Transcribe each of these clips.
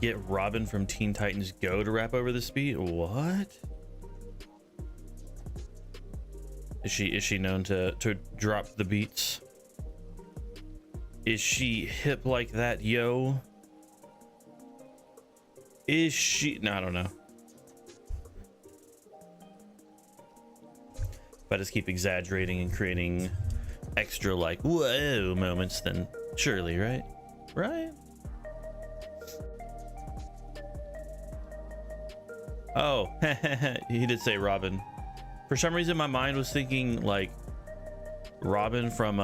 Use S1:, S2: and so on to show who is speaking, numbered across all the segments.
S1: Get Robin from Teen Titans Go to rap over the beat? What? Is she known to drop the beats? Is she hip like that, yo? Is she? No, I don't know. If I just keep exaggerating and creating extra like whoa moments, then surely, right? Right? Oh, he did say Robin. For some reason, my mind was thinking like Robin from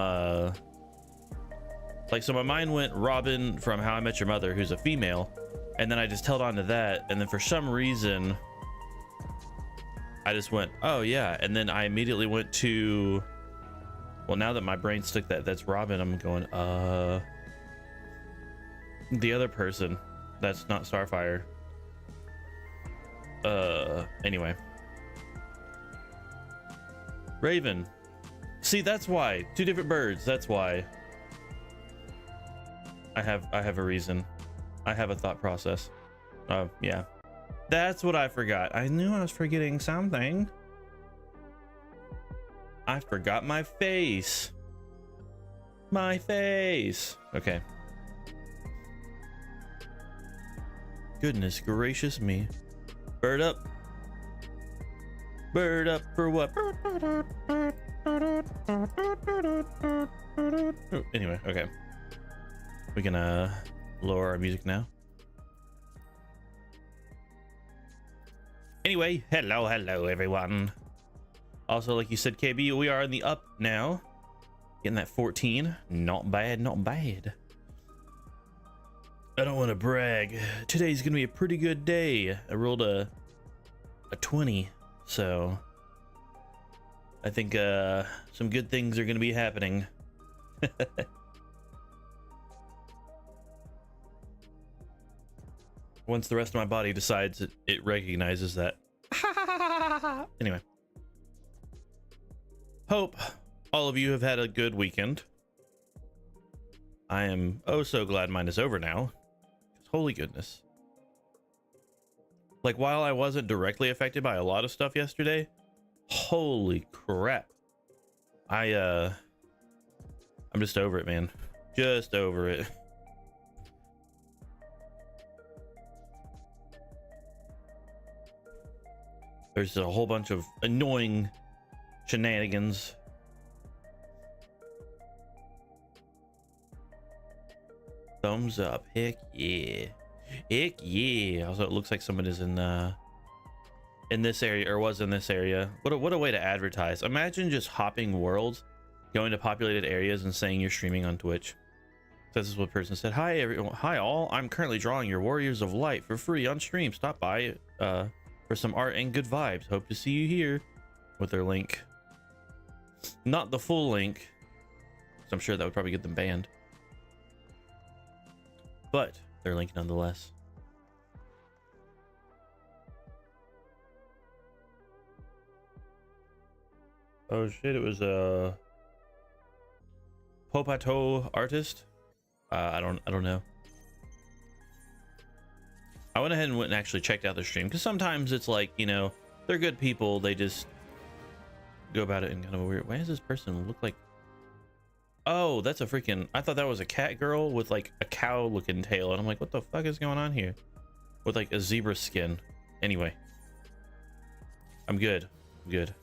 S1: so my mind went Robin from How I Met Your Mother, who's a female, and then I just held on to that, and then for some reason I just went, oh yeah, and then I immediately went to, well, now that my brain stuck that's Robin, I'm going the other person that's not Starfire. Anyway, Raven. See, that's why. Two different birds. That's why. I have a reason. I have a thought process. Yeah. That's what I forgot. I knew I was forgetting something. I forgot my face. My face. Okay. Goodness gracious me. Bird up. Bird up for what? Anyway, okay. We can lower our music now. Anyway, hello everyone. Also, like you said, KB, we are in the up now. Getting that 14. Not bad, not bad. I don't want to brag. Today's gonna be a pretty good day. I rolled a 20, so I think some good things are gonna be happening. Once the rest of my body decides it recognizes that. Anyway, hope all of you have had a good weekend. I am oh so glad mine is over now. Holy goodness. Like, while I wasn't directly affected by a lot of stuff yesterday, holy crap. I'm just over it, man. Just over it. There's a whole bunch of annoying shenanigans. Thumbs up. Heck yeah. Heck yeah. Also, it looks like someone is in this area, or was in this area. What a way to advertise. Imagine just hopping worlds, going to populated areas and saying you're streaming on Twitch. So this is what person said. Hi everyone. Hi all. I'm currently drawing your Warriors of Light for free on stream. Stop by for some art and good vibes. Hope to see you here. With their link. Not the full link, so I'm sure that would probably get them banned. But their link nonetheless. Oh shit, it was a Popato artist. I don't know. I went ahead and went and actually checked out their stream, because sometimes it's like, you know, they're good people, they just go about it in kind of a weird. Why does this person look like? Oh, that's a freaking, I thought that was a cat girl with like a cow looking tail, and I'm like, what the fuck is going on here with like a zebra skin? Anyway, I'm good. I'm good.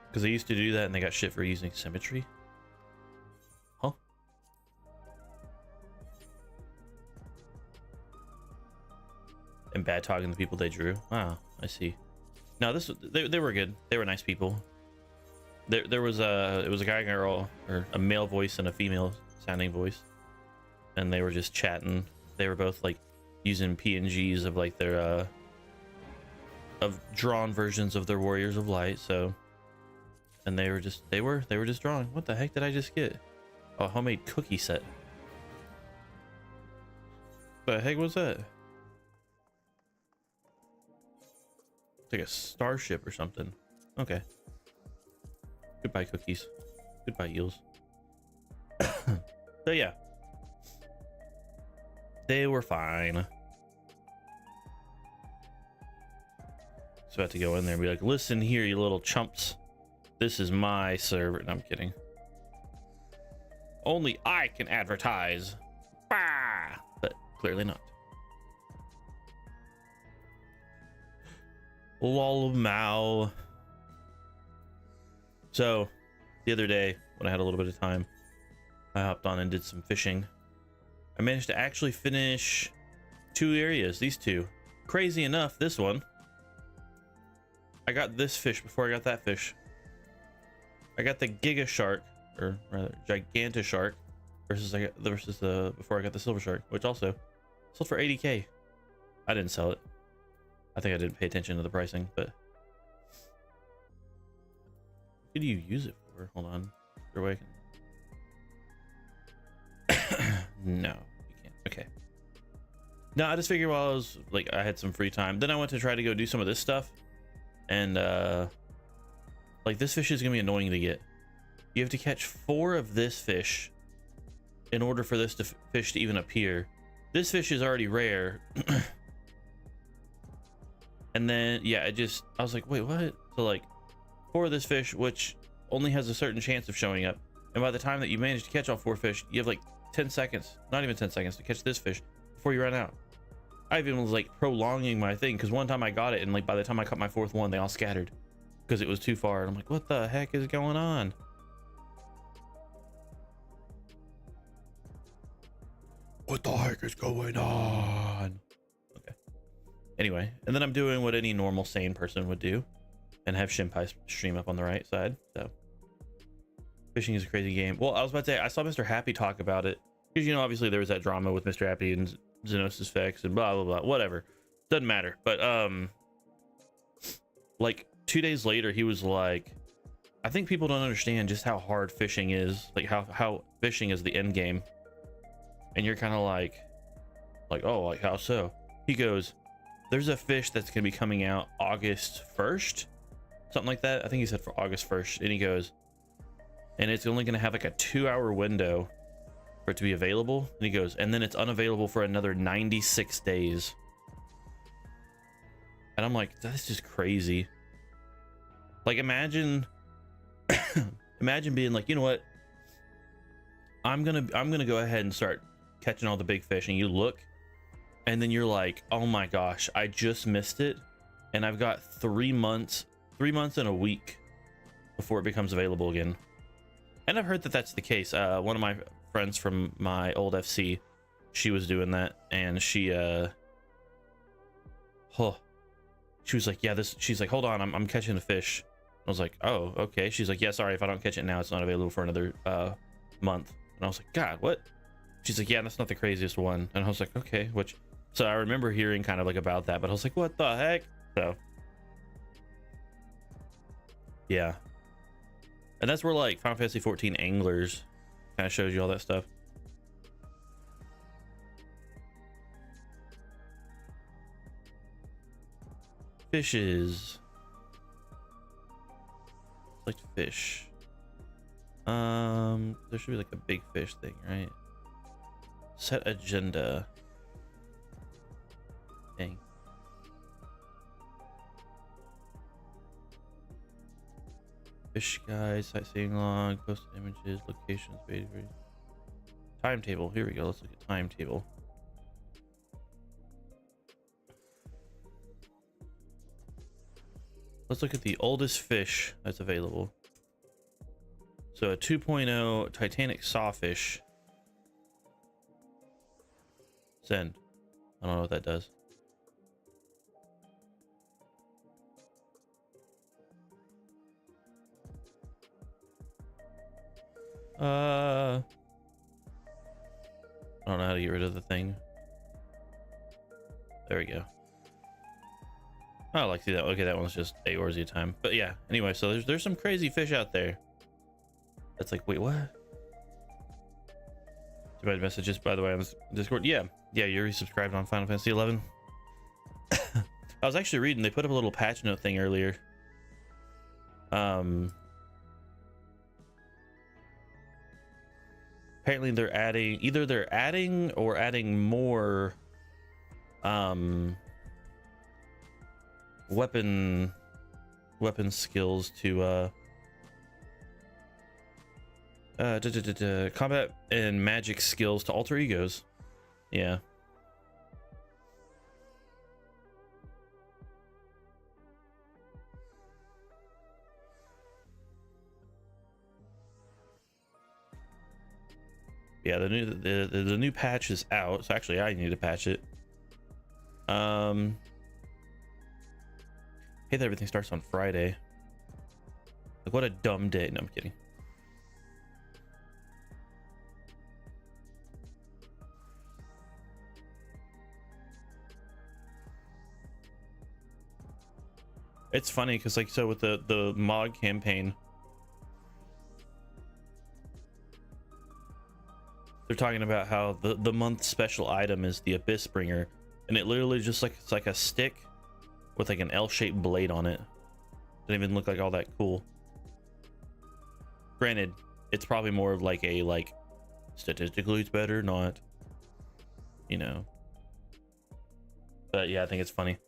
S1: Because they used to do that and they got shit for using symmetry. Huh? And bad talking the people they drew. Wow, I see. No, they were good. They were nice people. There was it was a guy and girl, or a male voice and a female sounding voice, and they were just chatting. They were both like using PNGs of like their of drawn versions of their Warriors of Light. So, and they were just drawing. What the heck did I just get? Oh, a homemade cookie set. The heck was that? It's like a starship or something. Okay. Goodbye, cookies. Goodbye, eels. So yeah, they were fine. So I had to go in there and be like, listen here, you little chumps. This is my server. No, I'm kidding. Only I can advertise. Bah! But clearly not. Lol Mao. So the other day when I had a little bit of time, I hopped on and did some fishing. I managed to actually finish 2 areas, these 2. Crazy enough, this one, I got this fish before I got that fish. I got the Giga Shark, or rather Giganta Shark, versus before I got the Silver Shark, which also sold for 80k. I didn't sell it. I think I didn't pay attention to the pricing, but what do you use it for? Hold on. Is there a way I can... No, you can't. Okay. No, I just figured while I was like, I had some free time. Then I went to try to go do some of this stuff. And like this fish is gonna be annoying to get. You have to catch 4 of this fish in order for this fish to even appear. This fish is already rare. And then yeah, I was like, wait, what? So like 4 of this fish, which only has a certain chance of showing up, and by the time that you manage to catch all 4 fish, you have like 10 seconds, not even 10 seconds, to catch this fish before you run out. I even was like prolonging my thing, because one time I got it and like by the time I caught my 4th one, they all scattered because it was too far, and I'm like, what the heck is going on? What the heck is going on? Okay. Anyway, and then I'm doing what any normal sane person would do and have Shinpai stream up on the right side. So fishing is a crazy game. Well, I was about to say, I saw Mr. Happy talk about it, because you know obviously there was that drama with Mr. Happy and Xenosis Fex and blah blah blah, whatever, doesn't matter. But like 2 days later he was like, I think people don't understand just how hard fishing is, like how fishing is the end game. And you're kind of like oh, like how so? He goes, there's a fish that's gonna be coming out August 1st, something like that. I think he said for August 1st. And he goes, and it's only gonna have like a 2-hour window for it to be available. And he goes, and then it's unavailable for another 96 days. And I'm like, that's just crazy. Like imagine imagine being like, you know what, I'm gonna go ahead and start catching all the big fish, and you look and then you're like, oh my gosh, I just missed it, and I've got 3 months and a week before it becomes available again. And I've heard that that's the case. One of my friends from my old FC, she was doing that, and she was like, yeah, she's like, hold on, I'm catching a fish. I was like, oh, okay. She's like, yeah, sorry, if I don't catch it now, it's not available for another month. And I was like, God, what? She's like, yeah, that's not the craziest one. And I was like, okay, so I remember hearing kind of like about that, but I was like, what the heck? So yeah. And that's where like Final Fantasy XIV Anglers kind of shows you all that stuff. Fishes. Select fish. There should be like a big fish thing, right? Set agenda. Dang. Fish guide, sightseeing log, posted images, locations, timetable. Here we go. Let's look at timetable. Let's look at the oldest fish that's available. So a 2.0 Titanic sawfish. Send. I don't know what that does. I don't know how to get rid of the thing. There we go. Oh, like see that. Okay, that one's just Eorzea time. But yeah, anyway, so there's some crazy fish out there. That's like, wait, what? Somebody messages, by the way, on Discord. Yeah, you're resubscribed on Final Fantasy XI. I was actually reading, they put up a little patch note thing earlier. apparently they're adding, either they're adding or adding more weapon skills to combat and magic skills to alter egos. Yeah. Yeah, the new patch is out, so actually I need to patch it. Hey, that everything starts on Friday. Like, what a dumb day. No, I'm kidding. It's funny because, like, so with the mod campaign, they're talking about how the month special item is the Abyss Bringer, and it literally just like, it's like a stick with like an L-shaped blade on it. Doesn't even look like all that cool. Granted, it's probably more of like a, like, statistically it's better, not, you know. But yeah, I think it's funny.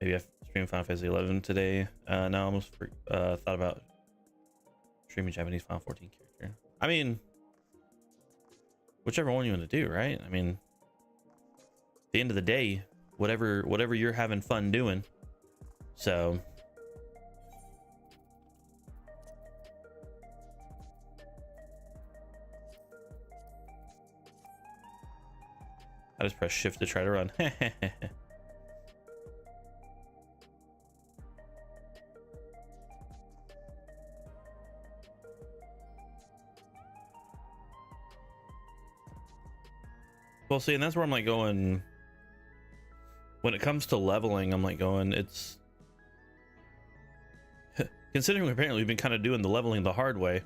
S1: Maybe I stream Final Fantasy XI today. No, I almost thought about streaming Japanese Final 14 character. I mean, whichever one you want to do, right? I mean, at the end of the day, whatever you're having fun doing. So I just press shift to try to run. Well, see, and that's where I'm like going, when it comes to leveling, I'm like going, it's considering apparently we've been kind of doing the leveling the hard way,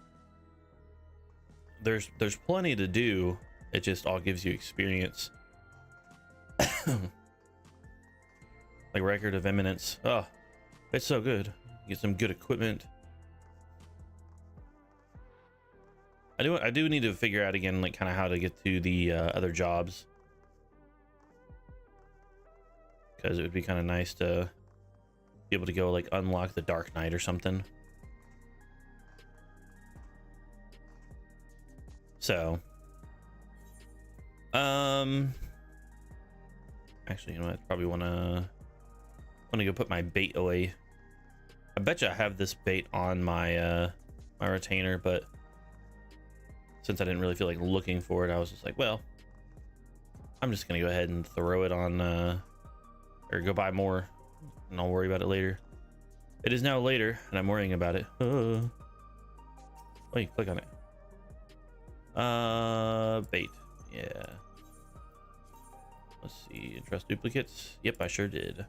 S1: there's plenty to do. It just all gives you experience. Like Record of Eminence. Oh, it's so good. Get some good equipment. I do need to figure out again, like, kind of how to get to the other jobs, because it would be kind of nice to be able to go, like, unlock the Dark Knight or something. So actually, you know what, I probably want to go put my bait away. I bet you I have this bait on my my retainer, but since I didn't really feel like looking for it, I was just like, well, I'm just gonna go ahead and throw it on or go buy more, and I'll worry about it later. It is now later and I'm worrying about it. Wait, click on it. Bait. Yeah, let's see. Trust duplicates. Yep, I sure did.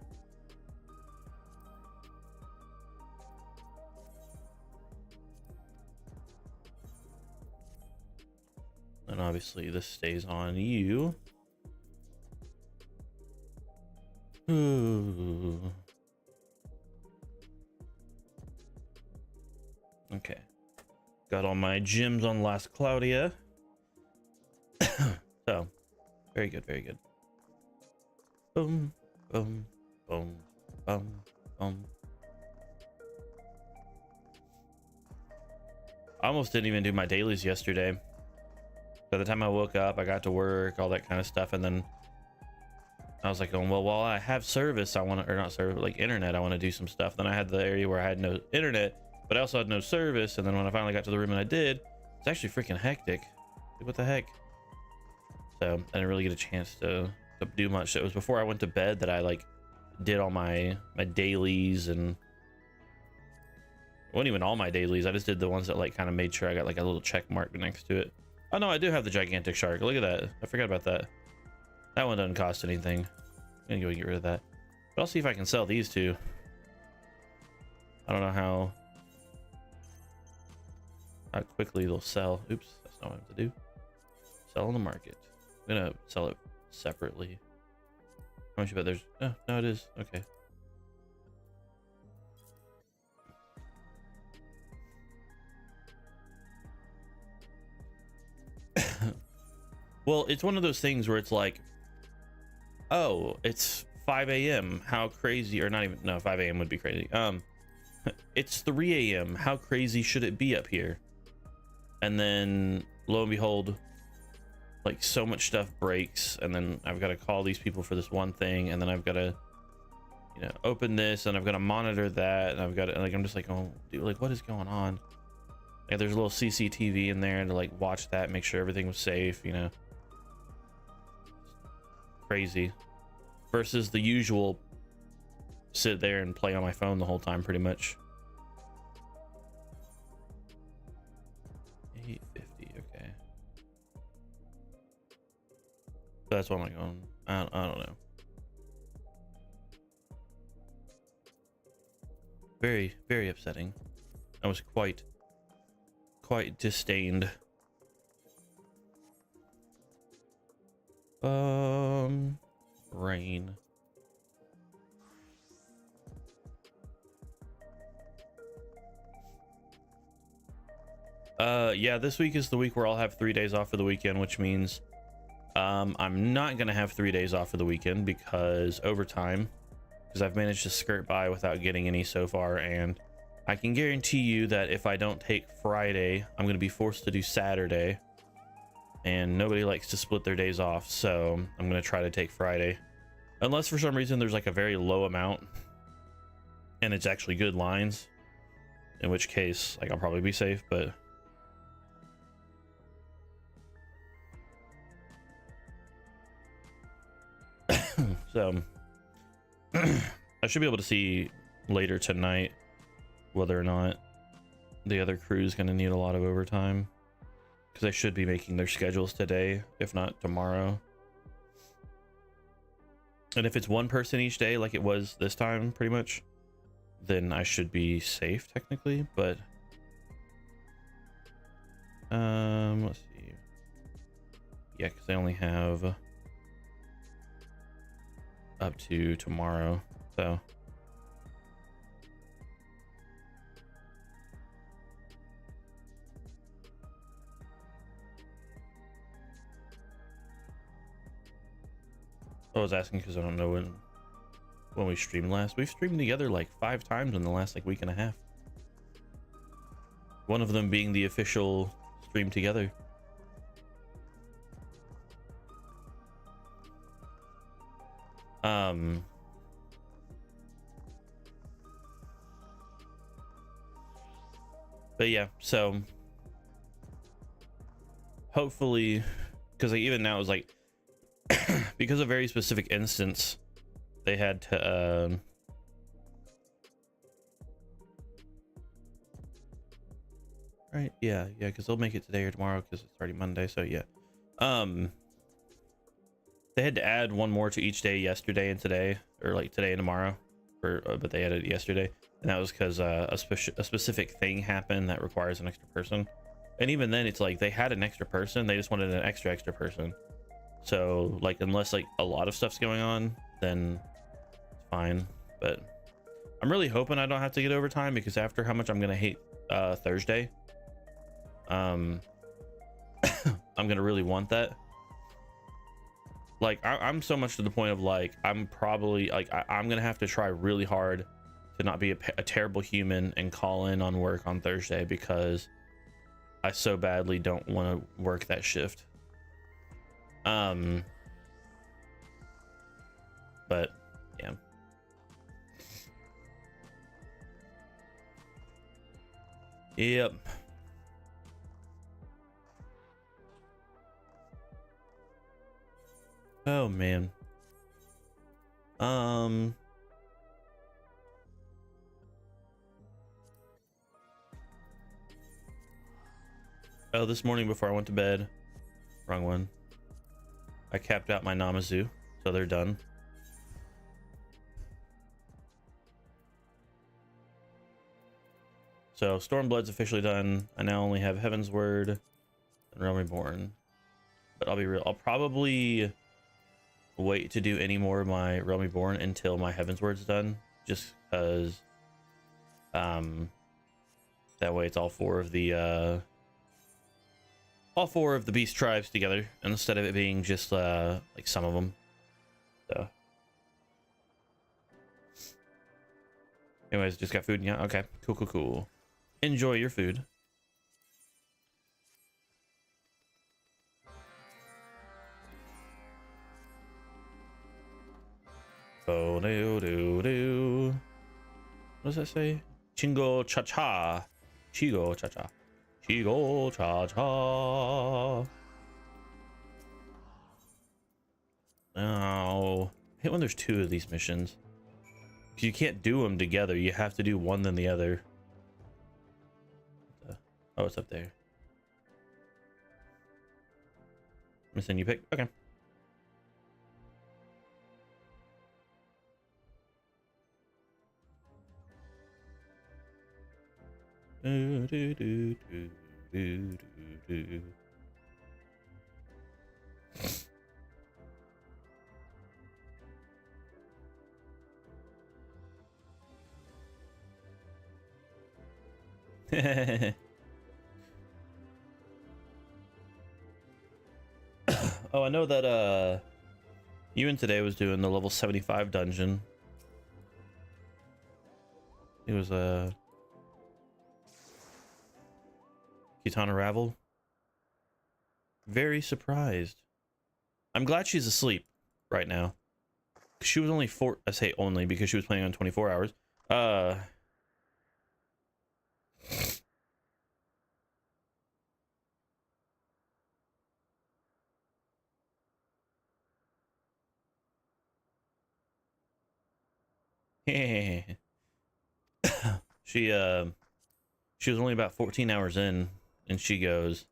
S1: And obviously this stays on you. Ooh. Okay. Got all my gems on Last Claudia. So, very good, very good. Boom, boom, boom, boom, boom. I almost didn't even do my dailies yesterday. By the time I woke up, I got to work, all that kind of stuff, and then I was like, oh, well, while I have service, I want to, or not service, like internet, I want to do some stuff. Then I had the area where I had no internet, but I also had no service, and then when I finally got to the room and I did, it's actually freaking hectic. Like, what the heck? So I didn't really get a chance to do much. It was before I went to bed that I, like, did all my dailies, and it wasn't even all my dailies. I just did the ones that, like, kind of made sure I got, like, a little check mark next to it. Oh no, I do have the gigantic shark. Look at that. I forgot about that. That one doesn't cost anything. I'm gonna go get rid of that. But I'll see if I can sell these two. I don't know how quickly they'll sell. Oops, that's not what I have to do. Sell on the market. I'm gonna sell it separately. How much you bet there's? Oh, no, it is. Okay. Well, it's one of those things where it's like, oh, it's 5 a.m. How crazy, or not even, no, 5 a.m. would be crazy. It's 3 a.m. How crazy should it be up here? And then lo and behold, like so much stuff breaks, and then I've got to call these people for this one thing, and then I've got to, you know, open this, and I've got to monitor that, and I've got to, like, I'm just like, oh, dude, like, what is going on? Yeah, there's a little CCTV in there to like watch that, make sure everything was safe, you know. Crazy. Versus the usual sit there and play on my phone the whole time, pretty much. 850, okay. That's what I'm like, I don't know. Very, very upsetting. I was quite disdained. Rain. Yeah, this week is the week where I'll have 3 days off for the weekend, which means I'm not gonna have 3 days off for the weekend because overtime, because I've managed to skirt by without getting any so far, and I can guarantee you that if I don't take Friday, I'm gonna be forced to do Saturday, and nobody likes to split their days off, so I'm gonna try to take Friday, unless for some reason there's like a very low amount and it's actually good lines, in which case like I'll probably be safe. But so I should be able to see later tonight whether or not the other crew is going to need a lot of overtime, because they should be making their schedules today, if not tomorrow. And if it's one person each day like it was this time pretty much, then I should be safe technically. But let's see, yeah, because they only have up to tomorrow, so I was asking because I don't know when we streamed last. We've streamed together like 5 times in the last like week and a half. One of them being the official stream together. But yeah, so hopefully, because like even now it's like because of a very specific instance, they had to right, yeah, because they'll make it today or tomorrow because it's already Monday, so yeah. They had to add one more to each day yesterday and today, or like today and tomorrow, but they added it yesterday, and that was because a specific thing happened that requires an extra person. And even then, it's like they had an extra person, they just wanted an extra person. So like unless like a lot of stuff's going on, then it's fine. But I'm really hoping I don't have to get overtime, because after how much I'm gonna hate Thursday, I'm gonna really want that. Like I'm so much to the point of like I'm probably like I'm gonna have to try really hard to not be a terrible human and call in on work on Thursday, because I so badly don't want to work that shift. But yeah. Yep. Oh man. Oh, this morning before I went to bed, wrong one, I capped out my Namazu, so they're done. So Stormblood's officially done. I now only have Heaven's Word and Realm Reborn. But I'll be real, I'll probably wait to do any more of my Realm Reborn until my Heaven's Word's done, just because that way it's all 4 of the all 4 of the beast tribes together instead of it being just like some of them. So anyways, just got food. Yeah, okay, cool. Enjoy your food. Oh, do. What does that say? Chingo cha cha. Chigo cha cha. Chigo cha cha. Oh, I hate when there's 2 of these missions. You can't do them together. You have to do one then the other. Oh, it's up there. Missing you pick. Okay. Oh, I know that Ewan today was doing the level 75 dungeon. It was Kitana Ravel. Very surprised. I'm glad she's asleep right now. She was only I say only because she was playing on 24 hours. she was only about 14 hours in, and she goes,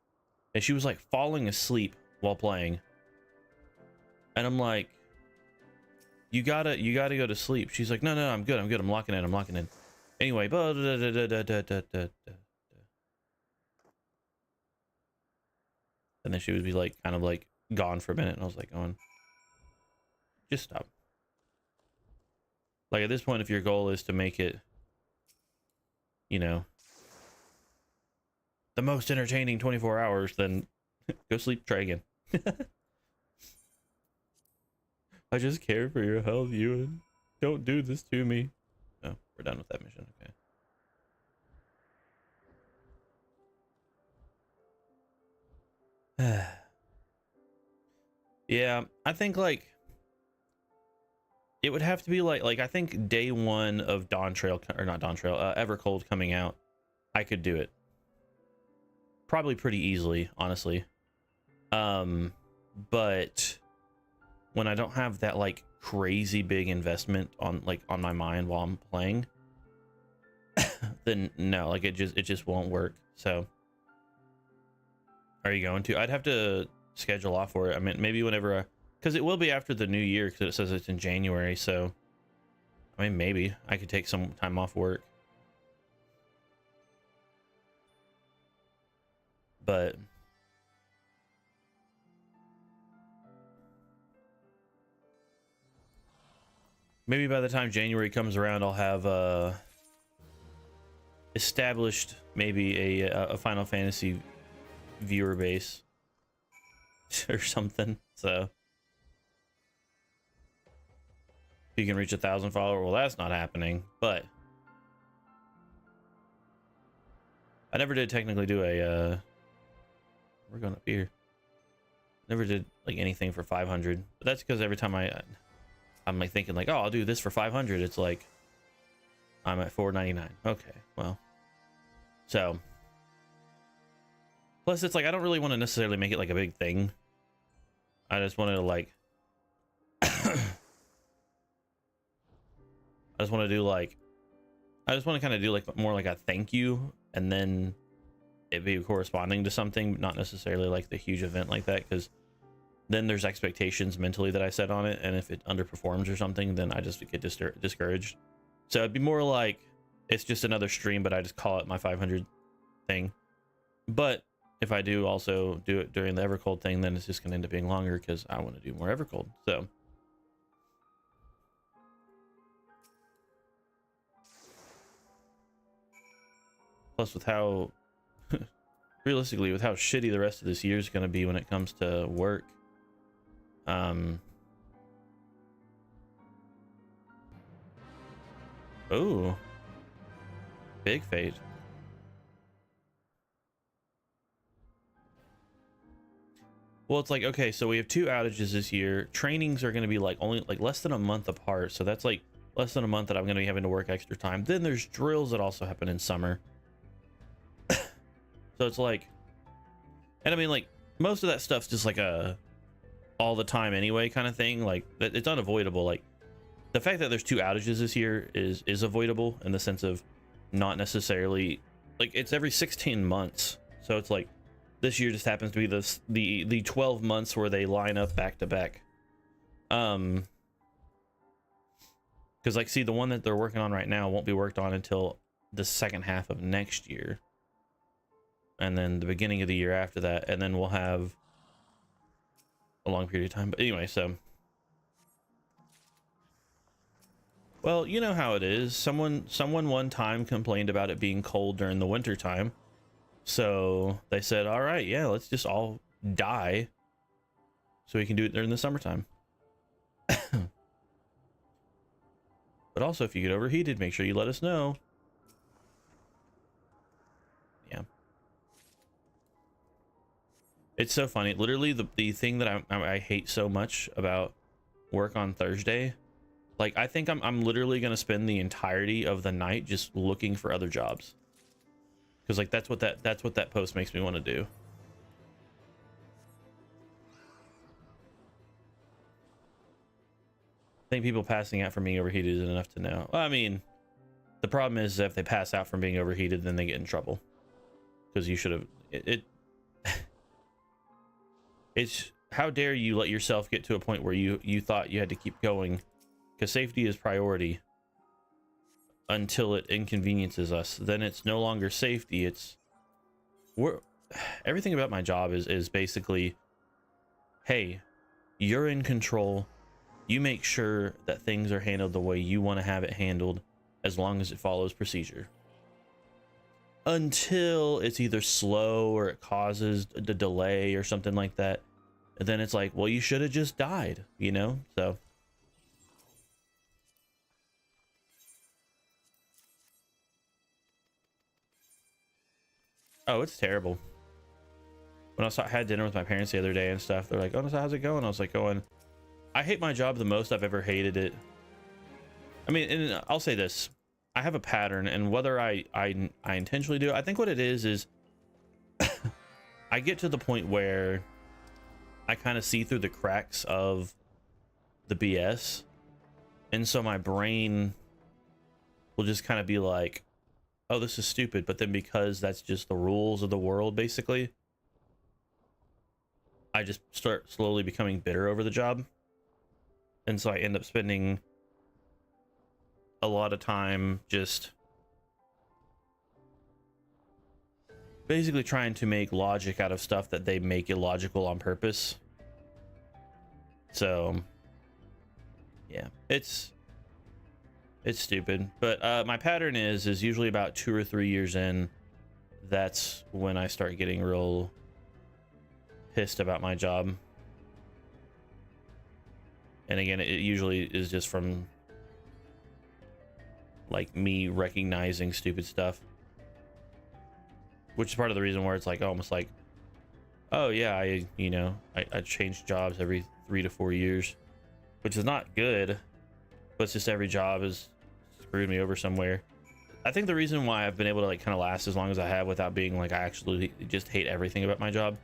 S1: and she was like falling asleep while playing, and I'm like, you gotta go to sleep. She's like, no, I'm good, I'm locking in. Anyway, and then she would be like kind of like gone for a minute, and I was like, going, just stop. Like at this point, if your goal is to make it, you know, the most entertaining 24 hours, then go sleep, try again. I just care for your health, Ewan. Don't do this to me. Oh, we're done with that mission. Okay. Yeah, I think like it would have to be like I think day 1 of Dawn Trail, or not Dawn Trail, Evercold coming out, I could do it probably pretty easily, honestly. But when I don't have that like crazy big investment on my mind while I'm playing, then no, like it just won't work. So are you going to? I'd have to schedule off for it. I mean, maybe whenever, because it will be after the new year, because it says it's in January. So I mean, maybe I could take some time off work, but maybe by the time January comes around, I'll have established maybe a Final Fantasy viewer base or something. So you can reach 1,000 followers. Well, that's not happening, but I never did technically do a we're going up here. Never did like anything for 500, but that's because every time I'm like thinking like, oh, I'll do this for 500, it's like I'm at 499. Okay, well, so plus it's like I don't really want to necessarily make it like a big thing. I just wanted to like I just want to kind of do like more like a thank you, and then it be corresponding to something, not necessarily like the huge event like that, because then there's expectations mentally that I set on it, and if it underperforms or something, then I just get discouraged. So it'd be more like it's just another stream, but I just call it my 500 thing. But if I do also do it during the Evercold thing, then it's just going to end up being longer because I want to do more Evercold. So plus with how realistically, with how shitty the rest of this year is going to be when it comes to work, oh, big fate. Well, it's like, okay, so we have 2 outages this year. Trainings are going to be like only like less than a month apart. So that's like less than a month that I'm going to be having to work extra time. Then there's drills that also happen in summer. So it's like, and I mean, like most of that stuff's just like a all the time anyway kind of thing. Like it's unavoidable. Like the fact that there's 2 outages this year is avoidable in the sense of not necessarily like it's every 16 months. So it's like this year just happens to be the 12 months where they line up back to back. Because like, see, the one that they're working on right now won't be worked on until the second half of next year, and then the beginning of the year after that, and then we'll have a long period of time. But anyway, so, well, you know how it is. Someone one time complained about it being cold during the winter time. So they said, all right, yeah, let's just all die so we can do it during the summertime. But also, if you get overheated, make sure you let us know. Yeah. It's so funny. Literally, the thing that I hate so much about work on Thursday, like, I think I'm literally going to spend the entirety of the night just looking for other jobs. Because like that's what that post makes me want to do. I think people passing out from being overheated is enough to know. Well, I mean, the problem is if they pass out from being overheated, then they get in trouble. Because you should have it's how dare you let yourself get to a point where you thought you had to keep going, because safety is priority. Until it inconveniences us, then it's no longer safety. It's everything about my job is basically, hey, you're in control. You make sure that things are handled the way you want to have it handled, as long as it follows procedure. Until it's either slow or it causes a delay or something like that, and then it's like, well, you should have just died, you know? So oh, it's terrible. When I had dinner with my parents the other day and stuff, they're like, oh, so how's it going? I was like, I hate my job the most I've ever hated it. I mean, and I'll say this, I have a pattern, and whether I intentionally do it, I think what it is I get to the point where I kind of see through the cracks of the BS, and so my brain will just kind of be like, oh, this is stupid. But then because that's just the rules of the world, basically, I just start slowly becoming bitter over the job. And so I end up spending a lot of time just basically trying to make logic out of stuff that they make illogical on purpose. So yeah, it's stupid. But my pattern is usually about 2 or 3 years in, that's when I start getting real pissed about my job. And again, it usually is just from like me recognizing stupid stuff, which is part of the reason where it's like almost like, oh yeah, I change jobs every 3 to 4 years, which is not good, but it's just every job has screwed me over somewhere. I think the reason why I've been able to like kind of last as long as I have without being like I actually just hate everything about my job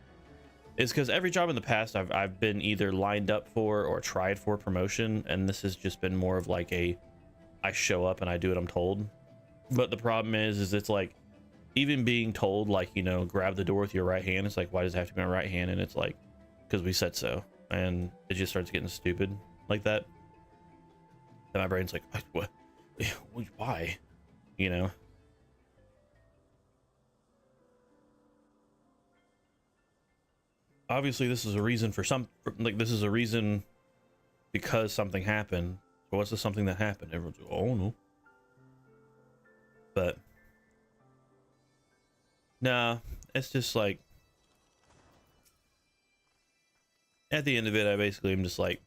S1: is because every job in the past I've been either lined up for or tried for promotion, and this has just been more of like a I show up and I do what I'm told. But the problem is it's like, even being told, like, you know, grab the door with your right hand, it's like, why does it have to be my right hand? And it's like, because we said so. And it just starts getting stupid like that. And my brain's like, what? Why? You know? Obviously, this is a reason for this is a reason because something happened. So what's the something that happened? Everyone's like, oh no. But nah, it's just like, at the end of it, I basically am just like,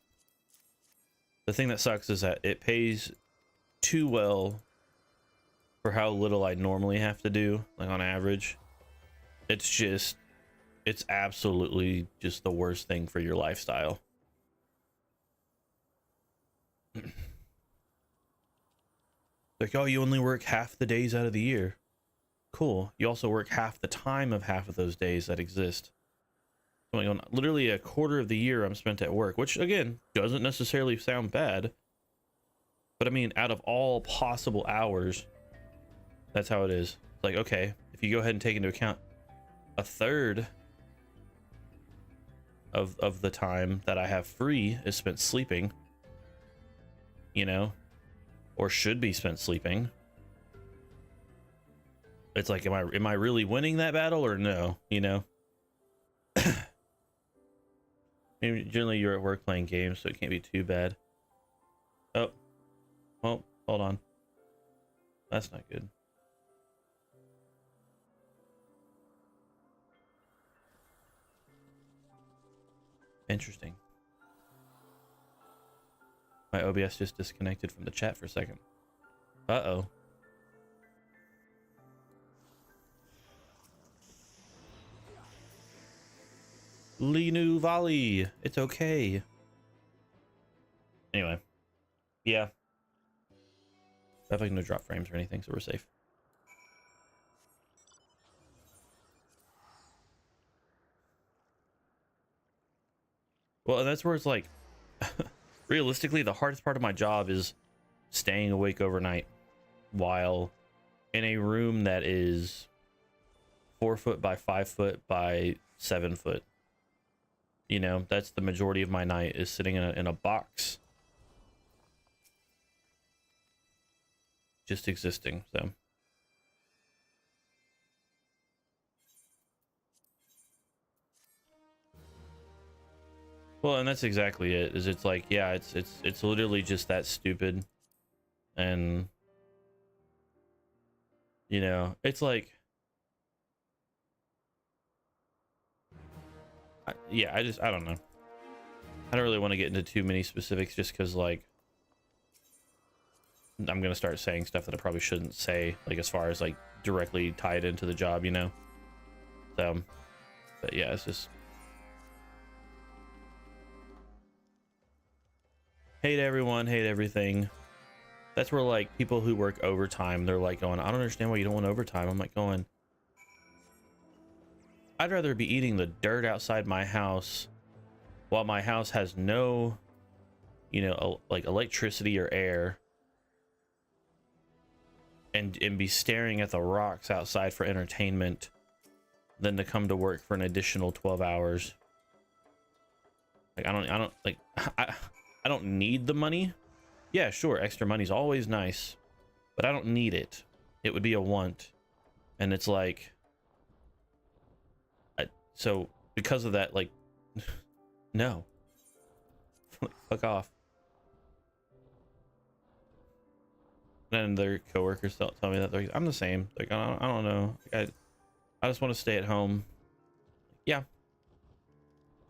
S1: the thing that sucks is that it pays too well for how little I normally have to do, like on average. It's absolutely just the worst thing for your lifestyle. Like, oh, you only work half the days out of the year. Cool. You also work half the time of half of those days that exist. Going on literally a quarter of the year I'm spent at work, which again doesn't necessarily sound bad, but I mean, out of all possible hours, that's how it is. It's like, okay, if you go ahead and take into account a third of the time that I have free is spent sleeping, you know, or should be spent sleeping. It's like, am I really winning that battle or no, you know? Maybe generally you're at work playing games, so it can't be too bad. Oh, well, hold on. That's not good. Interesting. My OBS just disconnected from the chat for a second. Uh-oh. Linu Volley. It's okay. Anyway. Yeah. Definitely no drop frames or anything, so we're safe. Well, and that's where it's like, realistically, the hardest part of my job is staying awake overnight while in a room that is 4 foot by 5 foot by 7 foot. You know, that's the majority of my night, is sitting in a box. Just existing, so. Well, and that's exactly it, is it's like, yeah, it's literally just that stupid. And, you know, it's like, yeah, I don't know. I don't really want to get into too many specifics just because, like, I'm gonna start saying stuff that I probably shouldn't say, like as far as like directly tied into the job, you know. So, but yeah, it's just hate everyone, hate everything. That's where like people who work overtime, they're like going, I don't understand why you don't want overtime. I'm like going, I'd rather be eating the dirt outside my house while my house has no, you know, like electricity or air, and be staring at the rocks outside for entertainment than to come to work for an additional 12 hours. Like, I don't like, I don't need the money. Yeah, sure, extra money's always nice, but I don't need it. It would be a want. And it's like, so because of that, like, no. Fuck off. And their coworkers tell me that they're, I'm the same. Like, I don't know. I just want to stay at home. Yeah.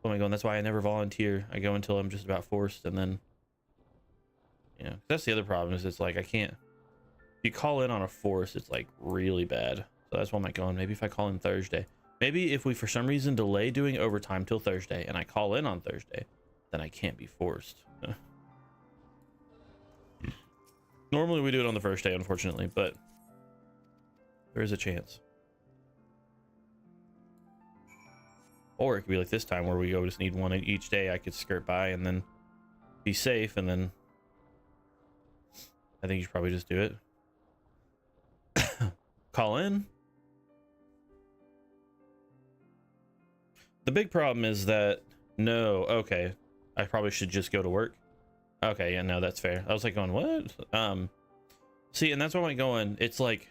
S1: Oh my god, that's why I never volunteer. I go until I'm just about forced, and then, you know, that's the other problem, is it's like I can't. If you call in on a force, it's like really bad. So that's why I'm like going, maybe if I call in Thursday. Maybe if we for some reason delay doing overtime till Thursday and I call in on Thursday, then I can't be forced. Normally we do it on the first day, unfortunately, but there is a chance. Or it could be like this time where we go just need one each day. I could skirt by and then be safe, and then I think you should probably just do it. Call in. The big problem is that, no, okay, I probably should just go to work. Okay, yeah, no, that's fair. I was like going, what? See, and that's why I'm going, it's like,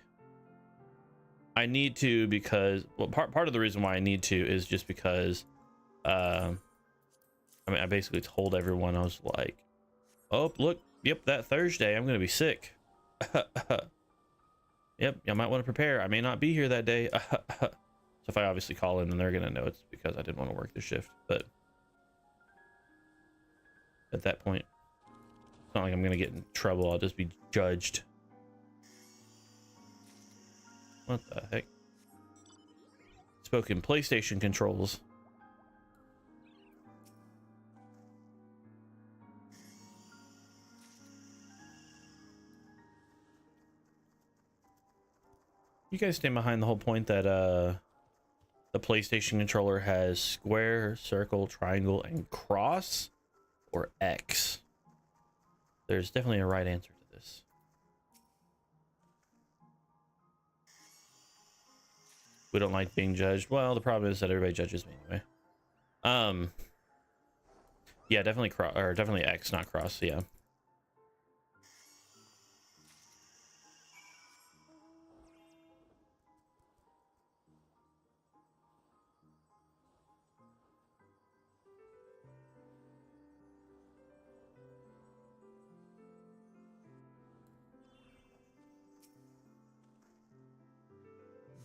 S1: I need to, because, well, part of the reason why I need to is just because, I mean, I basically told everyone, I was like, oh, look, yep, that Thursday, I'm going to be sick. Yep, I might want to prepare. I may not be here that day. So if I obviously call in, then they're gonna know it's because I didn't want to work the shift. But at that point, it's not like I'm gonna get in trouble. I'll just be judged. What the heck? Spoken PlayStation controls. You guys stand behind the whole point that the PlayStation controller has square, circle, triangle, and cross, or X? There's definitely a right answer to this. We don't like being judged. Well, the problem is that everybody judges me anyway. Yeah, definitely cross, or definitely X, not cross. Yeah.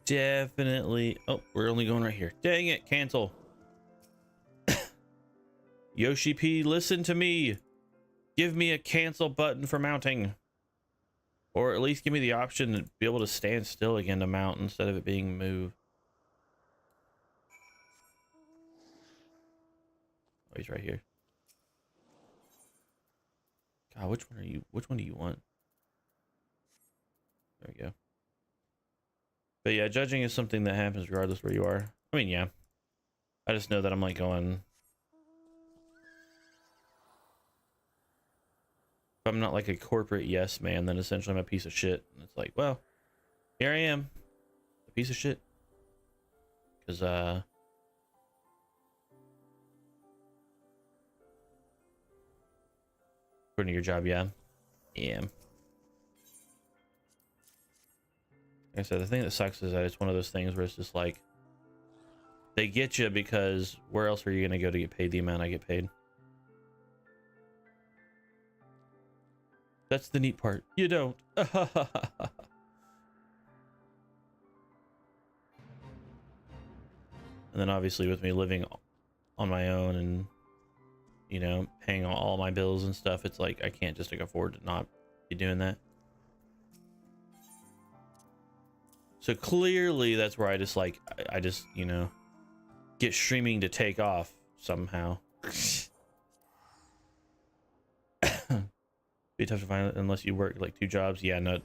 S1: Definitely. Oh, we're only going right here. Dang it, cancel. Yoshi P, listen to me. Give me a cancel button for mounting. Or at least give me the option to be able to stand still again to mount instead of it being moved. Oh, he's right here. God, which one are you? Which one do you want? There we go. But yeah, judging is something that happens regardless where you are. I mean, yeah. I just know that I'm like going... If I'm not like a corporate yes man, then essentially I'm a piece of shit. And it's like, well, here I am. A piece of shit. Because, according to your job, yeah. Yeah. Like I said, the thing that sucks is that it's one of those things where it's just like, they get you because where else are you going to go to get paid the amount I get paid? That's the neat part. You don't. And then obviously with me living on my own and, you know, paying all my bills and stuff, it's like I can't just like afford to not be doing that. So clearly that's where I just like, I just, you know, get streaming to take off somehow. Be tough to find unless you work like 2 jobs. Yeah, no,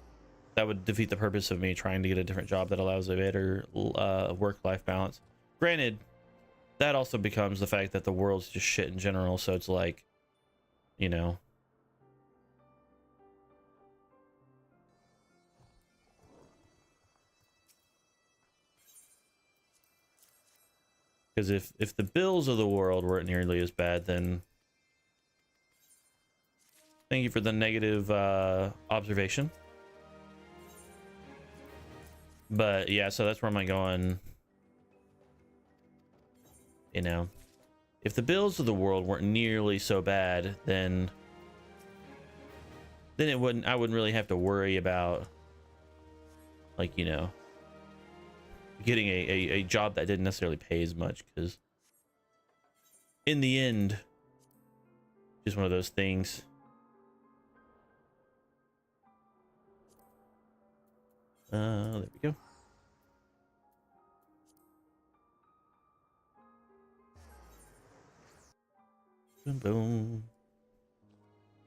S1: that would defeat the purpose of me trying to get a different job that allows a better work-life balance. Granted, that also becomes the fact that the world's just shit in general, so it's like, you know, because if the bills of the world weren't nearly as bad, then thank you for the negative observation. But yeah, so that's where am I going? You know, if the bills of the world weren't nearly so bad, then I wouldn't really have to worry about, like, you know, getting a job that didn't necessarily pay as much, because in the end, just one of those things. There we go. Boom, boom.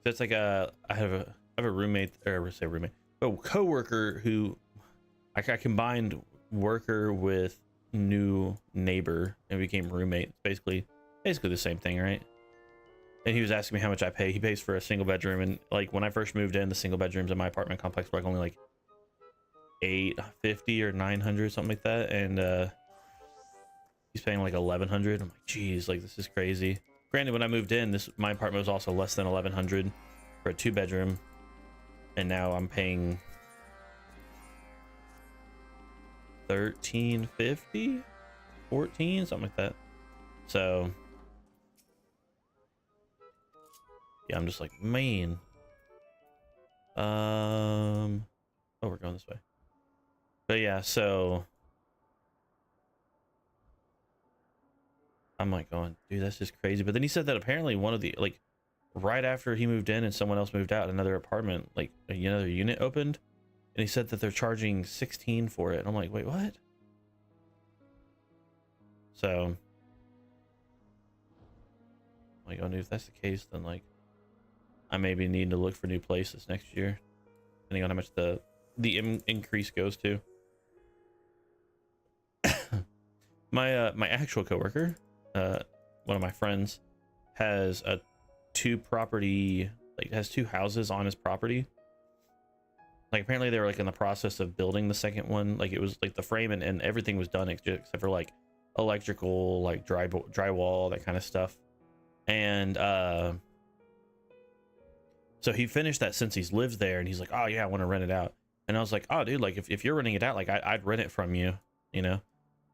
S1: So it's like I have a roommate, or I say roommate, a coworker who I combined worker with new neighbor and became roommate. Basically the same thing, right? And he was asking me how much I pay. He pays for a single bedroom, and like when I first moved in, the single bedrooms in my apartment complex were like only like $850 or $900, something like that, and he's paying like $1,100. I'm like, geez, like this is crazy. Granted, when I moved in, my apartment was also less than $1,100 for a 2-bedroom, and now I'm paying $1,350, $14, something like that. So yeah, I'm just like, man. Oh, we're going this way. But yeah, so I'm like going, dude, that's just crazy. But then he said that apparently one of the, like, right after he moved in and someone else moved out, another apartment, like another unit opened, and he said that they're charging 16 for it. And I'm like, wait, what? So I'm like, oh, dude, if that's the case, then like I maybe need to look for new places next year, depending on how much the increase goes to. My actual coworker, one of my friends, has a has two houses on his property. Like apparently they were like in the process of building the second one. Like it was like the frame and everything was done except for like electrical, like drywall, that kind of stuff. And so he finished that since he's lived there, and he's like, oh yeah, I want to rent it out. And I was like, oh dude, like if you're renting it out, like I'd rent it from you, you know,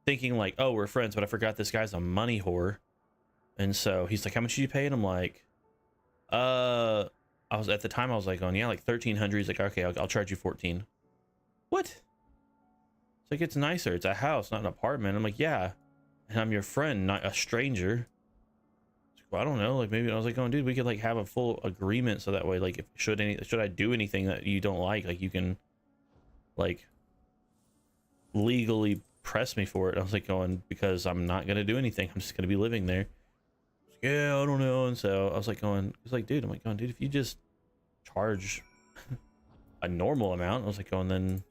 S1: thinking like, oh, we're friends. But I forgot this guy's a money whore. And so he's like, how much did you pay? And I'm like, I was at the time I was like going, yeah, like 1,300. He's like, okay, I'll charge you 14. What? It's like, it's nicer, it's a house, not an apartment. I'm like, yeah, and I'm your friend, not a stranger. Well, I don't know, like maybe I was like, oh dude, we could like have a full agreement, so that way like if should I do anything that you don't like you can like legally press me for it. I was like going, because I'm not gonna do anything, I'm just gonna be living there. Yeah, I don't know. And so I was like going, it's like, dude, I'm like going, dude, if you just charge a normal amount, I was like going, then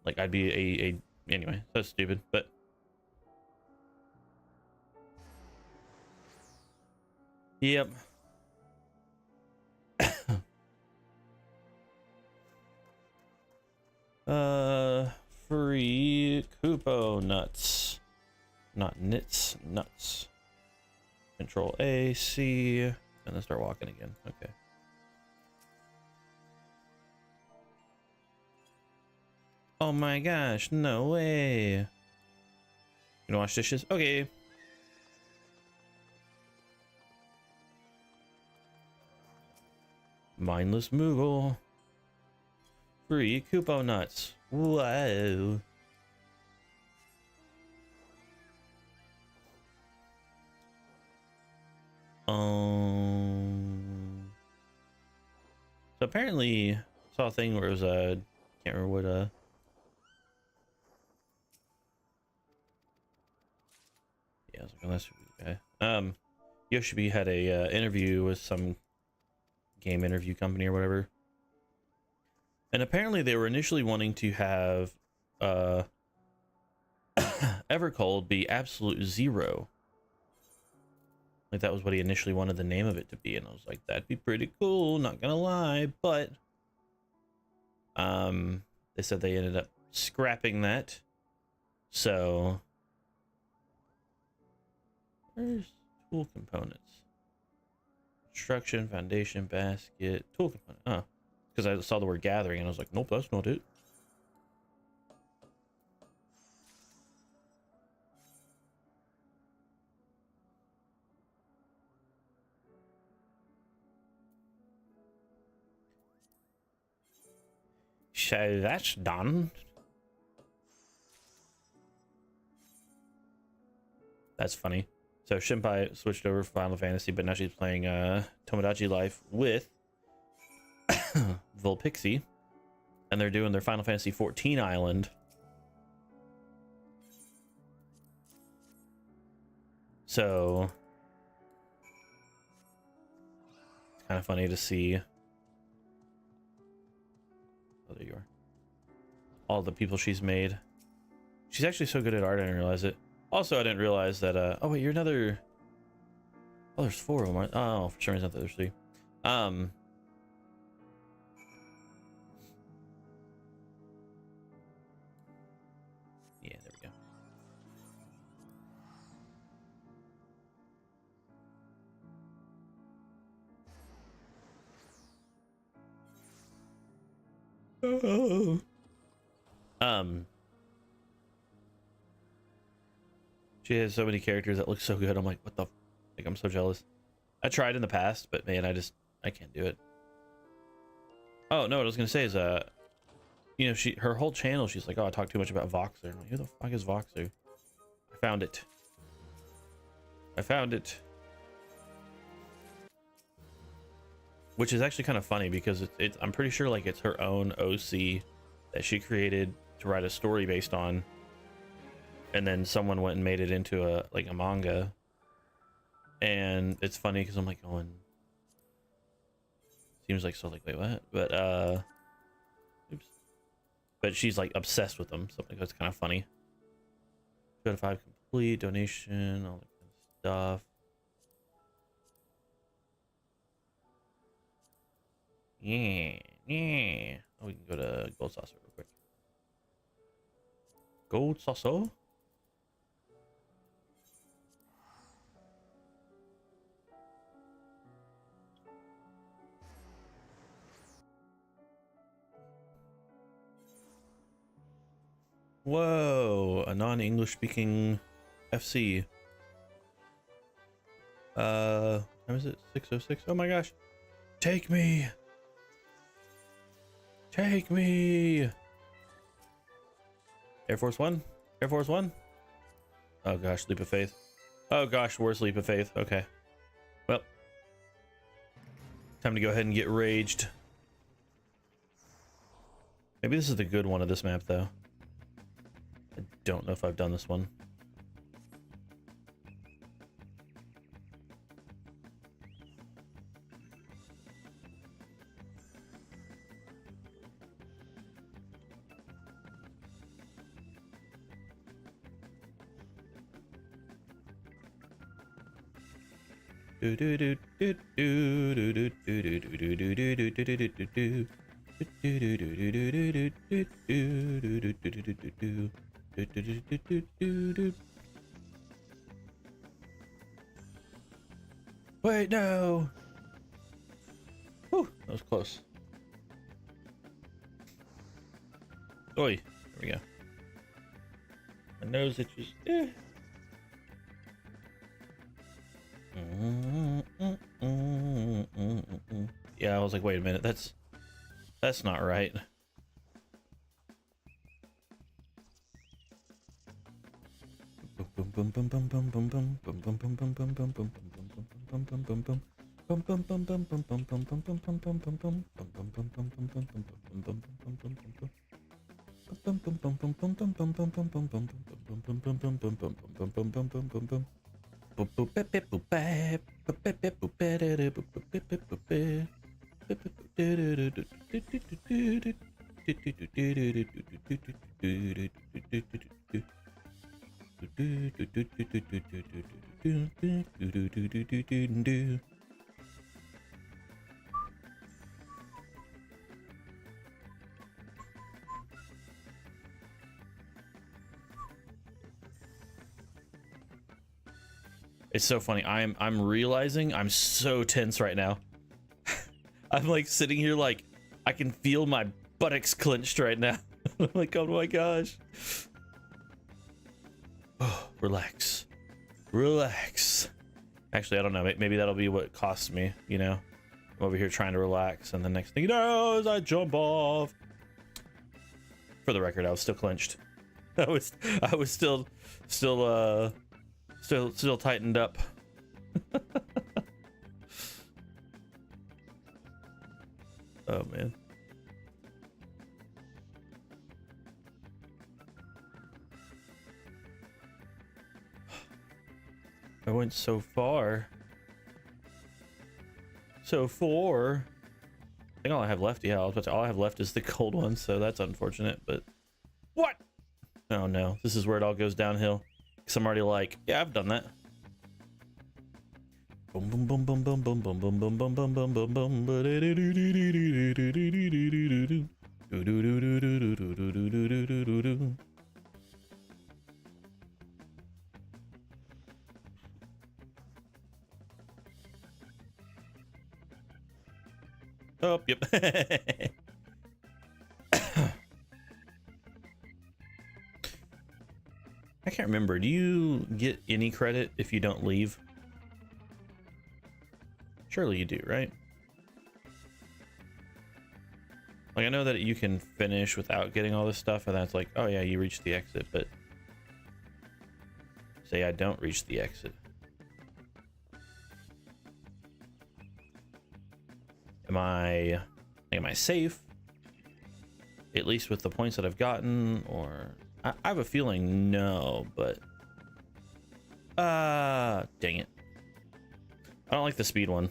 S1: like I'd be a anyway, that's stupid. But yep. Free Kupo nuts, not nits, nuts. Control A, C, and then start walking again. Okay. Oh my gosh, no way. You gonna wash dishes? Okay. Mindless Moogle. Free Kupo nuts. Whoa. So apparently I saw a thing where it was can't remember what yeah, I was like, oh, that's okay. Yoshibi had a interview with some game interview company or whatever, and apparently they were initially wanting to have Evercold be Absolute Zero. Like that was what he initially wanted the name of it to be, and I was like, that'd be pretty cool, not gonna lie. But they said they ended up scrapping that. So where's tool components? Construction, foundation, basket, tool component. Oh, because I saw the word gathering and I was like, nope, that's not it. So that's done. That's funny. So Shinpai switched over for Final Fantasy, but now she's playing Tomodachi Life with Volpixie, and they're doing their Final Fantasy XIV island. So it's kind of funny to see. Oh, there you are. All the people she's made. She's actually so good at art, I didn't realize it. Also, I didn't realize that, oh wait, you're another... Oh, there's 4 of them, right? Oh, for some reason I thought there's 3. Yeah, there we go. She has so many characters that look so good. I'm like, what the like, I'm so jealous. I tried in the past, but man, I can't do it. Oh no, what I was gonna say is you know, her whole channel, she's like, oh, I talk too much about Voxer. I'm like, who the fuck is Voxer? I found it. I found it. Which is actually kind of funny because I'm pretty sure like it's her own OC that she created to write a story based on, and then someone went and made it into a manga. And it's funny because I'm like going, seems like so like wait what? But oops. But she's like obsessed with them, so like that's kind of funny. 2 out of 5 complete, donation, all that kind of stuff. Yeah. Oh, we can go to Gold Saucer real quick. Gold Saucer? Whoa, a non-English speaking FC. How is it? 606? Oh my gosh. Take me. Take me. Air Force One? Air Force One? Oh gosh, leap of faith. Oh gosh, worst leap of faith. Okay. Well, time to go ahead and get raged. Maybe this is the good one of this map though. I don't know if I've done this one. Wait, no. Whew, that was close. Oi, there we go. My nose itches. Yeah, I was like, wait a minute, that's not right. It's so funny. I'm realizing I'm so tense right now. I'm like sitting here like I can feel my buttocks clenched right now. I'm like, oh my gosh. Oh, relax. Relax. Actually, I don't know. Maybe that'll be what costs me, you know? I'm over here trying to relax, and the next thing you know is I jump off. For the record, I was still clenched. I was still tightened up. Oh man. I went so far. So far. I think all I have left, yeah, I was about to, all I have left is the gold one, so that's unfortunate, but what? Oh no, this is where it all goes downhill. Cause I'm already like, yeah, I've done that. Boom boom boom boom boom boom boom boom boom boom boom boom boom boom boom. Oh, yep. I can't remember. Do you get any credit if you don't leave? Surely you do, right? Like, I know that you can finish without getting all this stuff, and that's like, oh yeah, you reached the exit, but say I don't reach the exit. am I safe? At least with the points that I've gotten, or I have a feeling no, but dang it. I don't like the speed one.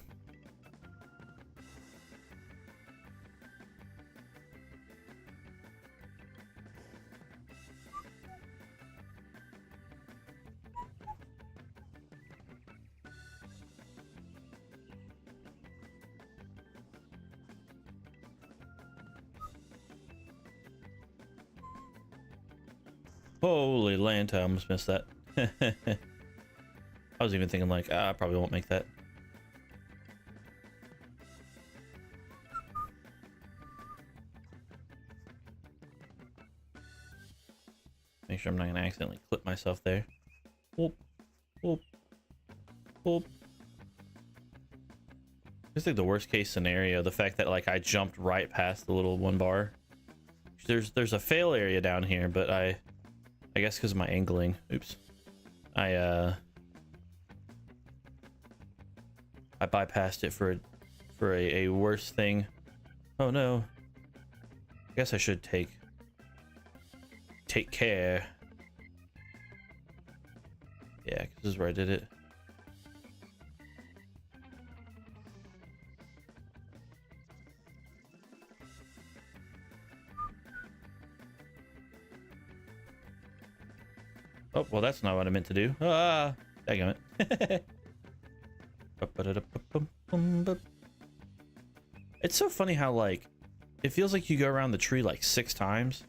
S1: Holy Lanta, I almost missed that. I was even thinking like, I probably won't make that. Make sure I'm not gonna accidentally clip myself there. Whoop, whoop, whoop. It's like the worst case scenario, the fact that like I jumped right past the little one bar. There's a fail area down here, but I guess because of my angling. Oops. I bypassed it for a worse thing. Oh no. I guess I should take care. Yeah, 'cause this is where I did it. Oh, well, that's not what I meant to do. Ah, daggum it. It's so funny how, like, it feels like you go around the tree like 6 times.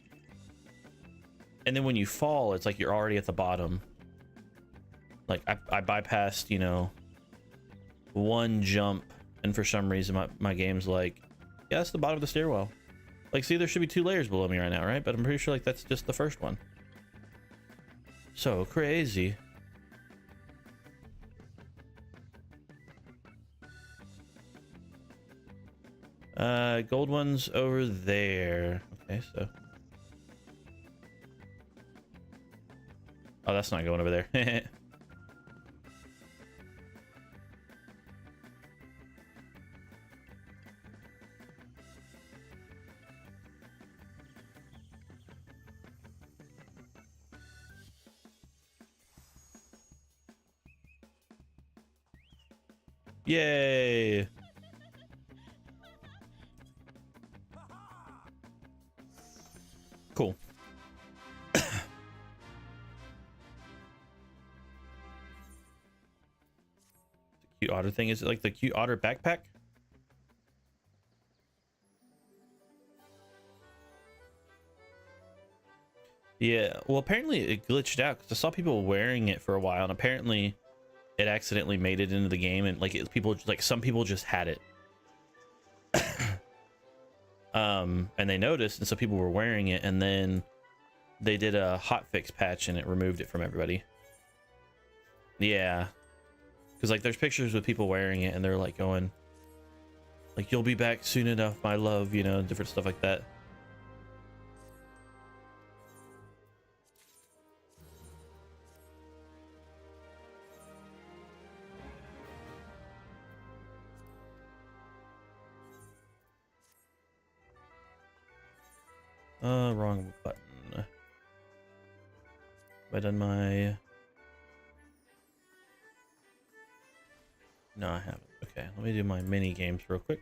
S1: And then when you fall, it's like you're already at the bottom. Like, I bypassed, you know, one jump. And for some reason, my game's like, yeah, that's the bottom of the stairwell. Like, see, there should be 2 layers below me right now, right? But I'm pretty sure, like, that's just the first one. So crazy. Gold one's over there. Okay, so. Oh, that's not going over there. Yay! Cool. Cute otter thing. Is it like the cute otter backpack? Yeah, well, apparently it glitched out because I saw people wearing it for a while, and apparently it accidentally made it into the game, and like some people just had it. And they noticed, and so people were wearing it, and then they did a hotfix patch and it removed it from everybody. Yeah, because like there's pictures with people wearing it and they're like going like, you'll be back soon enough, my love, you know, different stuff like that. Wrong button. Have I done my... No, I haven't. Okay, let me do my mini games real quick.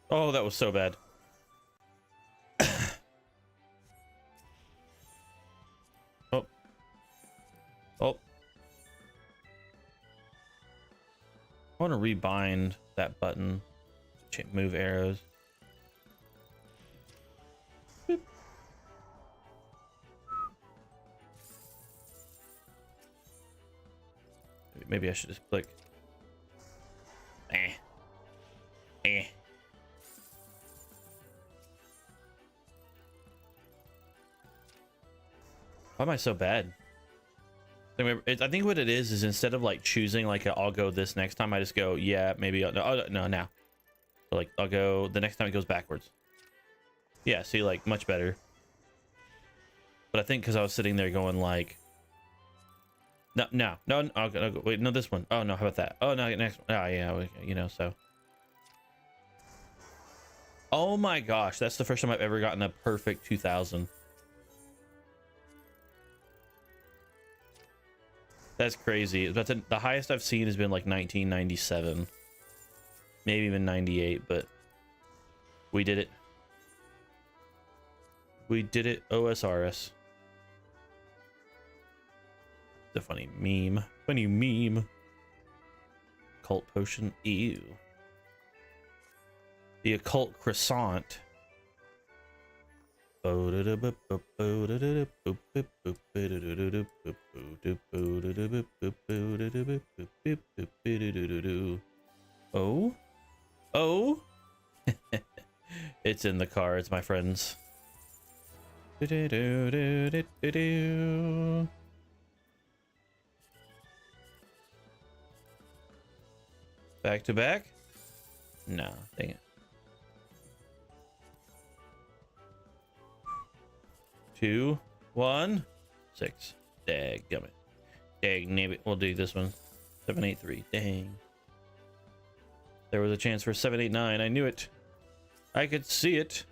S1: Oh, that was so bad. Oh. Oh. I want to rebind that button. Move arrows. Boop. Maybe I should just click. Eh. Why am I so bad? I think what it is instead of like choosing like I'll go this next time, I just go, yeah, maybe no now. So, like I'll go the next time it goes backwards. Yeah, see, like much better. But I think because I was sitting there going like, No, no, no, no, okay, wait, no, this one. Oh no, how about that? Oh no, next one. Oh yeah, okay, you know, so. Oh my gosh, that's the first time I've ever gotten a perfect 2000. That's crazy. That's the highest I've seen has been like 1997, maybe even 98, but we did it. We did it, OSRS. The funny meme. Funny meme. Occult potion. Ew. The occult croissant. Oh, oh. It's in the cards, my friends. Back to back? No, dang it. 2, 1, 6. Dadgummit. Dang, we'll do this one. 783. Dang. There was a chance for 789. I knew it. I could see it.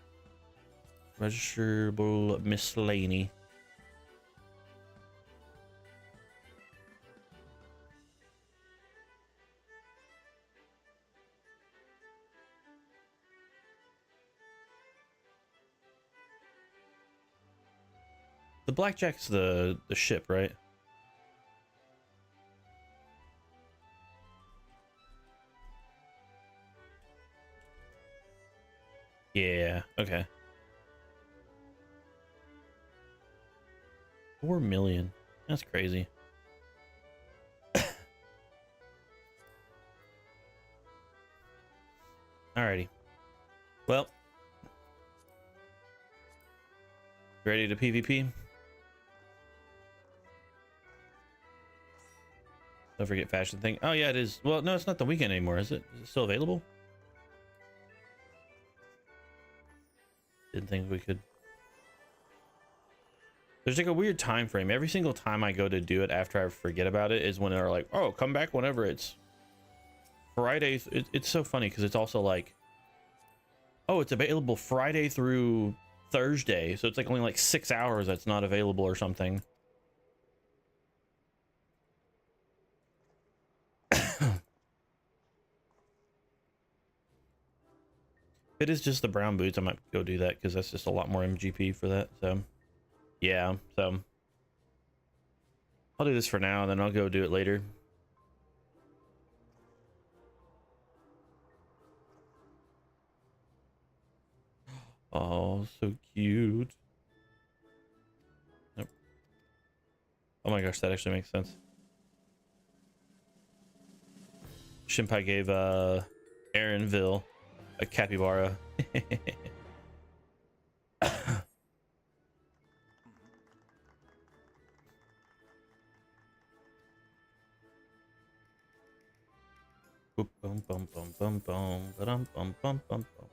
S1: Registerable miscellany. The blackjack's the ship, right? Yeah, okay. 4 million. That's crazy. Alrighty. Well. Ready to PvP? Don't forget fashion thing. Oh yeah, it is. Well, no, it's not the weekend anymore, is it? Is it still available? Didn't think we could. There's like a weird time frame. Every single time I go to do it after I forget about it is when they're like, oh, come back whenever it's Friday. It's so funny because it's also like, oh, it's available Friday through Thursday. So it's like only like 6 hours that's not available or something. If it is just the brown boots, I might go do that because that's just a lot more MGP for that. So yeah, so I'll do this for now and then I'll go do it later. Oh, so cute. Nope. Oh my gosh, that actually makes sense. Shinpai gave Aaronville a capybara. Boom, boom, boom, boom, boom, boom, bum, bum, bum, bum, bum.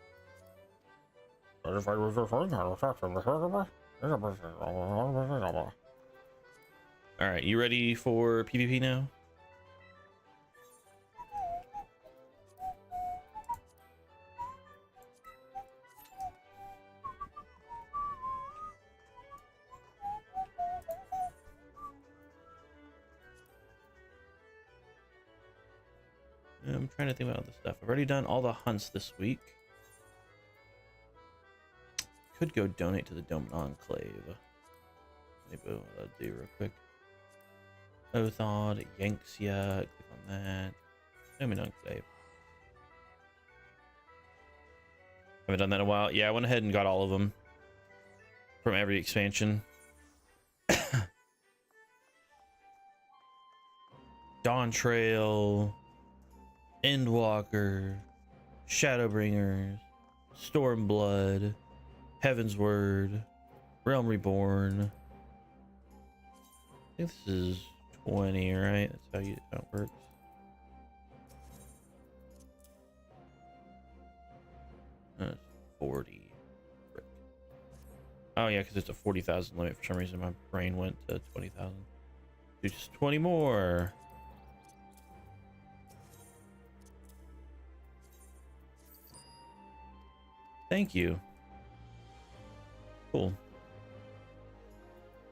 S1: All right, you ready for PvP now? I'm trying to think about other stuff. I've already done all the hunts this week. Could go donate to the Dome Enclave. Maybe I'll do real quick. Othod, Eorzea, click on that. Dome Enclave. Haven't done that in a while. Yeah, I went ahead and got all of them from every expansion. Dawn Trail, Endwalker, Shadowbringers, Stormblood, Heaven's Word, Realm Reborn. I think this is 20, right? That's how it works. That's 40. Frick. Oh yeah, because it's a 40,000 limit. For some reason, my brain went to 20,000. Just 20 more. Thank you. Cool.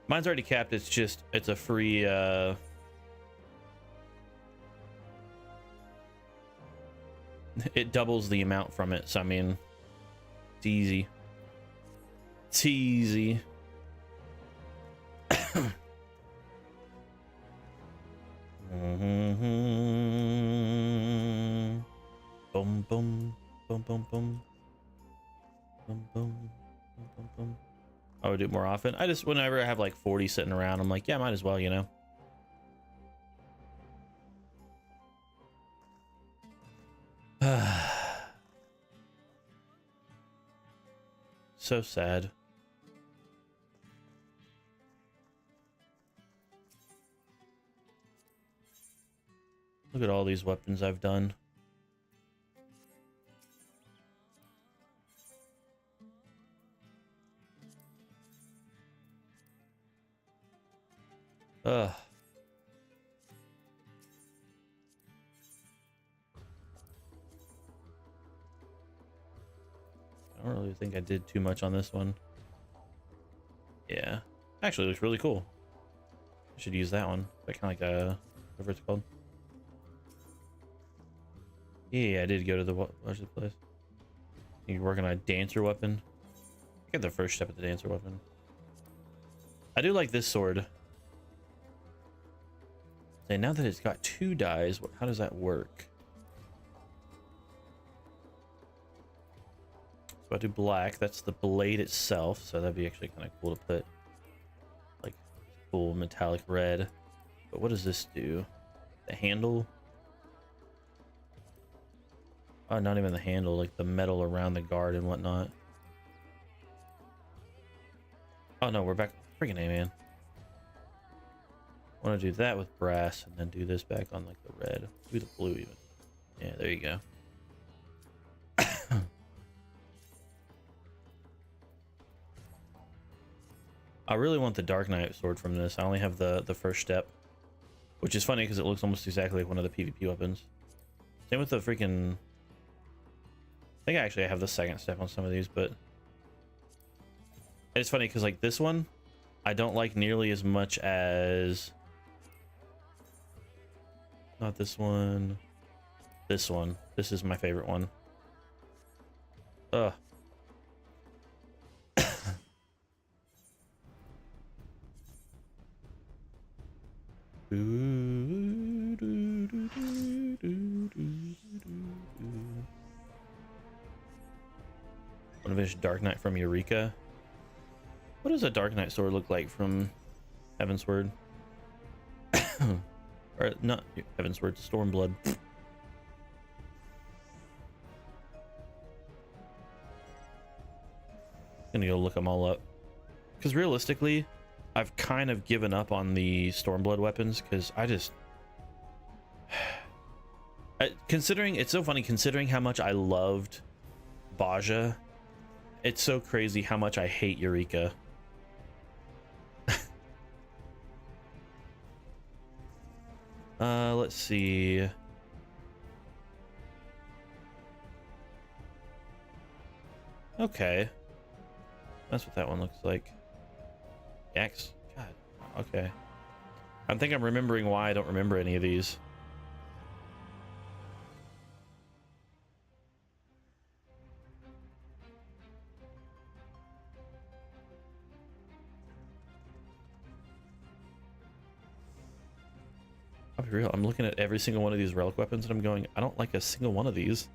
S1: Mine's already capped. It's just, it's a free, it doubles the amount from it. So, I mean, it's easy. It's easy. Boom, boom, boom, boom, boom. Boom, boom, boom, boom, boom. I would do it more often. I just, whenever I have like 40 sitting around, I'm like, yeah, might as well, you know. So sad. Look at all these weapons I've done. Ugh. I don't really think I did too much on this one. Yeah. Actually, it looks really cool. I should use that one. That kind of like a, whatever it's called. Yeah, I did go to the, what's the place? You're working on a dancer weapon. Get the first step of the dancer weapon. I do like this sword. And now that it's got 2 dies, how does that work? So I do black. That's the blade itself. So that'd be actually kind of cool to put like cool metallic red. But what does this do? The handle? Oh, not even the handle, like the metal around the guard and whatnot. Oh no, we're back. Freaking A, man. I want to do that with brass and then do this back on like the red. Do the blue even. Yeah, there you go. I really want the Dark Knight sword from this. I only have the first step, which is funny because it looks almost exactly like one of the PvP weapons. Same with the freaking... I think actually I have the second step on some of these, but it's funny because like this one, I don't like nearly as much as... Not this one. This one. This is my favorite one. Ugh. Want to finish Dark Knight from Eureka? What does a Dark Knight sword look like from Heavensward? Or not Heavensward, Stormblood. Gonna go look them all up. Because realistically, I've kind of given up on the Stormblood weapons because I just... considering, it's so funny, considering how much I loved Baja, it's so crazy how much I hate Eureka. Let's see. Okay. That's what that one looks like. Yaks. God. Okay. I think I'm remembering why I don't remember any of these. I'll be real. I'm looking at every single one of these relic weapons and I'm going, I don't like a single one of these.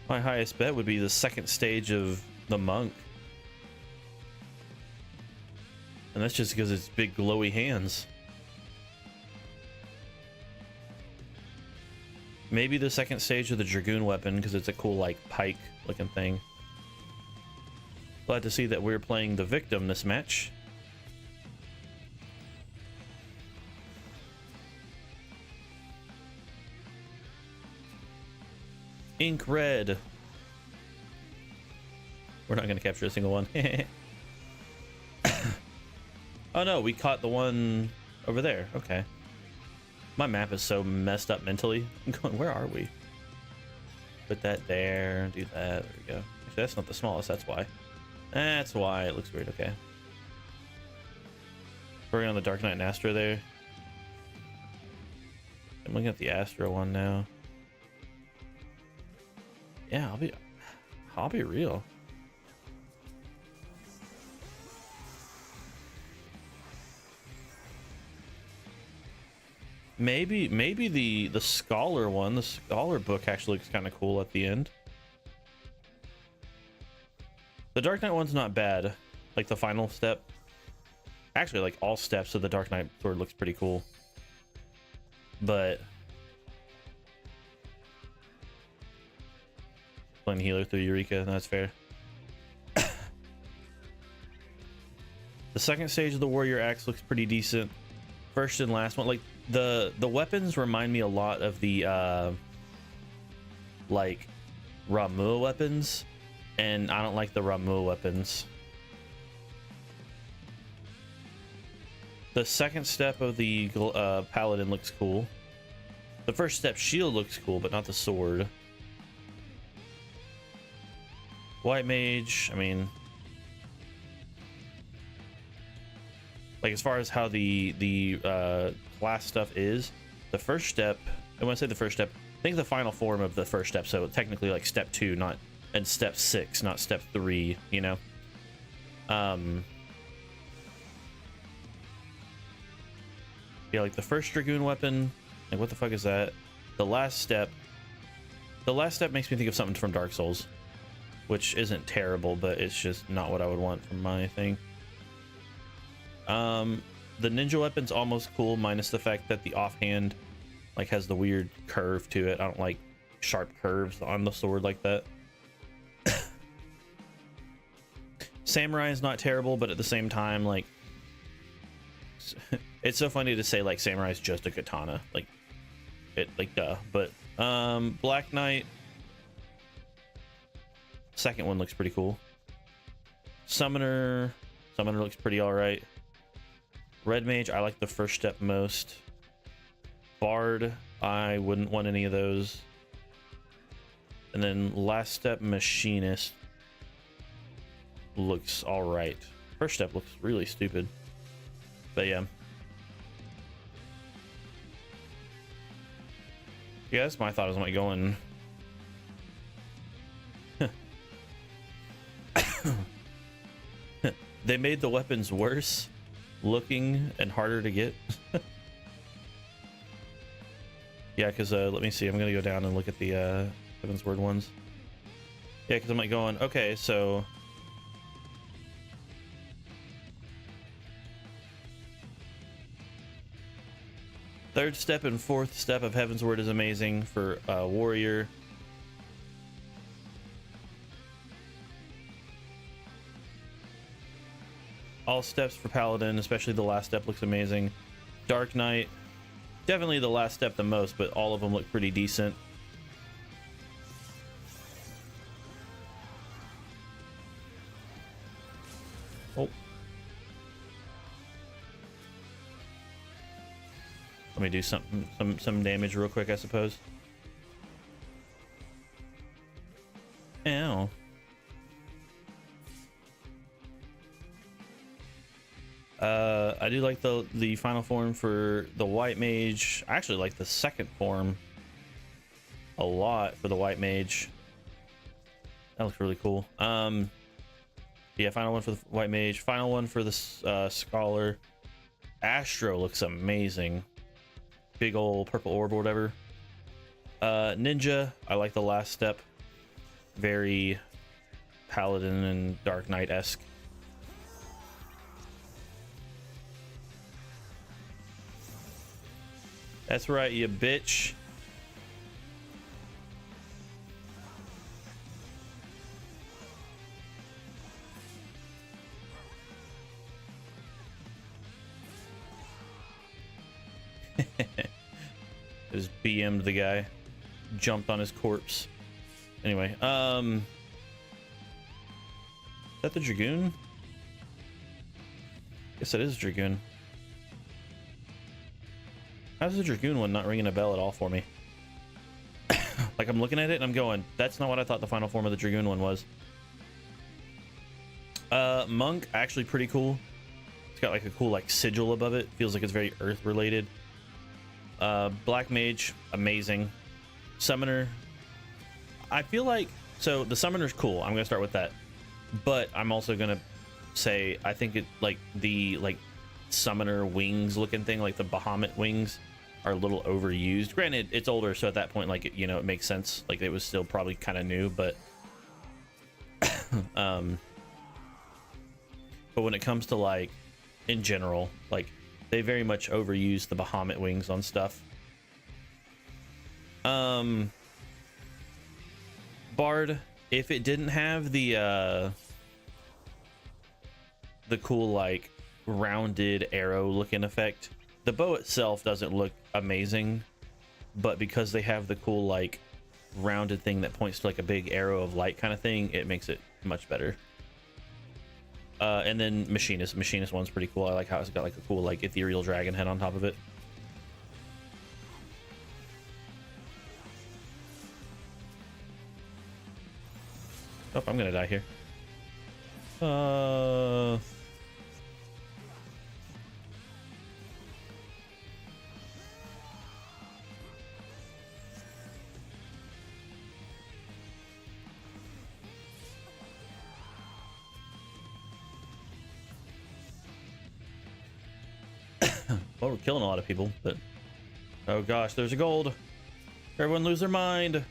S1: My highest bet would be the second stage of the monk. And that's just because it's big glowy hands. Maybe the second stage of the Dragoon weapon because it's a cool like pike looking thing. Glad to see that we're playing the victim this match. Ink red. We're not gonna capture a single one. Oh no, we caught the one over there. Okay. My map is so messed up mentally. I'm going, where are we? Put that there, do that, there we go. Actually, that's not the smallest, that's why. That's why it looks weird, okay. We're on the Dark Knight and Astro there. I'm looking at the Astro one now. Yeah, I'll be real. Maybe the Scholar one, the Scholar book actually looks kind of cool at the end. The Dark Knight one's not bad. Like the final step. Actually, like all steps of the Dark Knight sword looks pretty cool. But playing healer through Eureka, that's fair. The second stage of the Warrior Axe looks pretty decent. First and last one, like the weapons remind me a lot of the like Ramuh weapons, and I don't like the Ramuh weapons. The second step of the Paladin looks cool. The first step shield looks cool, but not the sword. White Mage, I mean, like as far as how the class stuff is, the first step, and when I say the first step, think the final form of the first step, so technically like step 2, not, and step 6, not step 3, you know? Yeah, like the first Dragoon weapon, like what the fuck is that? The last step makes me think of something from Dark Souls, which isn't terrible, but it's just not what I would want from my thing. The ninja weapon's almost cool, minus the fact that the offhand like has the weird curve to it. I don't like sharp curves on the sword like that. Samurai is not terrible, but at the same time, like, it's so funny to say like Samurai is just a katana, like it, like duh. But Black Knight, second one looks pretty cool. Summoner looks pretty all right. Red Mage, I like the first step most. Bard, I wouldn't want any of those. And then last step Machinist looks all right. First step looks really stupid, but yeah. Yeah, that's my thought. Is like going. They made the weapons worse looking and harder to get. Yeah, because let me see. I'm gonna go down and look at the Heaven's Word ones. Yeah, because I'm like going, okay, so third step and fourth step of Heaven's Word is amazing for Warrior. All steps for Paladin, especially the last step, looks amazing. Dark Knight, definitely the last step the most, but all of them look pretty decent. Oh. Let me do some damage real quick, I suppose. Ow. I do like the final form for the White Mage. I actually like the second form a lot for the White Mage. That looks really cool. Yeah, final one for the White Mage. Final one for the Scholar. Astro looks amazing. Big old purple orb or whatever. Ninja, I like the last step. Very Paladin and Dark Knight-esque. That's right, you bitch. Just BM'd the guy. Jumped on his corpse. Anyway, is that the Dragoon? Yes, it is Dragoon. How's the Dragoon one not ringing a bell at all for me? Like, I'm looking at it and I'm going, that's not what I thought the final form of the Dragoon one was. Monk, actually pretty cool. It's got like a cool like sigil above it. Feels like it's very earth related. Black Mage, amazing. Summoner, I feel like, so the Summoner's cool. I'm gonna start with that. But I'm also gonna say, I think it like the Summoner wings looking thing, like the Bahamut wings, are a little overused. Granted, it's older, so at that point, like, you know, it makes sense. Like, it was still probably kind of new, but but when it comes to like in general, like, they very much overuse the Bahamut wings on stuff. Bard, if it didn't have the cool like rounded arrow looking effect, the bow itself doesn't look amazing, but because they have the cool like rounded thing that points to like a big arrow of light kind of thing, it makes it much better. And then Machinist one's pretty cool. I like how it's got like a cool like ethereal dragon head on top of it. Oh, I'm gonna die here. Well, we're killing a lot of people, but oh gosh, there's a gold. Everyone lose their mind.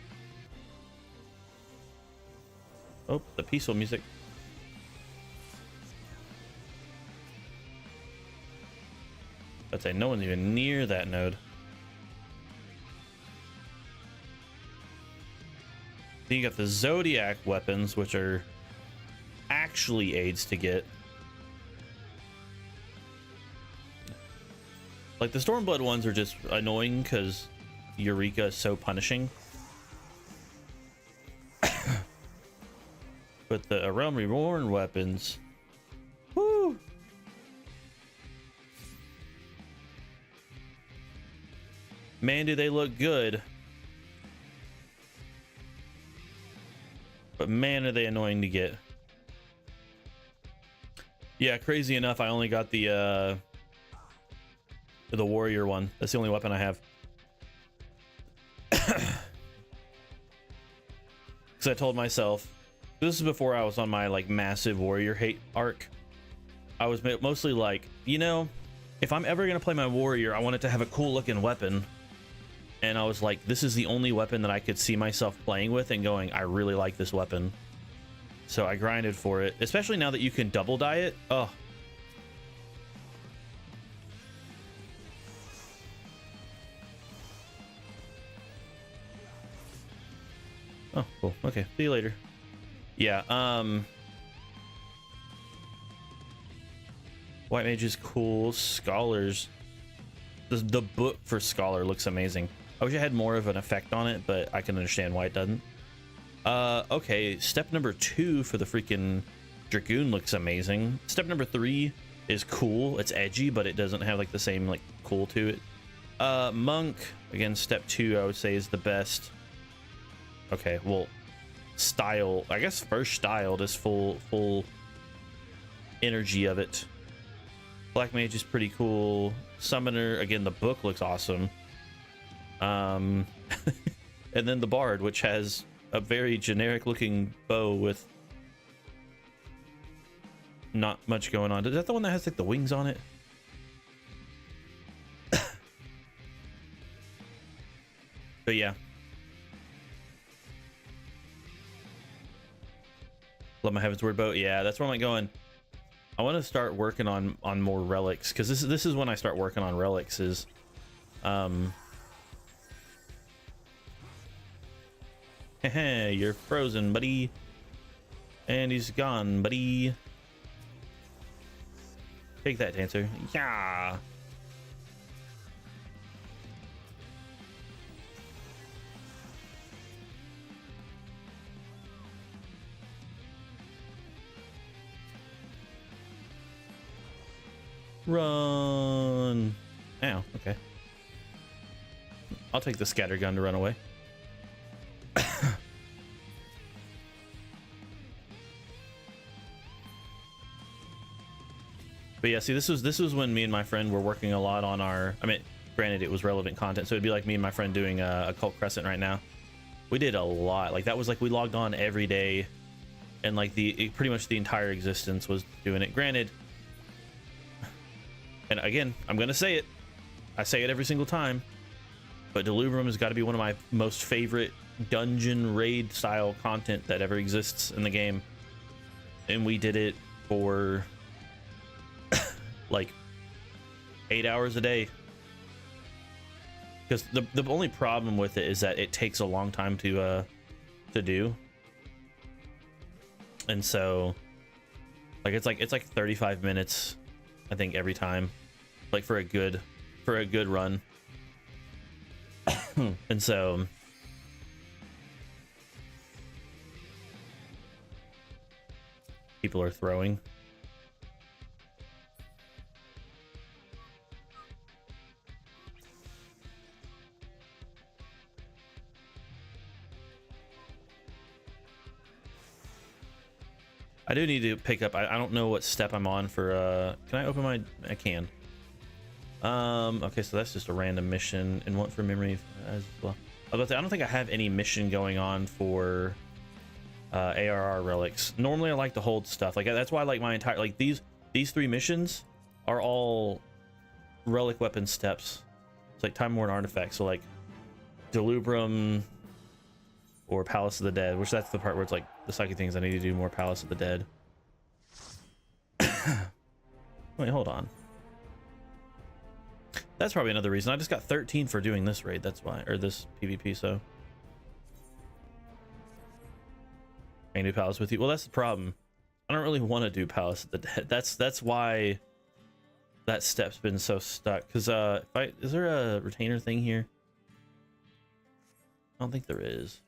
S1: Oh, the peaceful music. I'd say no one's even near that node. Then you got the Zodiac weapons, which are actually aids to get. Like, the Stormblood ones are just annoying because Eureka is so punishing. But the Realm Reborn weapons, woo! Man, do they look good. But man, are they annoying to get. Yeah, crazy enough, I only got the warrior one. That's the only weapon I have. Because I told myself, this is before I was on my like massive warrior hate arc. I was mostly like, you know, if I'm ever gonna play my warrior, I want it to have a cool looking weapon. And I was like, this is the only weapon that I could see myself playing with and going, I really like this weapon. So I grinded for it, especially now that you can double dye it. Oh. Oh, cool. Okay, see you later. Yeah, White Mage is cool. Scholars, the book for Scholar looks amazing. I wish I had more of an effect on it, but I can understand why it doesn't. Okay, step number 2 for the freaking Dragoon looks amazing. Step number 3 is cool. It's edgy, but it doesn't have like the same like cool to it. Monk, again, step 2 I would say is the best. Okay, well, style, I guess first styled is full energy of it. Black Mage is pretty cool. Summoner, again, the book looks awesome. And then the Bard, which has a very generic looking bow with not much going on. Is that the one that has like the wings on it? But yeah. Love my Heaven's Word bow. Yeah, that's where I'm going. I want to start working on more relics, because this is when I start working on relics. Is you're frozen, buddy, and he's gone, buddy. Take that, Dancer. Yeah. Run. Ow, okay. I'll take the scatter gun to run away. But yeah, see, this was when me and my friend were working a lot on our, I mean, granted it was relevant content, so it'd be like me and my friend doing a Cult Crescent right now. We did a lot. Like that was like we logged on every day, and like pretty much the entire existence was doing it. Granted, and again, I'm gonna say it. I say it every single time, but Delubrum has got to be one of my most favorite dungeon raid style content that ever exists in the game, and we did it for like 8 hours a day. Because the only problem with it is that it takes a long time to do, and so like it's like 35 minutes, I think, every time, like for a good run. And so people are throwing. I do need to pick up, I don't know what step I'm on for, can I open my, I can. Okay, so that's just a random mission, and one for memory as well. I don't think I have any mission going on for ARR relics. Normally I like to hold stuff, like that's why I like my entire, like these 3 missions are all relic weapon steps. It's like time worn artifacts, so like Delubrum or Palace of the Dead, which that's the part where it's like the psychic things I need to do more Palace of the Dead. Wait, hold on. That's probably another reason. I just got 13 for doing this raid, that's why, or this PvP, so. I can do Palace with you. Well, that's the problem. I don't really want to do Palace of the Dead. That's why that step's been so stuck. Because is there a retainer thing here? I don't think there is.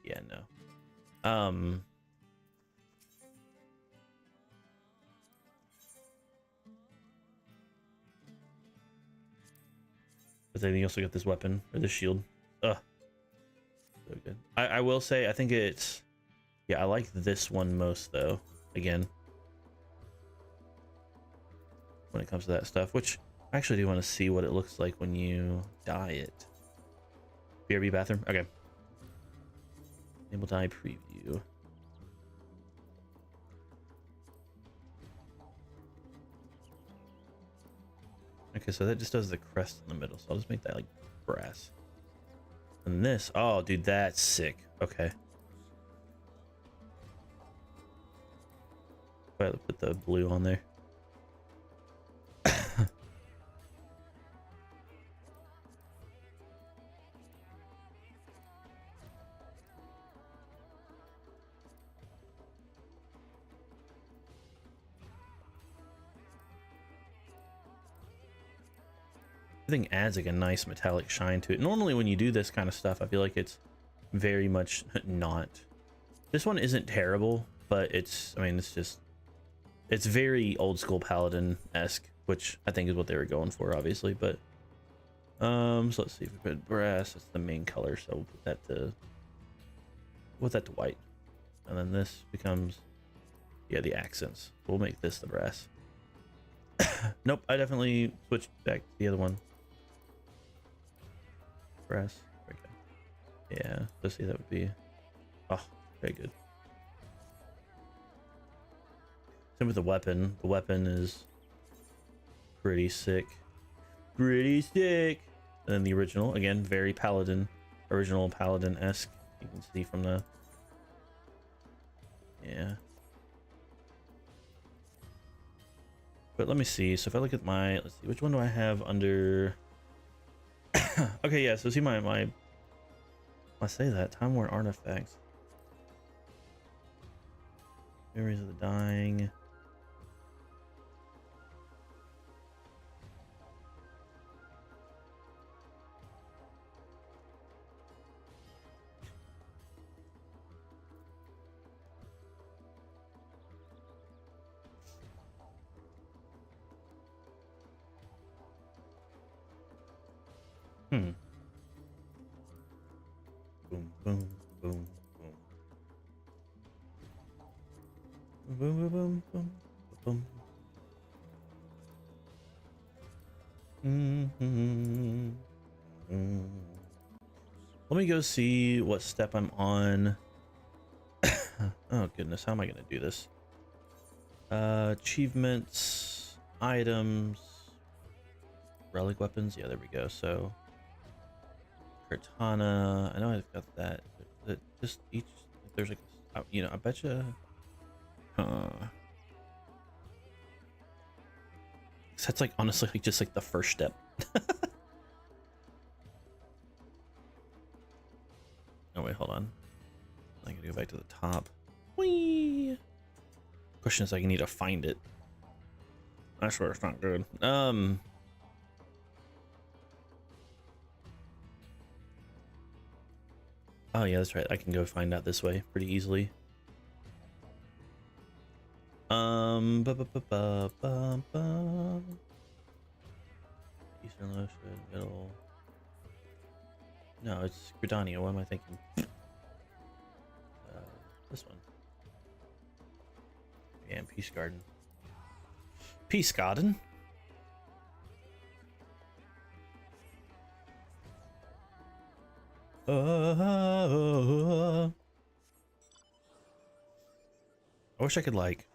S1: Yeah, no. But then you also get this weapon, or this shield. Ugh. So good. I will say, I think it's, yeah, I like this one most though, again, when it comes to that stuff, which I actually do want to see what it looks like when you dye it. BRB bathroom, okay. Enable dye preview. Okay, so that just does the crest in the middle, so I'll just make that like brass. And this, oh dude, that's sick. Okay. I'll put the blue on there. Everything adds like a nice metallic shine to it. Normally when you do this kind of stuff, I feel like it's very much not. This one isn't terrible, but it's, I mean, it's just, it's very old school Paladin-esque, which I think is what they were going for, obviously. But so let's see if we put brass. That's the main color, so we'll put that to white, and then this becomes, yeah, the accents. We'll make this the brass. Nope, I definitely switched back to the other one. Brass. There we go. Yeah, let's see, that would be, oh, very good. Same with the weapon. The weapon is pretty sick. Pretty sick. And then the original, again, very Paladin, original Paladin-esque. You can see from the, yeah. But let me see. So if I look at my, let's see, which one do I have under? Okay, yeah. So see my I say that time worn artifacts. Memories of the dying. Hmm. Boom, boom, boom, boom. Boom, boom, boom, boom, boom. Let me go see what step I'm on. Oh goodness, how am I gonna do this? Achievements, items, relic weapons. Yeah, there we go. So Cortana. I know I've got that. But just each. There's like, you know, I bet you. That's like honestly like just like the first step. Oh wait, hold on. I gotta go back to the top. Whee! Question is, I need to find it. I swear it's not good. Oh yeah, that's right. I can go find out this way pretty easily. Eastern Ocean, middle. No, it's Gridania. What am I thinking? This one. Yeah, and Peace Garden. Peace Garden. I wish I could like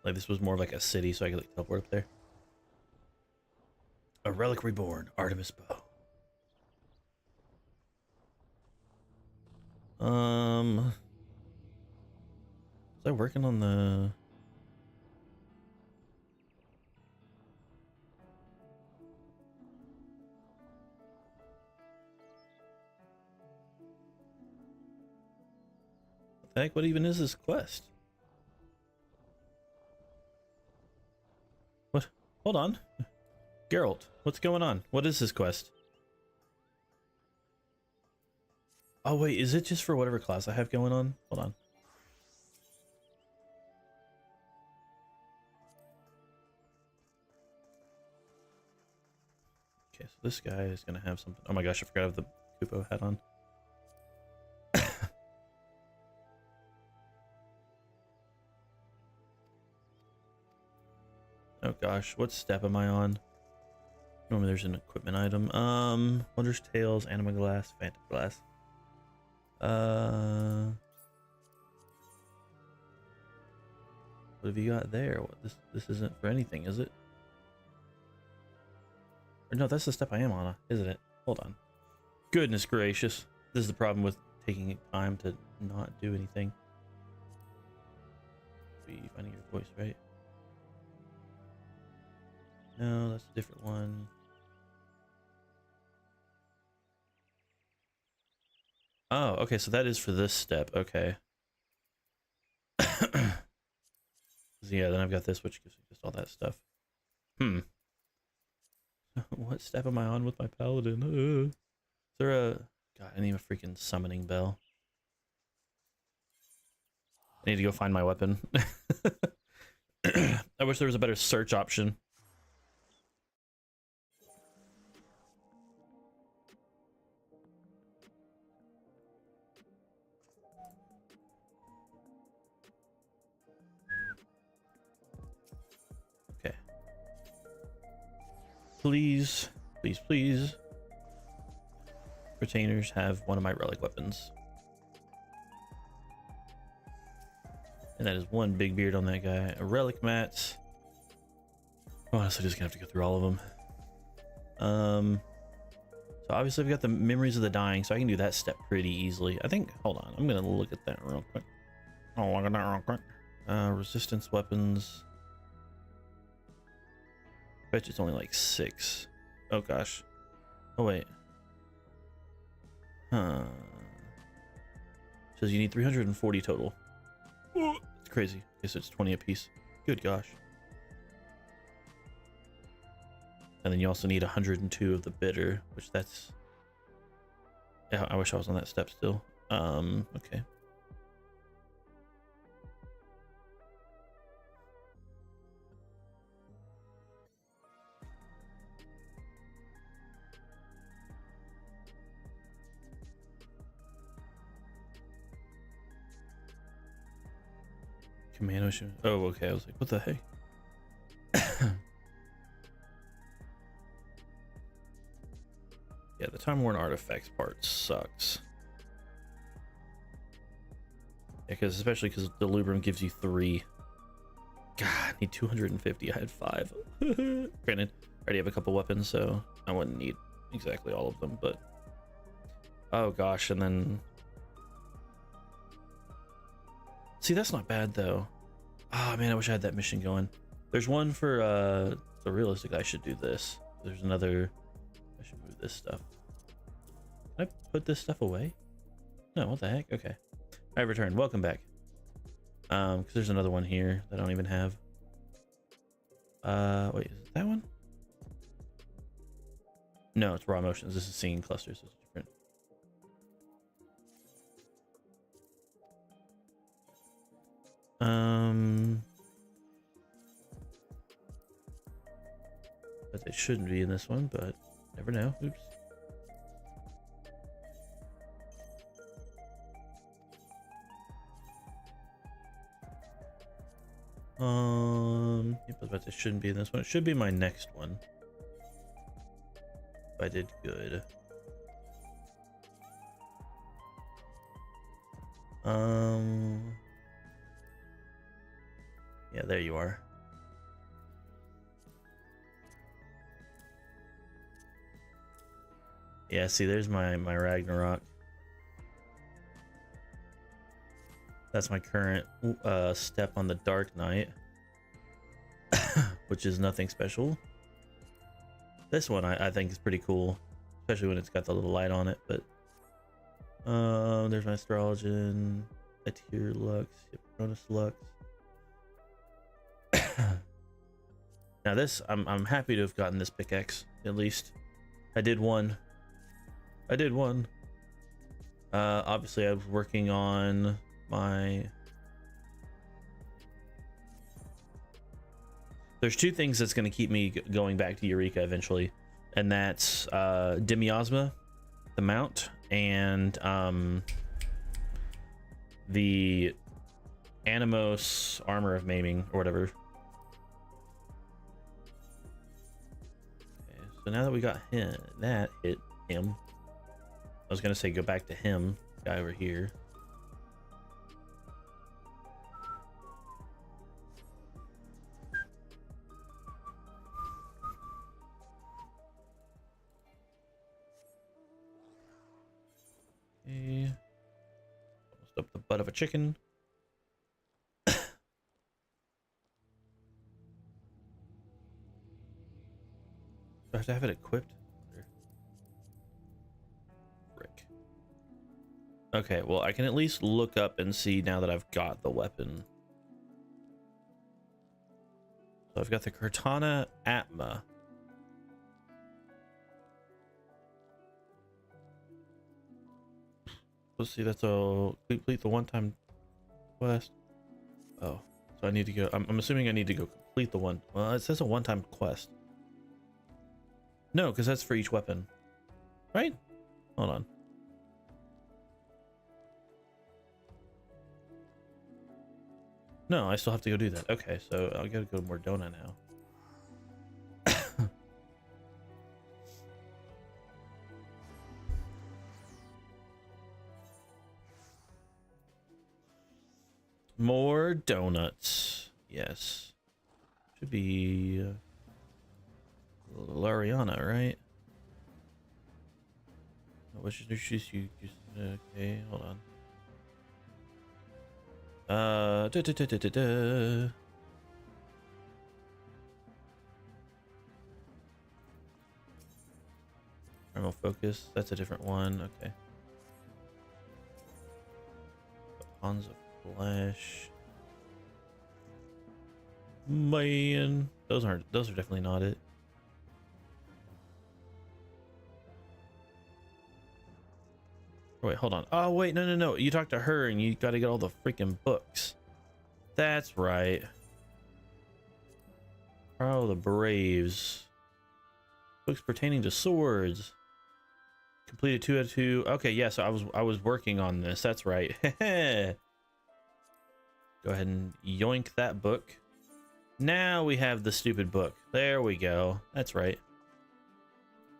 S1: this was more of like a city, so I could like teleport up there. A relic reborn, Artemis bow. Was I working on the? What the heck? What even is this quest? What? Hold on, Geralt. What's going on? What is this quest? Oh wait, is it just for whatever class I have going on? Hold on. Okay, so this guy is gonna have something. Oh my gosh, I forgot I have the Kupo hat on. Oh gosh, what step am I on? Normally there's an equipment item. Wondrous Tales, Anima Glass, Phantom Glass. What have you got there? What, this isn't for anything, is it? Or no, that's the step I am on, isn't it? Hold on. Goodness gracious. This is the problem with taking time to not do anything. Be finding your voice, right? No, that's a different one. Oh, okay, so that is for this step. Okay. Yeah, then I've got this, which gives me just all that stuff. What step am I on with my paladin? Is there a... God, I need a freaking summoning bell. I need to go find my weapon. I wish there was a better search option. Okay. Please, please, please. Retainers have one of my relic weapons. And that is one big beard on that guy. A relic mat. Honestly, just gonna have to go through all of them. So obviously I've got the memories of the dying, so I can do that step pretty easily. I think, hold on, I'm gonna look at that real quick. Oh, look at that real quick. Resistance weapons. Bet you it's only like 6. Oh gosh. Oh wait. Huh. Says you need 340 total. It's crazy. Guess it's 20 apiece. Good gosh. And then you also need 102 of the bitter, which that's... Yeah, I wish I was on that step still. Okay. Commando. Oh, okay. I was like, what the heck? Yeah, the Time Worn Artifacts part sucks. Yeah, especially because the Lubrum gives you 3. God, I need 250. I had 5. Granted, I already have a couple weapons, so I wouldn't need exactly all of them, but oh gosh, and then see, that's not bad though. Oh man, I wish I had that mission going. There's one for so realistic. I should do this. There's another. I should move this stuff. Can I put this stuff away? No, what the heck? Okay, I return. Welcome back. Because there's another one here that I don't even have. Wait, is it that one? No, it's raw motions. This is singing clusters. It's different. But it shouldn't be in this one, but never know. Oops. Yep, but it shouldn't be in this one. It should be my next one. If I did good. Yeah, there you are. Yeah, see, there's my Ragnarok. That's my current step on the Dark Knight, which is nothing special. This one I think is pretty cool, especially when it's got the little light on it. But there's my Astrologian, Atir Lux, Cronus Lux. Now this, I'm happy to have gotten this pickaxe. At least I did one. Obviously I was working on my. There's 2 things that's going to keep me going back to Eureka eventually, and that's Demiosma, the mount, and the Animos armor of maiming or whatever. Okay, so now that we got him, I was gonna say go back to him, guy over here. Okay. Almost up the butt of a chicken. Do I have to have it equipped? Frick. Okay, well, I can at least look up and see now that I've got the weapon. So I've got the Cortana Atma. Let's see, that's a complete the one-time quest. Oh, so I need to go. I'm assuming I need to go complete the one. Well, it says a one-time quest. No, because that's for each weapon, right? Hold on. No, I still have to go do that. Okay, so I gotta go to Mordona now. More donuts. Yes. Should be Lariana, right? What should you just okay, hold on. Thermal focus, that's a different one. Okay. Bonds of Flesh. Man, those are definitely not it. Wait, hold on. Oh wait, no. You talked to her and you got to get all the freaking books. That's right. Trial of the Braves. Books pertaining to swords. Completed 2 out of 2. Okay, yeah, so I was working on this. That's right. Go ahead and yoink that book. Now we have the stupid book. There we go. That's right.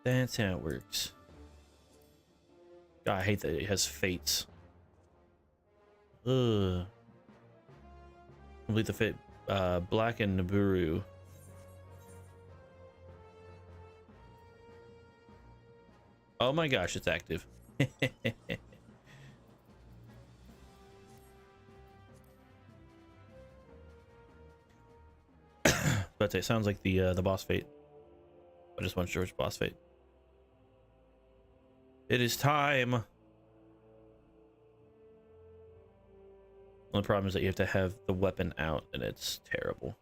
S1: That's how it works. God, I hate that it has fates. Ugh. Complete the fate. Black and Nibiru. Oh my gosh, it's active. But it sounds like the boss fate. I just want George boss fate. It is time. The problem is that you have to have the weapon out, and it's terrible.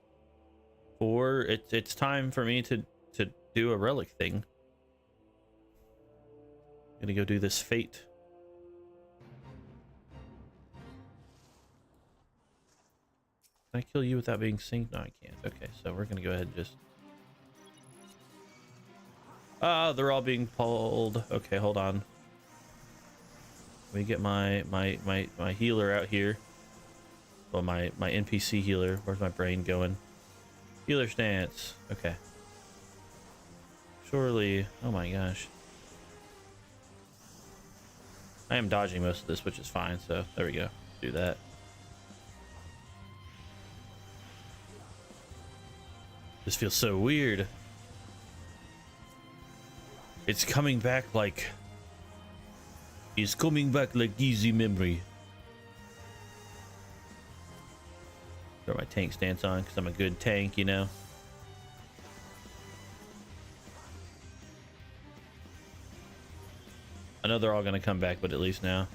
S1: Or it's time for me to do a relic thing. Gonna go do this fate. Can I kill you without being synced? No, I can't. Okay, so we're gonna go ahead and just. Ah, they're all being pulled. Okay, hold on. Let me get my healer out here. Well, my NPC healer. Where's my brain going? Healer stance. Okay. Surely. Oh my gosh. I am dodging most of this, which is fine. So there we go. Do that. This feels so weird. It's coming back like... It's coming back like easy memory. Throw my tank stance on because I'm a good tank, you know. I know they're all going to come back, but at least now.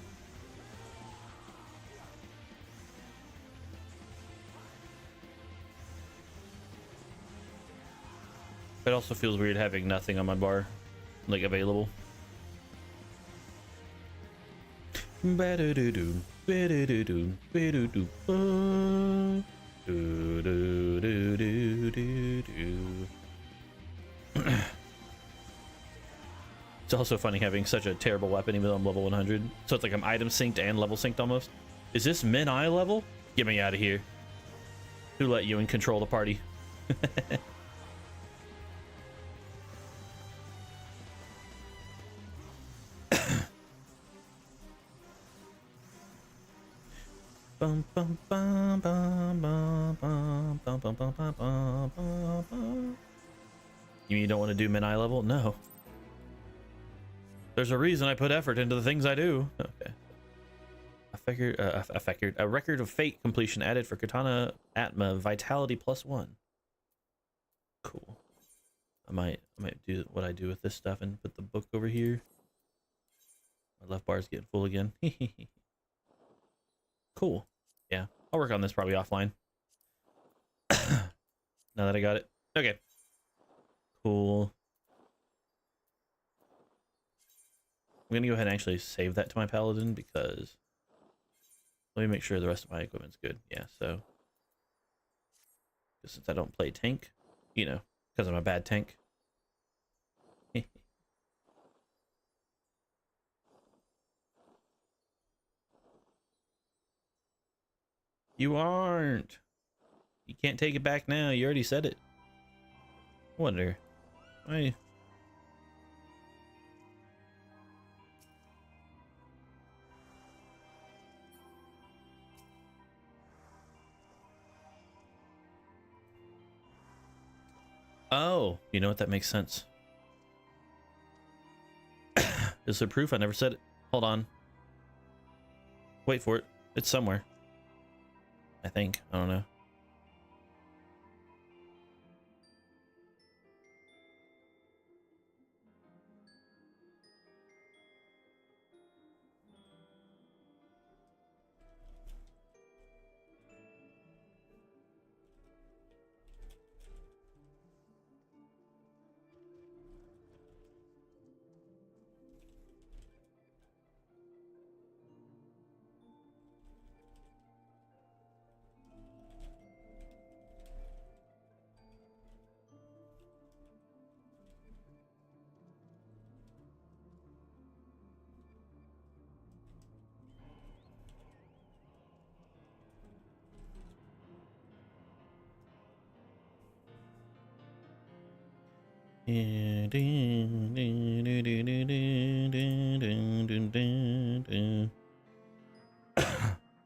S1: It also feels weird having nothing on my bar, like, available. It's also funny having such a terrible weapon even though I'm level 100. So it's like I'm item synced and level synced almost. Is this min-I level? Get me out of here. Who let you in control the party? Bum, bum, bum, bum, bum, bum, bum, bum, bum, bum, bum, bum. You mean you don't want to do min-I level? No. There's a reason I put effort into the things I do. Okay. A record of fate completion added for Katana Atma Vitality +1. Cool. I might do what I do with this stuff and put the book over here. My left bar is getting full again. Cool. Yeah, I'll work on this probably offline. Now that I got it. Okay. Cool. I'm gonna go ahead and actually save that to my paladin because let me make sure the rest of my equipment's good. Yeah, so since I don't play tank, you know, because I'm a bad tank. You aren't. You can't take it back now. You already said it. I wonder. Why? Oh, you know what? That makes sense. Is there proof? I never said it. Hold on. Wait for it. It's somewhere. I think. I don't know.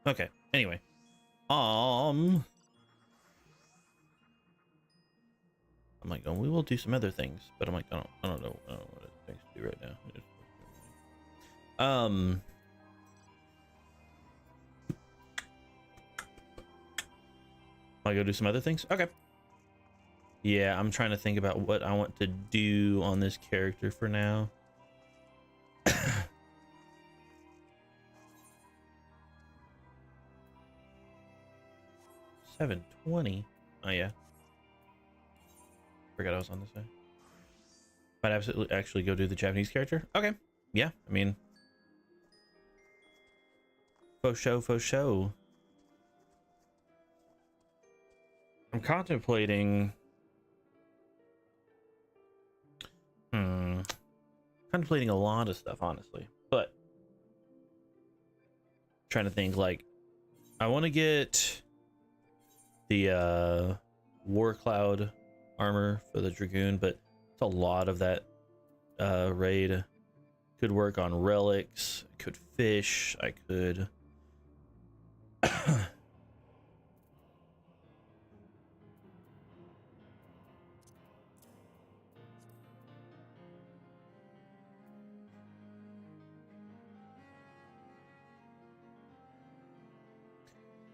S1: Okay. Anyway, I'm like, oh, we will do some other things, but I'm like, I don't know what other things to do right now. I go do some other things. Okay. Yeah, I'm trying to think about what I want to do on this character for now. 720. Oh yeah. Forgot I was on this side. Might absolutely actually go do the Japanese character. Okay. Yeah, I mean, faux show, faux show. I'm contemplating. Contemplating a lot of stuff, honestly, but trying to think, like, I want to get the War Cloud armor for the Dragoon, but it's a lot of that raid. Could work on relics, could fish, I could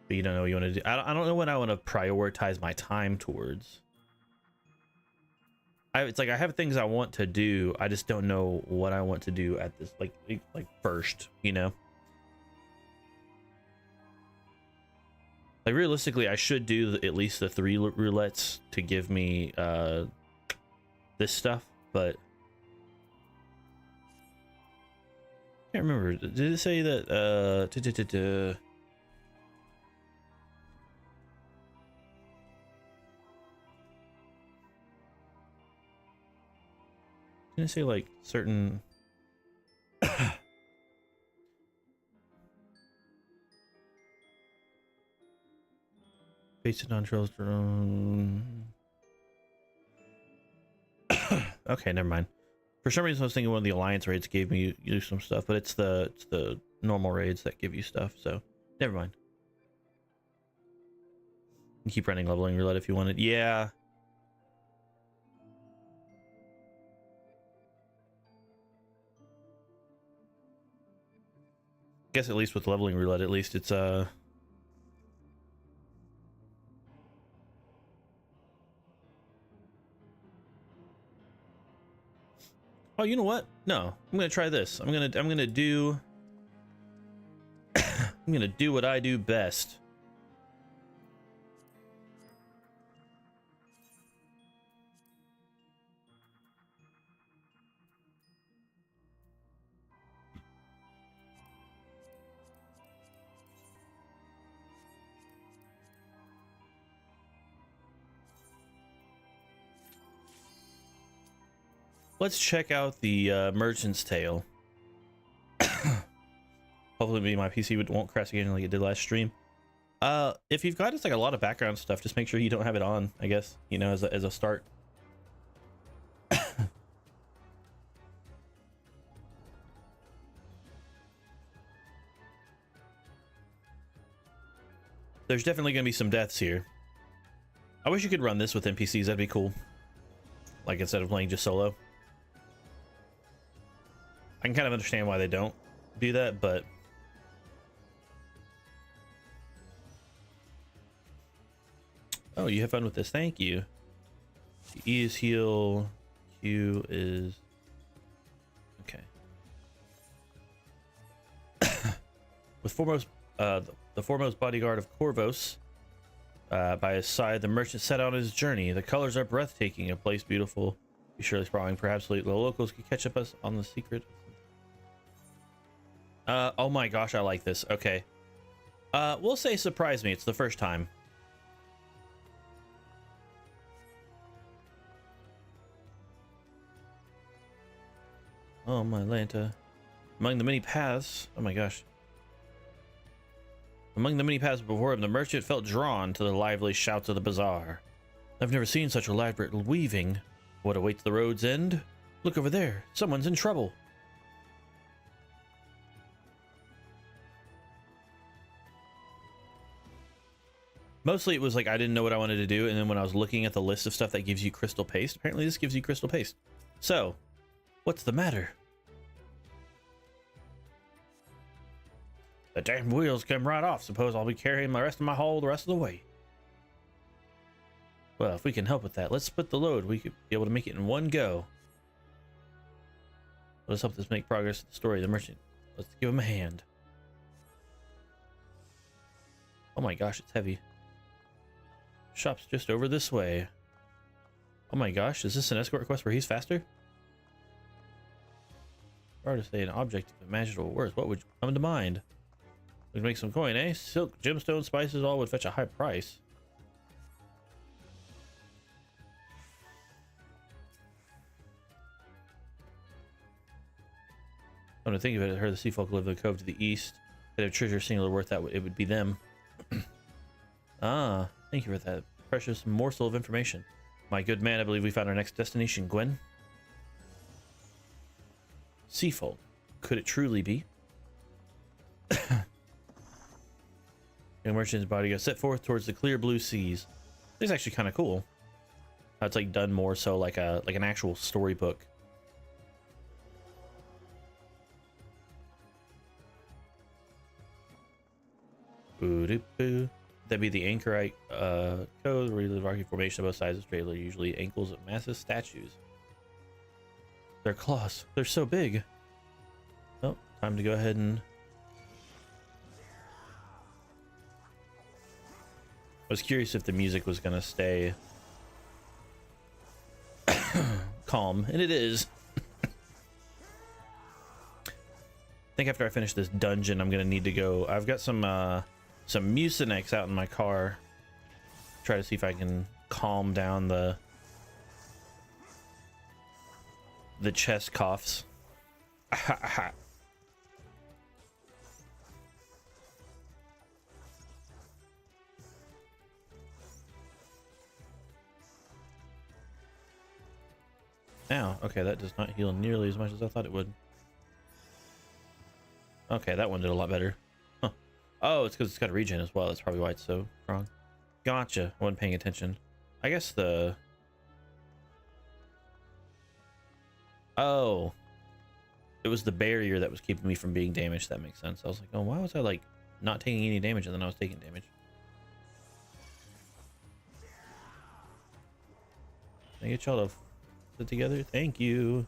S1: but you don't know what you want to do. I don't know what I want to prioritize my time towards. It's like I have things I want to do. I just don't know what I want to do at this like first, you know. Like realistically, I should do at least the 3 roulettes to give me this stuff, but I can't remember. Did it say that Didn't it say like certain based on trails? Okay, never mind. For some reason, I was thinking one of the alliance raids gave me you some stuff, but it's the normal raids that give you stuff. So never mind. You keep running leveling roulette if you wanted. Yeah. Guess at least with leveling roulette, at least it's oh, you know what? No, I'm gonna try this. I'm gonna do I'm gonna do what I do best. Let's check out the Merchant's Tale. Hopefully maybe my PC won't crash again like it did last stream. If you've got just like a lot of background stuff, just make sure you don't have it on, I guess, you know, as a start. There's definitely gonna be some deaths here. I wish you could run this with NPCs, that'd be cool. Like instead of playing just solo. I can kind of understand why they don't do that, but oh, you have fun with this. Thank you. E is heal. Q is okay. With foremost, the foremost bodyguard of Corvos by his side, the merchant set out on his journey. The colors are breathtaking, a place beautiful, be surely sprawling. Perhaps the locals could catch up us on the secret. Oh my gosh, I like this. Okay. We'll say surprise me. It's the first time. Oh my Lanta. Among the many paths. Oh my gosh. Among the many paths before him, the merchant felt drawn to the lively shouts of the bazaar. I've never seen such elaborate weaving. What awaits the road's end? Look over there. Someone's in trouble. Mostly it was like I didn't know what I wanted to do, and then when I was looking at the list of stuff that gives you crystal paste, apparently this gives you crystal paste. So, what's the matter? The damn wheels came right off. Suppose I'll be carrying the rest of my haul the rest of the way. Well, if we can help with that, let's split the load. We could be able to make it in one go. Let's help this make progress in the story of the merchant. Let's give him a hand. Oh my gosh, it's heavy. Shop's just over this way. Oh my gosh, is this an escort quest where he's faster? Or to say an object of imaginable worth, what would come to mind? We can make some coin, eh? Silk, gemstone, spices, all would fetch a high price. Come to think of it, I heard the sea folk live in the cove to the east. They'd have treasure singular worth that it would be them. Ah, thank you for that precious morsel of information. My good man, I believe we found our next destination, Gwen. Sea folk. Could it truly be? The merchant's body goes set forth towards the clear blue seas. This is actually kind of cool. How it's like done more so like an actual storybook. That'd be the anchorite code where the rocky formation of both sides of the strait are usually ankles of massive statues. Their claws, they're so big. Oh, time to go ahead and... I was curious if the music was gonna stay calm, and it is. I think after I finish this dungeon, I'm gonna need to go. I've got some Mucinex out in my car. Try to see if I can calm down the chest coughs. Now, okay, that does not heal nearly as much as I thought it would. Okay, that one did a lot better. Huh. Oh, it's because it's got a regen as well. That's probably why it's so strong. Gotcha. I wasn't paying attention. I guess the... Oh. It was the barrier that was keeping me from being damaged. That makes sense. I was like, oh, why was I like not taking any damage and then I was taking damage? Can I get y'all to sit together? Thank you.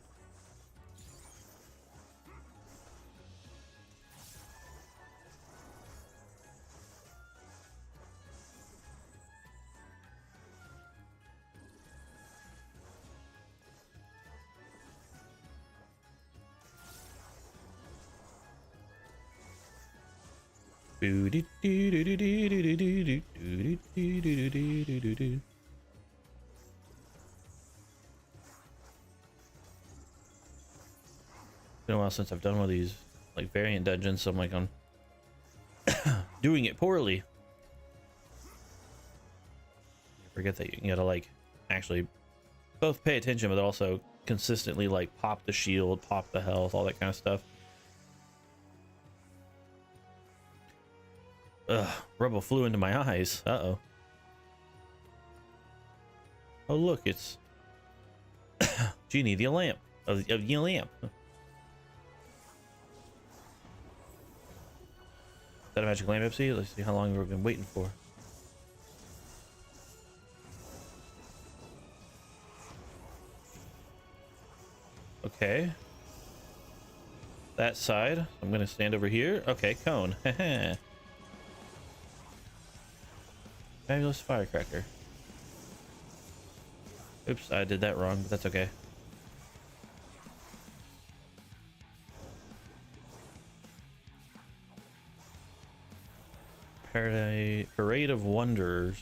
S1: Been a while since I've done one of these like variant dungeons, so I'm like I'm doing it poorly. I forget that you gotta like actually both pay attention, but also consistently like pop the shield, pop the health, all that kind of stuff. Ugh, rubble flew into my eyes. Uh-oh. Oh look, it's Genie the lamp of the lamp. Is that a magic lamp, Ipsy? Let's see how long we've been waiting for. Okay. That side. I'm gonna stand over here. Okay, cone. Fabulous firecracker. Oops, I did that wrong, but that's okay. Parade of Wonders.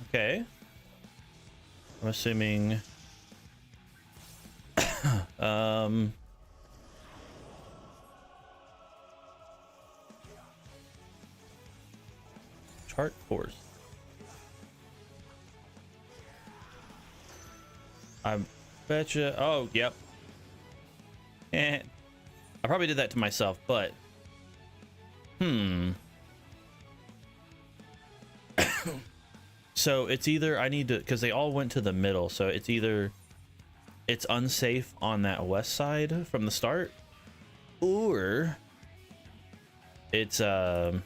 S1: Okay. I'm assuming chart course. I betcha. Oh, yep. I probably did that to myself, but so it's either I need to, because they all went to the middle, so it's either it's unsafe on that west side from the start, or it's so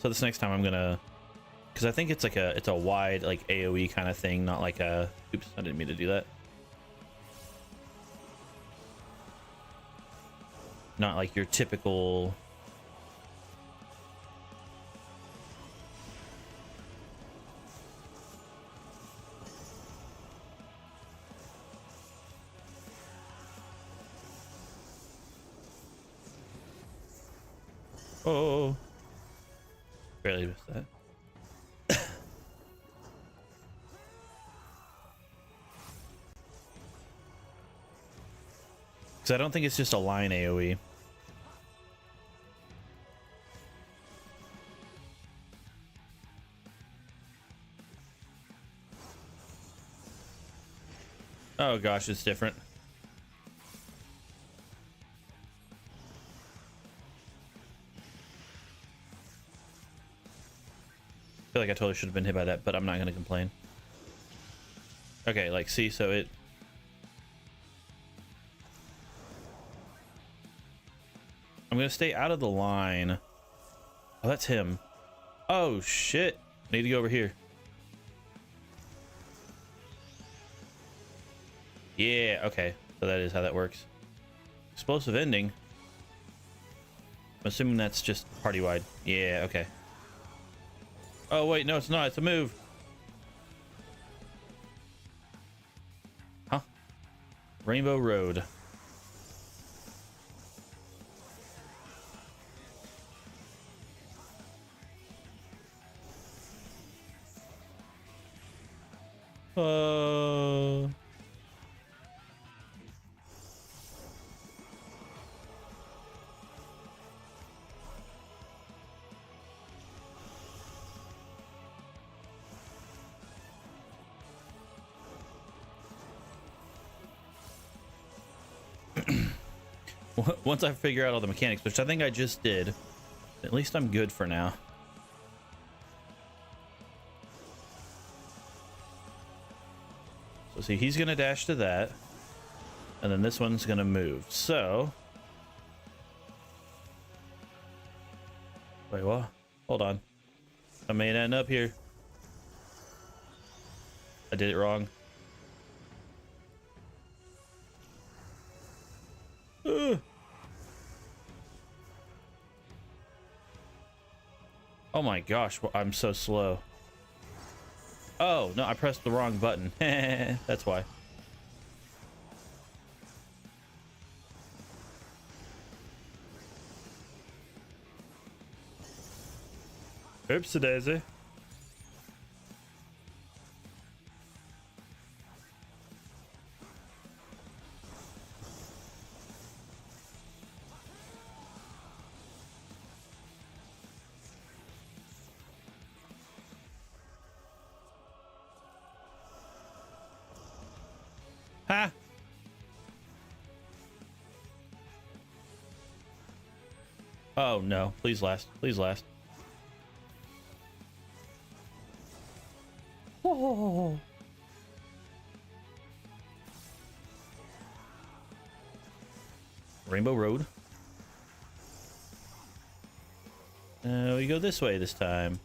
S1: this next time I'm gonna, because I think it's like it's a wide like AoE kind of thing, not like a, oops, I didn't mean to do that. Not like your typical oh, barely missed that. Because I don't think it's just a line AoE. Oh gosh, it's different. I feel like I totally should have been hit by that, but I'm not gonna complain. Okay, like, see, so it, I'm gonna stay out of the line. Oh, that's him. Oh shit, I need to go over here. Yeah, okay, so that is how that works. Explosive ending. I'm assuming that's just party wide. Yeah, okay. Oh wait, no, it's not. It's a move. Huh? Rainbow Road. Once I figure out all the mechanics, which I think I just did, at least I'm good for now. So see, he's gonna dash to that, and then this one's gonna move. So wait, what? Hold on, I may end up here. I did it wrong. Oh my gosh, I'm so slow. Oh, no, I pressed the wrong button. That's why. Oops-a-daisy. Ha! Oh no, please last. Please last. Oh. Rainbow Road. We go this way this time.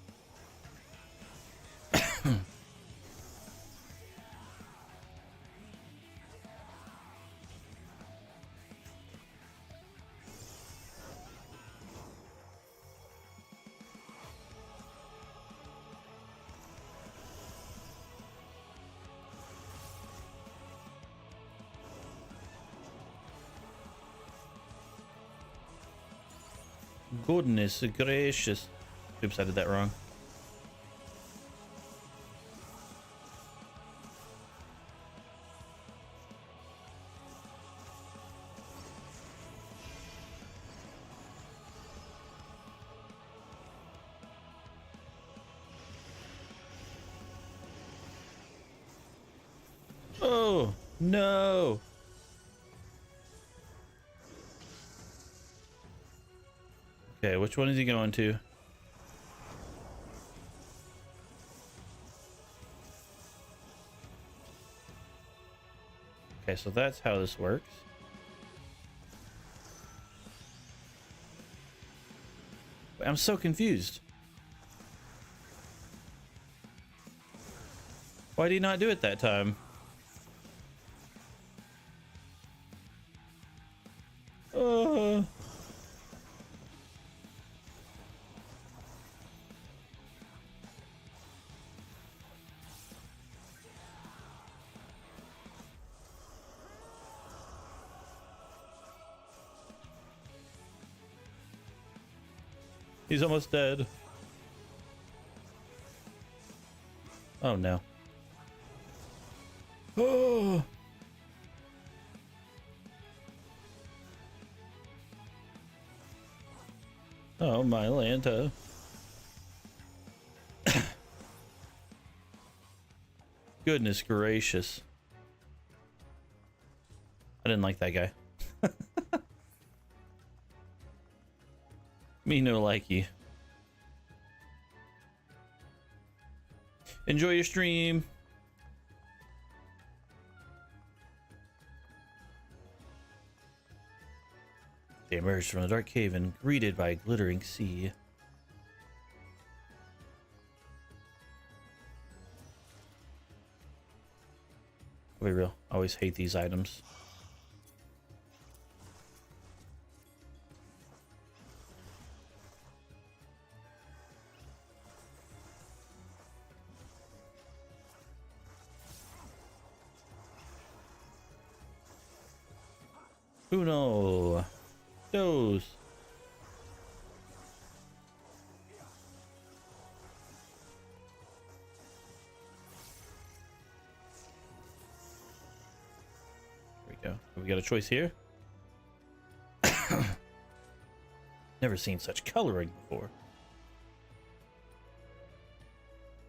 S1: Goodness gracious. Oops, I did that wrong. Oh, no. Okay, which one is he going to? Okay, so that's how this works. I'm so confused. Why did he not do it that time? He's almost dead. Oh no. Oh. Oh my Lanta. Goodness gracious. I didn't like that guy. Me no likey. Enjoy your stream. They emerged from the dark cave and greeted by a glittering sea. I'll be real. I always hate these items. Uno. Dos. There we go. Have we got a choice here? Never seen such coloring before.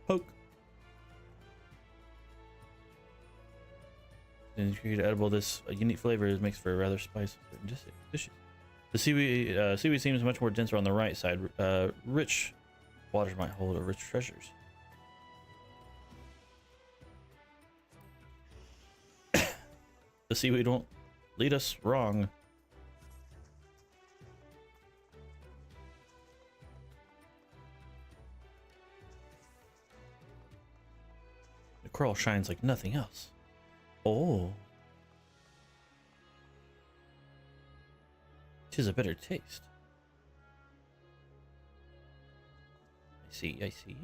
S1: Poke. And if you create edible, this unique flavor makes for a rather spicy dishes. The seaweed seems much more denser on the right side. Rich waters might hold rich treasures. The seaweed won't lead us wrong. The coral shines like nothing else. Oh. 'Tis a better taste. I see, I see.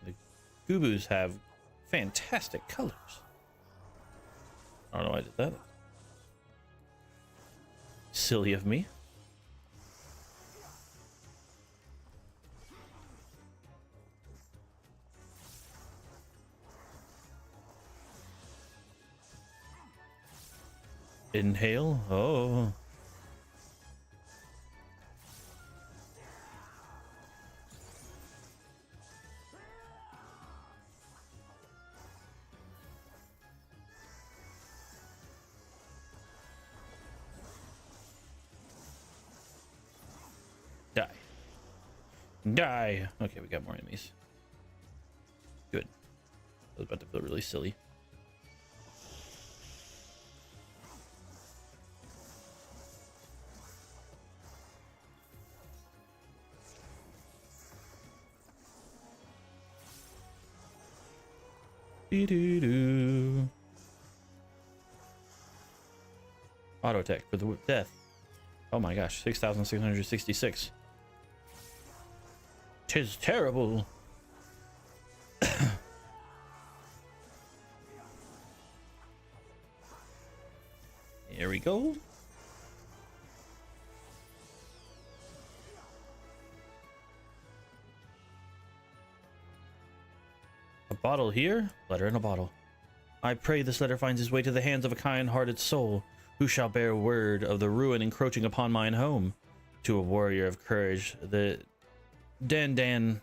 S1: The Goobus have fantastic colors. I don't know why I did that. Silly of me. Inhale. Oh. Die. Die. Okay, we got more enemies. Good. I was about to feel really silly. Doo-doo-doo. Auto tech for the death. Oh my gosh, 6,666. 'Tis terrible. Here we go. A bottle here, letter in a bottle. I pray this letter finds its way to the hands of a kind-hearted soul, who shall bear word of the ruin encroaching upon mine home. To a warrior of courage, the Dandan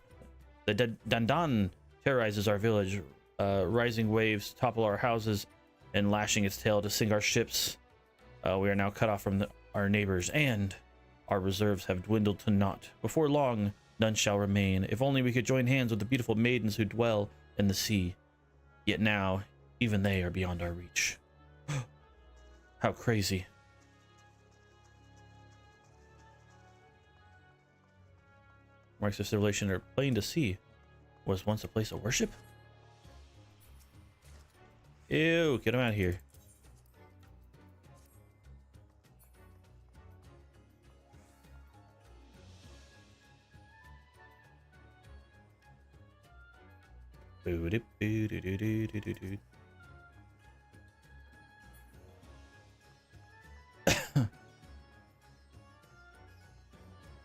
S1: terrorizes our village. Rising waves topple our houses and lashing its tail to sink our ships. We are now cut off from our neighbors, and our reserves have dwindled to naught. Before long, none shall remain. If only we could join hands with the beautiful maidens who dwell in the sea. Yet now, even they are beyond our reach. How crazy. Marks of civilization are plain to see. Was once a place of worship? Ew, get him out of here.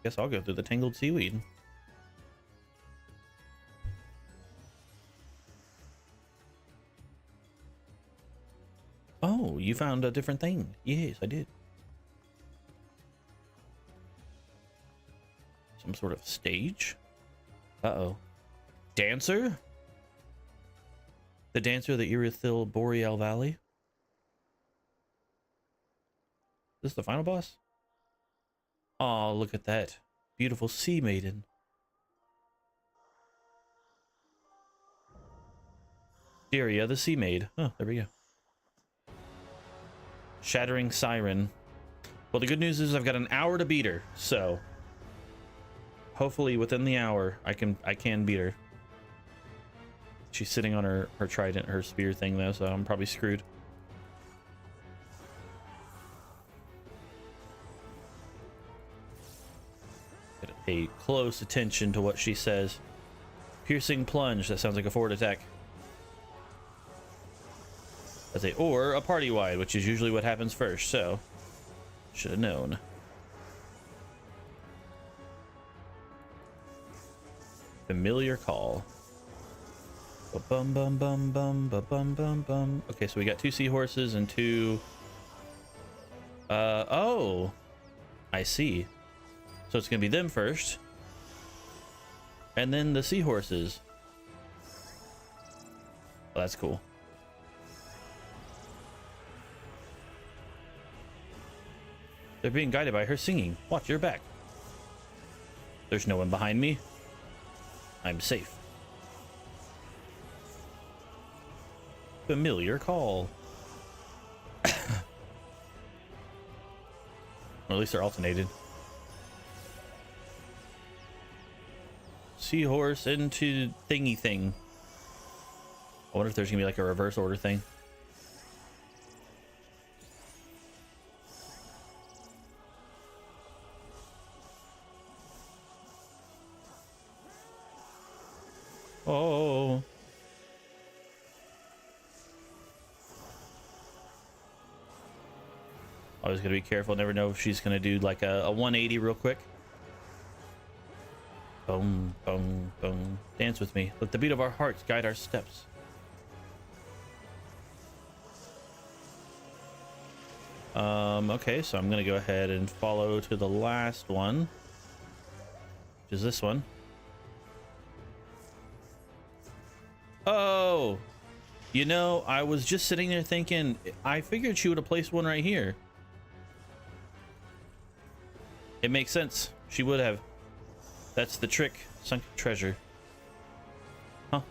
S1: Guess I'll go through the tangled seaweed. Oh, you found a different thing. Yes, I did. Some sort of stage? Uh-oh. Dancer? The dancer of the Eorzea Boreal Valley? Is this the final boss? Oh, look at that. Beautiful sea maiden. Eorzea the sea maid. Oh, there we go. Shattering Siren. Well, the good news is I've got an hour to beat her, so hopefully within the hour I can beat her. She's sitting on her trident, her spear thing though, so I'm probably screwed. Gotta pay close attention to what she says. Piercing plunge, that sounds like a forward attack. Or a party wide, which is usually what happens first, so should have known. Familiar call. Bum bum bum bum bum bum bum bum. Okay, so we got 2 seahorses and 2. Oh, I see. So it's gonna be them first, and then the seahorses. Well, that's cool. They're being guided by her singing. Watch your back. There's no one behind me. I'm safe. Familiar call. Or at least they're alternated. Seahorse into thingy thing. I wonder if there's gonna be like a reverse order thing. Oh. Always gotta be careful. Never know if she's gonna do like a 180 real quick. Boom, boom, boom. Dance with me. Let the beat of our hearts guide our steps. Okay, so I'm gonna go ahead and follow to the last one, which is this one. Oh, you know, I was just sitting there thinking, I figured she would have placed one right here. It makes sense. She would have. That's the trick. Sunk treasure. Huh.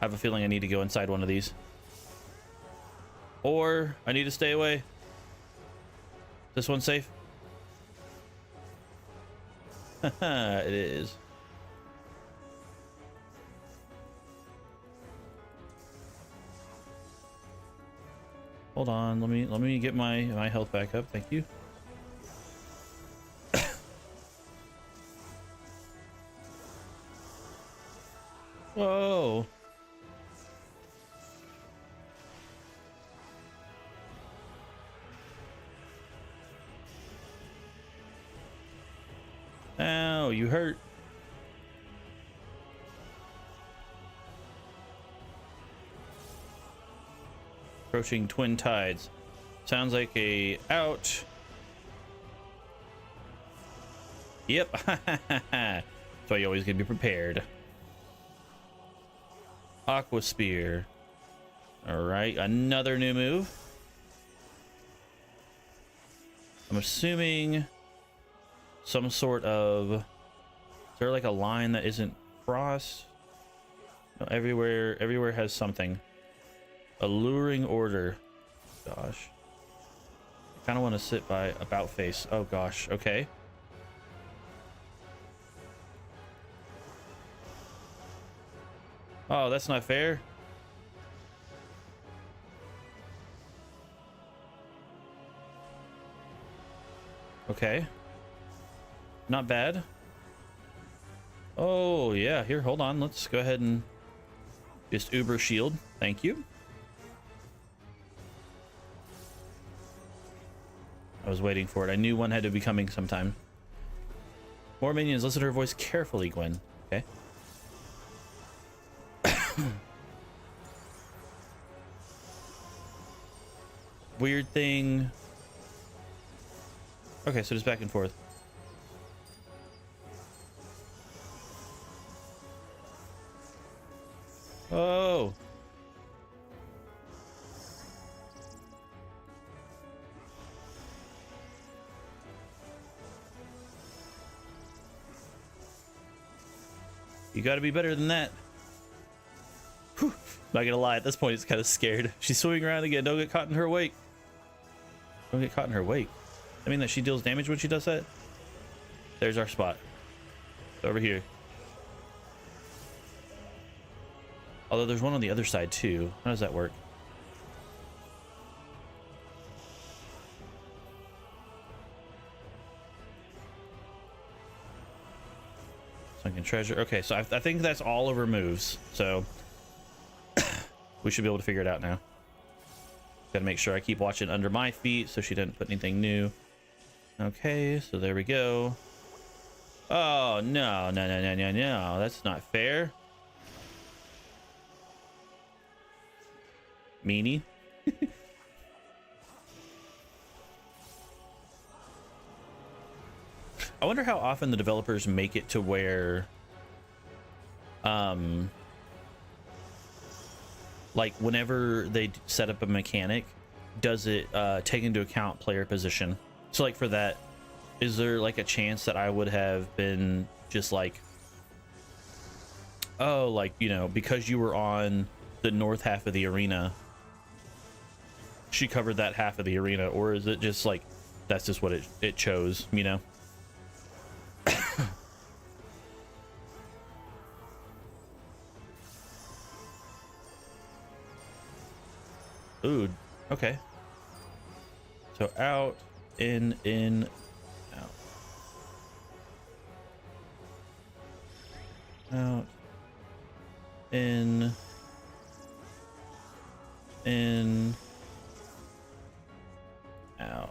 S1: I have a feeling I need to go inside one of these. Or I need to stay away. This one's safe? Haha, it is. Hold on, let me get my health back up. Thank you. Whoa. Ow, you hurt. Approaching twin tides. Sounds like a out. Yep. That's why you always gotta be prepared. Aqua Spear. All right, another new move. I'm assuming some sort of... Is there like a line that isn't crossed? No, everywhere has something. Alluring Order. Gosh. I kind of want to sit by about face. Oh gosh, okay. Oh, that's not fair. Okay. Not bad. Oh, yeah. Here, hold on. Let's go ahead and just Uber shield. Thank you. I was waiting for it. I knew one had to be coming sometime. More minions. Listen to her voice carefully, Gwen. Okay. Weird thing. Okay, so just back and forth. Oh. You gotta be better than that. Whew. Not gonna lie, at this point, it's kind of scared. She's swimming around again. Don't get caught in her wake. Don't get caught in her wake. I mean that she deals damage when she does that? There's our spot. Over here. Although there's one on the other side too. How does that work? Sunken treasure. Okay, so I think that's all of her moves. So we should be able to figure it out now. Gotta make sure I keep watching under my feet so she didn't put anything new. Okay, so there we go. Oh, no, no, no, no, no, no. That's not fair. Meanie. I wonder how often the developers make it to where like whenever they set up a mechanic, does it take into account player position? So like for that, is there like a chance that I would have been just like, oh, like, you know, because you were on the north half of the arena, she covered that half of the arena? Or is it just like, that's just what it chose, you know? Ooh, okay. So out, in, out. Out, in, out.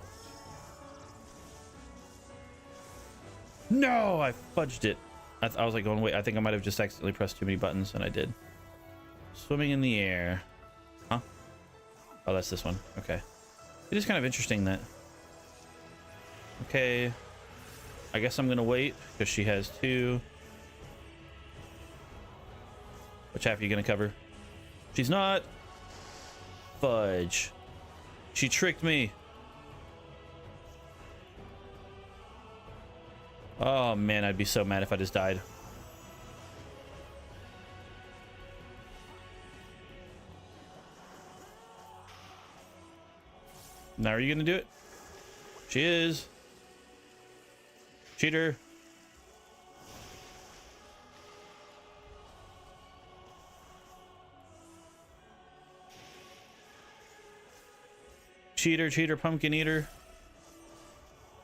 S1: No, I fudged it. I was like going, wait, I think I might have just accidentally pressed too many buttons, and I did. Swimming in the air. Huh? Oh, that's this one. Okay. It is kind of interesting that... Okay. I guess I'm gonna wait, because she has two. Which half are you gonna cover? She's not. Fudge. She tricked me. Oh man, I'd be so mad if I just died. Now are you gonna do it? She is. Cheater. Cheater, cheater, pumpkin eater.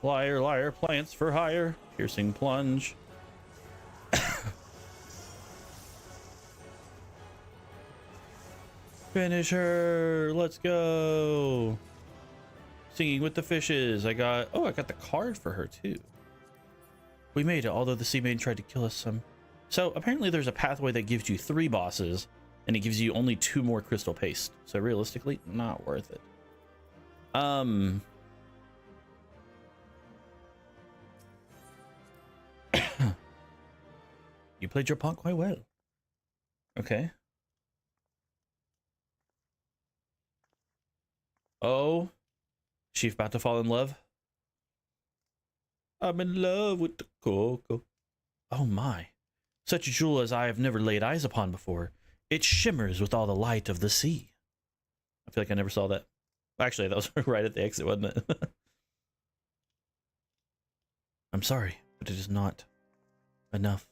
S1: Liar, liar, plants for hire. Piercing plunge. Finish her. Let's go. Singing with the fishes. I got the card for her too. We made it, although the sea maiden tried to kill us some. So apparently there's a pathway that gives you 3 bosses and it gives you only 2 more crystal paste. So realistically, not worth it. You played your part quite well. Okay. Oh, she about to fall in love? I'm in love with the cocoa. Oh my. Such a jewel as I have never laid eyes upon before. It shimmers with all the light of the sea. I feel like I never saw that. Actually, that was right at the exit, wasn't it? I'm sorry, but it is not enough.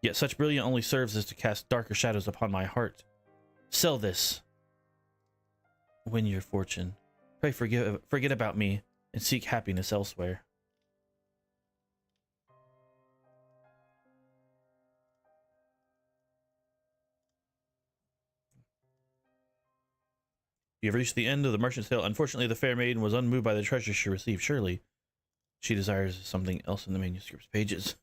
S1: Yet such brilliance only serves as to cast darker shadows upon my heart. Sell this. Win your fortune. Pray forget about me and seek happiness elsewhere. You have reached the end of the merchant's tale. Unfortunately, the fair maiden was unmoved by the treasure she received. Surely, she desires something else in the manuscript's pages.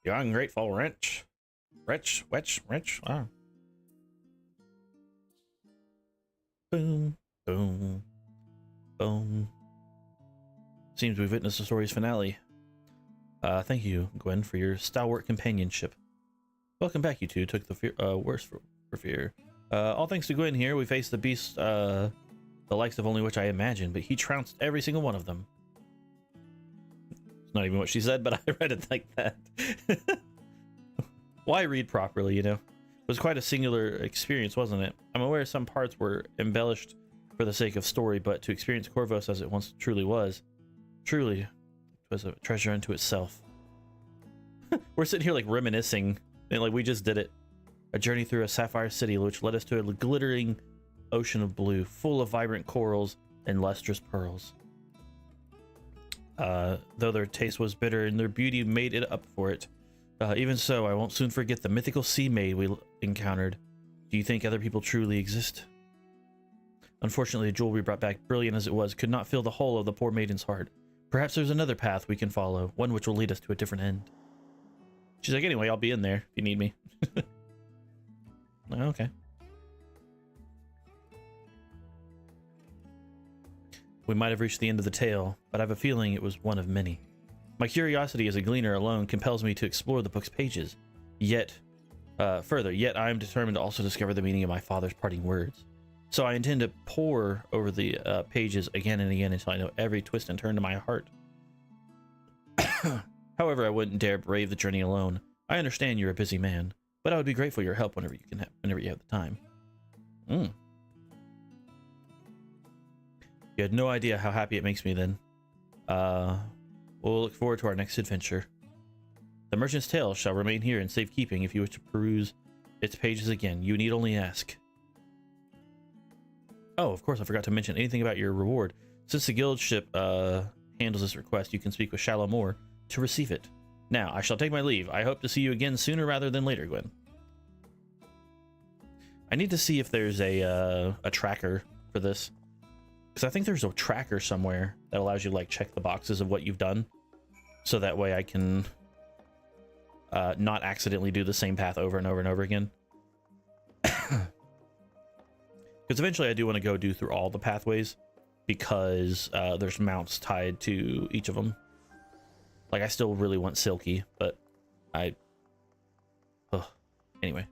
S1: You ungrateful wretch. Wretch. Ah. Boom, boom, boom. Seems we've witnessed the story's finale. Thank you, Gwen, for your stalwart companionship. Welcome back, you two. Took the worst for fear. All thanks to Gwen here, we faced the beast, the likes of only which I imagined, but he trounced every single one of them. It's not even what she said, but I read it like that. Why read properly, you know? It was quite a singular experience, wasn't it? I'm aware some parts were embellished for the sake of story, but to experience Corvos as it once truly was, truly, it was a treasure unto itself. We're sitting here like reminiscing, and like we just did it. A journey through a sapphire city which led us to a glittering ocean of blue, full of vibrant corals and lustrous pearls. Though their taste was bitter and their beauty made it up for it. Even so, I won't soon forget the mythical sea maid we encountered. Do you think other people truly exist? Unfortunately, the jewel we brought back, brilliant as it was, could not fill the whole of the poor maiden's heart. Perhaps there's another path we can follow, one which will lead us to a different end. She's like, anyway, I'll be in there if you need me. Okay. We might have reached the end of the tale, but I have a feeling it was one of many. My curiosity as a gleaner alone compels me to explore the book's pages. Yet I am determined to also discover the meaning of my father's parting words. So I intend to pore over the pages again and again until I know every twist and turn to my heart. However, I wouldn't dare brave the journey alone. I understand you're a busy man, but I would be grateful for your help whenever you have the time. You had no idea how happy it makes me then. We'll look forward to our next adventure. The Merchant's Tale shall remain here in safekeeping if you wish to peruse its pages again. You need only ask. Oh, of course, I forgot to mention anything about your reward. Since the guild ship handles this request, you can speak with Shallow Moore to receive it. Now, I shall take my leave. I hope to see you again sooner rather than later, Gwen. I need to see if there's a tracker for this. Because I think there's a tracker somewhere that allows you to like check the boxes of what you've done. So that way I can not accidentally do the same path over and over and over again. Because eventually I do want to go do through all the pathways. Because there's mounts tied to each of them. Like I still really want Silky, but anyway.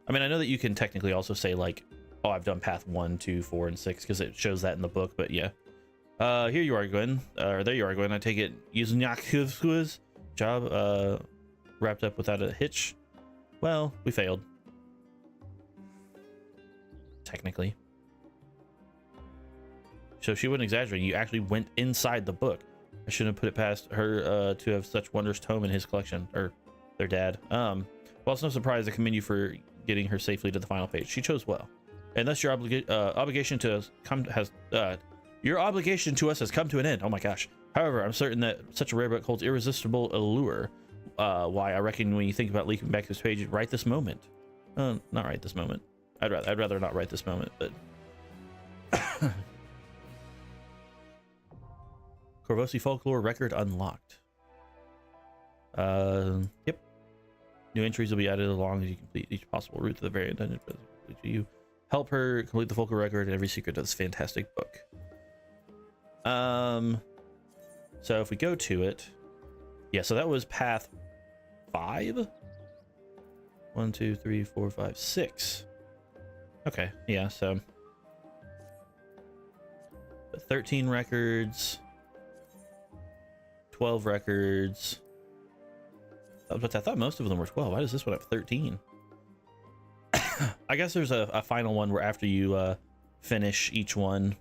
S1: I mean, I know that you can technically also say like, oh, I've done path 1, 2, 4, and 6 because it shows that in the book, but yeah. Here you are, Gwen. Or there you are, Gwen. I take it Yuznyaku's job wrapped up without a hitch. Well, we failed. Technically. So she wouldn't exaggerate. You actually went inside the book. I shouldn't have put it past her to have such wondrous tome in his collection, or their dad. Well, it's no surprise I commend you for getting her safely to the final page. She chose well. And thus your obligation to us has come to an end. Oh my gosh. However, I'm certain that such a rare book holds irresistible allure. Why I reckon when you think about leaping back to this page right this moment. Not right this moment. I'd rather not right this moment, but Corvosi folklore record unlocked. Yep. New entries will be added along as you complete each possible route to the variant dungeon. To you. Help her complete the folklore record and every secret of this fantastic book. So if we go to it, yeah, so that was path 5. 1, 2, 3, 4, 5, 6. Okay, yeah, so 13 records, 12 records. But I thought most of them were 12. Why does this one have 13? I guess there's a final one where after you finish each one.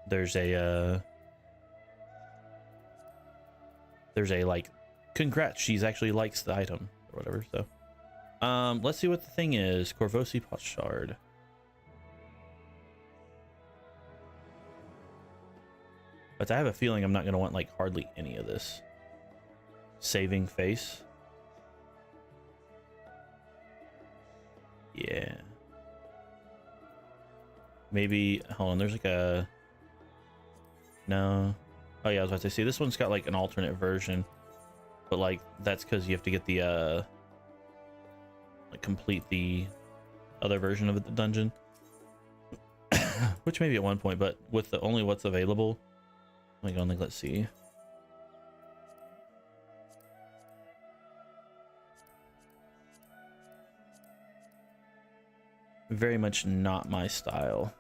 S1: There's a like, congrats, she's actually likes the item or whatever. So let's see what the thing is. Corvosi Pochard. But I have a feeling I'm not going to want like hardly any of this. Saving face. Yeah. Maybe, hold on, there's like a... No. Oh yeah, I was about to say, this one's got like an alternate version. But like, that's because you have to get the, like complete the other version of the dungeon. Which maybe at one point, but with the only what's available. Like, only, let's see. Very much not my style.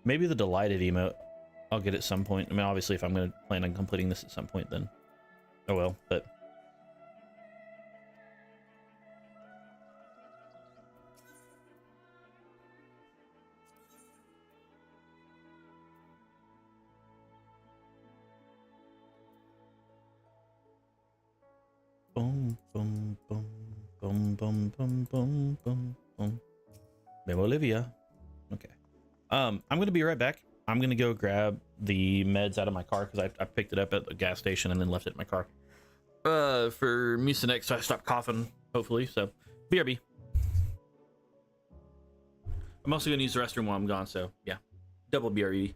S1: Maybe the delighted emote I'll get at some point. I mean, obviously, if I'm going to plan on completing this at some point, then oh well, but boom, boom, boom, boom, boom, boom, boom, boom, boom. Memo Olivia. Okay. I'm gonna be right back. I'm gonna go grab the meds out of my car because I picked it up at the gas station and then left it in my car. For Mucinex, so I stopped coughing, hopefully. So, BRB. I'm also gonna use the restroom while I'm gone, so yeah. Double BRB.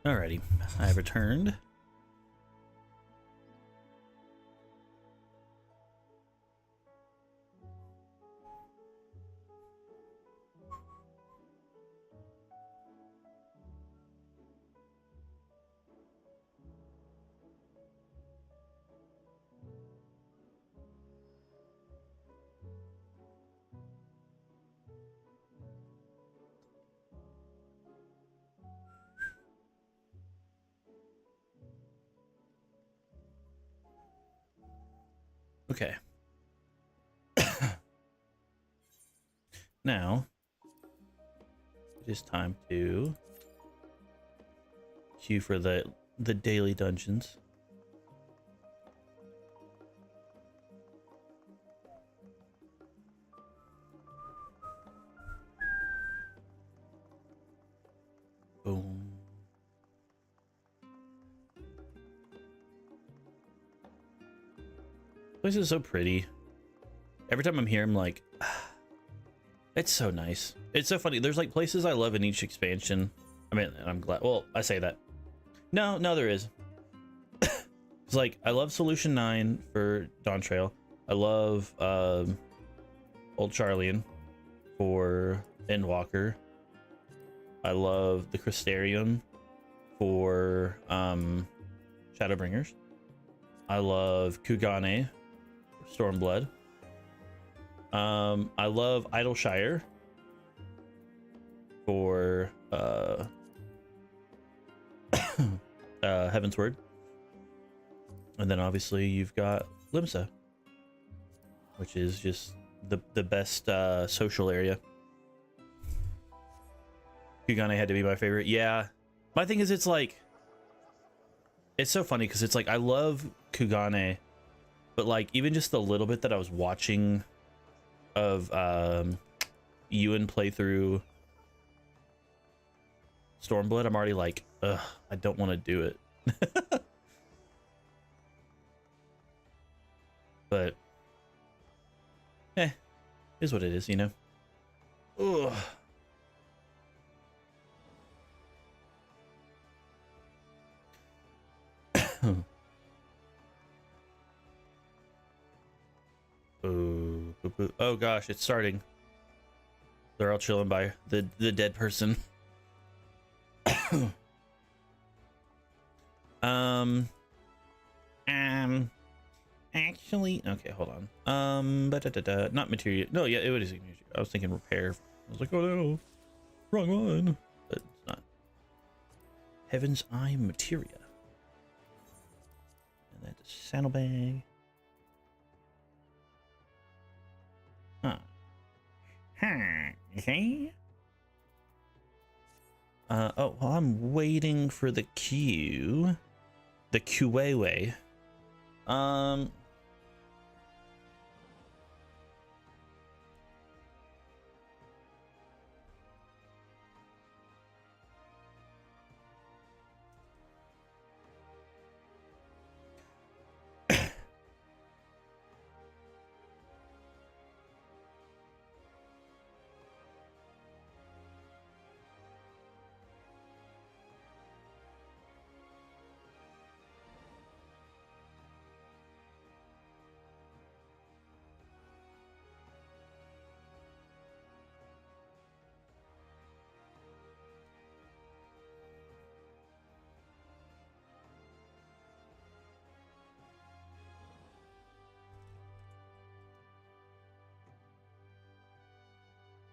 S1: Alrighty, I have returned. Okay. Now it is time to queue for the daily dungeons. Boom. This place is so pretty. Every time I'm here, I'm like, it's so nice. It's so funny. There's like places I love in each expansion. I mean, I'm glad. Well, I say that. No, there is. It's like I love Solution 9 for Dawn Trail. I love Old Charlian for Endwalker. I love the Crystarium for Shadowbringers. I love Kugane for Stormblood. I love Idleshire for Heavensward. And then obviously you've got Limsa, which is just the best social area. Kugane had to be my favorite. Yeah. My thing is, it's like, it's so funny because it's like I love Kugane, but like even just the little bit that I was watching of Ewan play through Stormblood, I'm already like, ugh, I don't want to do it. But is what it is, you know. Ugh. Oh gosh, it's starting. They're all chilling by the dead person. Actually, okay, hold on. Not material. No, yeah, it was. I was thinking repair. I was like, oh no, wrong one. But it's not. Heaven's Eye materia. And that's a saddlebag. Huh. Okay. Oh, well, I'm waiting for the queue. The QA.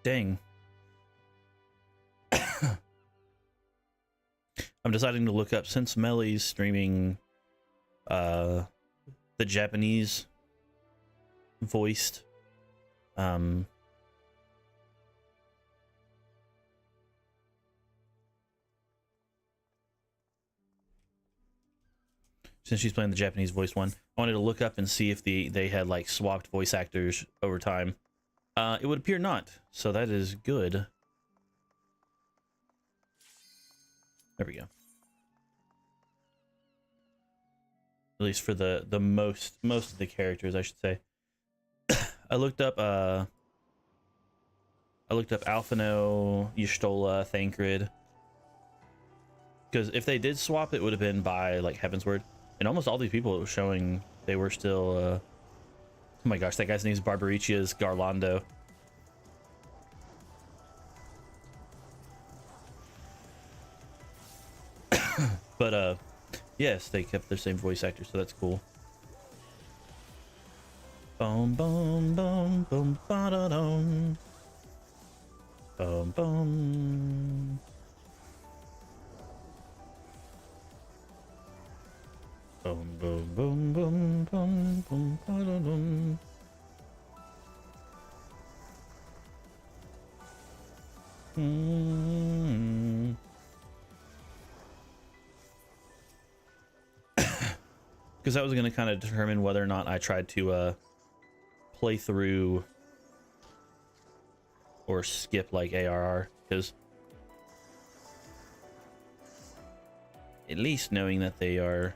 S1: Dang. I'm deciding to look up, since Melly's streaming the Japanese voiced since she's playing the Japanese voice one, I wanted to look up and see if they had like swapped voice actors over time. It would appear not, so that is good. There we go. At least for the most of the characters, I should say. I looked up Alphino, Y'shtola, Thancred. Because if they did swap, it would have been by like Heavensward, and almost all these people it was showing they were still. Oh my gosh, that guy's name is Barbaricia's Garlando. But yes, they kept their same voice actor, so that's cool. Boom, boom, boom, boom, ba da dum. Boom, boom. Boom, boom, boom, boom, boom, boom, ba da dum. Because that was going to kind of determine whether or not I tried to play through or skip like ARR, because at least knowing that they are,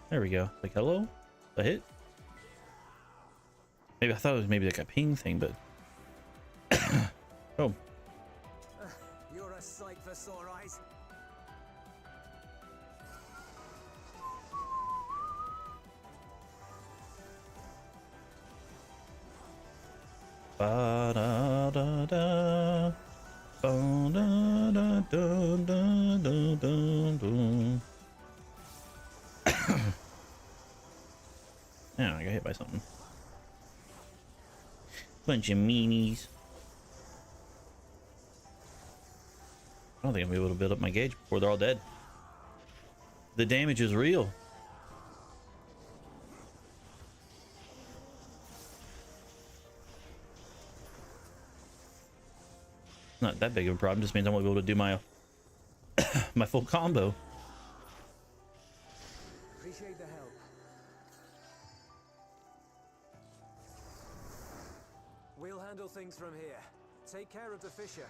S1: there we go, like hello, a hit. Maybe I thought it was maybe like a ping thing, but oh,
S2: you're a sight for sore eyes.
S1: ba da da da, ba da da da da da da da. Yeah, I got hit by something. Bunch of meanies. I don't think I'm gonna be able to build up my gauge before they're all dead. The damage is real. Not that big of a problem, just means I won't be able to do my my full combo.
S2: Appreciate the help. We'll handle things from here. Take care of the fisher.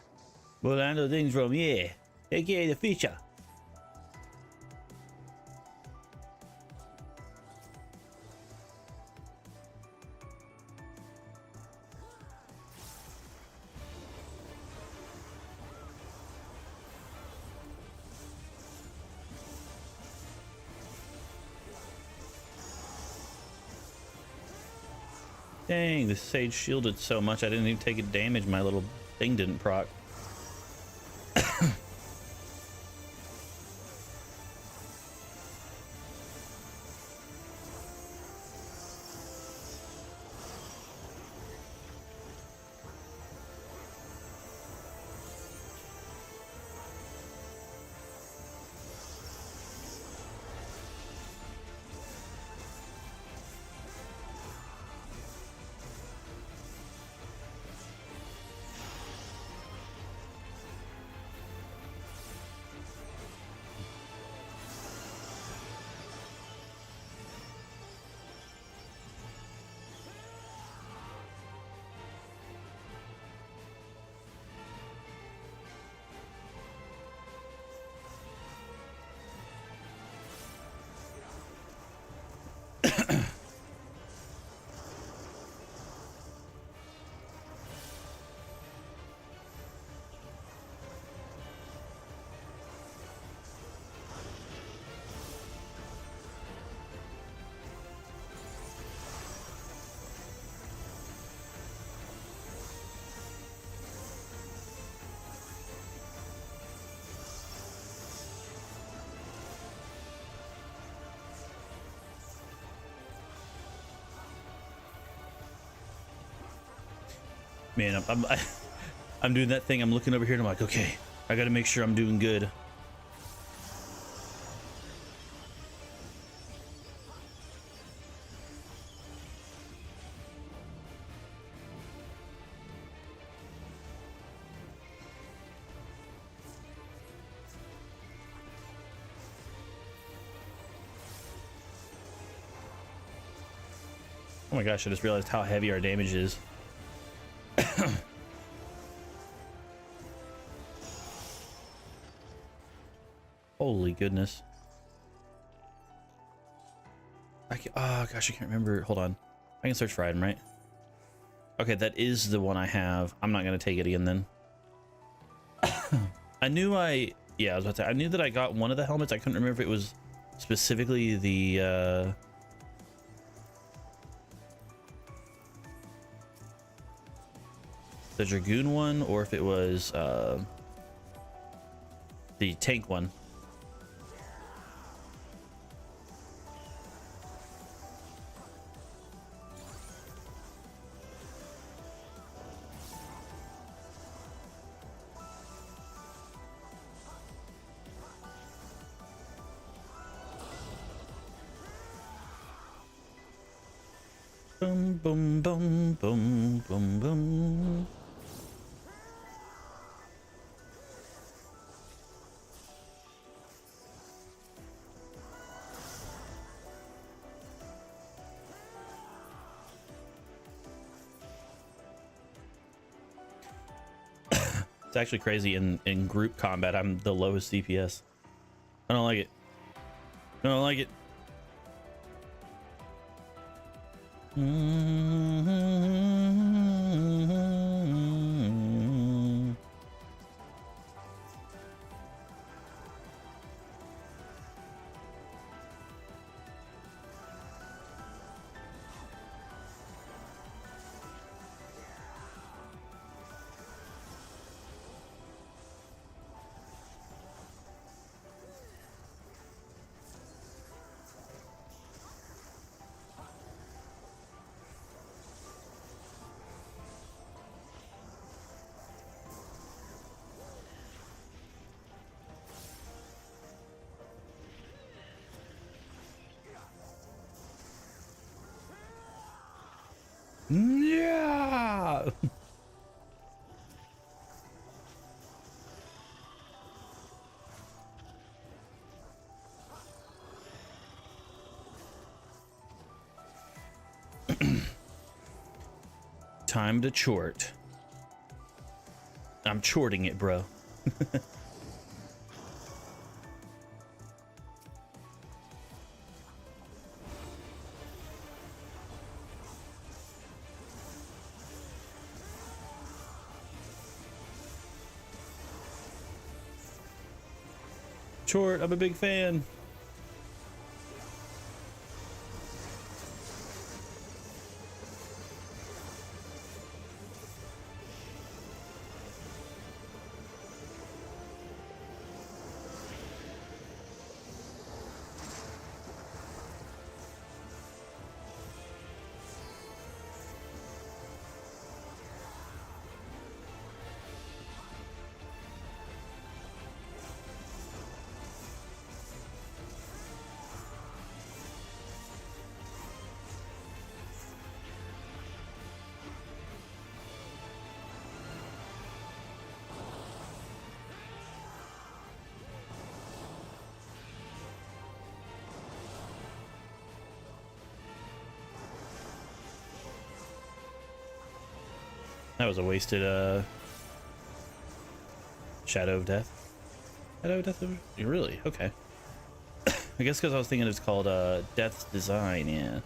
S1: We'll handle things from here. Take care of the fisher. Dang, this sage shielded so much I didn't even take a damage. My little thing didn't proc. Man, I'm doing that thing. I'm looking over here and I'm like, okay, I gotta make sure I'm doing good. Oh my gosh, I just realized how heavy our damage is. Holy goodness. Oh gosh, I can't remember. Hold on. I can search for item, right? Okay, that is the one I have. I'm not going to take it again then. I knew yeah, I was about to say, I knew that I got one of the helmets. I couldn't remember if it was specifically the Dragoon one, or if it was the tank one. Boom, boom, boom, boom, boom, boom. It's actually crazy in group combat. I'm the lowest CPS. I don't like it. I don't like it. Yeah. Time to chort. I'm chorting it, bro. Chort, I'm a big fan. That was a wasted Shadow of Death. Shadow of Death? Really? Okay. I guess because I was thinking it's called Death's Design, yeah.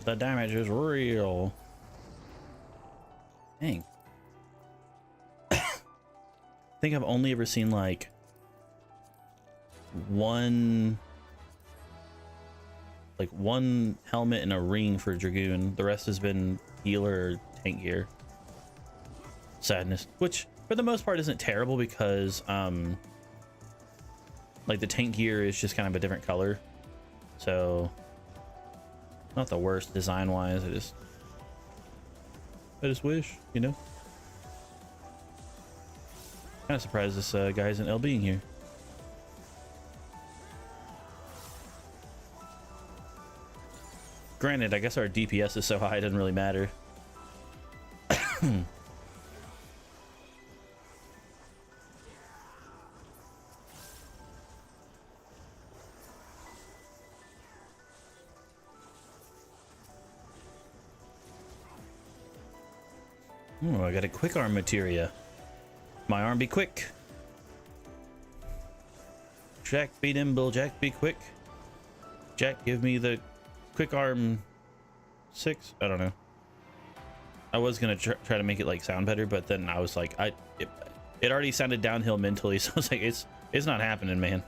S1: The damage is real. Dang. I think I've only ever seen like one helmet and a ring for Dragoon. The rest has been healer or tank gear. Sadness, which for the most part isn't terrible because like the tank gear is just kind of a different color, so not the worst design wise. I just wish, you know. Kind of surprised this guy isn't LBing here. Granted, I guess our DPS is so high it doesn't really matter. Oh, I got a quick arm materia. My arm be quick. Jack be nimble, Jack be quick. Jack, give me the quick arm 6. I don't know. I was gonna try to make it like sound better, but then I was like, it already sounded downhill mentally, so I was like, it's not happening, man.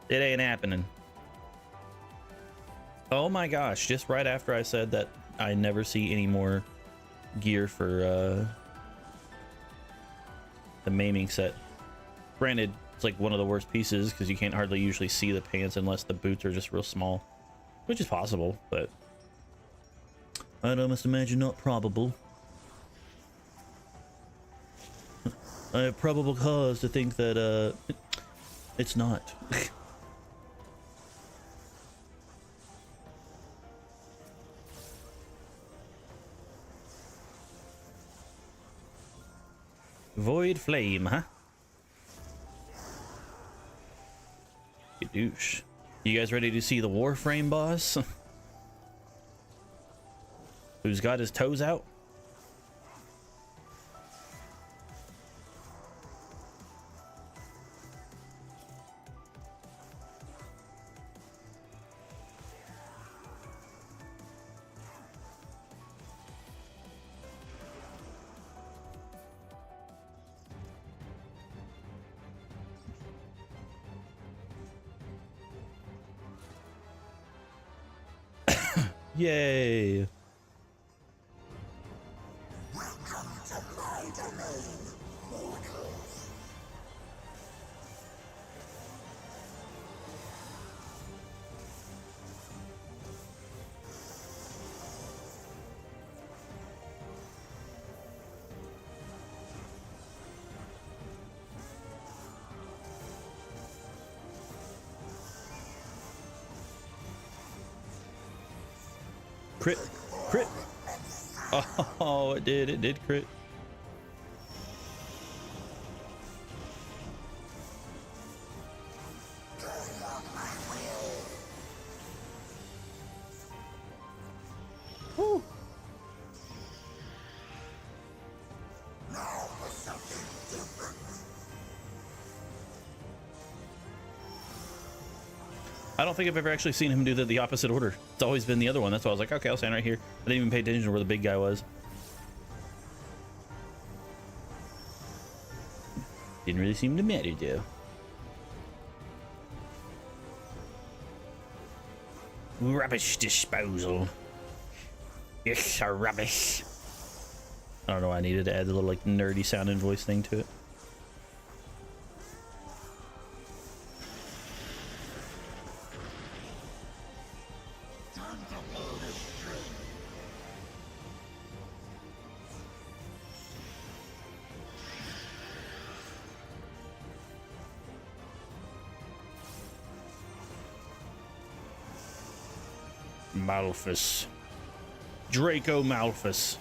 S1: It ain't happening. Oh my gosh! Just right after I said that I never see any more gear for the maiming set. Granted, it's like one of the worst pieces because you can't hardly usually see the pants unless the boots are just real small, which is possible, but I'd almost imagine not probable. I have probable cause to think that it's not. Void flame, huh? You douche. You guys ready to see the Warframe boss? Who's got his toes out? Yay! Crit, crit. Oh, it did crit. Woo. I don't think I've ever actually seen him do the opposite order. It's always been the other one. That's why I was like, okay, I'll stand right here. I didn't even pay attention to where the big guy was. Didn't really seem to matter, though. Rubbish disposal. Yes, rubbish. I don't know why I needed to add the little like nerdy sounding voice thing to it. Malphus. Draco Malphus.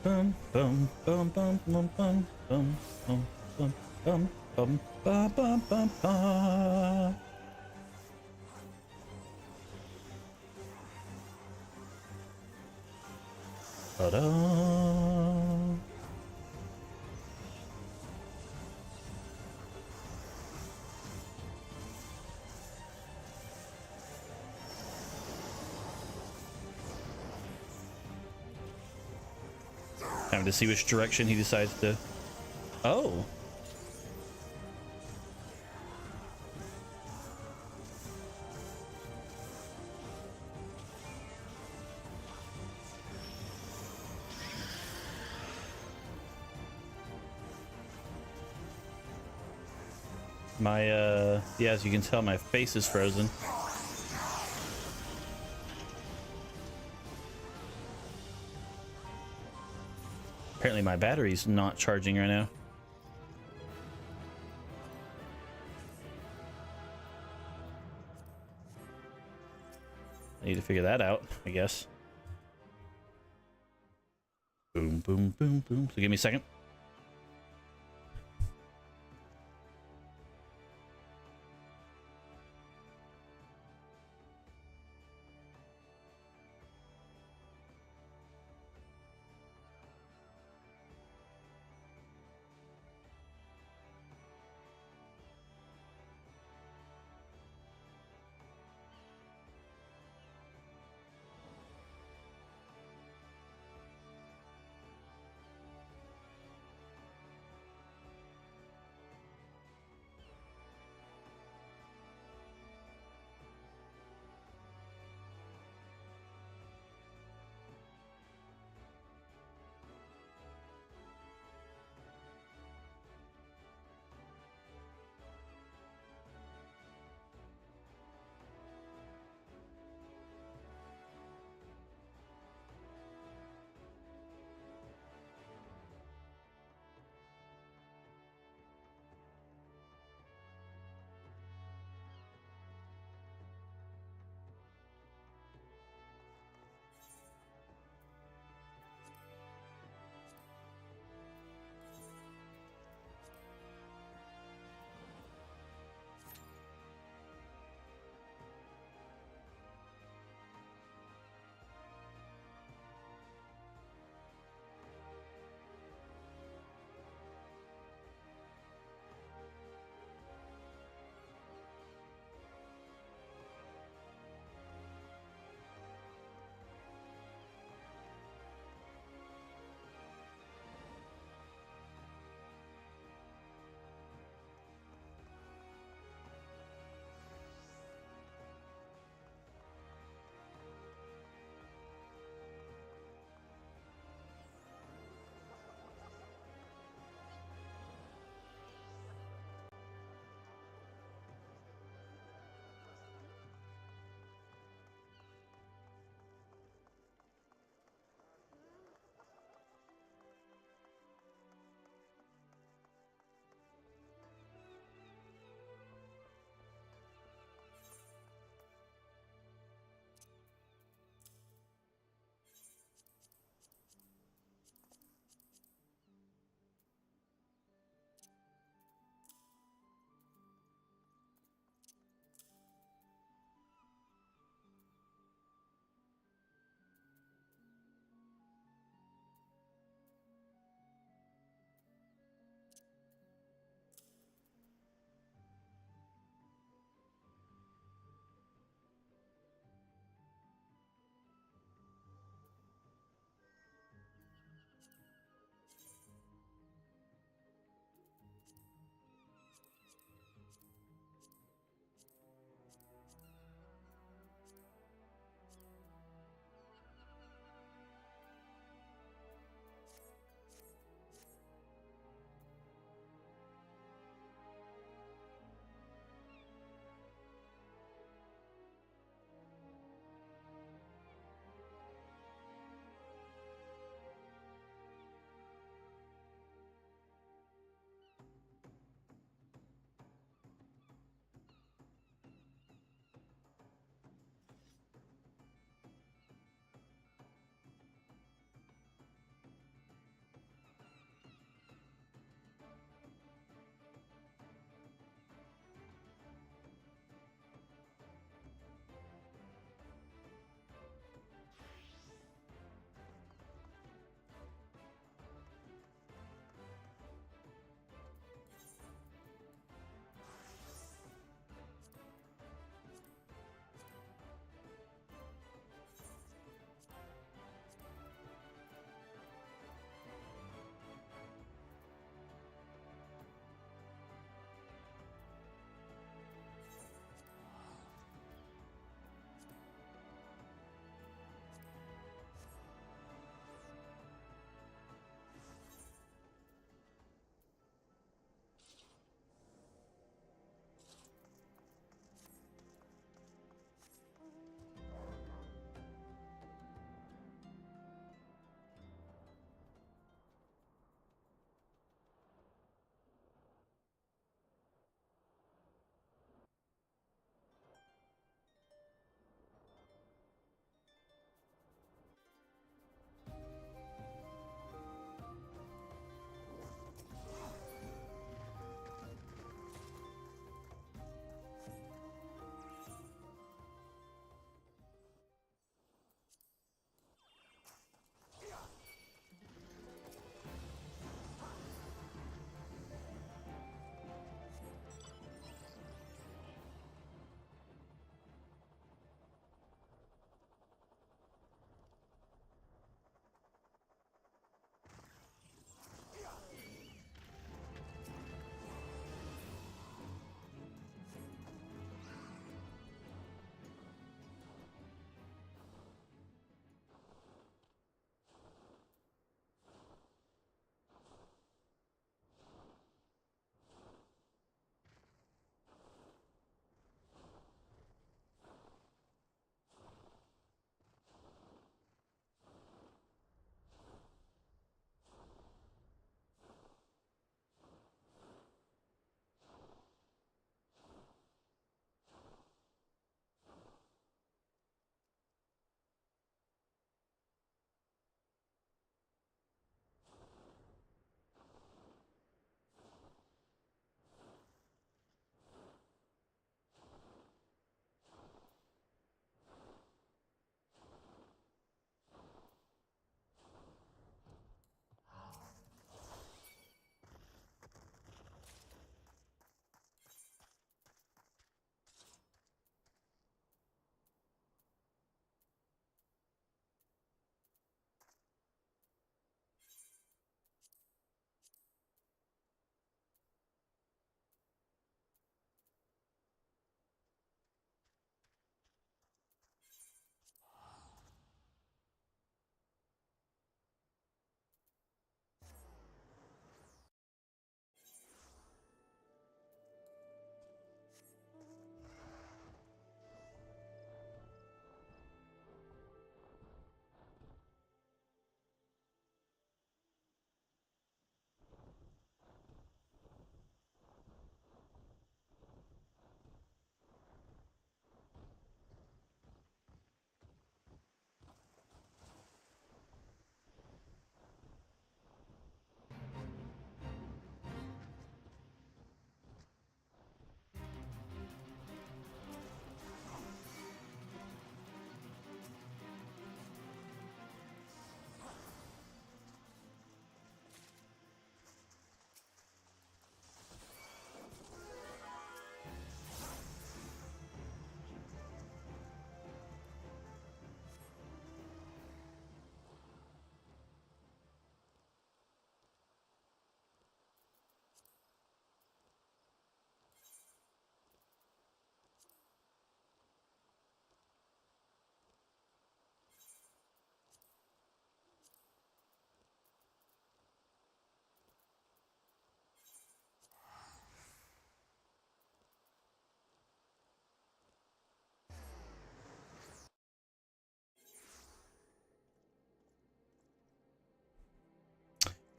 S1: Bum bum bum bum bum bum bum bum bum bum bum bum bum bum bum. Ta-da! Time to see which direction he decides to. Oh. My yeah, as you can tell, my face is frozen. Apparently my battery's not charging right now. I need to figure that out, I guess. Boom, boom, boom, boom. So give me a second.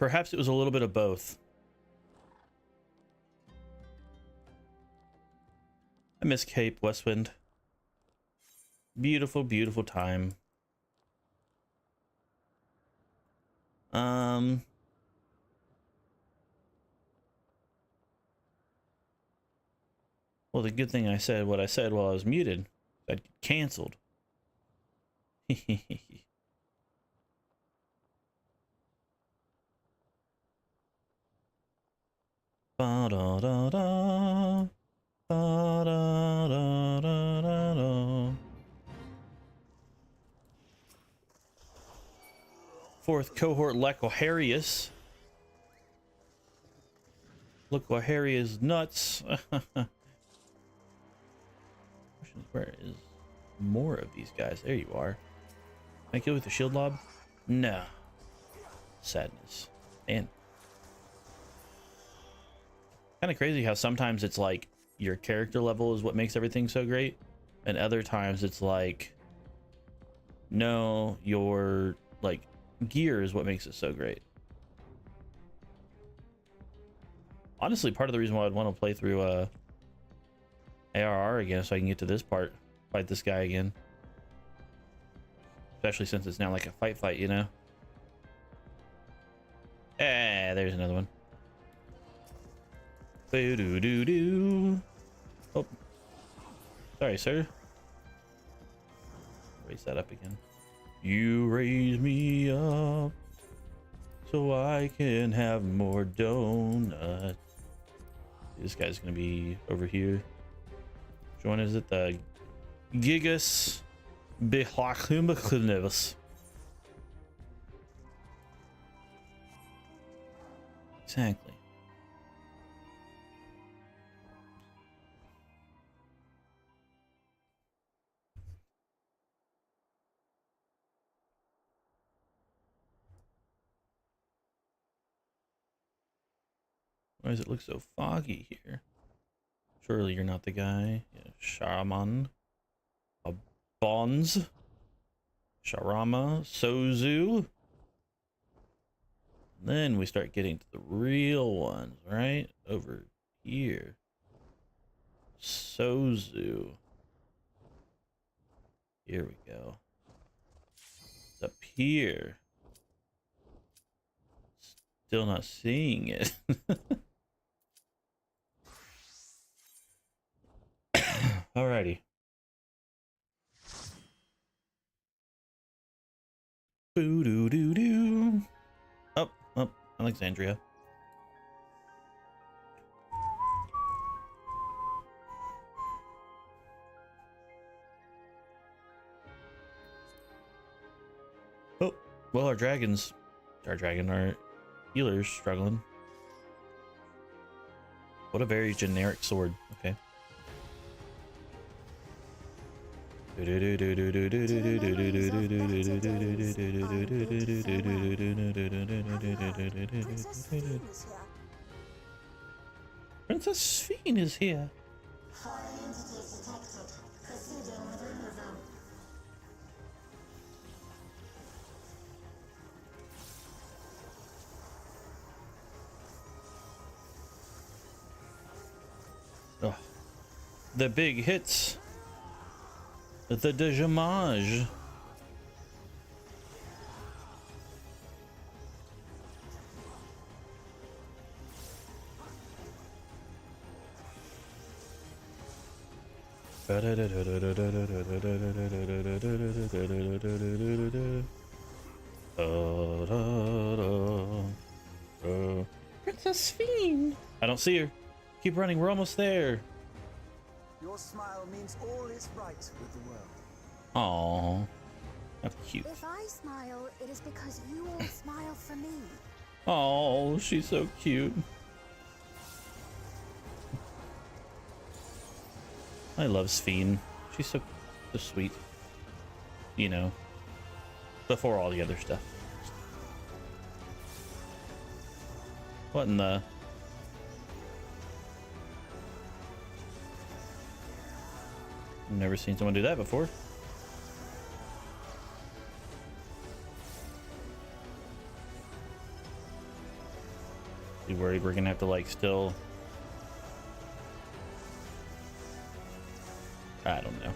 S1: Perhaps it was a little bit of both. I miss Cape Westwind. Beautiful, beautiful time. Well, the good thing I said what I said while I was muted. I'd get canceled. Ba da da da. Ba da da da da da. Fourth cohort Lecoharius. Lecoharius nuts. Where is more of these guys? There you are. Can I kill with the shield lob? No. Sadness. And kind of crazy how sometimes it's like your character level is what makes everything so great, and other times it's like, no, your like gear is what makes it so great. Honestly, part of the reason why I'd want to play through ARR again, so I can get to this part, fight this guy again, especially since it's now like a fight, you know. There's another one. Boo doo doo doo. Oh, sorry, sir. Raise that up again. You raise me up so I can have more donuts. This guy's gonna be over here. Which one is it? The Gigas Behlachumachunevus. Exactly. Why does it look so foggy here? Surely you're not the guy. Yeah, Shaman. Bonds. Sharama. Sozu. Then we start getting to the real ones, right? Over here. Sozu. Here we go. It's up here. Still not seeing it. Alrighty. Boo doo doo doo. Up, Alexandria. Oh, well, our healer's struggling. What a very generic sword. Okay. Princess Sphene is here. Oh, the big hits. The déjamage. Princess Sphene. I don't see her. Keep running. We're almost there.
S2: Your smile means all is right with the world.
S1: Aww, that's cute.
S3: If I smile, it is because you all smile for me.
S1: Oh, she's so cute. I love Sphene. She's so sweet. You know, before all the other stuff. What in the... I've never seen someone do that before. You worried we're gonna have to like still? I don't know.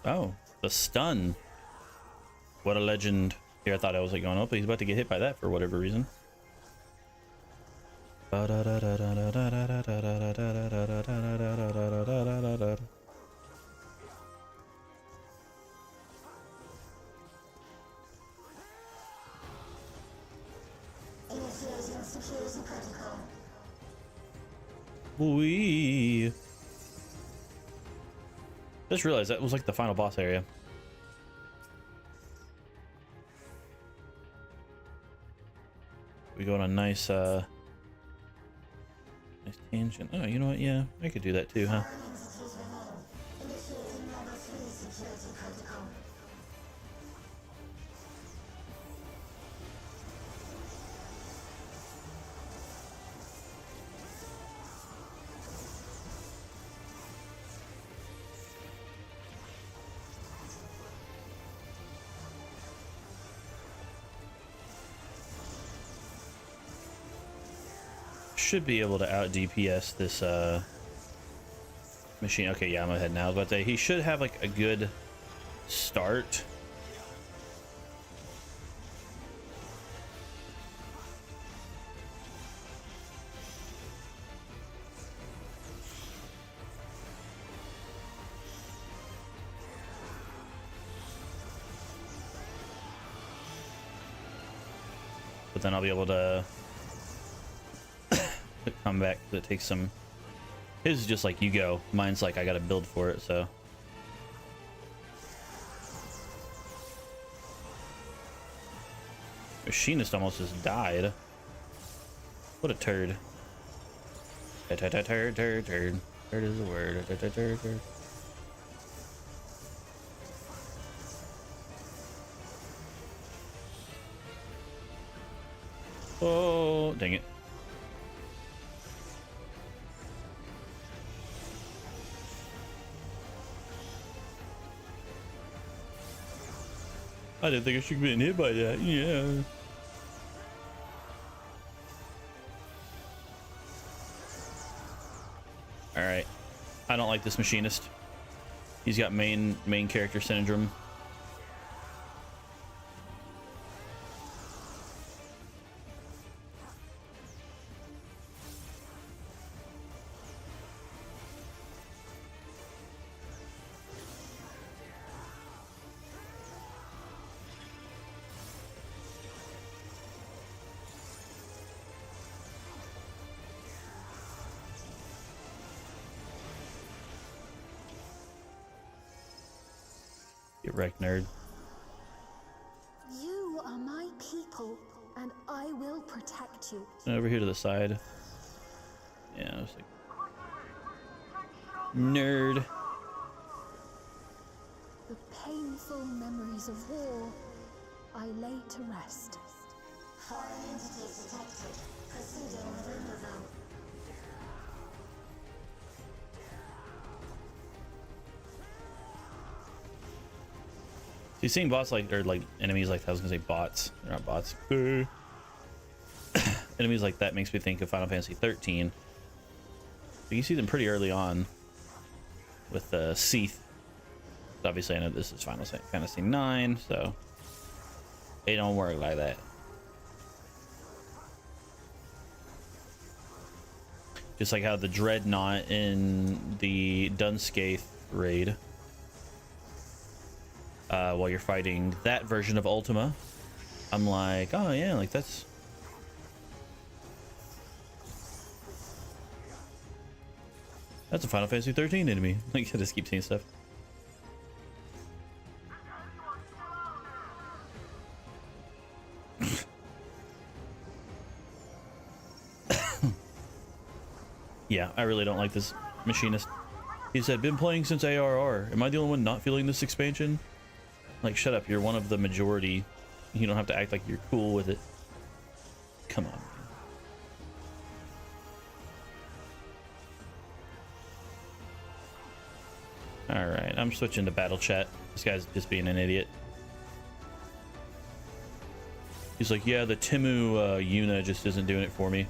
S1: Oh, the stun. What a legend. Here, I thought I was like going up, but he's about to get hit by that for whatever reason. Wee. Just realized that was like the final boss area. We go on a nice nice tangent. Oh, you know what? Yeah, I could do that too, huh? Should be able to out DPS this machine. Okay, yeah, I'm ahead now. But he should have like a good start. But then I'll be able to come back. That takes some. His is just like you go. Mine's like I gotta build for it. So machinist almost just died. What a turd. Turd. Turd is the word. Turd. Oh, dang it. I didn't think I should be getting hit by that. Yeah. All right. I don't like this machinist. He's got main character syndrome. Get wrecked, nerd.
S3: You are my people, and I will protect you.
S1: And over here to the side. Yeah, I was like, nerd.
S3: The painful memories of war I lay to rest. Foreign entities detected. Proceeding with Vtuber.
S1: See, seeing bots like, or like enemies like that, I was gonna say bots. They're not bots. Enemies like that makes me think of Final Fantasy XIII. But you see them pretty early on with the Seath. Obviously, I know this is Final Fantasy IX, so it don't work like that. Just like how the Dreadnought in the Dunskaith raid, while you're fighting that version of Ultima, I'm like, oh yeah, like that's That's a Final Fantasy XIII enemy. Like, I just keep seeing stuff. Yeah, I really don't like this machinist. He said, been playing since ARR. Am I the only one not feeling this expansion? Like, shut up. You're one of the majority. You don't have to act like you're cool with it. Come on. Alright, I'm switching to battle chat. This guy's just being an idiot. He's like, yeah, the Timu Yuna just isn't doing it for me.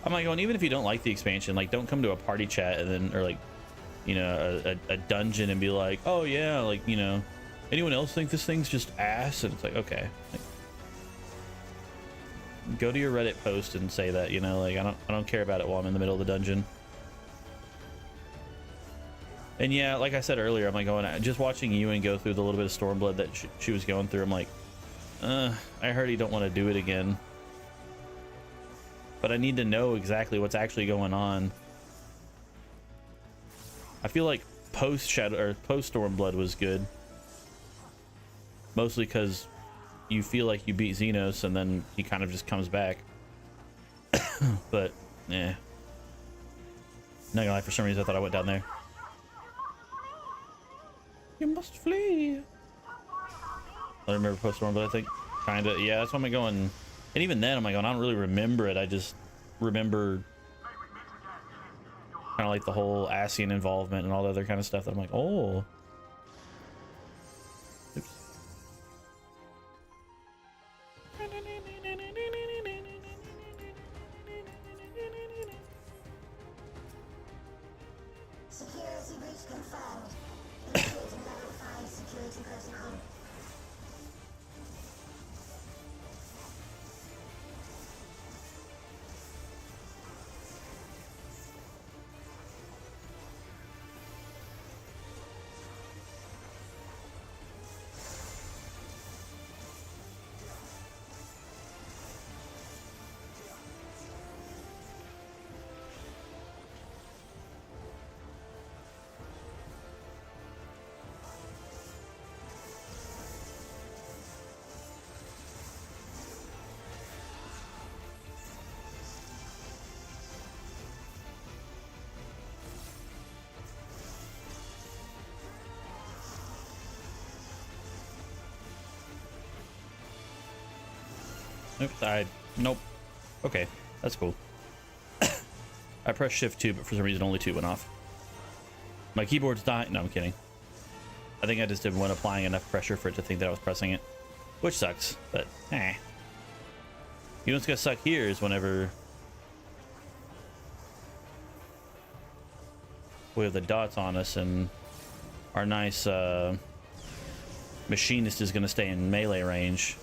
S1: I'm like going, even if you don't like the expansion, like, don't come to a party chat and then, or like, you know, a dungeon and be like, oh yeah, like, you know, anyone else think this thing's just ass? And it's like, okay, like, go to your Reddit post and say that, you know, like, I don't care about it while I'm in the middle of the dungeon. And yeah, like I said earlier, I'm like going, just watching Ewan go through the little bit of Stormblood that she was going through, I'm like, I heard you don't want to do it again. But I need to know exactly what's actually going on. I feel like post Stormblood was good, mostly because you feel like you beat Xenos and then he kind of just comes back. But yeah, not gonna lie, for some reason I thought I went down there. You must flee. I remember post Stormblood, I think, kinda. Yeah, that's why I'm going. And even then, I'm like, I don't really remember it. I just remember kind of like the whole Ascian involvement and all the other kind of stuff that I'm like, oh. Oops.
S3: Security breach confirmed. Initiating level 5 security protocol.
S1: Oops, nope. Okay, that's cool. I pressed shift 2, but for some reason only 2 went off. My keyboard's dying. No, I'm kidding. I think I just didn't want applying enough pressure for it to think that I was pressing it, which sucks, but eh. You know what's gonna suck here is whenever we have the dots on us and our nice machinist is gonna stay in melee range.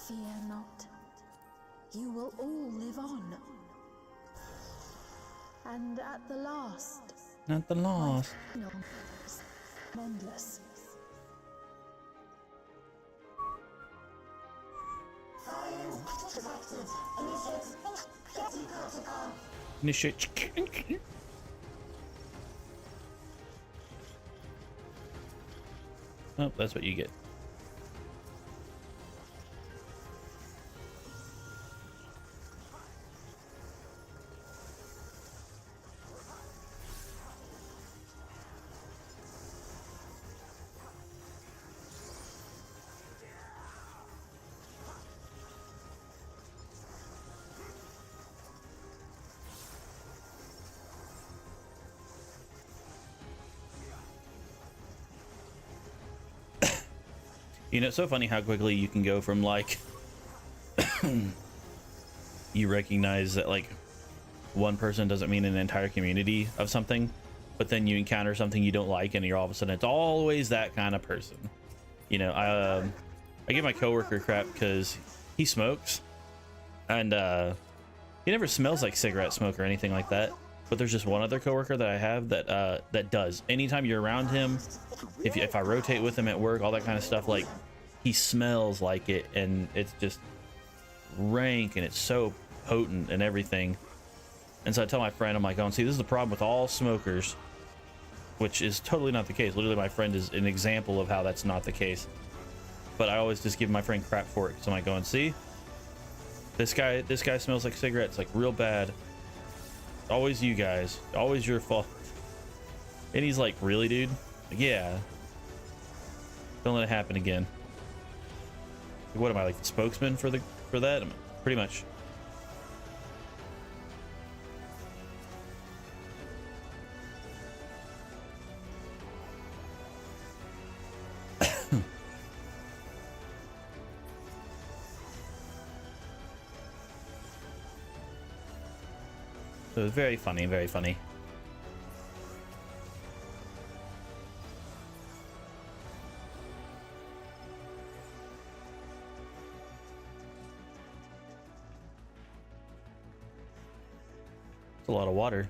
S3: Fear not. You will all live on. And at the last,
S1: Not the loss.
S3: no, endless.
S1: Initiate. Oh, that's what you get. You know, it's so funny how quickly you can go from like you recognize that like one person doesn't mean an entire community of something, but then you encounter something you don't like and you're all of a sudden it's always that kind of person. You know, I give my coworker crap because he smokes and he never smells like cigarette smoke or anything like that, but there's just one other coworker that I have that that does. Anytime you're around him, if I rotate with him at work, all that kind of stuff, like he smells like it, and it's just rank and it's so potent and everything. And so I tell my friend, I'm like, oh, see, this is the problem with all smokers, which is totally not the case. Literally, my friend is an example of how that's not the case. But I always just give my friend crap for it, because I'm like, going, see, this guy smells like cigarettes, like real bad. Always you guys, always your fault. And he's like, really, dude? Like, yeah. Don't let it happen again. What am I, like the spokesman for that? Pretty much. So it was very funny, very funny. It's a lot of water.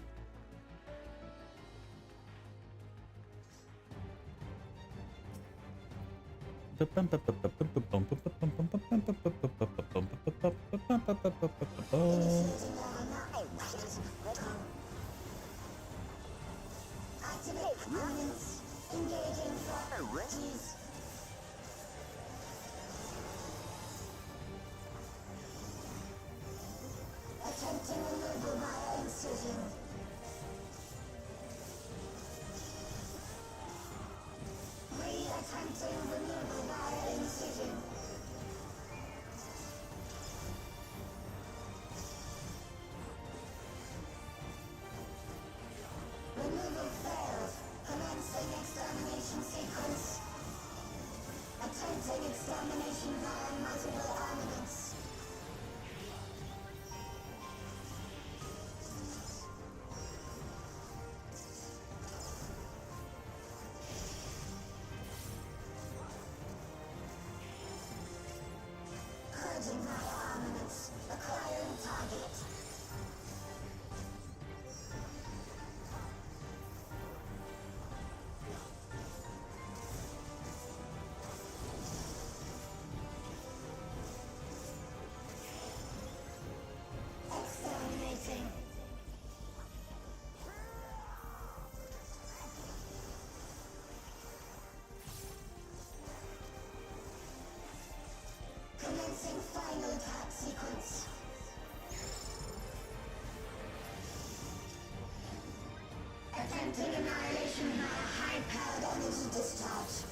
S3: Commencing final attack sequence. Attempting annihilation via high-powered energy discharge.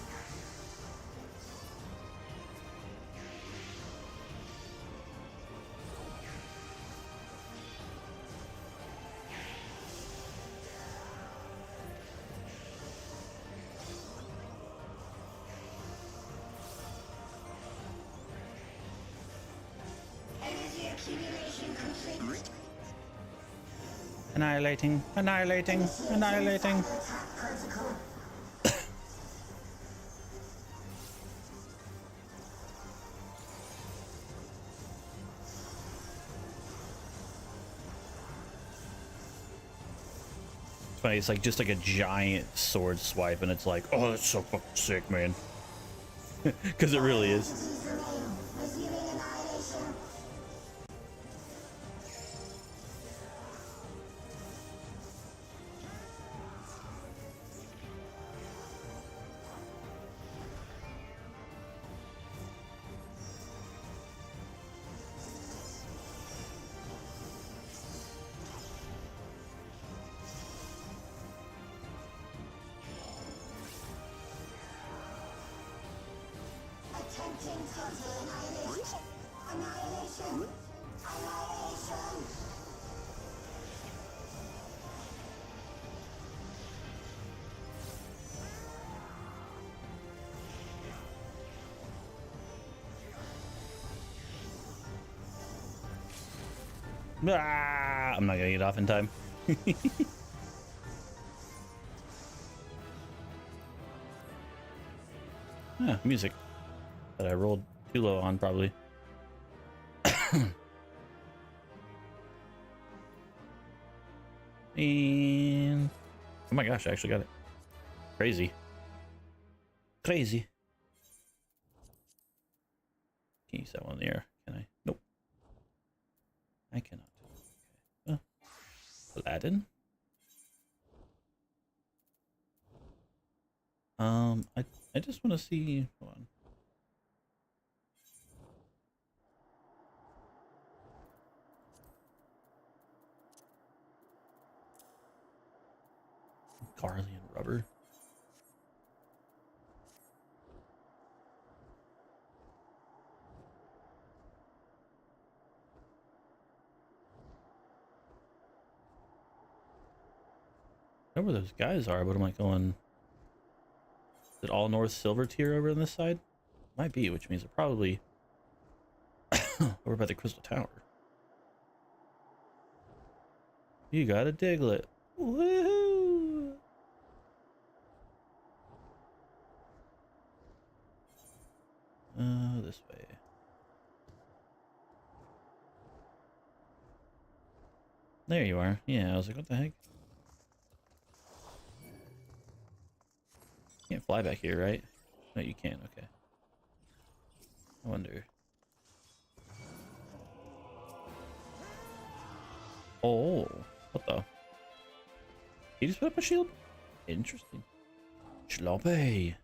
S3: Energy accumulation complete.
S1: Annihilating, annihilating, annihilating.
S3: Attack protocol.
S1: It's funny, it's like just like a giant sword swipe, and it's like, oh, that's so fucking sick, man. Because it really is.
S3: Entities remain. Resuming annihilation. Attempting total annihilation. Annihilation. Annihilation.
S1: Ah, I'm not gonna get off in time. Ah, music that I rolled too low on, probably. And oh my gosh, I actually got it. Crazy. Crazy. Can't use that one in the air, can I? Nope. I cannot. Okay. Aladdin. I just want to see. Hold on. Carly and rubber. I know where those guys are, but I'm like going. Is it all North Silver tier over on this side? Might be, which means they're probably over by the Crystal Tower. You got a Diglett. Woohoo! This way. There you are. Yeah, I was like, what the heck? Can't fly back here, right? No, you can. Okay. I wonder. Oh, what the? He just put up a shield? Interesting. Schloppy.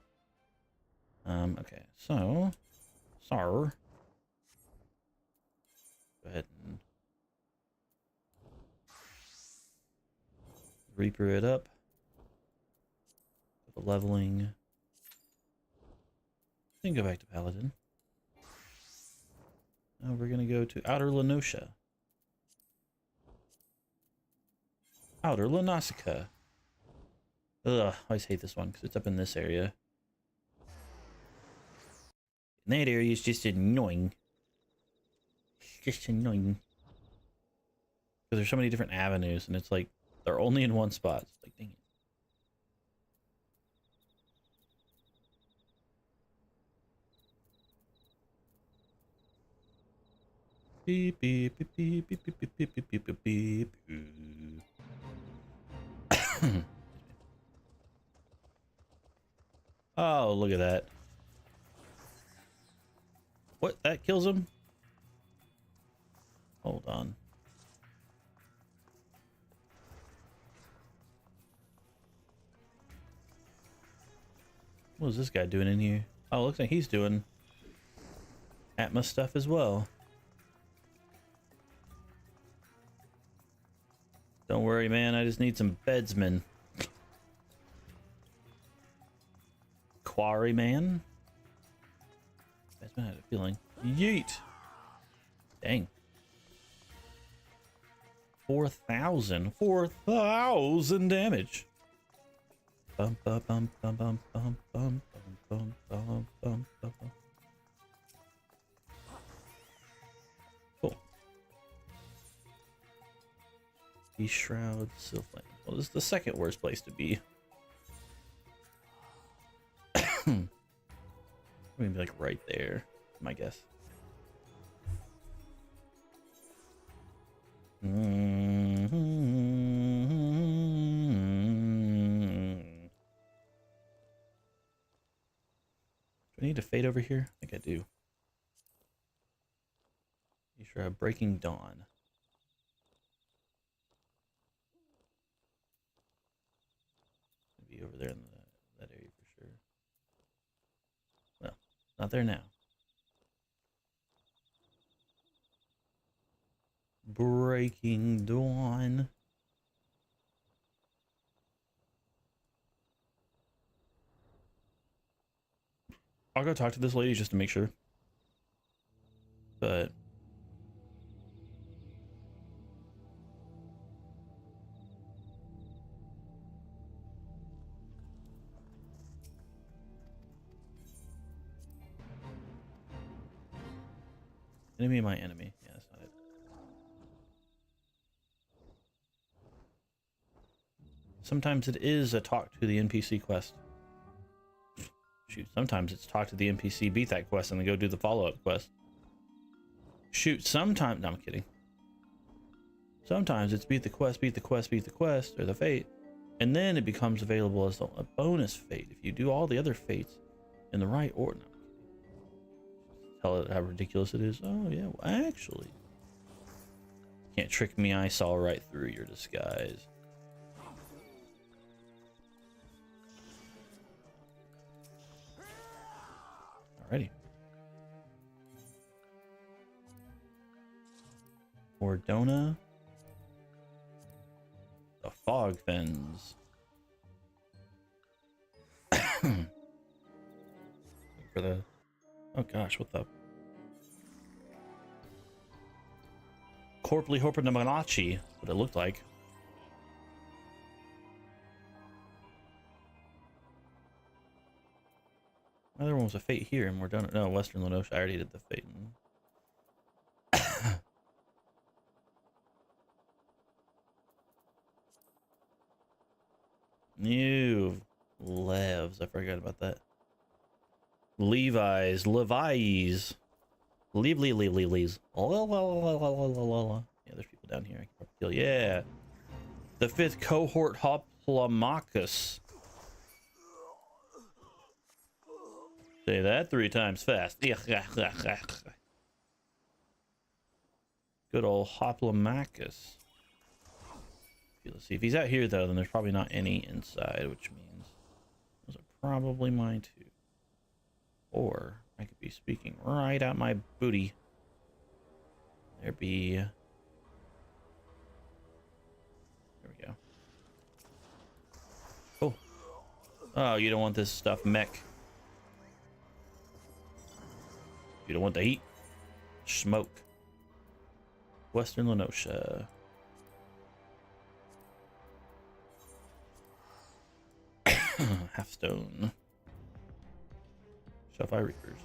S1: Okay, so. Go ahead and Reaper it up. The leveling. Then go back to Paladin. Now we're gonna go to Outer Lenosha. Outer Lenosica. Ugh, I always hate this one because it's up in this area. And that area is just annoying. It's just annoying. Because there's so many different avenues and it's like they're only in one spot. It's like, dang it. Beep beep beep beep beep beep beep beep beep beep beep beep. Oh, look at that. What? That kills him? Hold on. What is this guy doing in here? Oh, it looks like he's doing Atmos stuff as well. Don't worry, man. I just need some bedsmen. Quarry man? Bedsman had a feeling. Yeet! Dang. 4,000. 4,000 damage. Bum, bum, bum, bum, bum, bum, bum, bum, bum, bum, bum. Cool. These shrouds, Sylphlane. Well, this is the second worst place to be. I'm gonna be like right there, my guess. Do I need to fade over here? I think I do. You sure have Breaking Dawn. Maybe over there in that area for sure. Well, not there now. Breaking Dawn. I'll go talk to this lady just to make sure. But enemy of my enemy. Yeah, that's not it. Sometimes it is a talk to the NPC quest. Shoot, sometimes it's talk to the NPC, beat that quest, and then go do the follow-up quest. Shoot, sometimes... No, I'm kidding. Sometimes it's beat the quest, beat the quest, beat the quest, or the fate, and then it becomes available as a bonus fate if you do all the other fates in the right order. No, tell it how ridiculous it is. Oh, yeah, well, actually... Can't trick me, I saw right through your disguise. Alrighty. Ordona. The Fog Fens. For the... Oh gosh, what the... Corply Hopernaminachi, what it looked like. Another one was a fate here, and we're done. No, Western Lenosha. I already did the fate. New Levs. I forgot about that. Levi's. Levi's. Leaves. Yeah, there's people down here. I can probably kill. Yeah. The 5th cohort Hoplomachus. Say that 3 times fast. Good old Hoplomachus. Let's see. If he's out here, though, then there's probably not any inside, which means those are probably mine, too. Or I could be speaking right out my booty. There be... There we go. Oh. Oh, you don't want this stuff, mech. You don't want the heat. Smoke. Western Lenosha. Halfstone. Shelfire Reapers.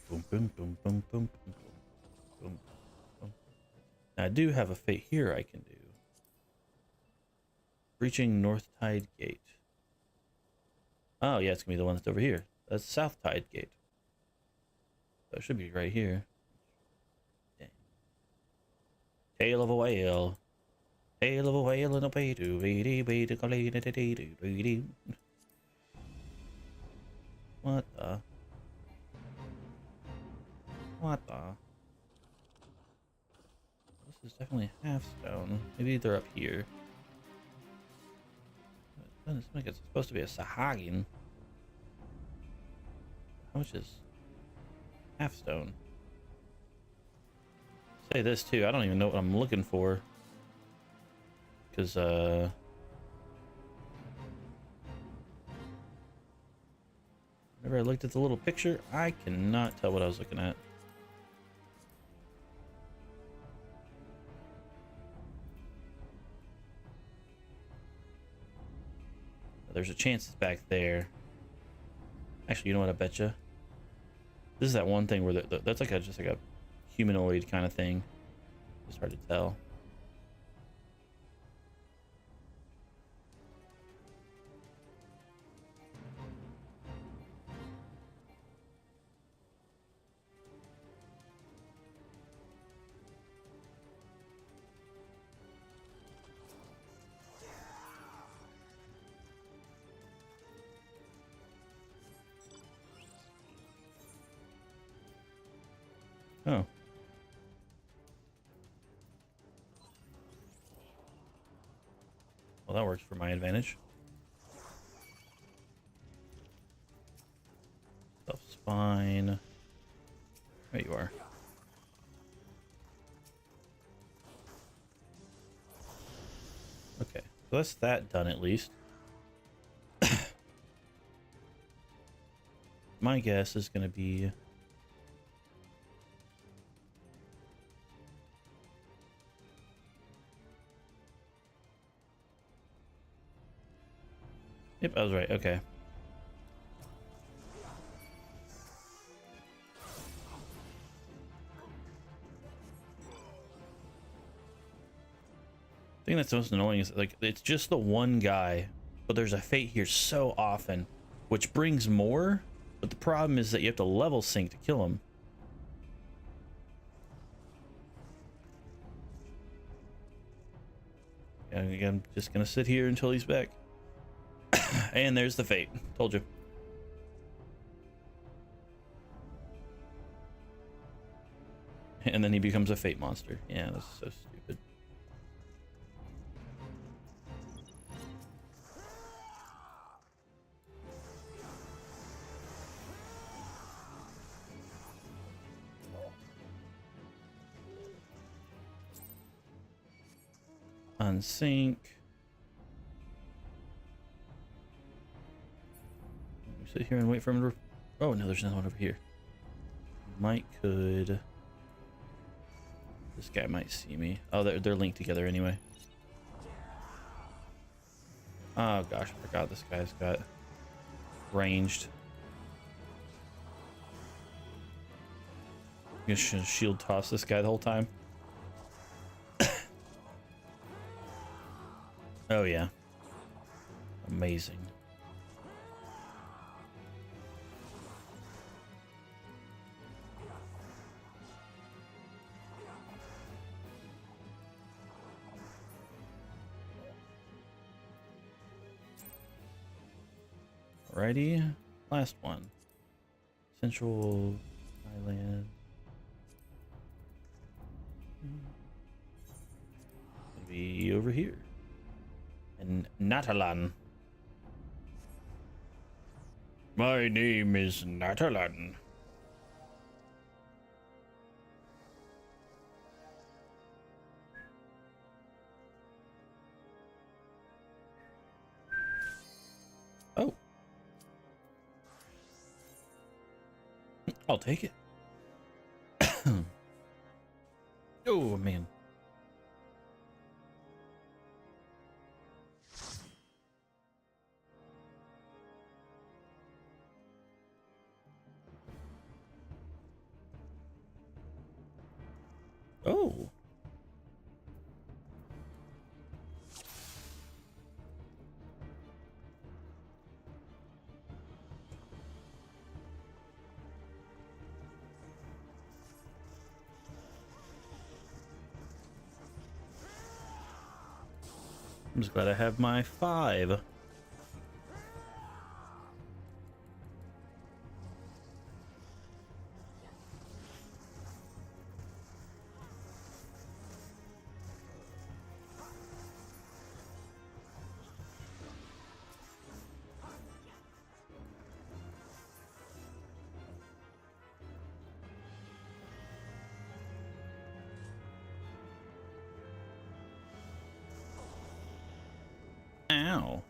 S1: Boom, boom, boom, boom, boom, boom, boom, boom. Now, I do have a fate here I can do. Reaching North Tide Gate. Oh, yeah, it's gonna be the one that's over here. That's South Tide Gate. So it should be right here. Dang. Tail of a whale. Tail of a whale and a pay-do. What the? What the? This is definitely Halfstone. Maybe they're up here. It's like it's supposed to be a Sahagin. How much is Halfstone? Say this too, I don't even know what I'm looking for. Because, whenever I looked at the little picture, I cannot tell what I was looking at. There's a chance it's back there. Actually, you know what? I bet you. This is that one thing where that's like just like a humanoid kind of thing. It's hard to tell. Oh. Well, that works for my advantage. Stuff's fine. There you are. Okay, so that's that done at least. My guess is going to be... Yep, I was right. Okay. thing that's most annoying is like it's just the one guy, but there's a fate here so often, which brings more. But the problem is that you have to level sync to kill him. I'm just gonna sit here until he's back. And there's the fate. Told you. And then he becomes a fate monster. Yeah, that's so stupid. Unsync. Sit here and wait for him to... Oh no, there's another one over here. Might could... This guy might see me. Oh, they're linked together anyway. Oh gosh, I forgot this guy's got ranged. I'm gonna shield toss this guy the whole time. Oh yeah. Amazing. Alrighty, last one. Central Island. Gonna be over here. In Natalan. My name is Natalan. Oh. I'll take it. Oh, man. Oh. I'm just glad I have my 5. Ow.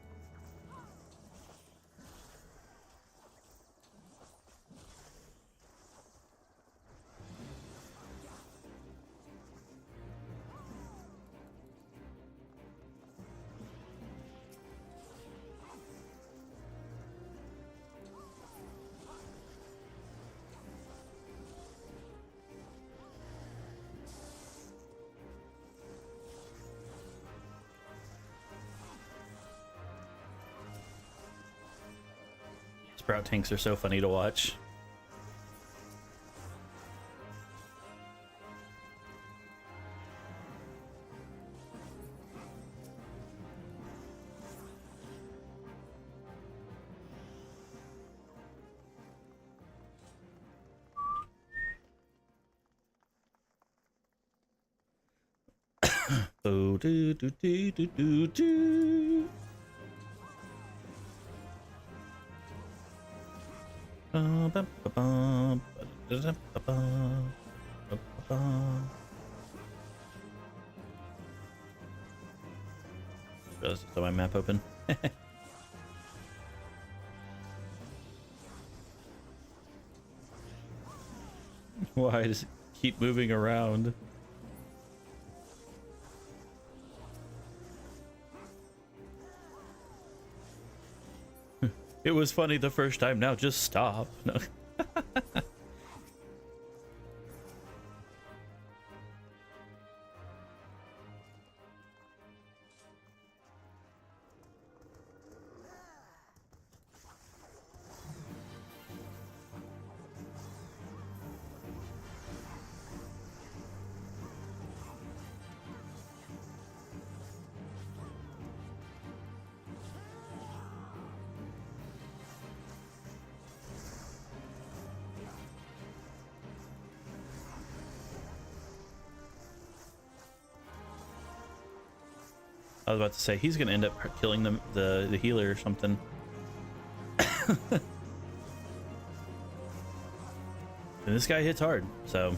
S1: Sprout tanks are so funny to watch. Oh, do do do do do do. Just saw my map open. Why does it keep moving around? It was funny the first time, now just stop. No. I was about to say he's gonna end up killing the healer or something. And this guy hits hard, so.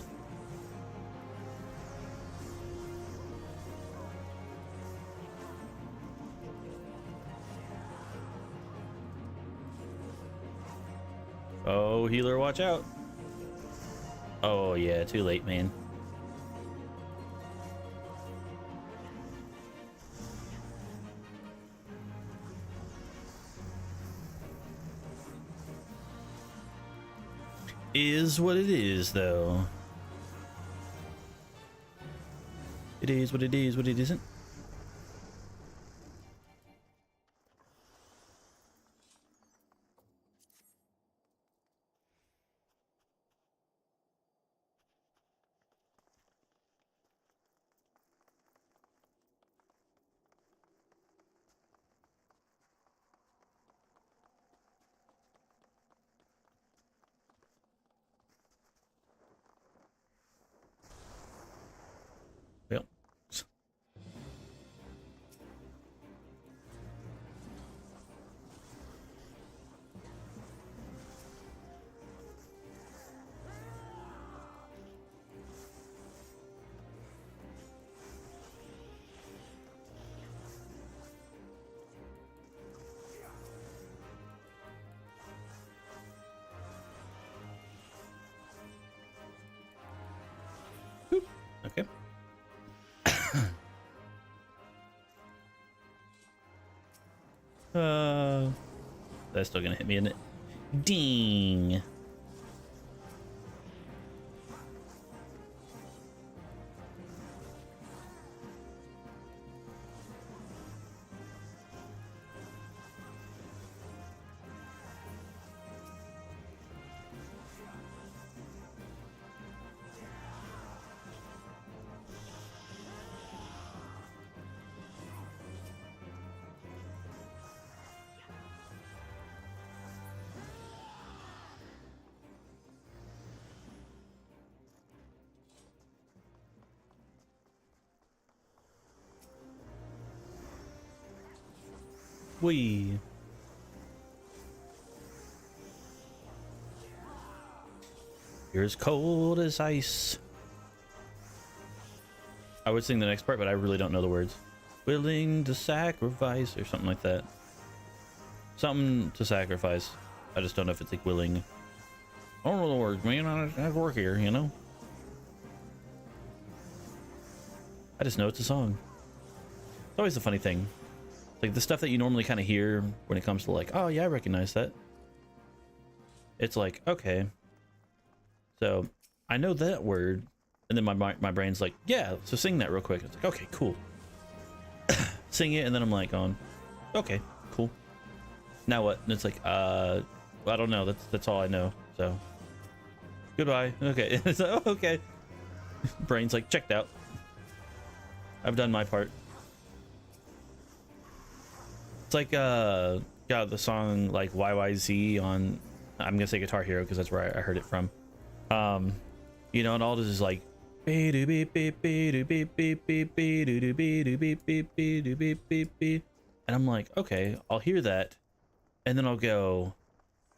S1: Oh, healer, watch out. Oh yeah, too late, man. Is what it is, though. It is what it is, what it isn't. Well. Oop, okay. That's still gonna hit me, isn't it? Ding. Wee. You're as cold as ice. I would sing the next part, but I really don't know the words. Willing to sacrifice or something like that. Something to sacrifice. I just don't know if it's like willing. I don't know the words, man. I have to work here, you know? I just know it's a song. It's always a funny thing. Like the stuff that you normally kind of hear when it comes to like, oh yeah, I recognize that. It's like, okay. So I know that word. And then my brain's like, yeah, so sing that real quick. It's like, okay, cool. Sing it. And then I'm like on, okay, cool. Now what? And it's like, I don't know. That's all I know. So goodbye. Okay. It's like, oh, okay. Brain's like checked out. I've done my part. It's like got the song like YYZ on, I'm gonna say Guitar Hero because that's where I heard it from. You know, and all this is like, and I'm like, okay, I'll hear that, and then I'll go,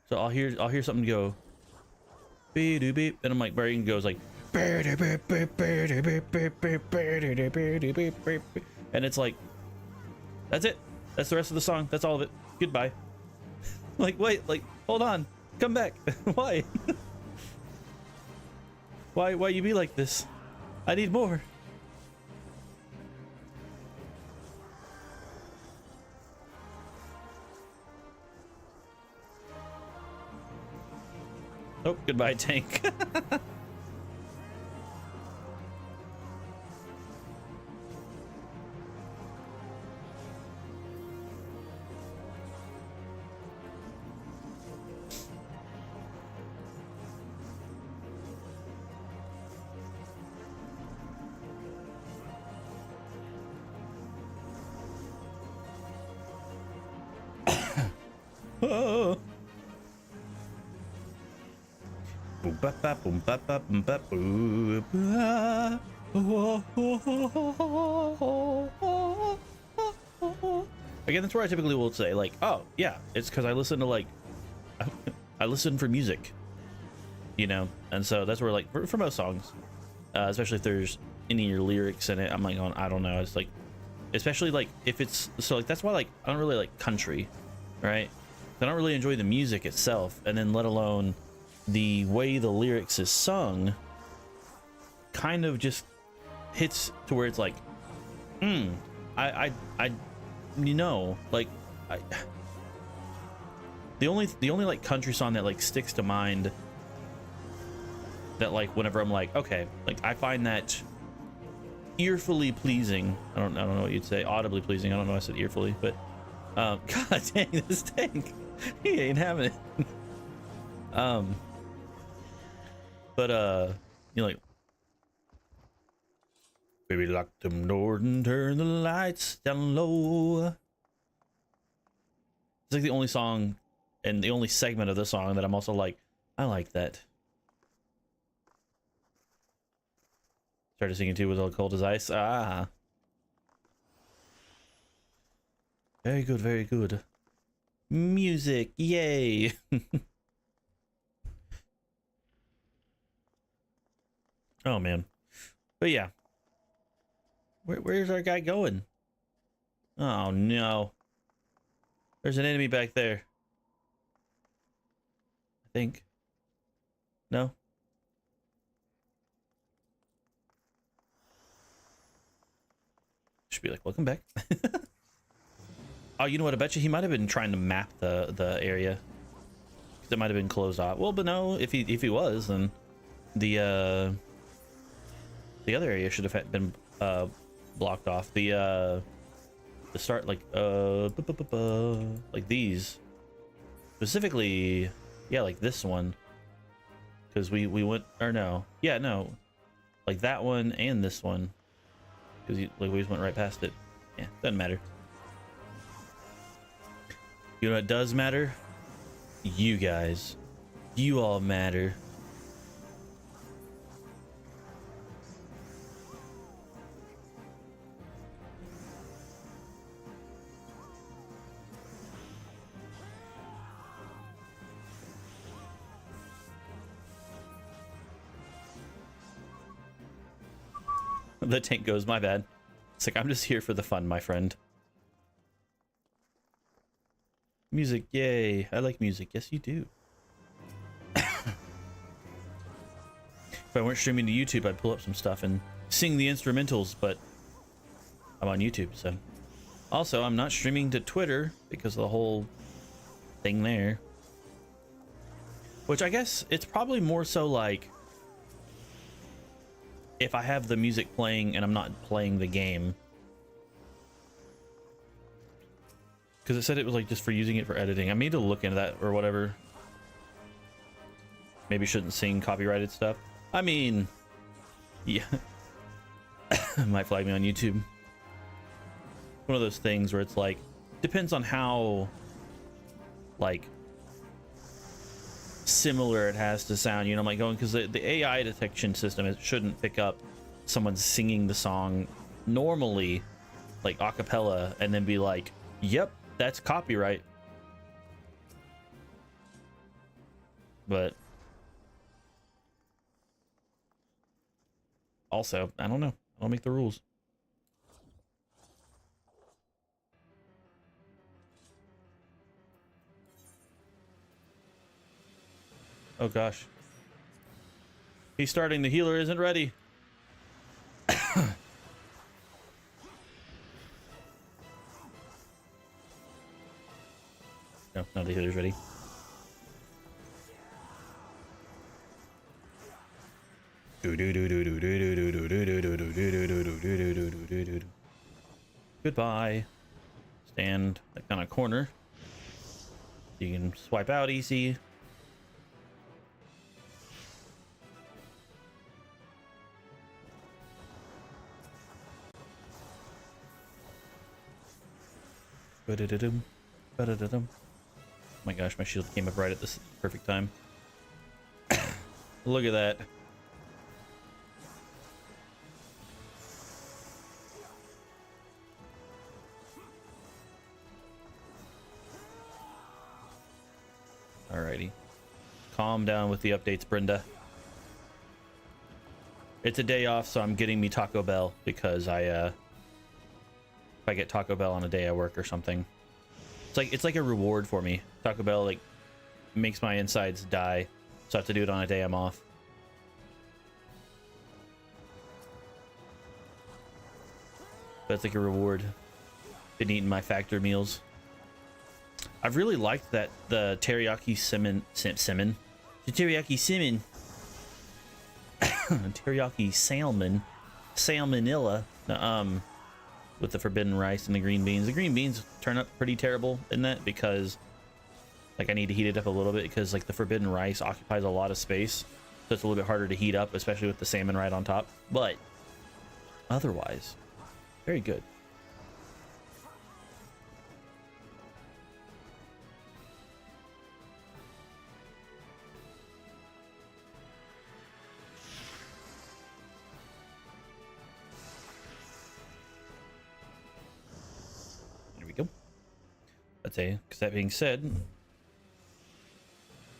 S1: so I'll hear something go, and I'm like, brain goes like, and it's like, that's it. That's the rest of the song. That's all of it. Goodbye. Like, wait, like, hold on. Come back. Why? Why you be like this? I need more. Oh, goodbye, tank. Oh. Boom ba ba boom ba ba boom ba boo ba. Oh, oh, oh, oh, oh, oh, oh. Again, that's where I typically will say like, oh yeah, it's because I listen to like, I listen for music, you know, and so that's where like for most songs, especially if there's any lyrics in it, I'm like going, I don't know, it's like, especially like if it's so like that's why like I don't really like country, right? I don't really enjoy the music itself, and then let alone the way the lyrics is sung. Kind of just hits to where it's like, I you know, like the only like country song that like sticks to mind that like whenever I'm like, okay, like I find that earfully pleasing. I don't know what you'd say, audibly pleasing. I don't know why I said earfully, but god dang, this tank, he ain't having it. But you know, like, baby, lock them doors and turn the lights down low. It's like the only song and the only segment of the song that I'm also like, I like that. Started singing too, was all cold as ice. Ah, very good, very good. Music, yay. Oh man, but yeah, where's our guy going? Oh no, there's an enemy back there, I think. No, should be like, welcome back. Oh, you know what, I bet you he might have been trying to map the area, because it might have been closed off. Well, but no, if he was, then the other area should have been blocked off. The start, like like these specifically, yeah, like this one, because we went, or no, yeah, no, like that one and this one, because like we just went right past it. Yeah, doesn't matter. You know what does matter? You guys, you all matter. The tank goes, my bad. It's like, I'm just here for the fun, my friend. Music, yay. I like music. Yes, you do. If I weren't streaming to YouTube, I'd pull up some stuff and sing the instrumentals, but I'm on YouTube, so. Also, I'm not streaming to Twitter because of the whole thing there. Which I guess it's probably more so like if I have the music playing and I'm not playing the game. Because it said it was like just for using it for editing. I need to look into that or whatever. Maybe shouldn't sing copyrighted stuff. I mean, yeah. Might flag me on YouTube. One of those things where it's like, depends on how like similar it has to sound, you know, I'm like going, because the AI detection system, it shouldn't pick up someone singing the song normally like a cappella and then be like, yep, that's copyright. But also, I don't know, I don't make the rules. Oh gosh. He's starting, the healer isn't ready. No, the healer's ready. Goodbye. Stand like on a corner. You can swipe out easy. Ba-da-da-dum, ba-da-da-dum. Oh my gosh, my shield came up right at this perfect time. Look at that. Calm down with the updates, Brenda. It's a day off, so I'm getting me Taco Bell because if I get Taco Bell on a day I work or something, it's like a reward for me. Taco Bell like makes my insides die, so I have to do it on a day I'm off. But it's like a reward. Been eating my factor meals. I've really liked that the teriyaki salmon, the teriyaki salmon, teriyaki salmonella, with the forbidden rice and the green beans. The green beans turn up pretty terrible in that because like I need to heat it up a little bit because like the forbidden rice occupies a lot of space, so it's a little bit harder to heat up, especially with the salmon right on top. But otherwise, very good. Go. That's a. Because that being said,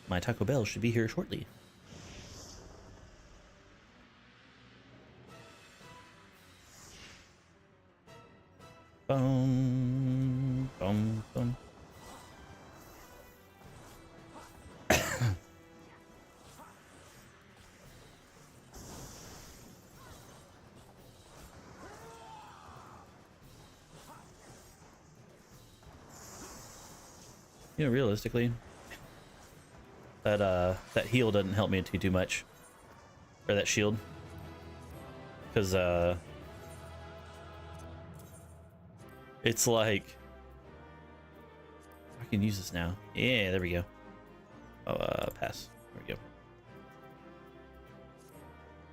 S1: my Taco Bell should be here shortly. Boom, boom, boom. You know, realistically, that heal doesn't help me too much, or that shield, because it's like I can use this now. Yeah, there we go. Oh, pass. There we go.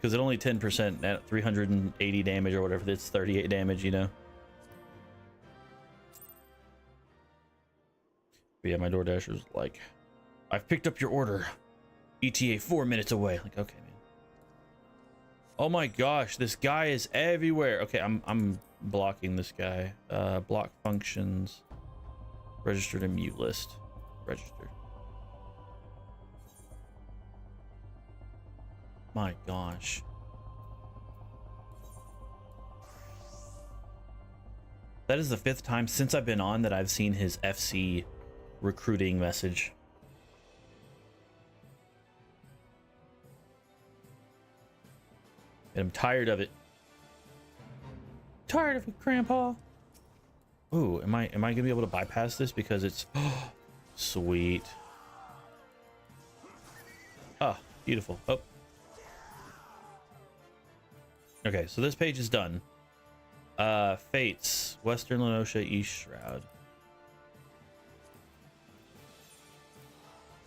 S1: Because it only 10% at 380 damage or whatever. It's 38 damage, you know. But yeah, my DoorDasher's like, I've picked up your order. ETA 4 minutes away. Like, okay, man. Oh my gosh, this guy is everywhere. Okay, I'm blocking this guy. Block functions. Registered and mute list. Registered. My gosh. That is the 5th time since I've been on that I've seen his FC recruiting message. And I'm tired of it. Tired of it, Grandpa. Ooh, am I gonna be able to bypass this because it's sweet. Ah, beautiful. Oh. Okay, so this page is done. Fates, Western Lenosha, East Shroud.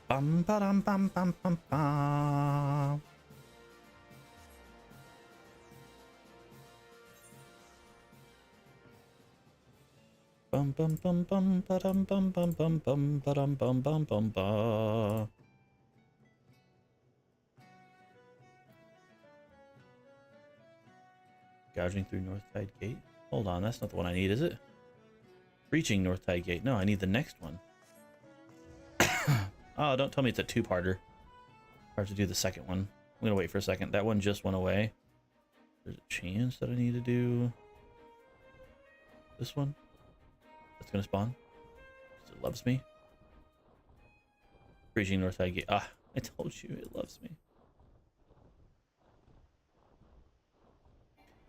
S1: Bum ba dum bum bum bum bum. Bum bum bum bum ba dum bum bum bum bum ba dum bum bum bum ba. Gouging through North Tide Gate. Hold on, that's not the one I need, is it? Reaching North Tide Gate. No, I need the next one. Oh, don't tell me it's a 2-parter. I have to do the second one. I'm gonna wait for a second. That one just went away. There's a chance that I need to do this one. That's gonna spawn. Because it loves me. Reaching North Tide Gate. Ah, I told you it loves me.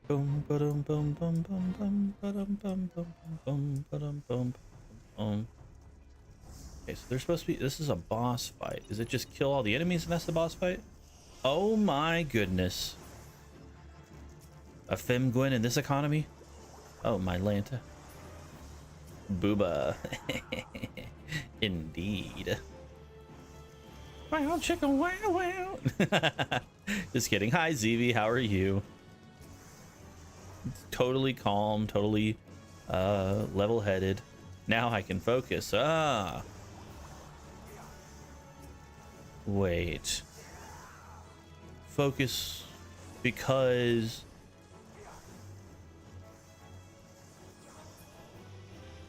S1: Boom, ba-dum, bum, bum, bum, bum, ba-dum, bum, bum, bum, ba-dum, bum, bum. Okay, so there's supposed to be. This is a boss fight. Is it just kill all the enemies and that's the boss fight? Oh my goodness. A Femgwen in this economy? Oh my Lanta. Booba. Indeed. Wow, chicken, wow, wow. Just kidding. Hi, ZV. How are you? Totally calm, totally level-headed. Now I can focus. Ah. Wait. Focus because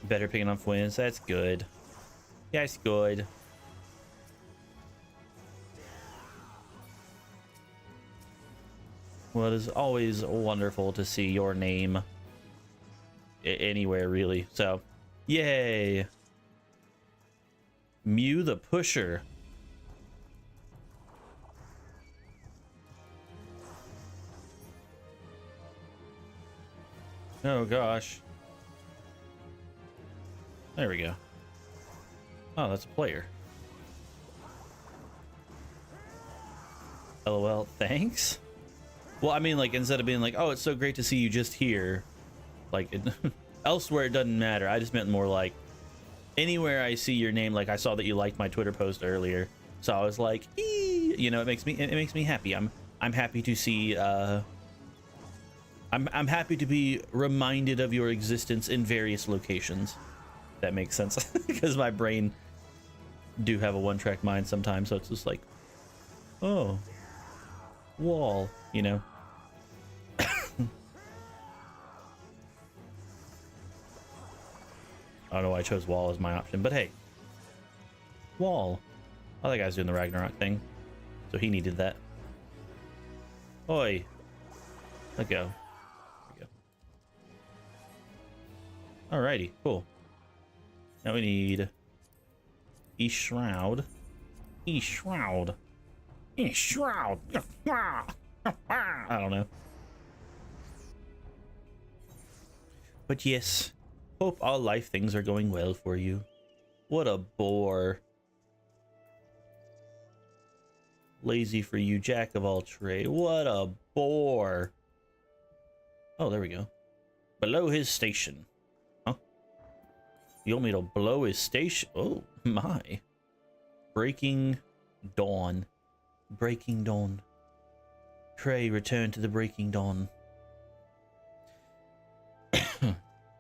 S1: better picking up wins. That's good. Yeah, it's good. Well, it is always wonderful to see your name anywhere, really. So, yay! Mew the Pusher. Oh gosh. There we go. Oh, that's a player. LOL, thanks? Well, I mean, like, instead of being like, oh, it's so great to see you just here, like, elsewhere it doesn't matter. I just meant more like, anywhere I see your name, like, I saw that you liked my Twitter post earlier, so I was like, ee! You know, it makes me happy. I'm happy to see, I'm happy to be reminded of your existence in various locations. That makes sense, because my brain do have a one-track mind sometimes, so it's just like, oh, wall, you know. I don't know why I chose wall as my option, but hey, wall. Oh, that guy's doing the Ragnarok thing, so he needed that. Oi, let go. There we go. Alrighty, cool. Now we need Shroud. Shroud. Shroud. I don't know. But yes, hope all life things are going well for you. What a bore. Lazy for you, jack of all trade. What a bore. Oh, there we go. Below his station. Huh? You want me to blow his station? Oh, my. Breaking dawn. Breaking dawn. Pray return to the breaking dawn.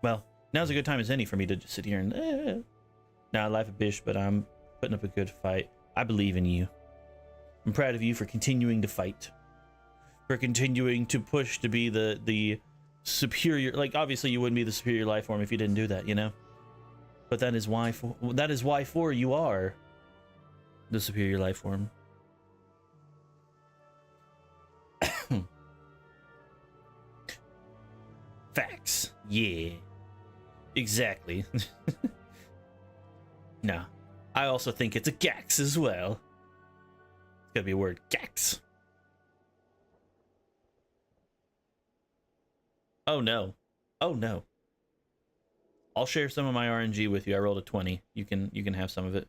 S1: Well, now's a good time as any for me to just sit here and now I laugh a bish, but I'm putting up a good fight. I believe in you. I'm proud of you for continuing to fight, for continuing to push to be the superior. Like, obviously you wouldn't be the superior life form if you didn't do that, you know, but that is why you are the superior life form. Facts. Yeah, exactly. No, I also think it's a gax as well. It's gotta be a word, gax. Oh no. Oh no. I'll share some of my RNG with you. I rolled a 20. You can have some of it.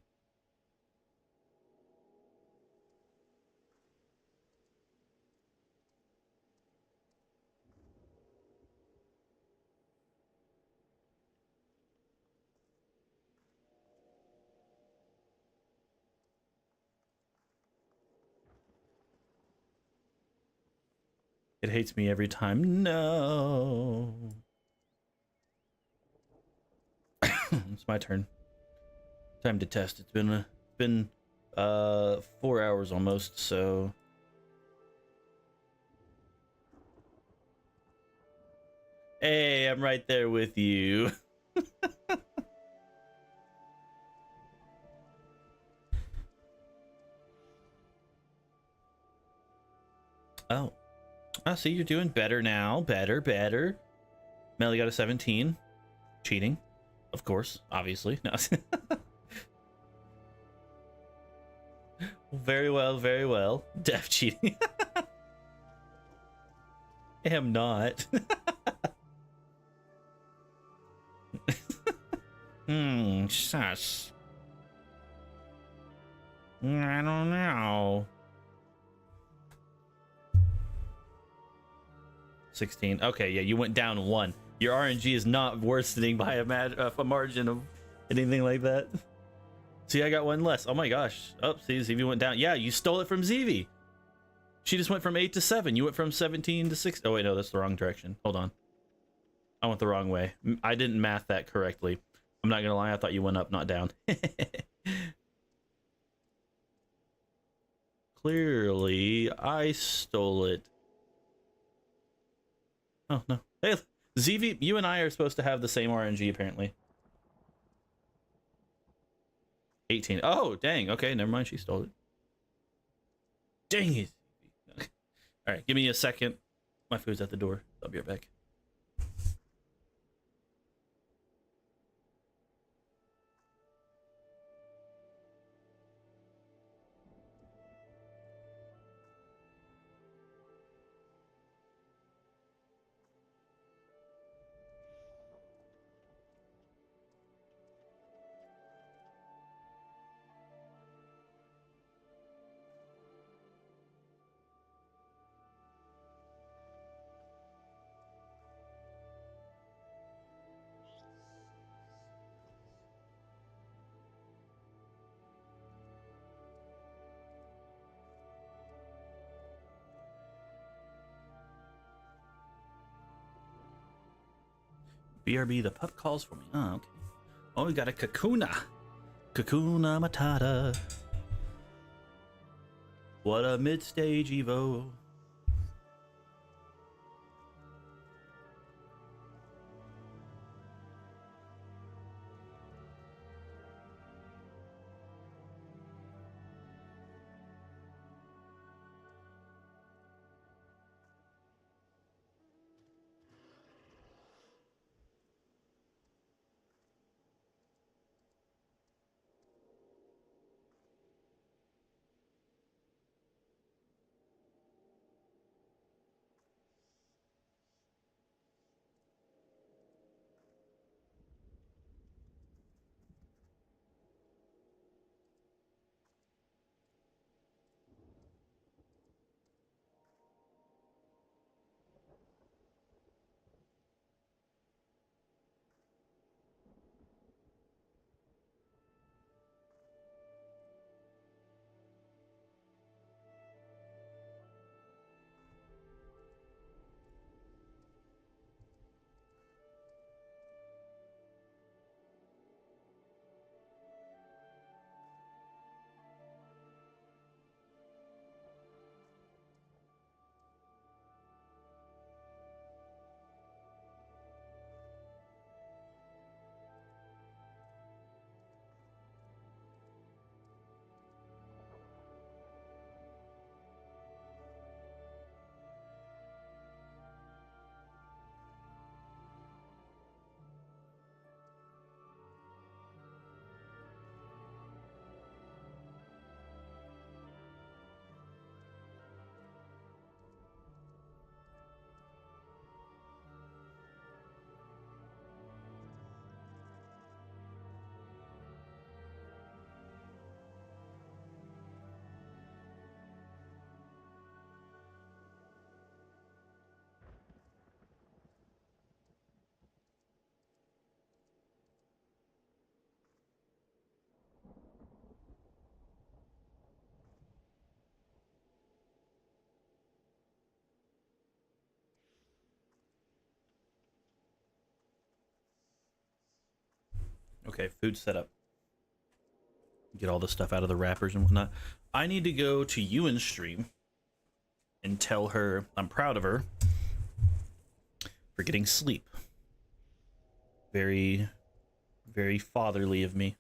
S1: It hates me every time. No. It's my turn. Time to test. It's been 4 hours almost, so hey, I'm right there with you. Oh. I see you're doing better now. Better. Melly got a 17. Cheating. Of course. Obviously. No. Very well. Def cheating. I am not. Sus. I don't know. 16. Okay, yeah, you went down 1. Your RNG is not worsening by a margin of anything like that. See, I got 1 less. Oh my gosh. Oh, see, ZV went down. Yeah, you stole it from ZV. She just went from 8 to 7. You went from 17 to 6. Oh wait, no, that's the wrong direction. Hold on. I went the wrong way. I didn't math that correctly. I'm not gonna lie, I thought you went up, not down. Clearly, I stole it. Oh, no. Hey, ZV, you and I are supposed to have the same RNG, apparently. 18. Oh, dang. Okay, never mind. She stole it. Dang it. All right, give me a second. My food's at the door. I'll be right back. BRB, the pup calls for me. Oh, okay. Oh, we got a Kakuna. Kakuna Matata. What a mid-stage Evo. Okay, food set up. Get all the stuff out of the wrappers and whatnot. I need to go to Ewan's stream and tell her I'm proud of her for getting sleep. Very, very fatherly of me.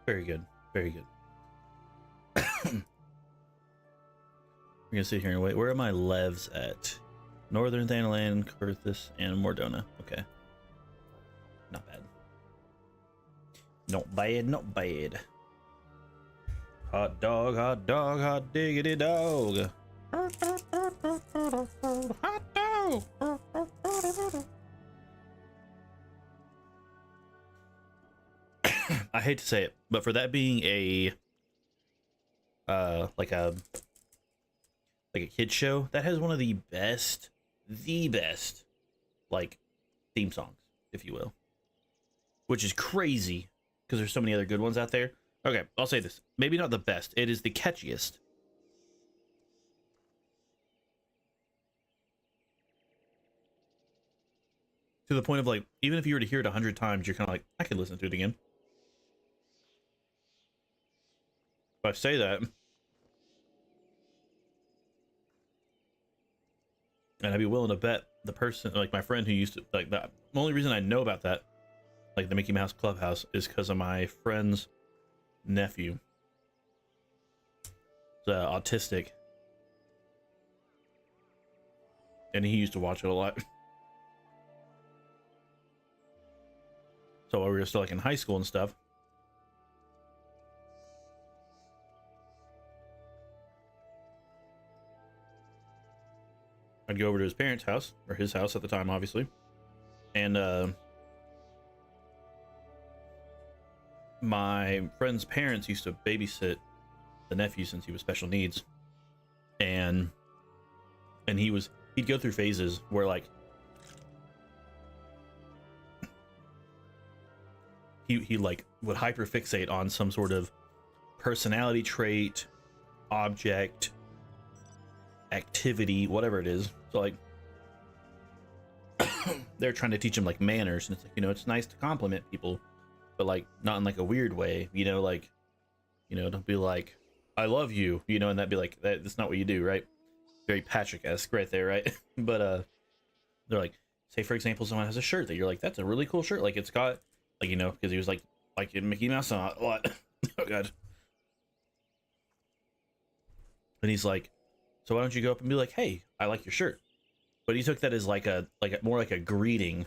S1: Very good. Very good. We're gonna sit here and wait. Where are my levs at? Northern Thanalan, Kurthus, and Mordona. Okay. Not bad. Not bad, not bad. Hot dog, hot diggity dog. Hot dog. I hate to say it, but for that being a like a kid show, that has one of the best like theme songs, if you will, which is crazy because there's so many other good ones out there. Okay, I'll say this. Maybe not the best. It is the catchiest. To the point of like, even if you were to hear it 100 times, you're kind of like, I could listen to it again. If I say that, and I'd be willing to bet the person, like my friend who used to, like that, the only reason I know about that, like the Mickey Mouse Clubhouse, is because of my friend's nephew. He's autistic. And he used to watch it a lot. So while we were still like in high school and stuff, I'd go over to his parents' house, or his house at the time, obviously. And my friend's parents used to babysit the nephew since he was special needs. And he'd go through phases where like he like would hyperfixate on some sort of personality trait, object, activity, whatever it is. So like they're trying to teach him like manners, and it's like, you know, it's nice to compliment people, but like not in like a weird way, you know, like, you know, don't be like, I love you, you know, and that'd be like, that's not what you do, right? Very Patrick-esque right there, right? But they're like, say for example, someone has a shirt that you're like, that's a really cool shirt, like it's got like, you know, because he was like in Mickey Mouse a lot. Oh god. And he's like, so why don't you go up and be like, hey, I like your shirt? But he took that as like a more like a greeting,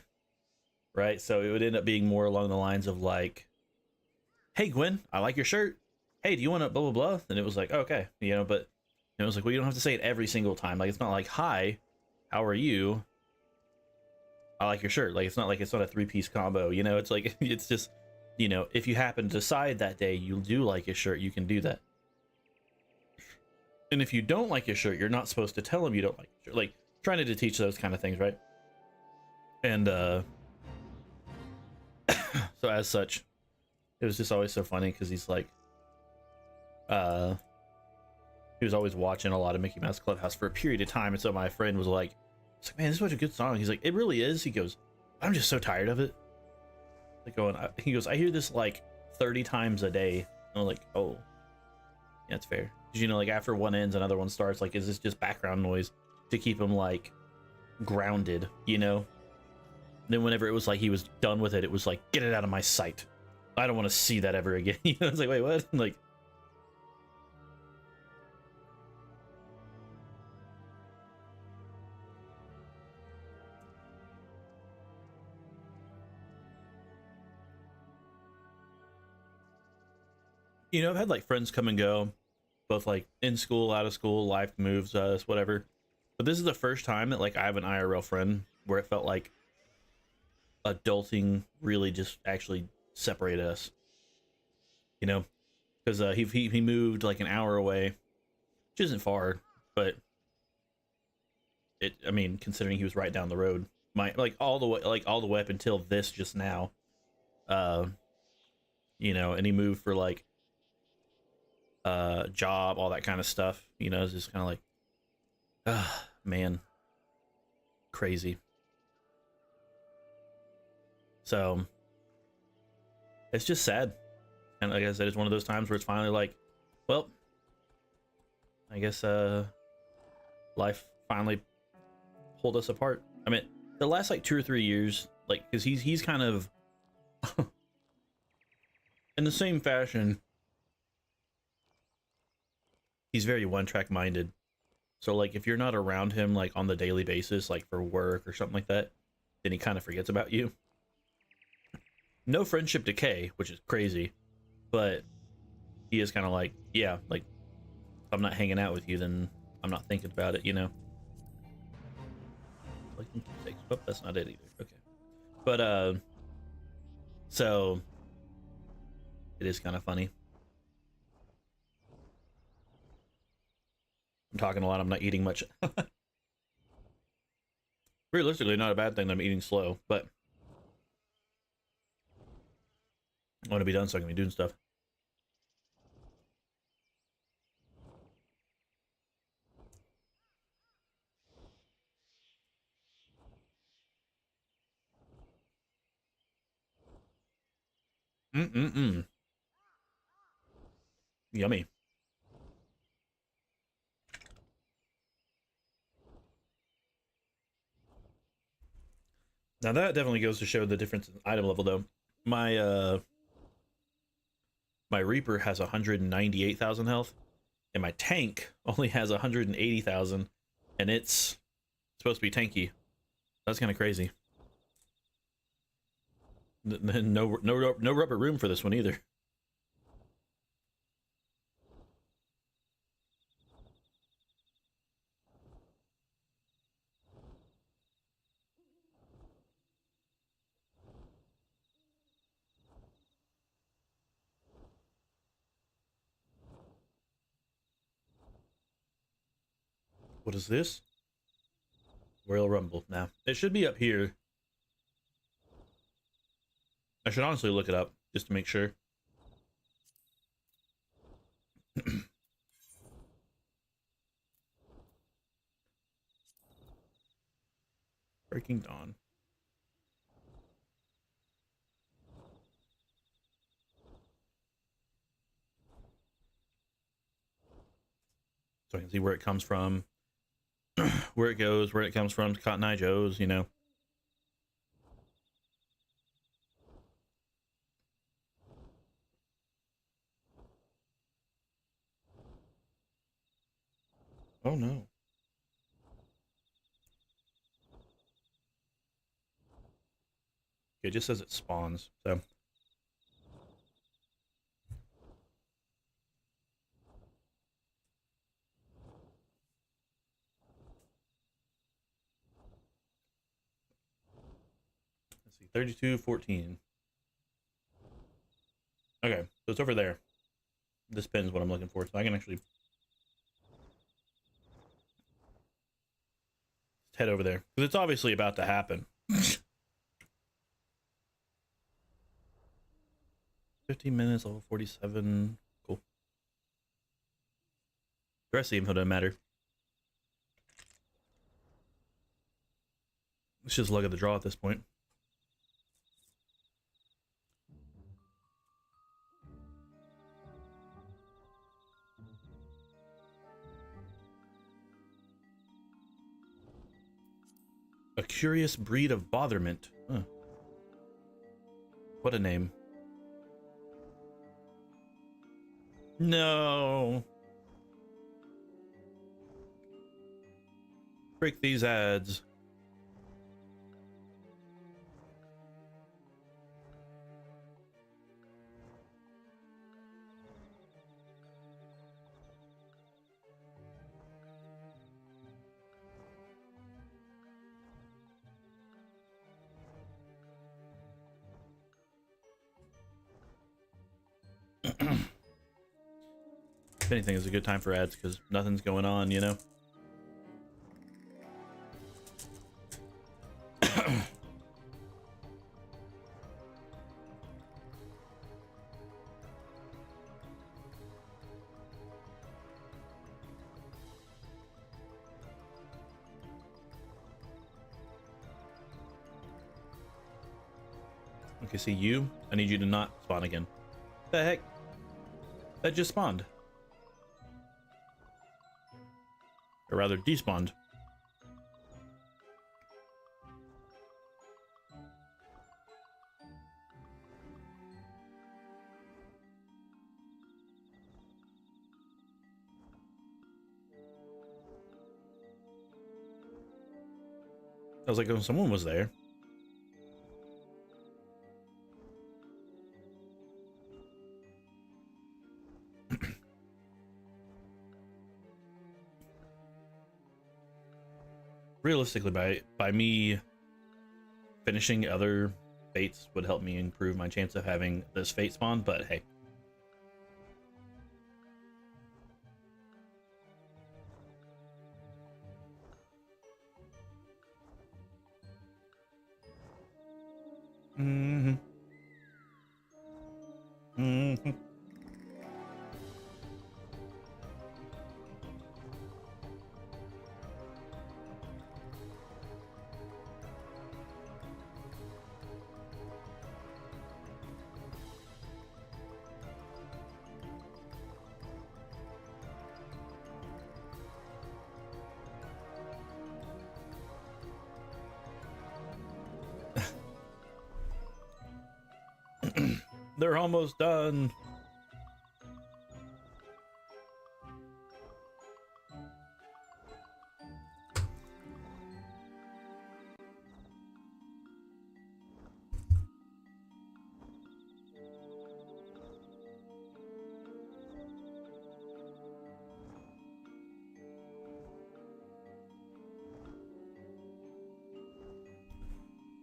S1: right? So it would end up being more along the lines of like, hey Gwen, I like your shirt. Hey, do you want to blah blah blah? And it was like, oh, okay, you know, but it was like, well, you don't have to say it every single time. Like, it's not like, hi, how are you? I like your shirt. Like, it's not a 3-piece combo, you know? It's like, it's just, you know, if you happen to decide that day you do like his shirt, you can do that. And if you don't like his shirt, you're not supposed to tell him you don't like his shirt. Like, trying to teach those kind of things, right? And so as such, it was just always so funny because he's like, he was always watching a lot of Mickey Mouse Clubhouse for a period of time, and so my friend was like, man, this is such a good song. He's like, it really is. He goes, I'm just so tired of it. Like going, he goes, I hear this like 30 times a day. And I'm like, oh, yeah, that's fair. Because, you know, like after one ends, another one starts. Like, is this just background noise to keep him like grounded, you know? And then whenever it was like he was done with it, it was like, get it out of my sight. I don't want to see that ever again. You know, it's like, wait, what? Like, you know, I've had like friends come and go, both like in school, out of school, life moves us, whatever. But this is the first time that like I have an IRL friend where it felt like adulting really just actually separated us. You know, because he moved like an hour away, which isn't far, but I mean, considering he was right down the road, like all the way up until this just now, you know, and he moved for like job, all that kind of stuff, you know. It's just kind of like, man, crazy. So it's just sad, and like I said, it's one of those times where it's finally like, well, I guess life finally pulled us apart. I mean, the last like 2 or 3 years, like, because he's kind of in the same fashion, he's very one-track minded. So like if you're not around him like on the daily basis, like for work or something like that, then he kind of forgets about you. No friendship decay, which is crazy, but he is kind of like, yeah, like if I'm not hanging out with you, then I'm not thinking about it, you know. Oh, that's not it either. Okay, but so it is kind of funny. I'm talking a lot. I'm not eating much. Realistically, not a bad thing that I'm eating slow, but I want to be done so I can be doing stuff. Yummy. Now that definitely goes to show the difference in item level, though. My Reaper has 198,000 health, and my tank only has 180,000, and it's supposed to be tanky. That's kind of crazy. No rubber room for this one either. What is this? Royal Rumble. Now, it should be up here. I should honestly look it up just to make sure. Breaking Dawn. So I can see where it comes from, where it goes, where it comes from, Cotton Eye Joe's, you know. Oh no. It just says it spawns, so. Let's see, 3214. Okay, so it's over there. This pin is what I'm looking for, so I can actually head over there, because it's obviously about to happen. 15 minutes, level 47. Cool. The rest of the info doesn't matter. Let's just look at the draw at this point. A curious breed of botherment. Huh. What a name. No. Break these ads. If anything, is a good time for ads because nothing's going on, you know? Okay, see you. I need you to not spawn again. The heck? That just spawned. Or rather, despawned. I was like, oh, someone was there. Realistically, by me finishing other fates would help me improve my chance of having this fate spawn, but hey. Mhm. They're almost done.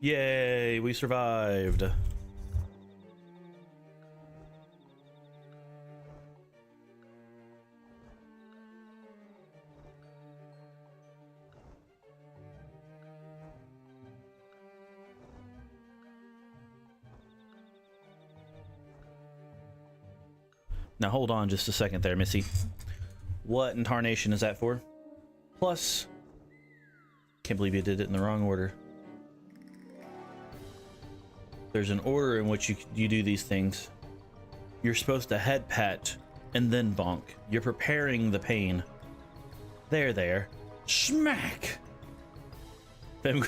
S1: Yay, we survived. Now hold on just a second there, Missy. What in tarnation is that for? Plus, can't believe you did it in the wrong order. There's an order in which you do these things. You're supposed to head pat and then bonk. You're preparing the pain. There. Smack! Dang,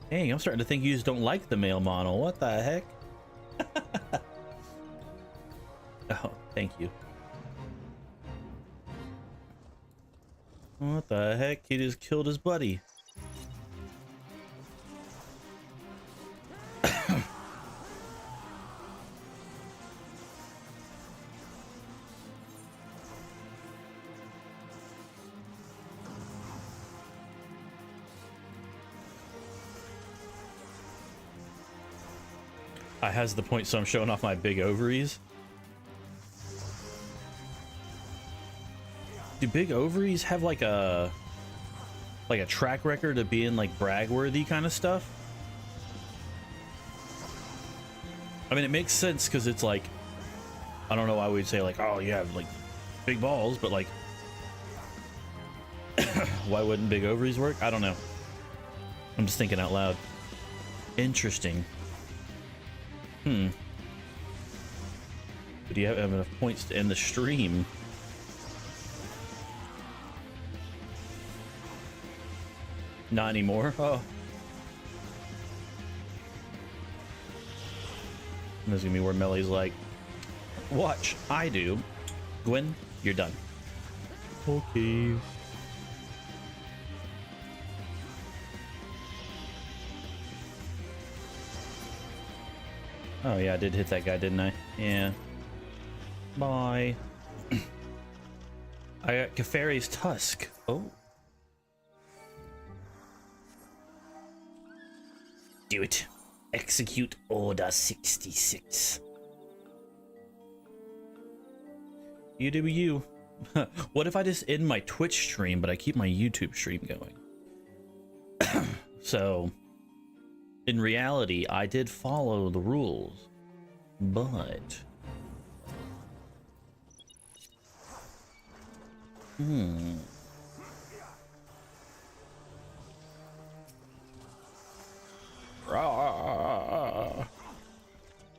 S1: I'm starting to think you just don't like the male model. What the heck? Oh, thank you. What the heck? He just killed his buddy. I has the point, so I'm showing off my big ovaries. Do big ovaries have like a track record of being like brag-worthy kind of stuff? I mean, it makes sense because it's like, I don't know why we'd say like, oh, you have like big balls, but like, why wouldn't big ovaries work? I don't know. I'm just thinking out loud. Interesting. But do you have enough points to end the stream? Not anymore. Oh. There's gonna be where Melly's like, watch, I do. Gwen, you're done. Okay. Oh yeah, I did hit that guy, didn't I? Yeah. Bye. I got Keferi's Tusk. Oh. Do it. Execute Order 66. You do you. What if I just end my Twitch stream, but I keep my YouTube stream going? So, in reality, I did follow the rules, but...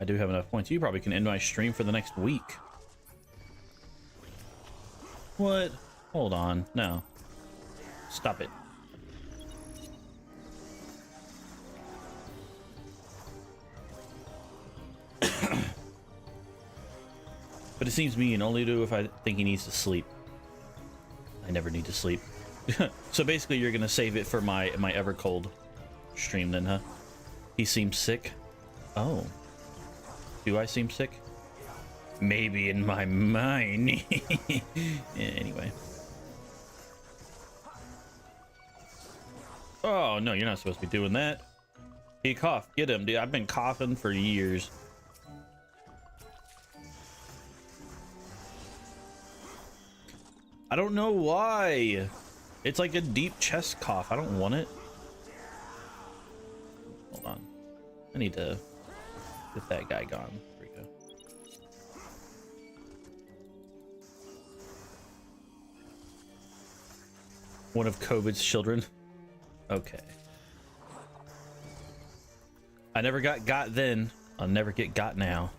S1: I do have enough points. You probably can end my stream for the next week. What? Hold on. No. Stop it. But it seems mean. Only do if I think he needs to sleep. I never need to sleep. So basically you're gonna save it for my Evercold stream then, huh? He seems sick. Oh. Do I seem sick? Maybe in my mind. Yeah, anyway. Oh, no, you're not supposed to be doing that. He coughed. Get him, dude. I've been coughing for years. I don't know why. It's like a deep chest cough. I don't want it. Hold on. I need to Get that guy gone. There we go. One of COVID's children. Okay. I never got then. I'll never get got now.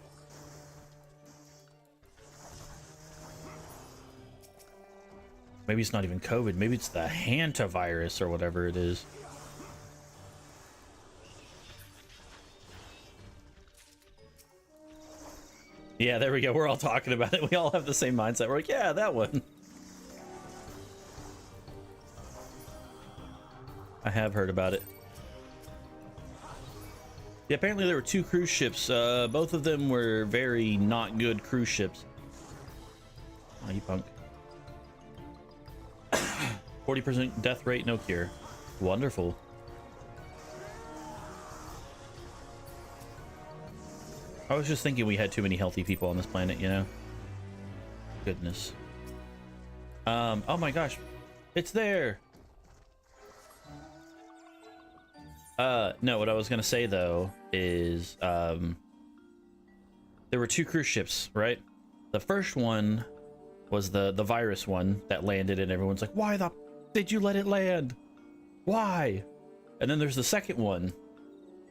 S1: Maybe it's not even COVID. Maybe it's the hantavirus or whatever it is. Yeah, there we go. We're all talking about it. We all have the same mindset. We're like, yeah, that one. I have heard about it. Yeah, apparently there were 2 cruise ships. Both of them were very not good cruise ships. Oh, you punk. 40% death rate, no cure. Wonderful. I was just thinking we had too many healthy people on this planet, you know? Goodness. Oh my gosh. It's there! No, what I was gonna say though is, there were 2 cruise ships, right? The first one was the virus one that landed and everyone's like, why the did you let it land? Why? And then there's the second one,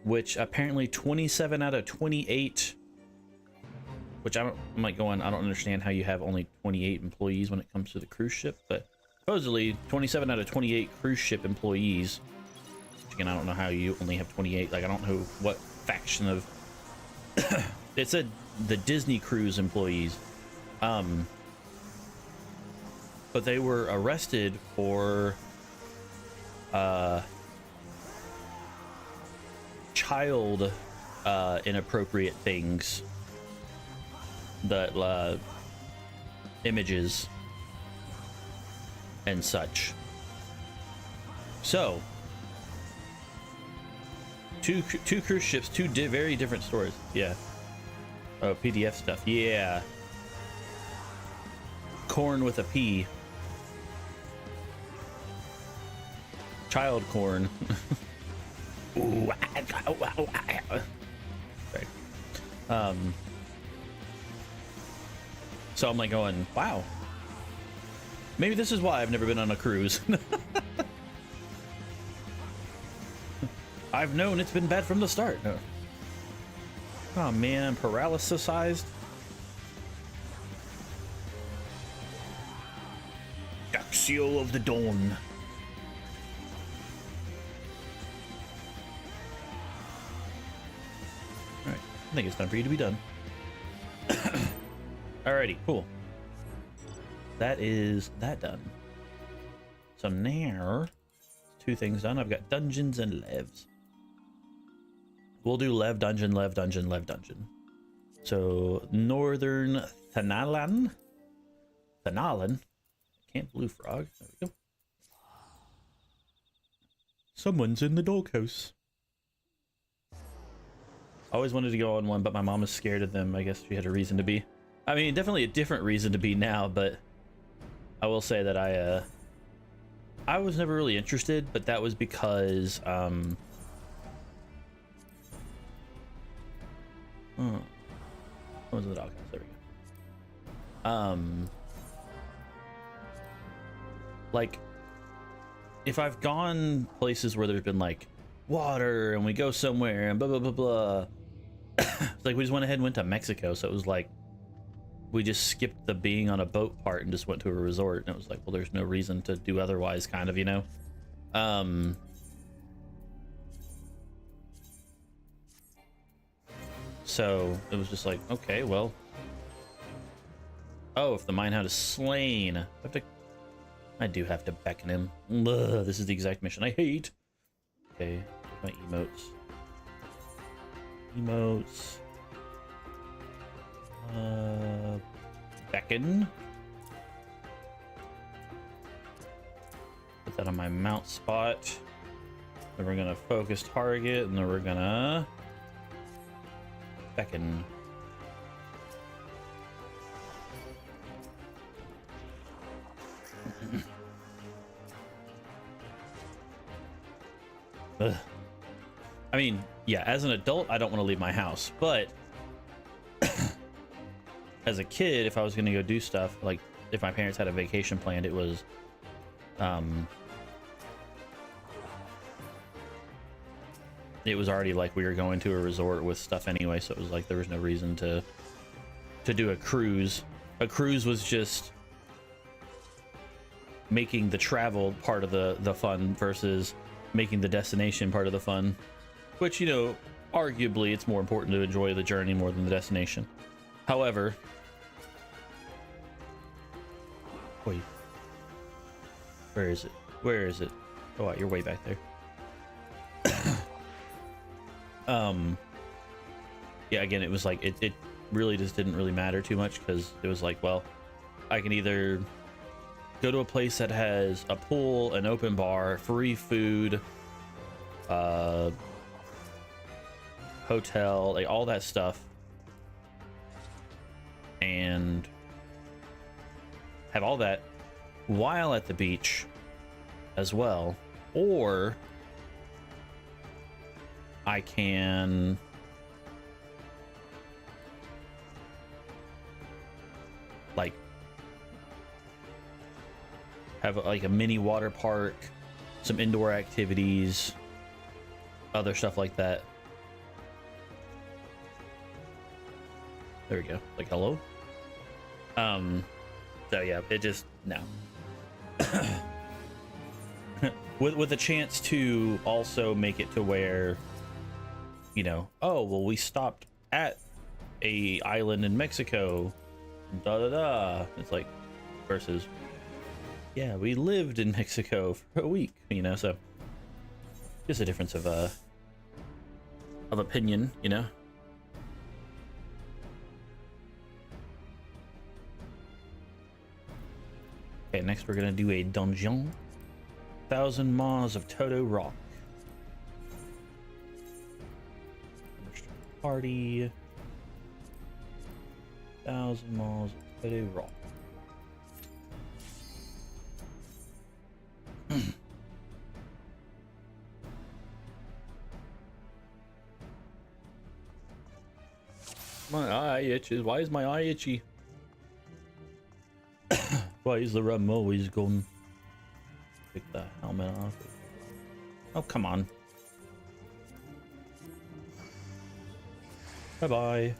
S1: which apparently 27 out of 28, which I'm like going, I don't understand how you have only 28 employees when it comes to the cruise ship, but supposedly 27 out of 28 cruise ship employees, which again, I don't know how you only have 28, like I don't know what faction of, it said the Disney cruise employees, but they were arrested for child inappropriate things, the images and such. So 2 cruise ships, 2 very different stories. Yeah. Oh, PDF stuff. Yeah. Corn with a P. Child corn. Ooh, sorry. So I'm like going, wow. Maybe this is why I've never been on a cruise. I've known it's been bad from the start. Oh man, I'm paralysisized. Axio of the Dawn. Alright, I think it's time for you to be done. Alrighty, cool. That is that done. So now, 2 things done. I've got dungeons and levs. We'll do lev dungeon, lev dungeon, lev dungeon. So Northern Thanalan. Camp Blue Frog. There we go. Someone's in the doghouse. Always wanted to go on one, but my mom is scared of them. I guess she had a reason to be. I mean, definitely a different reason to be now, but I will say that I was never really interested, but that was because what was the doghouse? There we go. Like, if I've gone places where there's been like water and we go somewhere and blah blah blah blah, it's like we just went ahead and went to Mexico, so it was like we just skipped the being on a boat part and just went to a resort, and it was like, well, there's no reason to do otherwise, kind of, you know. So it was just like, okay, well, oh, if the Minehound is slain, I do have to beckon him. Ugh, this is the exact mission I hate. Okay, my emotes. Beckon. Put that on my mount spot. Then we're gonna focus target, and then we're gonna beckon. Ugh. I mean, yeah, as an adult, I don't want to leave my house, but as a kid, if I was going to go do stuff, like if my parents had a vacation planned, it was already like we were going to a resort with stuff anyway, so it was like there was no reason to do a cruise. A cruise was just making the travel part of the fun versus making the destination part of the fun, which, you know, arguably it's more important to enjoy the journey more than the destination. However, wait, where is it? Where is it? Oh, wow, you're way back there. Yeah, again, it was like it really just didn't really matter too much, because it was like, well, I can either go to a place that has a pool, an open bar, free food, hotel, like all that stuff, and have all that while at the beach as well, or I can like have like a mini water park, some indoor activities, other stuff like that. There we go. Like, hello. So yeah, it just, no. with a chance to also make it to where, you know, oh well, we stopped at a island in Mexico, da da da. It's like, versus, yeah, we lived in Mexico for a week, you know. So just a difference of opinion, you know. Okay, next we're gonna do a dungeon. 1,000 Maws of Toto Rock. Party. 1,000 Maws of Toto Rock. My eye itches. Why is my eye itchy? Why is the rum always gone? Take the helmet off. Oh, come on. Bye-bye.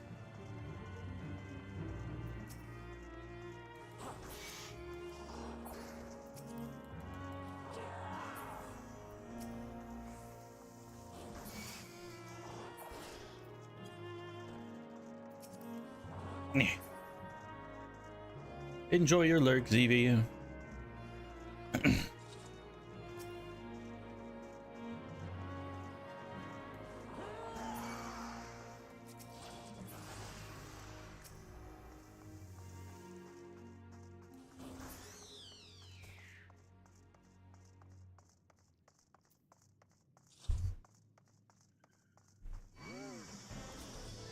S1: Enjoy your lurk, ZV.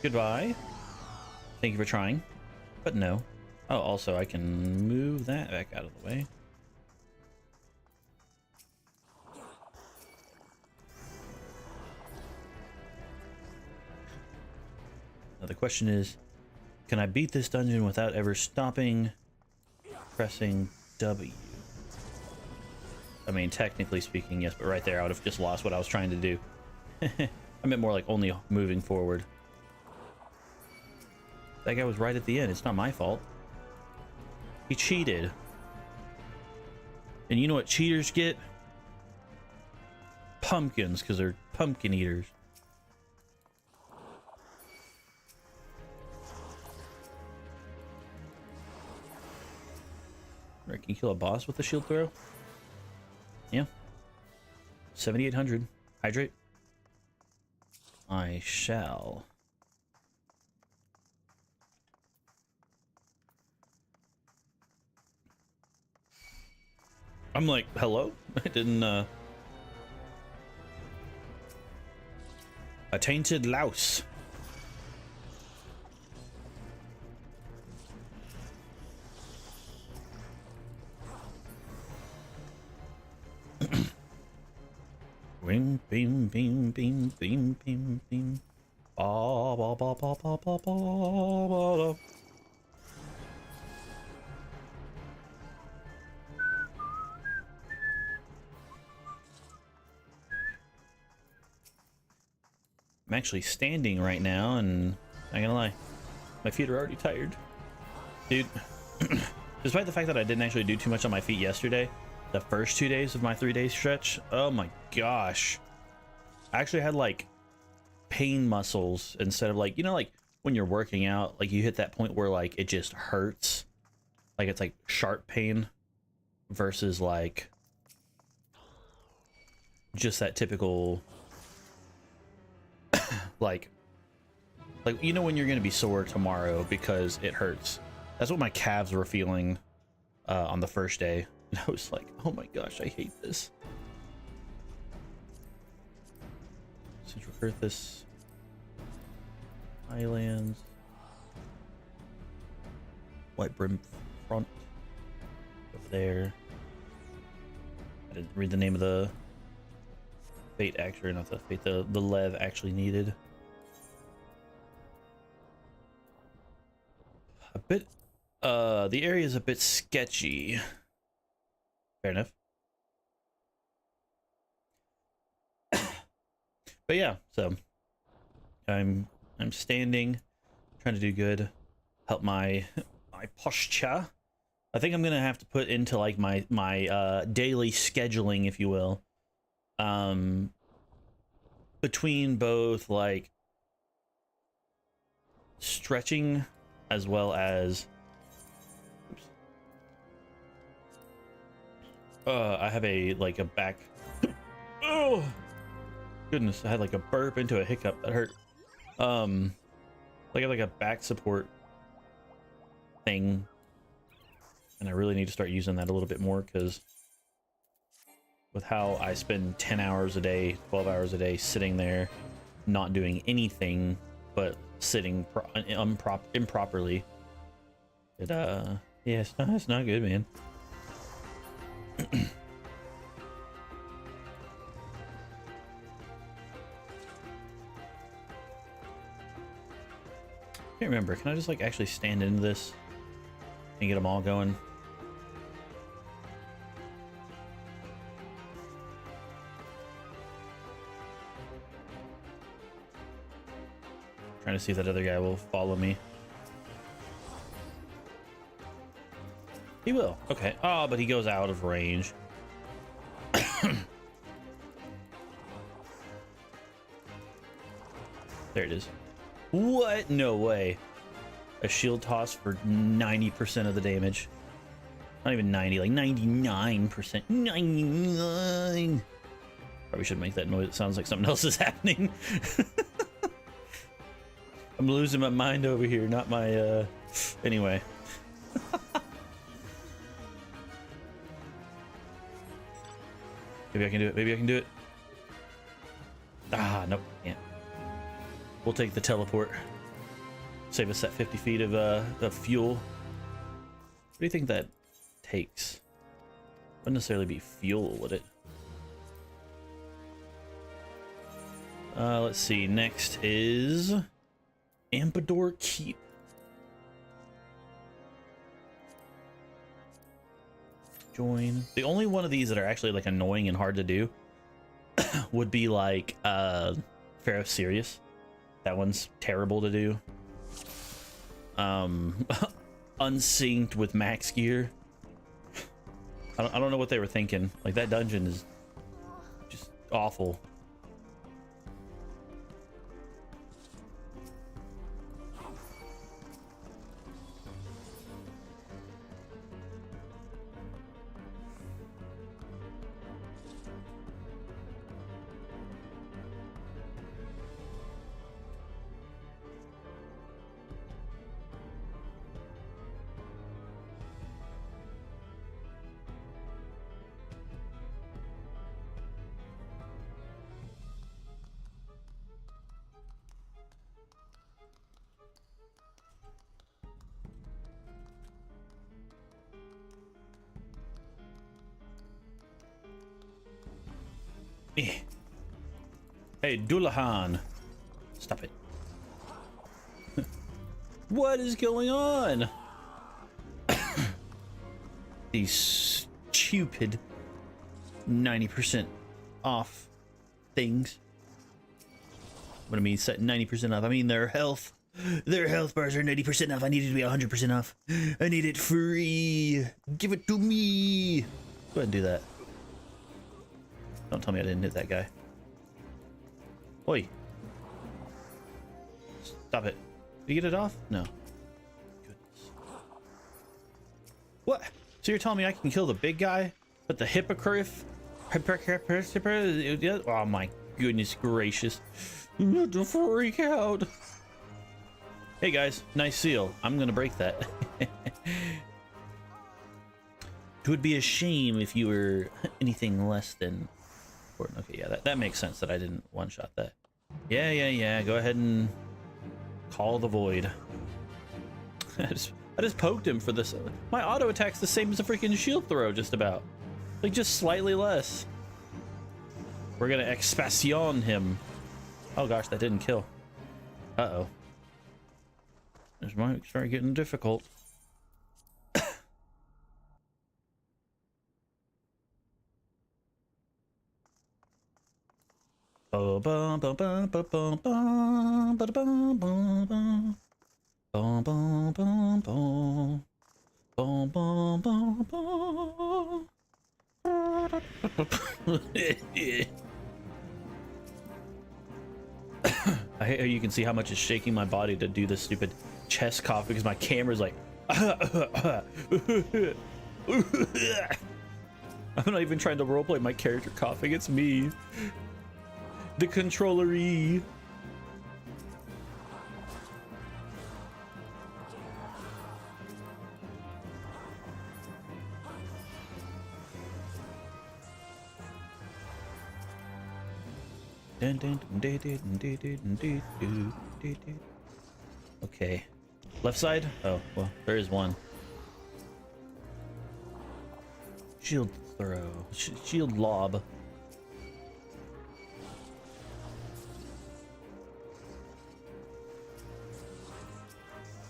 S1: Goodbye. Thank you for trying, but no. Oh, also I can move that back out of the way. Now the question is, can I beat this dungeon without ever stopping pressing W? I mean, technically speaking, yes, but right there I would have just lost what I was trying to do. I meant more like only moving forward. That guy was right at the end. It's not my fault. He cheated. And you know what cheaters get? Pumpkins, because they're pumpkin eaters. Right, can you kill a boss with a shield throw? Yeah. 7,800. Hydrate. I shall. I'm like, hello? I didn't, A tainted louse. Wink, Beam, beam, beam, beam, beam, beam. Ba, ba, ba, ba, ba, ba, ba, ba. I'm actually standing right now, and not gonna lie, my feet are already tired. Dude, despite the fact that I didn't actually do too much on my feet yesterday, the first 2 days of my 3-day stretch, oh my gosh. I actually had like pain muscles instead of like, you know, like when you're working out, like you hit that point where like it just hurts. Like it's like sharp pain versus like just that typical like you know when you're gonna be sore tomorrow because it hurts. That's what my calves were feeling on the first day. And I was like, oh my gosh, I hate this. Central Earthus Highlands, White Brim Front over there. I didn't read the name of the fate actually, not the fate, the lev actually needed. A bit, the area is a bit sketchy. Fair enough. But yeah, so I'm standing, trying to do good, help my posture. I think I'm gonna have to put into like my daily scheduling, if you will, between both like stretching as well as I have a back. Oh goodness, I had like a burp into a hiccup that hurt. Like a back support thing, and I really need to start using that a little bit more, because with how I spend 10 hours a day, 12 hours a day sitting there not doing anything but sitting improperly, it yeah, it's not good, man. Can't remember. Can I just like actually stand into this and get them all going? Trying to see if that other guy will follow me. He will. Okay. Oh, but he goes out of range. There it is. What? No way. A shield toss for 90% of the damage. Not even 90, like 99%. 99. Probably should make that noise. It sounds like something else is happening. I'm losing my mind over here, not my, anyway. Maybe I can do it. Maybe I can do it. Ah, nope, can't. We'll take the teleport. Save us that 50 feet of fuel. What do you think that takes? Wouldn't necessarily be fuel, would it? Let's see. Next is Ampador Keep. Join. The only one of these that are actually like annoying and hard to do would be like Pharaoh Sirius. That one's terrible to do. Unsynced with max gear. I don't know what they were thinking. Like, that dungeon is just awful. Hey, Dullahan. Stop it. What is going on? These stupid 90% off things. What I mean, set 90% off. I mean, their health bars are 90% off. I need it to be 100% off. I need it free. Give it to me. Go ahead and do that. Don't tell me I didn't hit that guy. Oi. Stop it. Did you get it off? No. Goodness. What? So you're telling me I can kill the big guy? But the hippogriff? Oh my goodness gracious. I'm going to freak out. Hey guys, nice seal. I'm gonna break that. It would be a shame if you were anything less than important. Okay, yeah, that makes sense that I didn't one-shot that. Yeah. Go ahead and call the void. I just poked him for this. My auto attack's the same as a freaking shield throw, just about. Like, just slightly less. We're gonna expansion him. Oh gosh, that didn't kill. Uh-oh. This might start getting difficult. Oh, bum bum bum bum bum bum bum bum bum bum bum bum bum bum bum bum. I hate how you can see how much is shaking my body to do this stupid chest cough because my camera's like I'm not even trying to roleplay my character coughing, it's me, the controller-y. Okay, left side. Oh well, there is one. Shield throw, shield lob.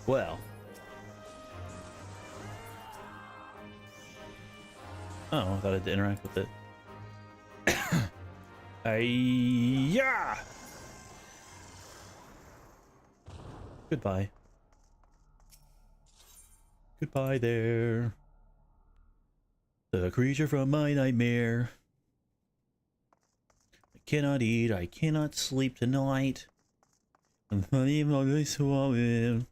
S1: Well, oh, I thought I had to interact with it. Yeah. Goodbye. Goodbye there. The creature from my nightmare. I cannot eat, I cannot sleep tonight. I'm not even on this woman.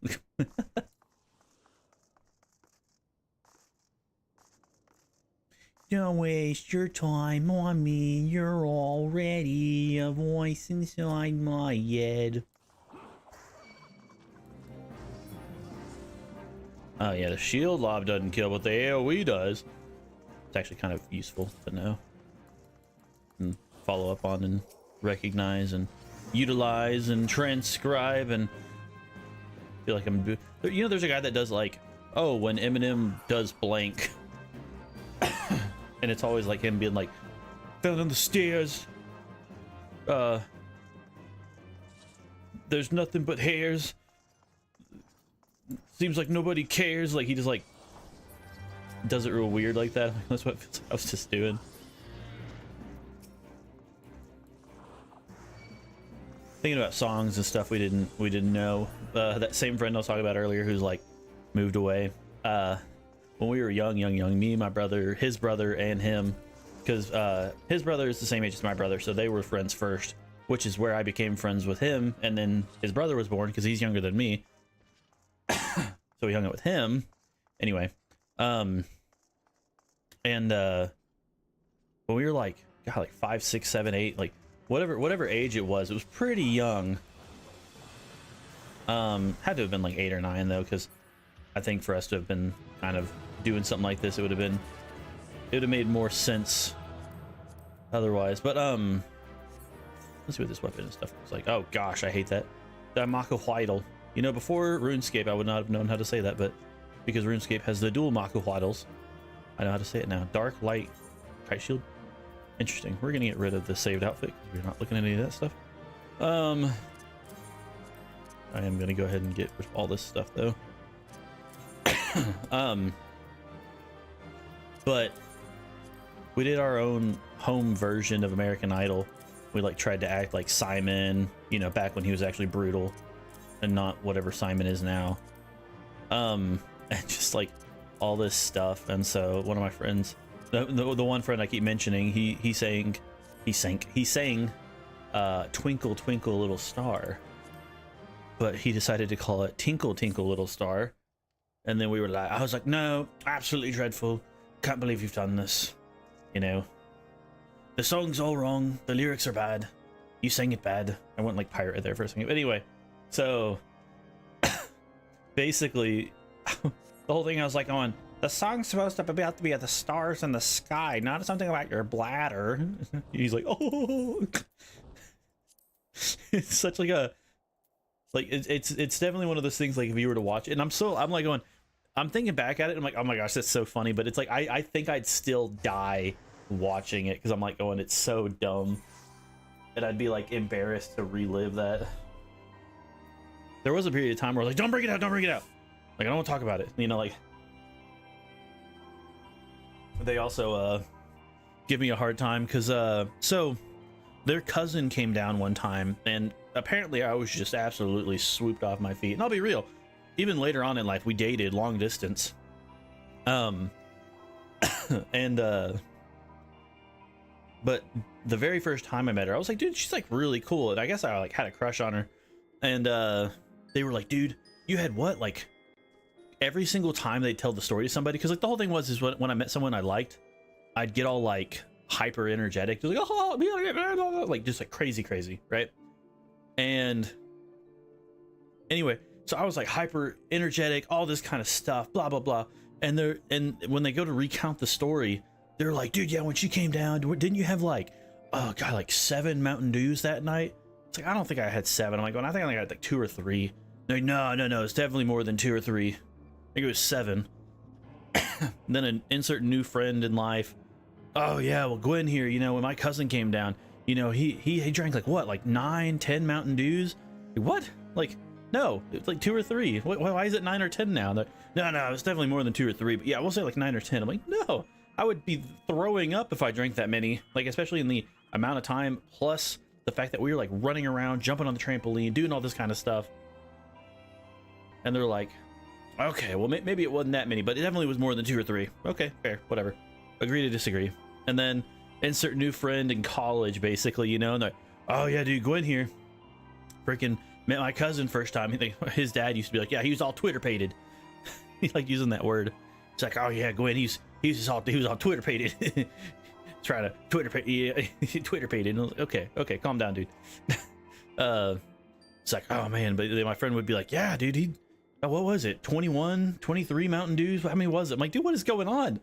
S1: Don't waste your time on me, you're already a voice inside my head. Oh yeah, the shield lob doesn't kill, but the AoE does. It's actually kind of useful to know. And follow up on and recognize and utilize and transcribe and feel like I'm... You know, there's a guy that does like, oh, when Eminem does blank. And it's always like him being like, fell down the stairs. There's nothing but hairs. Seems like nobody cares. Like he just like does it real weird like that. That's what I was just doing. Thinking about songs and stuff we didn't know. That same friend I was talking about earlier who's like moved away. When we were young, me, my brother, his brother, and him, because his brother is the same age as my brother, so they were friends first, which is where I became friends with him, and then his brother was born because he's younger than me, so we hung out with him. Anyway, and when we were like, God, like 5, 6, 7, 8, like whatever age it was pretty young. Had to have been like 8 or 9 though, because I think for us to have been kind of doing something like this, it would have made more sense otherwise. But let's see what this weapon and stuff looks like. Oh gosh, I hate that. Makuhuidal. You know, before RuneScape I would not have known how to say that, but because RuneScape has the dual Makuhuidals, I know how to say it now. Dark light kite shield. Interesting. We're gonna get rid of the saved outfit because we're not looking at any of that stuff. I am gonna go ahead and get all this stuff though. But we did our own home version of American Idol. We like tried to act like Simon, you know, back when he was actually brutal and not whatever Simon is now. And just like all this stuff. And so one of my friends, the one friend I keep mentioning, he sang Twinkle Twinkle Little Star, but he decided to call it Tinkle Tinkle Little Star. And then we were like, I was like, no, absolutely dreadful, can't believe you've done this, you know, the song's all wrong, the lyrics are bad, you sang it bad. I went like pirate there for a second, but anyway, so basically the whole thing I was like on, the song's supposed to be about to be at the stars in the sky, not something about your bladder. He's like, oh. It's such like a, like it's definitely one of those things, like if you were to watch it, and I'm like going, I'm thinking back at it, I'm like, oh my gosh, that's so funny, but it's like I think I'd still die watching it because I'm like going, it's so dumb, and I'd be like embarrassed to relive that. There was a period of time where I was like, don't bring it out, like I don't want to talk about it, you know, like they also give me a hard time because so their cousin came down one time, and apparently I was just absolutely swooped off my feet. And I'll be real, even later on in life, we dated long distance. And but the very first time I met her, I was like, dude, she's like really cool. And I guess I like had a crush on her. And they were like, dude, you had what? Like every single time they'd tell the story to somebody, because like the whole thing was, is when I met someone I liked, I'd get all like hyper energetic, like, oh, like just like crazy, right? And anyway, so I was like hyper energetic, all this kind of stuff, blah blah blah. And when they go to recount the story, they're like, dude, yeah, when she came down, didn't you have like, oh god, like 7 Mountain Dews that night? It's like, I don't think I had 7. I'm like, well, I think I had like 2 or 3. They're like, no, it's definitely more than 2 or 3. I think it was 7. Then an insert new friend in life. Oh yeah, well, Gwen here, you know, when my cousin came down, you know, he drank like what, like 9, 10 Mountain Dews? What? Like, no, it's like 2 or 3. Why is it 9 or 10 now? No, it's definitely more than 2 or 3. But yeah, we'll say like 9 or 10. I'm like, no, I would be throwing up if I drank that many. Like, especially in the amount of time, plus the fact that we were like running around, jumping on the trampoline, doing all this kind of stuff. And they're like, okay, well, maybe it wasn't that many, but it definitely was more than 2 or 3. Okay, fair, whatever. Agree to disagree. And then insert new friend in college, basically, you know, and they're like, oh yeah, dude, Gwen here. Freaking met my cousin first time. His dad used to be like, yeah, he was all Twitter-pated. He like using that word. It's like, oh yeah, Gwen, he was all Twitter-pated. Trying to Twitter-pate, yeah, Twitter-pated. Okay, calm down, dude. It's like, oh man, but my friend would be like, yeah, dude, what was it? 21, 23 Mountain Dews? How many was it? I'm like, dude, what is going on?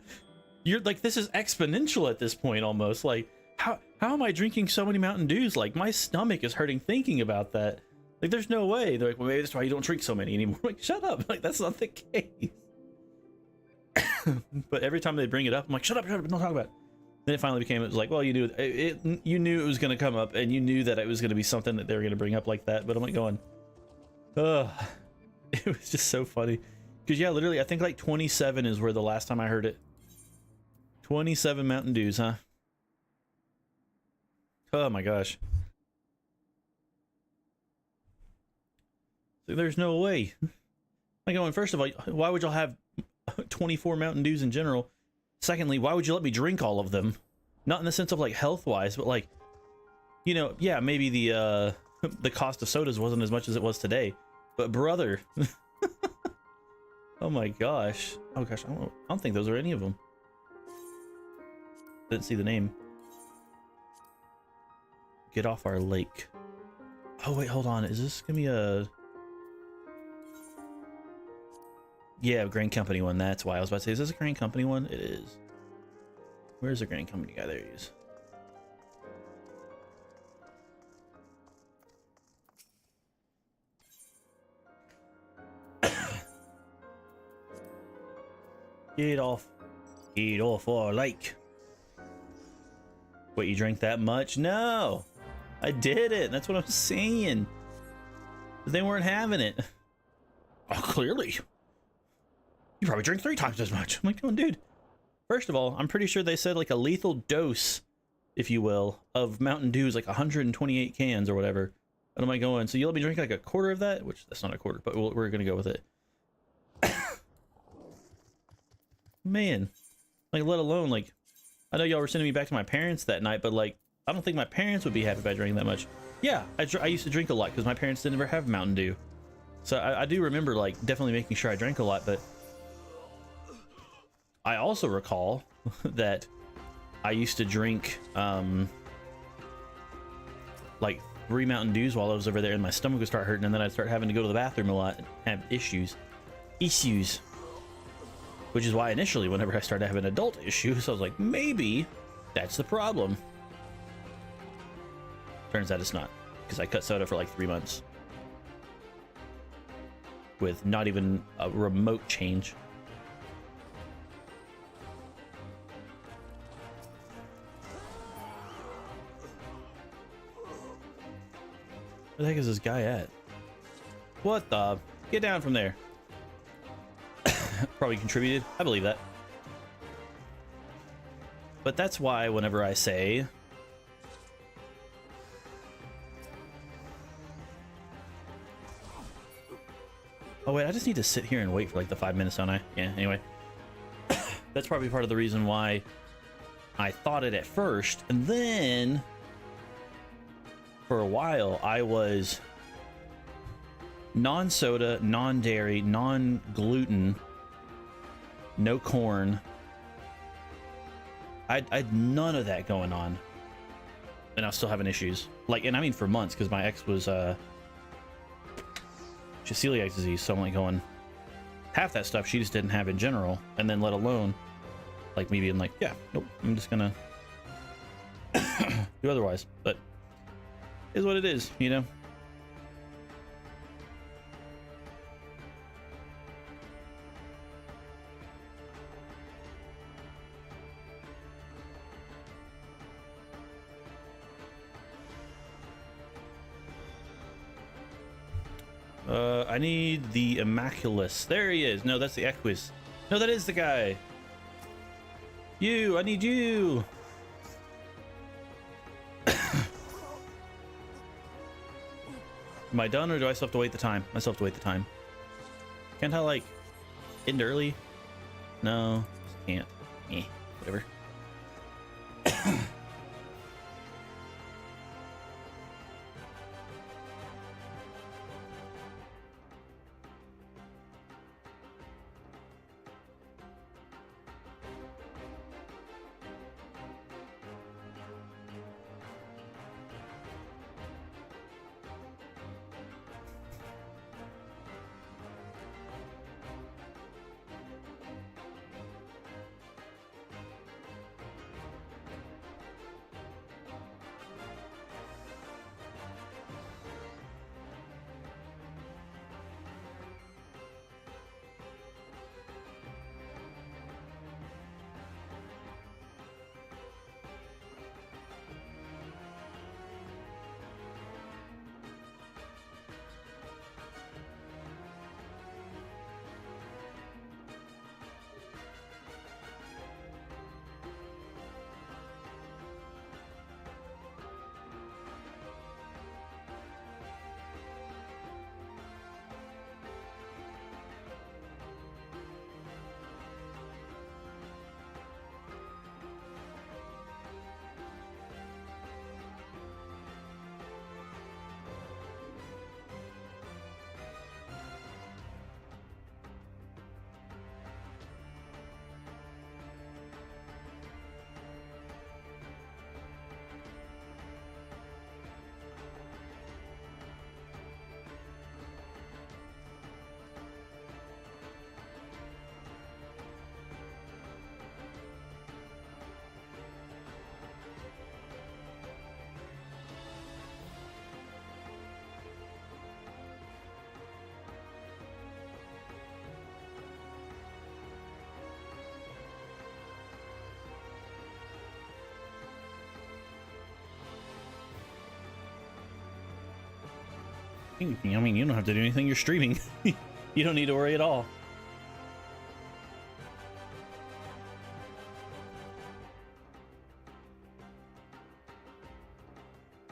S1: You're like, this is exponential at this point, almost. Like, how am I drinking so many Mountain Dews? Like, my stomach is hurting thinking about that. Like, there's no way. They're like, well, maybe that's why you don't drink so many anymore. I'm like, shut up. Like, that's not the case. But every time they bring it up, I'm like, shut up, don't talk about it. Then it finally became, it was like, well, you knew it was going to come up, and you knew that it was going to be something that they were going to bring up like that. But I'm like going, ugh. It was just so funny. Because, yeah, literally, I think like 27 is where the last time I heard it. 27 Mountain Dews, huh? Oh my gosh. There's no way. Like, going, first of all, why would y'all have 24 Mountain Dews in general? Secondly, why would you let me drink all of them? Not in the sense of like health-wise, but like, you know, yeah, maybe the cost of sodas wasn't as much as it was today. But brother. Oh my gosh. Oh gosh, I don't think those are any of them. Didn't see the name. Get off our lake. Oh wait, hold on. Is this gonna be a... Yeah, Grain Company one. That's why I was about to say, is this a Grain Company one? It is. Where's the Grain Company guy? There he is. Get off our lake. Wait, you drank that much? No, I did it. That's what I'm saying. They weren't having it. Oh, clearly. You probably drink 3 times as much. I'm like, oh, dude. First of all, I'm pretty sure they said like a lethal dose, if you will, of Mountain Dew is like 128 cans or whatever. And I'm like going, so you let me drink like a quarter of that? Which, that's not a quarter, but we're going to go with it. Man. Like, let alone, like, I know y'all were sending me back to my parents that night, but like, I don't think my parents would be happy if I drank that much. Yeah, I used to drink a lot because my parents didn't ever have Mountain Dew. So I do remember like definitely making sure I drank a lot, but I also recall that I used to drink like 3 Mountain Dews while I was over there and my stomach would start hurting and then I'd start having to go to the bathroom a lot and have issues. Which is why initially whenever I started having adult issues, I was like, maybe that's the problem. Turns out it's not, because I cut soda for like 3 months. With not even a remote change. Where the heck is this guy at? What the? Get down from there. Probably contributed. I believe that. But that's why whenever I say... Oh wait, I just need to sit here and wait for like the 5 minutes, don't I? Yeah, anyway. That's probably part of the reason why I thought it at first, and then for a while I was non-soda, non-dairy, non-gluten, no corn. I had none of that going on, and I was still having issues. Like, and I mean for months, because my ex was she has celiac disease, so I'm like going, half that stuff she just didn't have in general, and then let alone like me being like, yeah, nope, I'm just gonna do otherwise. But it is what it is, you know. I need the Immaculus. There he is. No, that's the Equus. No, that is the guy. You, I need you. Am I done, or do I still have to wait the time? I still have to wait the time. Can't I, like, end early? No, can't. Whatever. I mean, you don't have to do anything. You're streaming. You don't need to worry at all.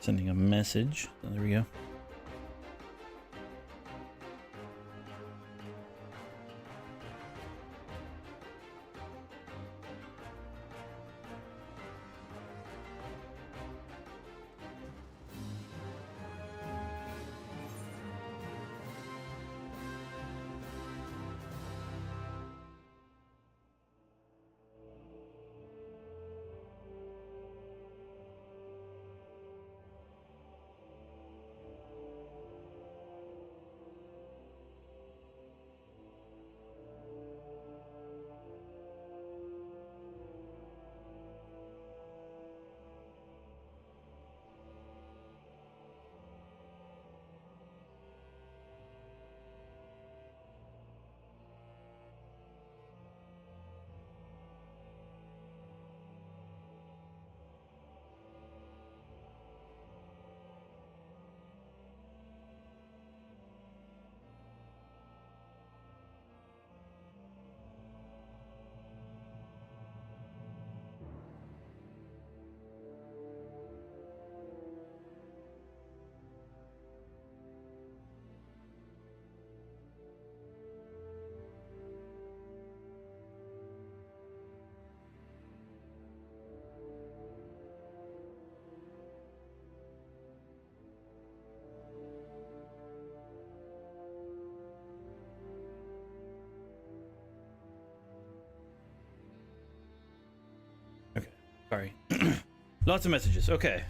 S1: Sending a message. Oh, there we go. Sorry. Lots of messages. Okay.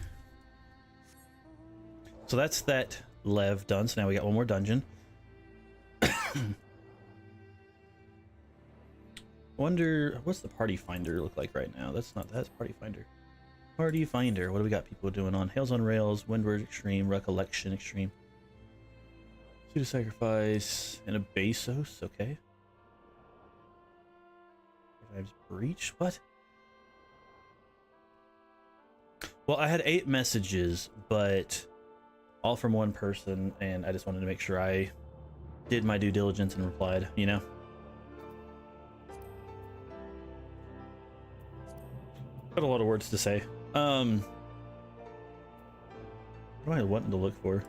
S1: So that's that Lev done. So now we got one more dungeon. Wonder what's the party finder look like right now? That's party finder. Party finder. What do we got people doing on? Hails on Rails, Windward Extreme, Recollection Extreme. Pseudo Sacrifice and a Basos. Okay. Breach. What? Well, I had 8 messages, but all from one person, and I just wanted to make sure I did my due diligence and replied, you know? Got a lot of words to say. What am I wanting to look for?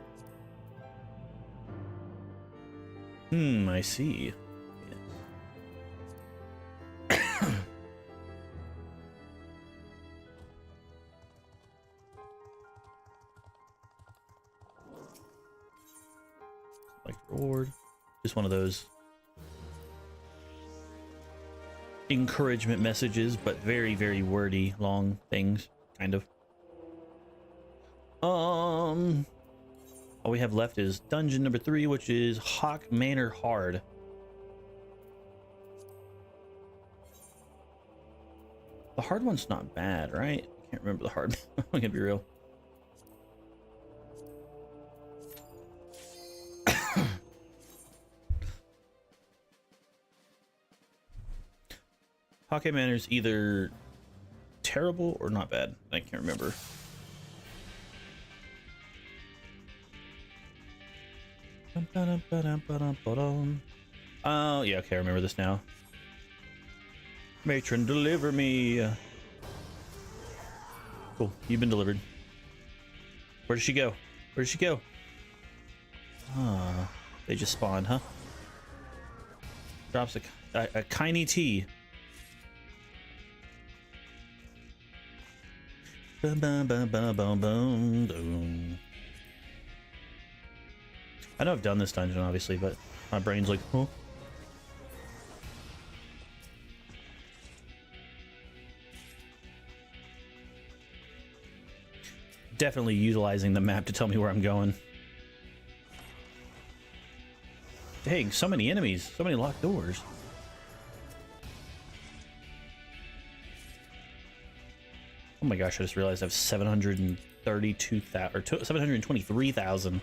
S1: I see. Like reward, just one of those encouragement messages, but very, very wordy, long things, kind of. All we have left is dungeon number 3, which is Hawk Manor Hard. The hard one's not bad, right? I can't remember the hard. I'm gonna be real. Hawkeye Manor's either terrible or not bad. I can't remember. Oh, yeah, okay, I remember this now. Matron, deliver me. Cool, you've been delivered. Where did she go? Where did she go? Ah, they just spawned, huh? Drops a tiny T. Bum, bum, bum, bum, bum, bum, boom. I know I've done this dungeon, obviously, but my brain's like, huh? Definitely utilizing the map to tell me where I'm going. Dang, so many enemies, so many locked doors. Oh my gosh, I just realized I have 732,000 or 723,000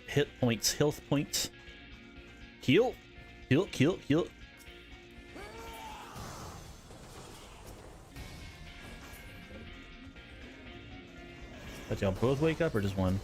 S1: hit points, health points. Heal. But y'all both wake up or just one?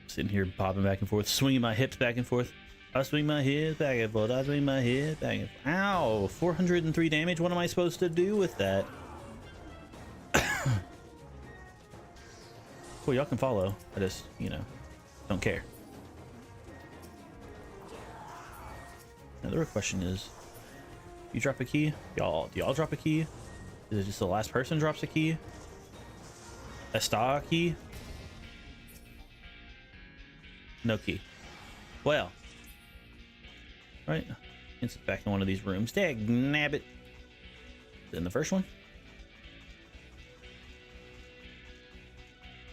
S1: Sitting here bobbing back and forth, swinging my hips back and forth. I swing my hips back and forth. I swing my hips back and forth. Ow! 403 damage. What am I supposed to do with that? Well, y'all can follow. I just, you know, don't care. Now the real question is, you drop a key? Do y'all drop a key? Is it just the last person drops a key? A star key? No key. Well, right. It's back in one of these rooms. Dag nabbit. In the first one.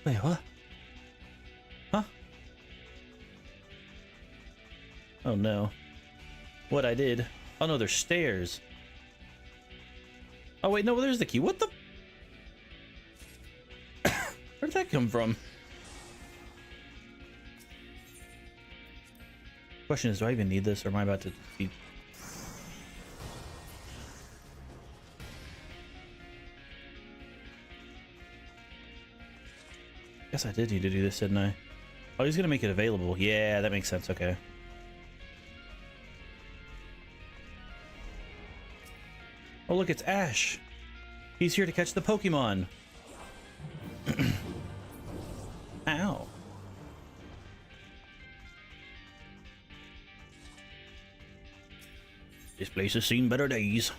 S1: Wait, what? Huh? Oh no. What I did? Oh no, there's stairs. Oh wait, no, there's the key. What the? Where'd that come from? Question is, do I even need this, or am I about to be... Guess I did need to do this, didn't I? Oh, he's gonna make it available. Yeah, that makes sense. Okay. Oh, look, it's Ash. He's here to catch the Pokemon. Ow. This place has seen better days.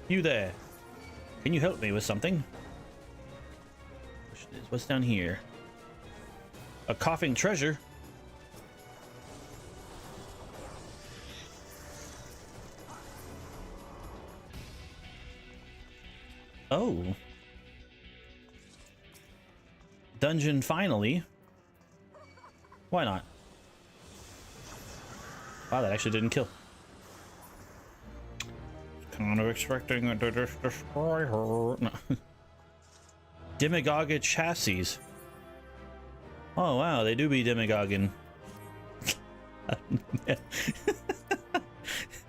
S1: You there? Can you help me with something? Question is, what's down here? A coughing treasure? Oh. Dungeon finally. Why not? Wow, that actually didn't kill. Kind of expecting it to just destroy her. No. Demagogue chassis. Oh wow, they do be demagoguing.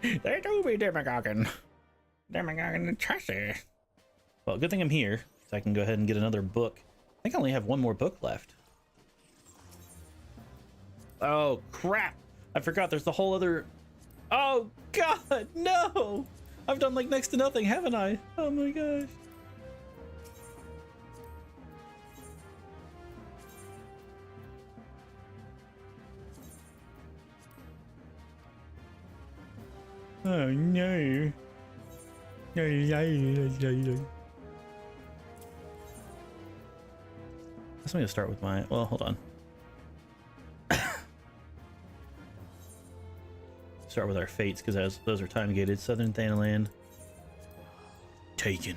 S1: They do be demagoguing. Demagoguing chassis. Well, good thing I'm here, so I can go ahead and get another book. I think I only have one more book left. Oh crap! I forgot there's the whole other... Oh god, no! I've done like next to nothing, haven't I? Oh my gosh. Oh no. Let's maybe start with my... Well, hold on. Start with our fates, because those are time gated. Southern Thanaland. Taken.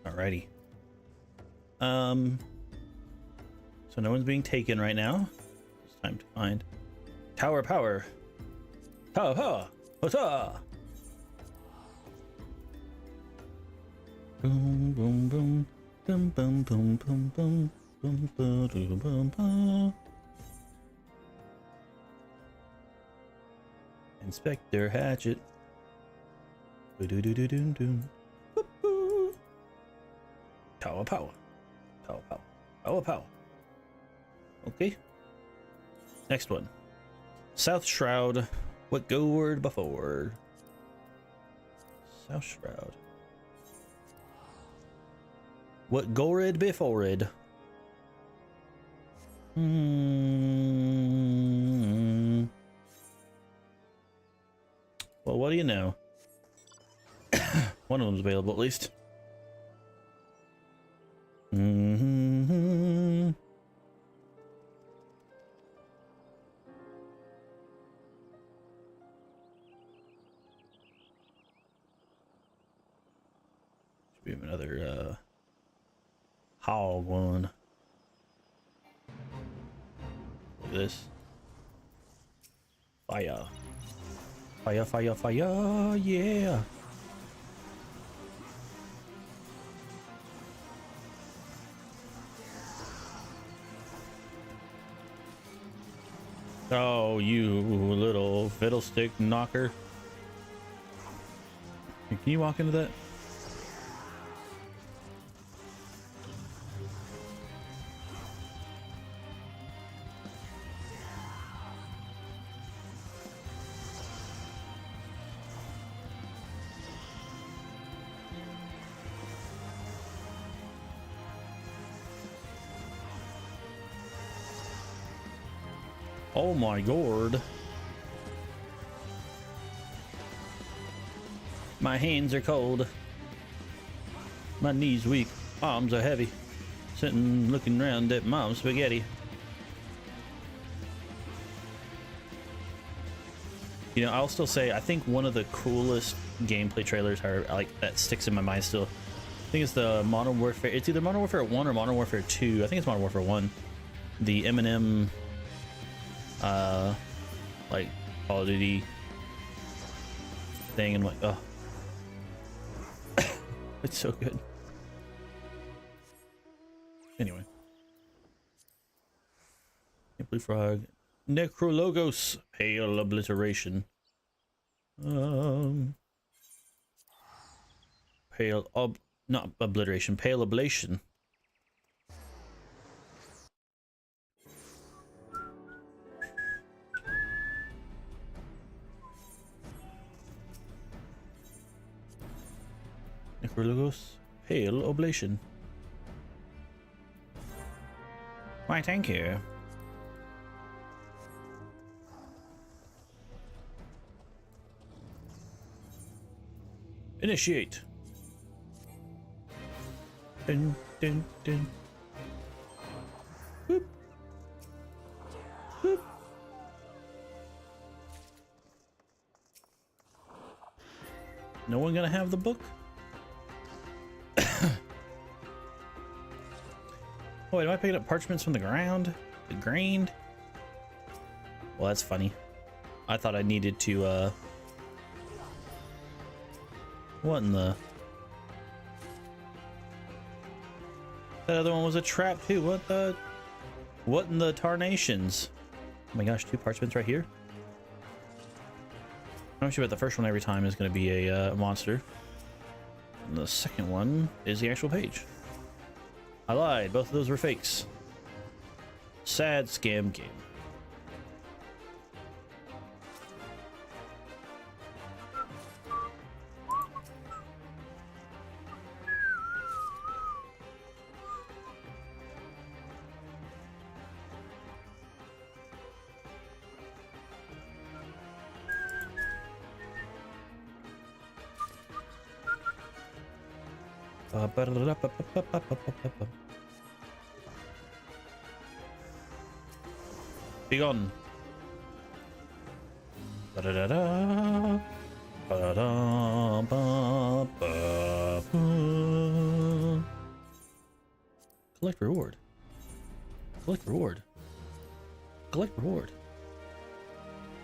S1: Alrighty. So no one's being taken right now. It's time to find Tower Power. Power Power. Hota. Boom boom boom. Boom boom boom boom boom. Boom boom boom boom boom. Inspector Hatchet. Do do do do do do. Tower Power. Tower Power. Tower Power. Okay. Next one. South Shroud. What go word before? South Shroud. What gored before it? Well, what do you know? One of them's available at least. Should be another hog one. Look at this. Fire. Fire, fire, fire, yeah. Oh, you little fiddlestick knocker. Can you walk into that? Oh my god. My hands are cold. My knees weak. Arms are heavy. Sitting looking around at mom's spaghetti. You know, I'll still say I think one of the coolest gameplay trailers are like that sticks in my mind still. I think it's the Modern Warfare. It's either Modern Warfare 1 or Modern Warfare 2. I think it's Modern Warfare 1. The Eminem like Call of Duty thing, and I'm like, oh, it's so good. Anyway, Blue Frog, Necrologos, Pale Obliteration, not obliteration, Pale Ablation. Necrologos, Pale Oblation. Why, thank you. Initiate. Dun, dun, dun. Boop. Boop. No one gonna have the book? Oh, wait, am I picking up parchments from the ground? The grained? Well, that's funny. I thought I needed to, what in the... That other one was a trap, too. What the... What in the tarnations? Oh my gosh, 2 parchments right here? I'm not sure, but the first one every time is going to be a monster. And the second one is the actual page. I lied, both of those were fakes. Sad scam game. Be gone. Collect reward. Collect reward. Collect reward.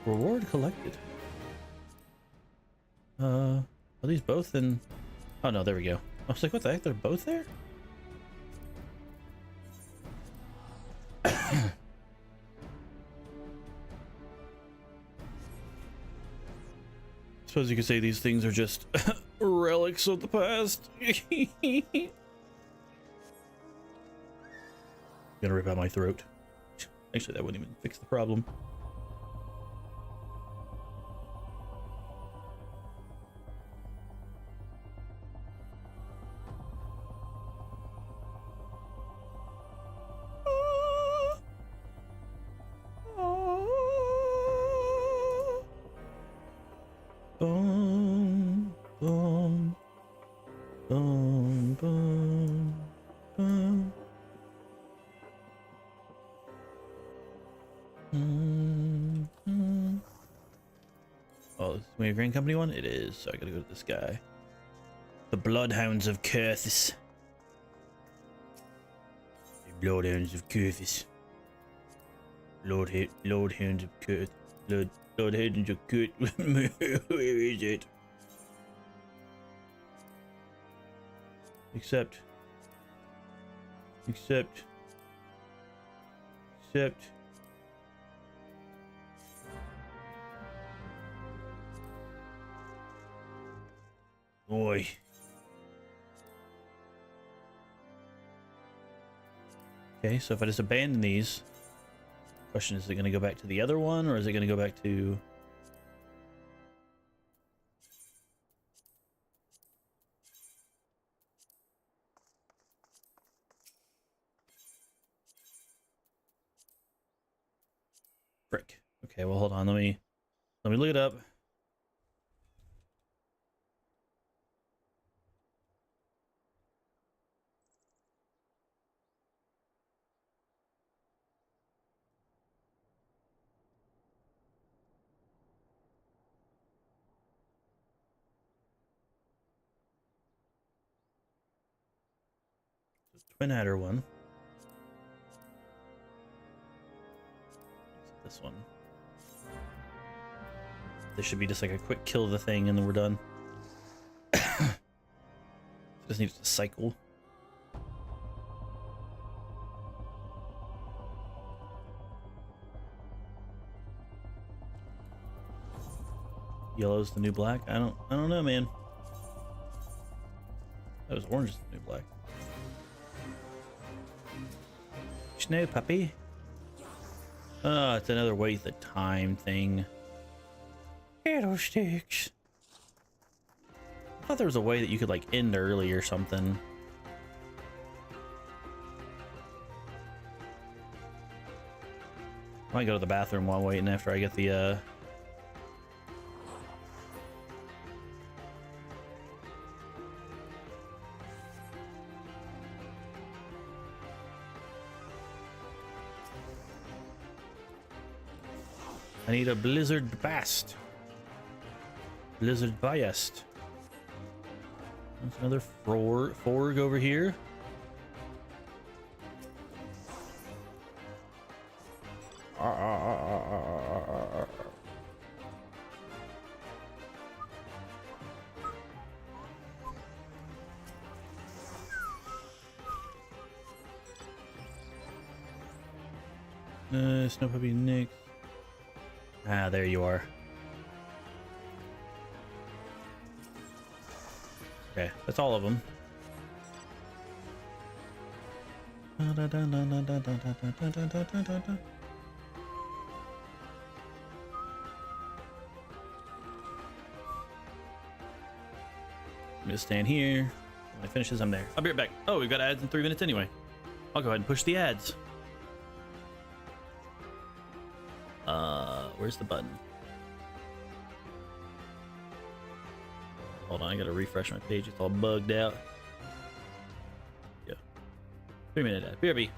S1: Reward collected. Are these both in? Oh no, there we go. I was like, what the heck? They're both there? Suppose you could say these things are just relics of the past. Gonna rip out my throat. Actually, that wouldn't even fix the problem. Boom, boom, boom, boom, boom. Oh, this is my Green Company one? It is, so I gotta go to this guy. The Bloodhounds of Curthis. The Bloodhounds of Curthis. Bloodhounds of Curthis. Bloodhounds of Curthis. Where is it? Accept. Oi. Okay, so if I just abandon these, question is it going to go back to the other one, or is it going to go back to... Frick. Okay, well, hold on. Let me look it up. Twin Adder one. This one. This should be just like a quick kill of the thing and then we're done. Just needs to cycle. Yellow's the new black. I don't know, man. That was orange is the new black. Snow puppy. Oh, it's another waste of time thing. Arrow sticks. I thought there was a way that you could like end early or something. I might go to the bathroom while waiting after I get the I need a blizzard bast. Blizzard biased. There's another forg over here. Snow puppy Nick. Ah, there you are. Okay, that's all of them. I'm gonna stand here. When I finish this, I'm there. I'll be right back. Oh, we've got ads in 3 minutes anyway. I'll go ahead and push the ads. Where's the button? Hold on, I gotta refresh my page. It's all bugged out. Yeah. 3-minute ad. BRB.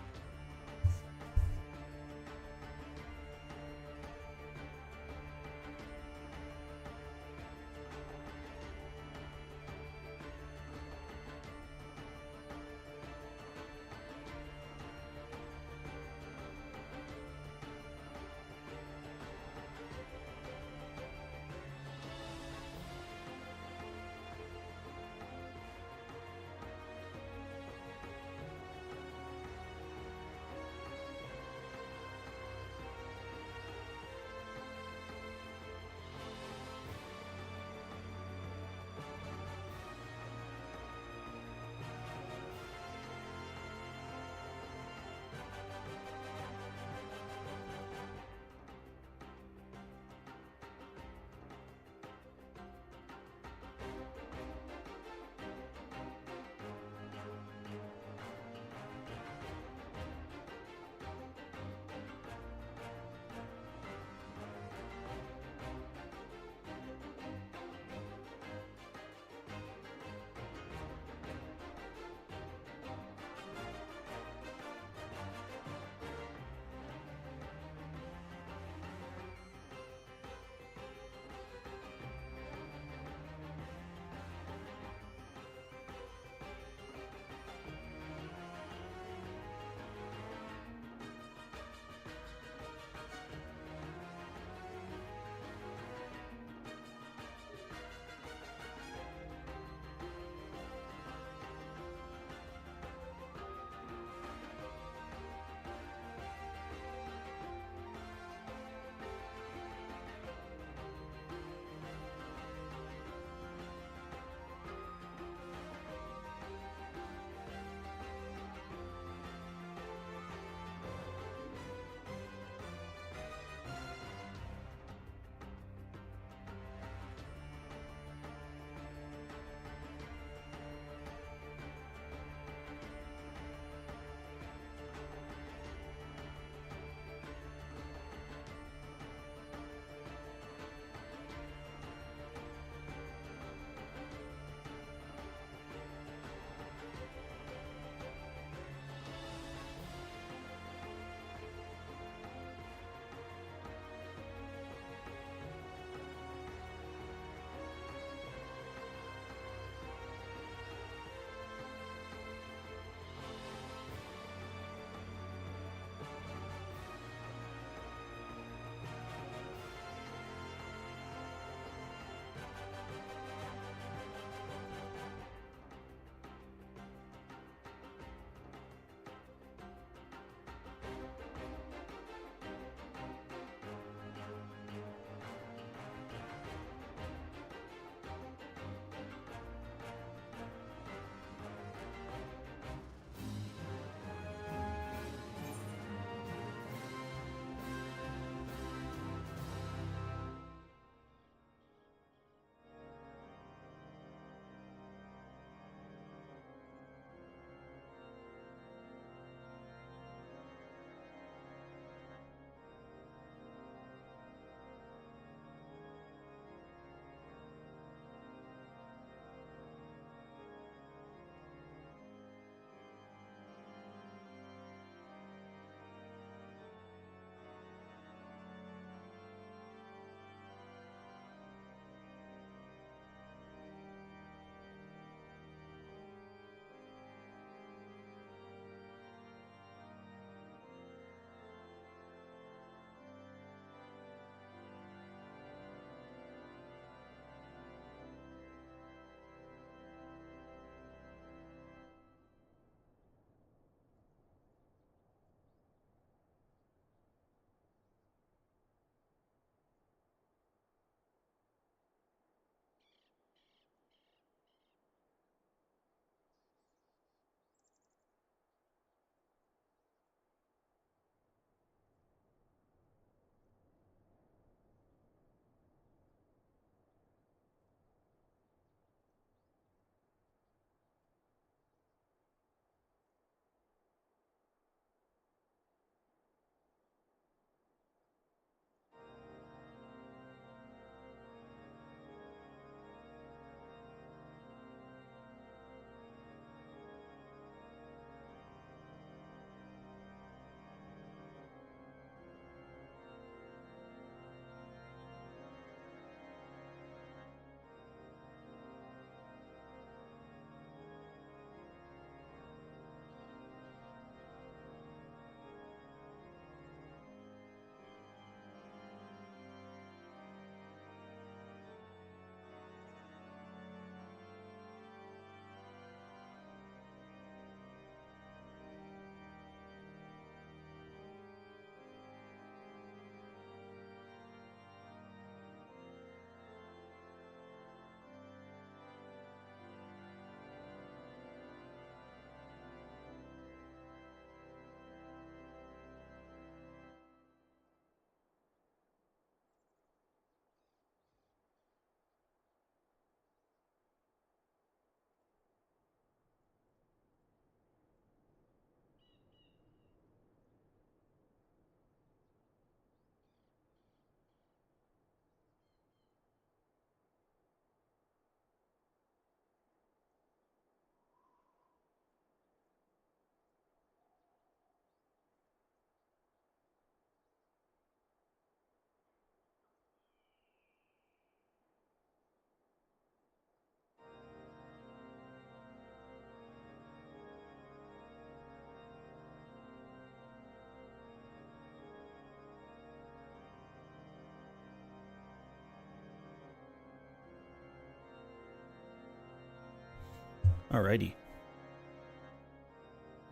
S1: Alrighty.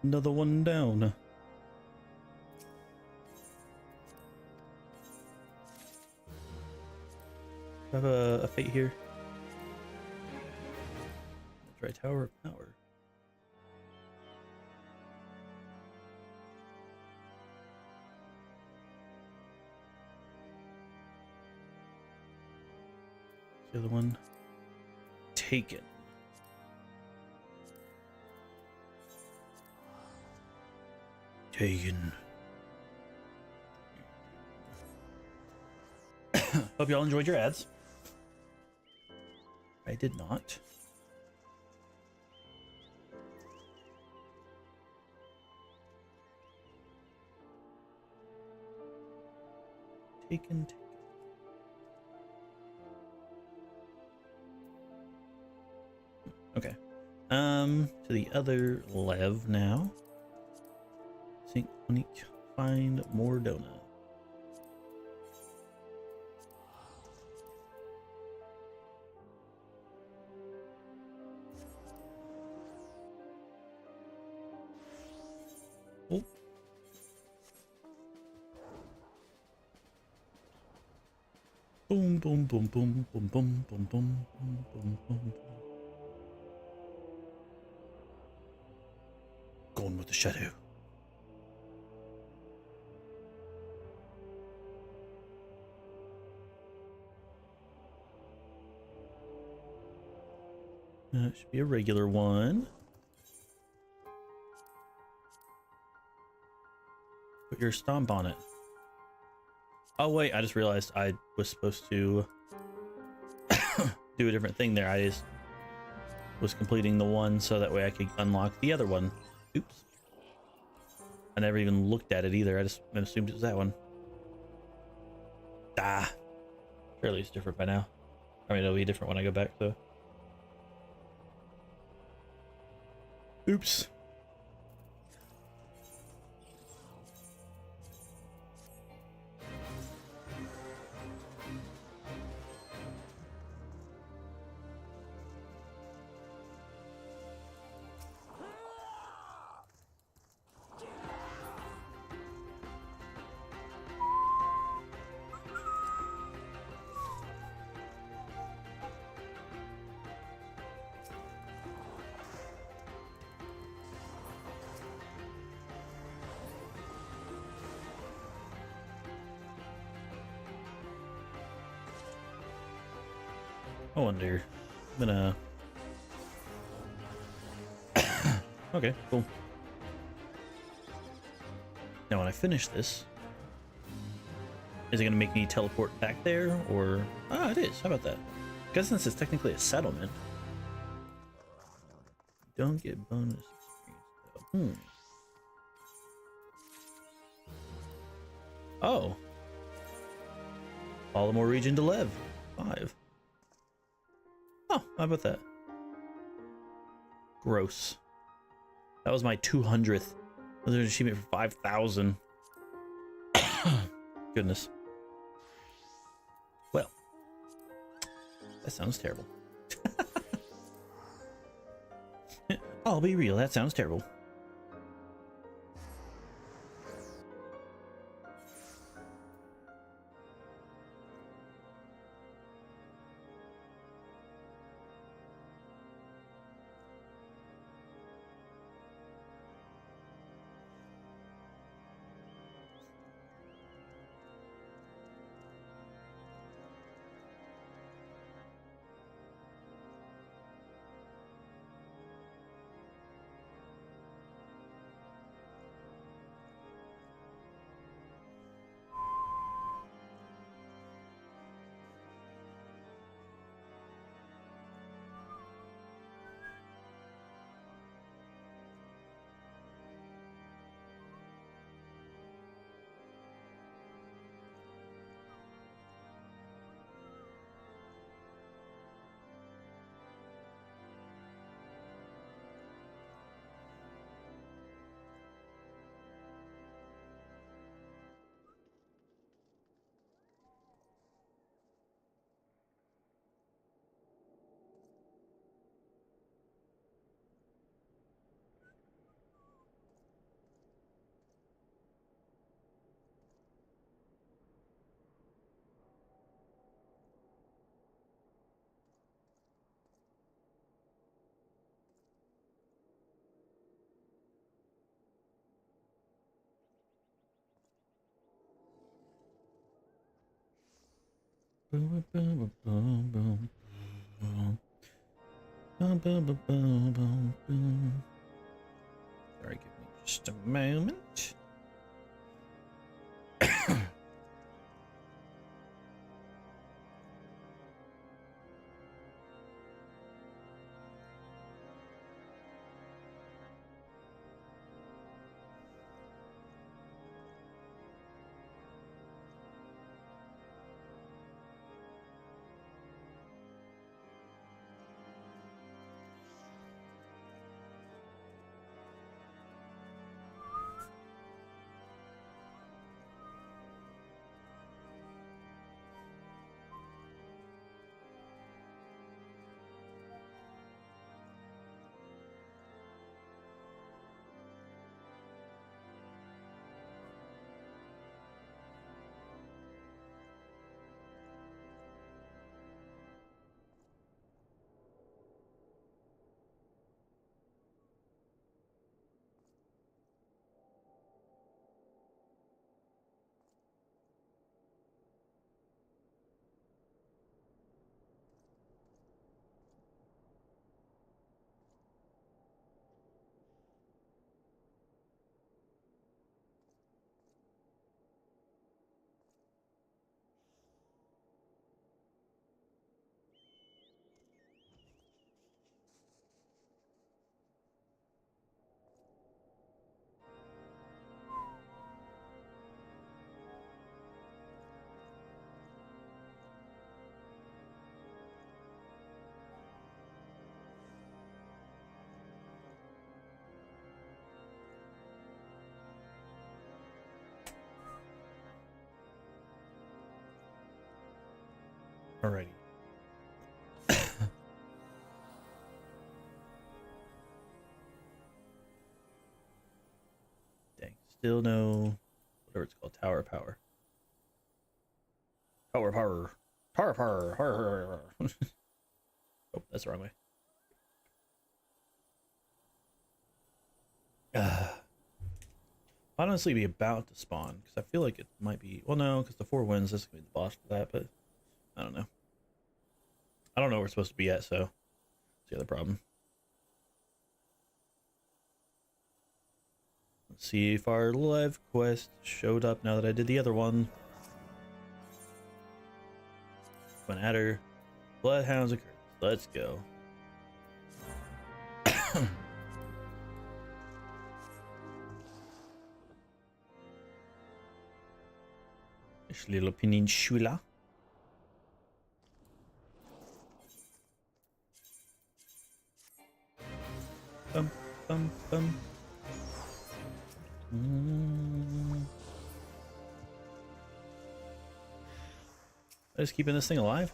S1: Another one down. I have a fate here. Dry Tower of Power. The other one. Taken. Taken. Hope y'all enjoyed your ads. I did not. Taken. Okay. To the other Lev now. Sync Unique. Find more donut. Oh. Boom, boom, boom, boom, boom, boom, boom, boom, boom, boom, boom. Going with the shadow. It should be a regular one. Put your stomp on it. Oh wait, I just realized I was supposed to do a different thing there. I just was completing the one so that way I could unlock the other one. Oops. I never even looked at it either. I just assumed it was that one. Ah. Surely it's different by now. I mean, it'll be different when I go back, though. Oops. I wonder. I'm gonna. Okay, cool. Now, when I finish this, is it gonna make me teleport back there, or? Ah, it is. How about that? Because since it's technically a settlement, don't get bonus experience though. Oh. Baltimore region to Lev. 5. Oh, how about that? Gross. That was my 200th. There's an achievement for 5,000. Goodness. Well, that sounds terrible. I'll be real, that sounds terrible. Boom, boom, boom, boom, boom. Boom, boom, boom, boom, boom, boom. Sorry, give me just a moment. Alrighty. Dang. Still no, whatever it's called, tower power. Tower power. Tower power. Oh, that's the wrong way. I'd honestly be about to spawn because I feel like it might be. Well, no, because the 4 wins. This is gonna be the boss for that, but I don't know. I don't know where we're supposed to be at, so that's the other problem. Let's see if our live quest showed up now that I did the other one. Twin Adder, Bloodhounds occur. Let's go. This little peninsula. Bum, bum, bum. Just keeping this thing alive?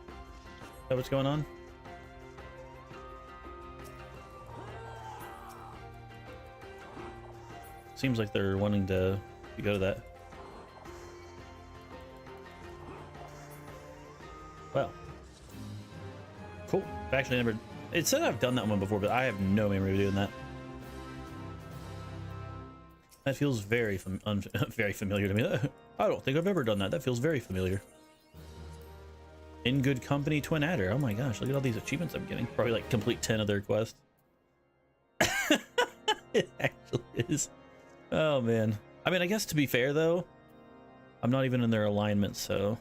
S1: Is that what's going on? Seems like they're wanting to go to that. Well, cool. I've actually never. It said I've done that one before, but I have no memory of doing that. That feels very very familiar to me. I don't think I've ever done that. That feels very familiar. In Good Company, Twin Adder. Oh my gosh, look at all these achievements I'm getting. Probably like complete 10 of their quests. It actually is. Oh man. I mean, I guess to be fair though, I'm not even in their alignment, so.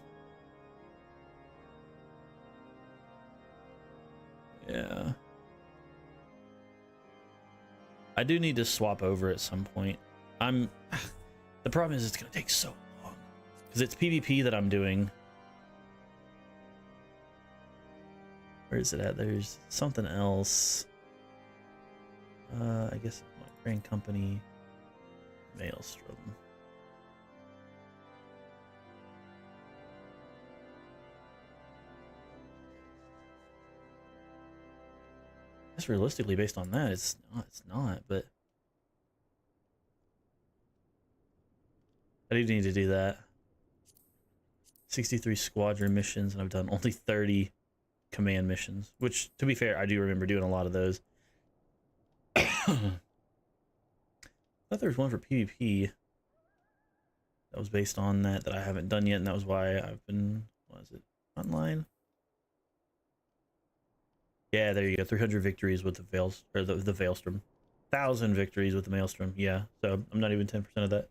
S1: Yeah. I do need to swap over at some point. The problem is it's gonna take so long because it's PvP that I'm doing. Where is it at? There's something else. I guess my Grand Company, Maelstrom. That's realistically based on that. It's not, but I do need to do that. 63 squadron missions, and I've done only 30 command missions, which, to be fair, I do remember doing a lot of those. I thought there was one for PvP. That was based on that I haven't done yet, and that was why I've been, what is it, online? Yeah, there you go. 300 victories with the Veils, or the Veilstrom. 1,000 victories with the Maelstrom. Yeah, so I'm not even 10% of that.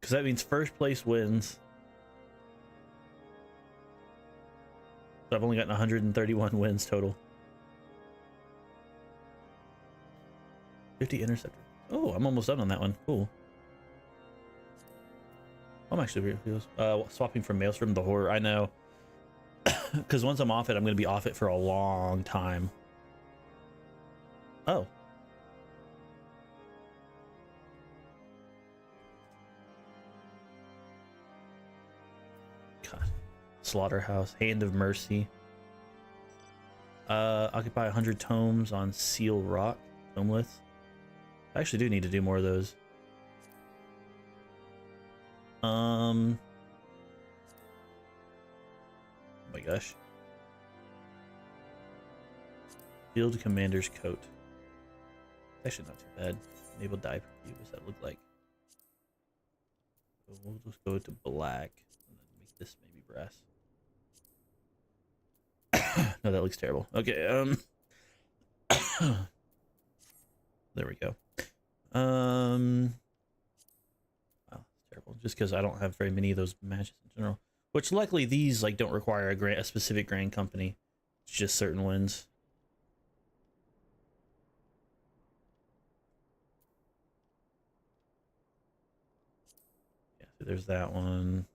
S1: Because that means first place wins. So I've only gotten 131 wins total. 50 interceptor. Oh, I'm almost done on that one. Cool. I'm actually swapping from Maelstrom to Horror. I know. Because once I'm off it, I'm going to be off it for a long time. Oh. God. Slaughterhouse. Hand of Mercy. Occupy 100 tomes on Seal Rock. Tomeless. I actually do need to do more of those. Oh my gosh. Field Commander's Coat. Actually not too bad. Enable dye preview. What's that look like? So we'll just go to black and then make this maybe brass. No, that looks terrible. Okay, there we go. Wow, that's terrible. Just because I don't have very many of those matches in general. Which luckily these like don't require a specific grand company. It's just certain wins. Yeah, so there's that one.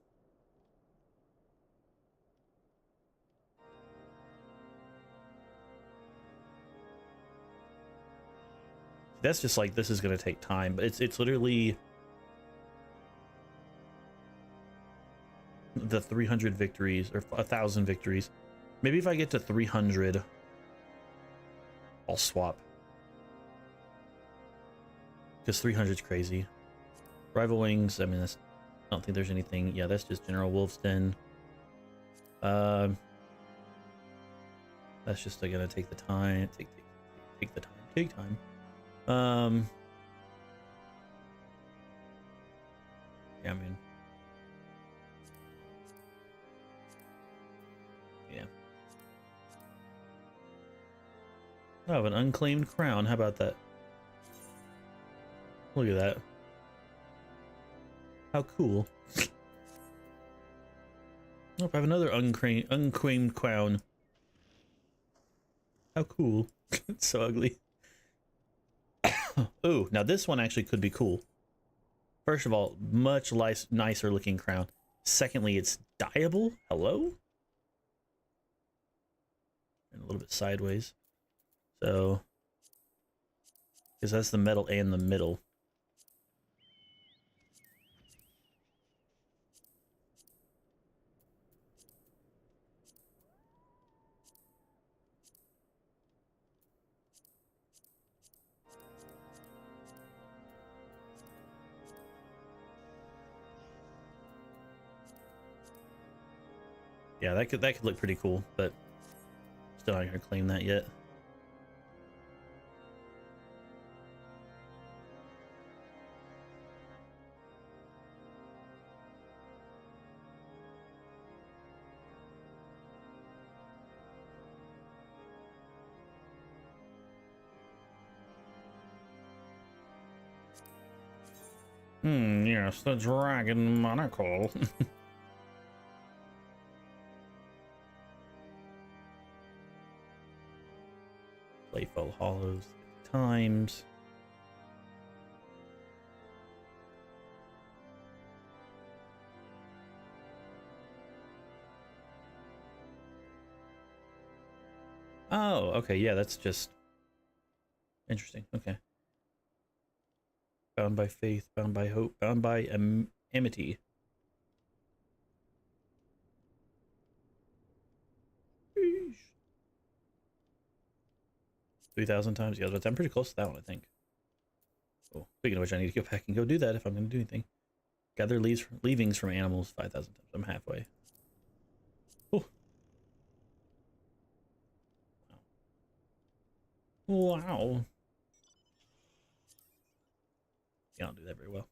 S1: That's just like, this is gonna take time, but it's literally the 300 victories or 1,000 victories. Maybe if I get to 300, I'll swap. Because 300 is crazy. Rival Wings, I mean, that's, I don't think there's anything. Yeah, that's just General Wolf's Den. That's just gonna take the time. Take the time. Take time. Yeah, I mean, yeah. I have an unclaimed crown. How about that? Look at that. How cool. Oh, I have another unclaimed crown. How cool. It's so ugly. Ooh, now this one actually could be cool. First of all, much nicer looking crown. Secondly, it's dyeable. Hello? And a little bit sideways. So, because that's the metal and the middle. Yeah, that could look pretty cool, but still not gonna claim that yet. Yes, the dragon monocle. Playful Hollows times. Oh, okay, yeah, that's just interesting. Okay. Bound by faith, bound by hope, bound by amity. 3,000 times. Yeah, I'm pretty close to that one, I think. Oh, speaking of which, I need to go back and go do that if I'm going to do anything. Gather leavings from animals 5,000 times. I'm halfway. Oh. Wow. Yeah, I don't do that very well.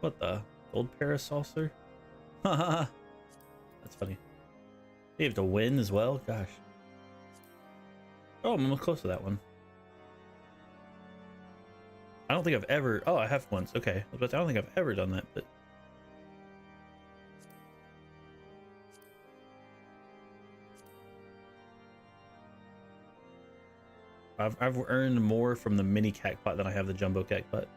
S1: What the? Gold parasaucer? Haha. That's funny. You have to win as well? Gosh. Oh, I'm almost close to that one. I don't think I've ever... Oh, I have once. Okay. I don't think I've ever done that, but... I've earned more from the mini cactpot than I have the jumbo cactpot.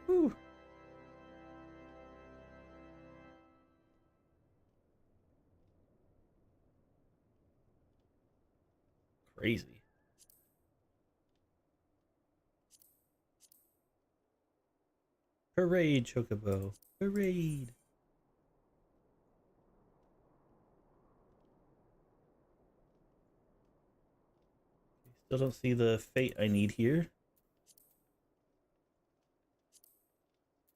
S1: Whew. Crazy. Parade, Chocobo. Parade. Still don't see the fate I need here.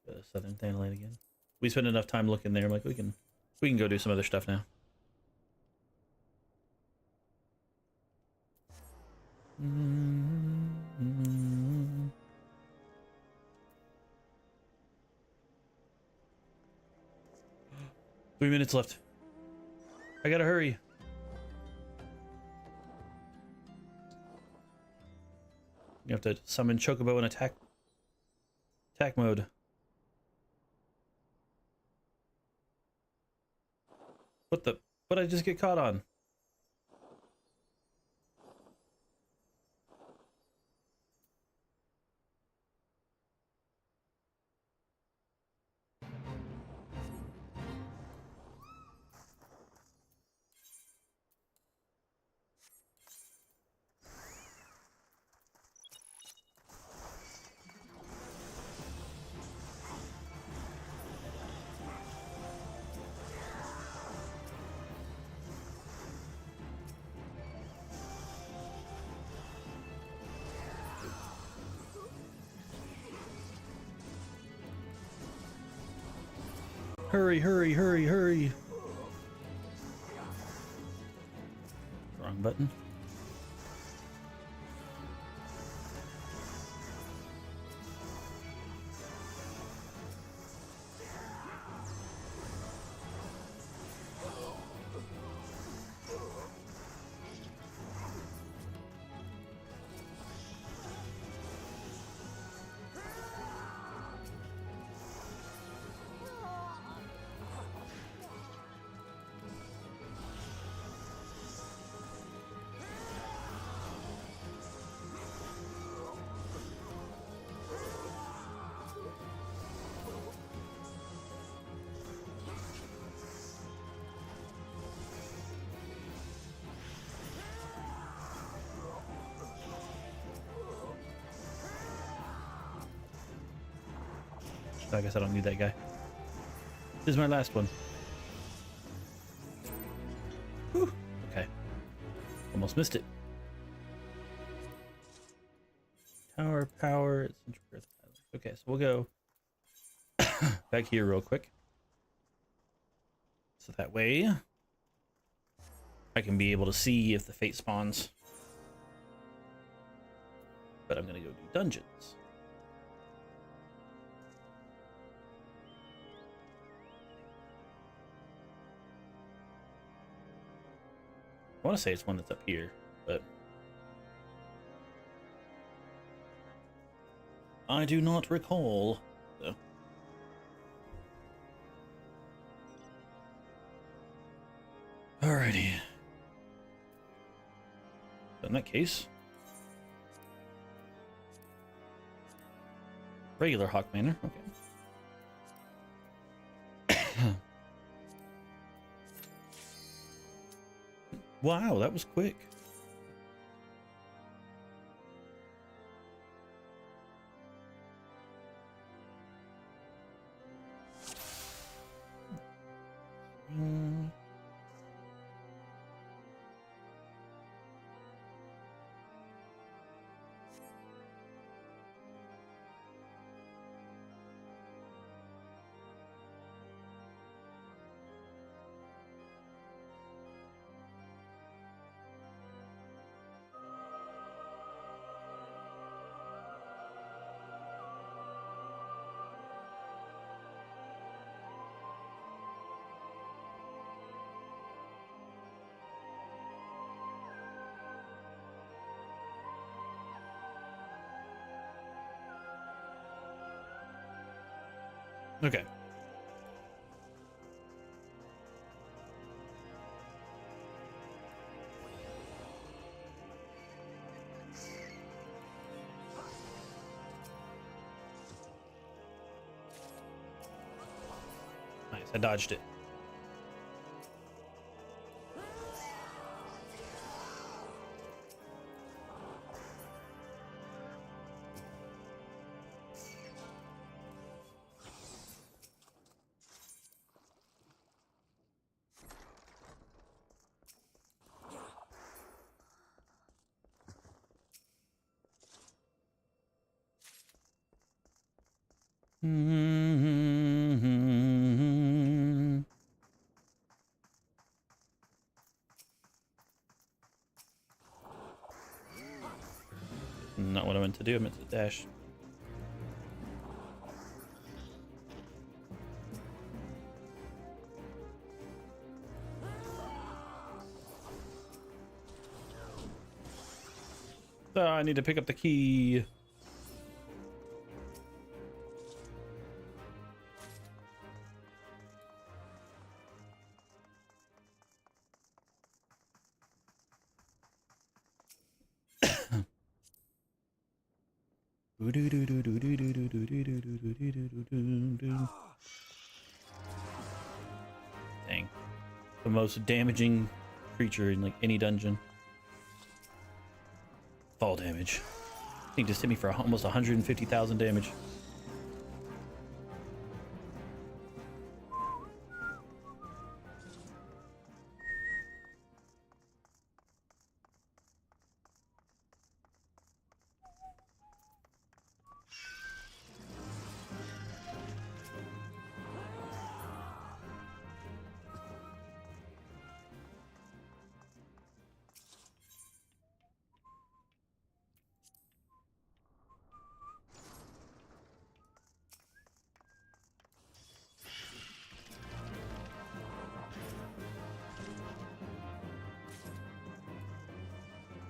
S1: Go to Southern Thanalan again. We spent enough time looking there. I'm like, we can go do some other stuff now. Mm-hmm. 3 minutes left. I gotta hurry. You have to summon Chocobo in attack mode. What the? What did I just get caught on? Hurry, hurry, hurry, hurry. Wrong button. I guess I don't need that guy. This is my last one. Whew. Okay. Almost missed it. Tower power. Okay, so we'll go back here real quick. So that way I can be able to see if the fate spawns. But I'm gonna go do dungeons. I want to say it's one that's up here, but I do not recall. So. Alrighty. In that case, regular Hawk Manor. Okay. Wow, that was quick. Okay. Nice, I dodged it. Not what I meant to do. I meant to dash. I need to pick up the key. Dang. The most damaging creature in like any dungeon. Fall damage. I think just hit me for almost 150,000 damage.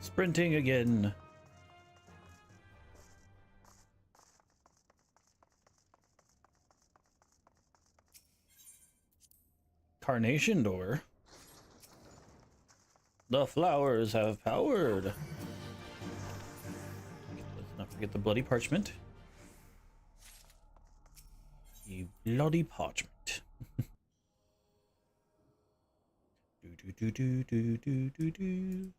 S1: Sprinting again. Carnation door. The flowers have powered. Let's not forget the bloody parchment. You bloody parchment. do do do do do do do.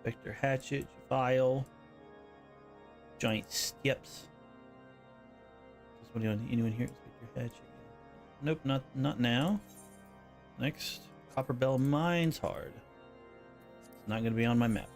S1: Vector hatchet, vial, giant steps. Does anyone here? Vector hatchet. Nope, not now. Next, Copper Bell Mines hard. It's not gonna be on my map.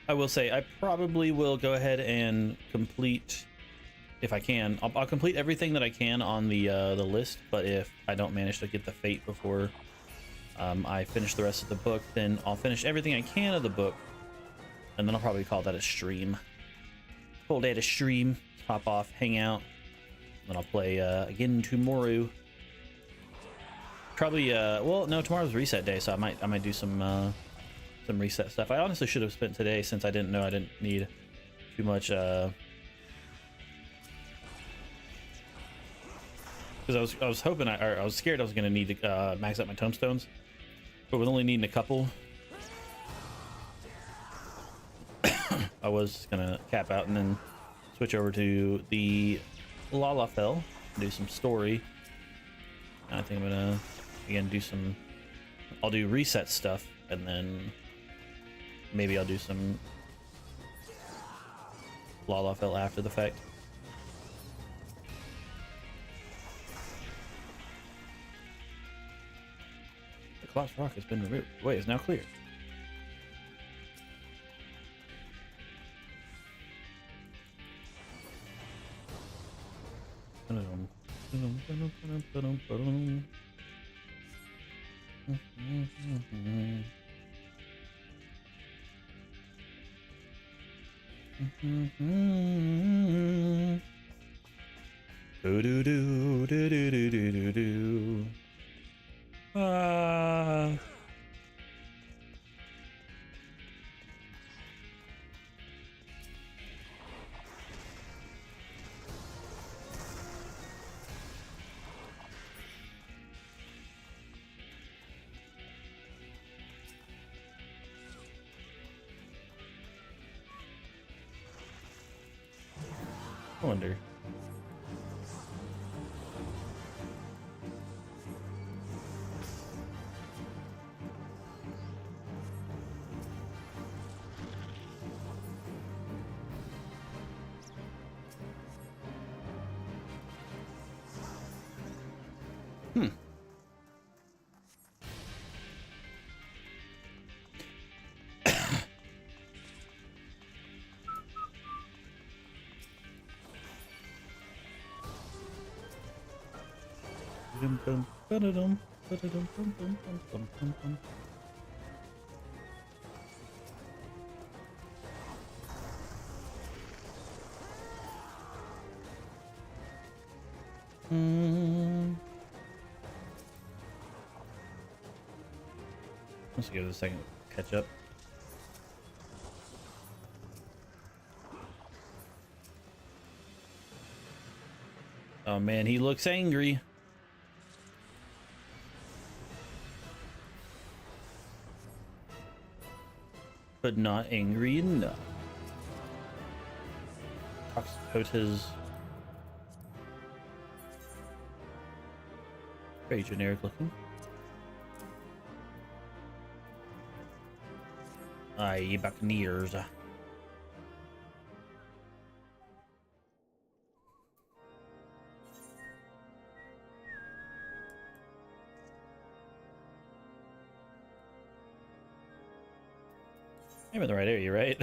S1: I will say I probably will go ahead and complete, if I can. I'll complete everything that I can on the list. But if I don't manage to get the fate before I finish the rest of the book, then I'll finish everything I can of the book, and then I'll probably call that a stream. Full day to stream, hop off, hang out, then I'll play again tomorrow. Probably well, no, tomorrow's reset day, so I might do some reset stuff. I honestly should have spent today, since I didn't know I didn't need too much because I was hoping I was scared I was gonna need to max out my tombstones, but with only needing a couple, I was gonna cap out and then switch over to the Lalafell, do some story. I think I'm gonna again do some. I'll do reset stuff and then maybe I'll do some Lalafell after the fact. The collapsed rock has been removed. The way is now clear. Do do do do do do do do. Ah. I wonder. Let's give it a second to catch up. Oh man, he looks angry. But not angry enough. Hota's very generic looking. Aye, Buccaneers. I'm in the right area, right?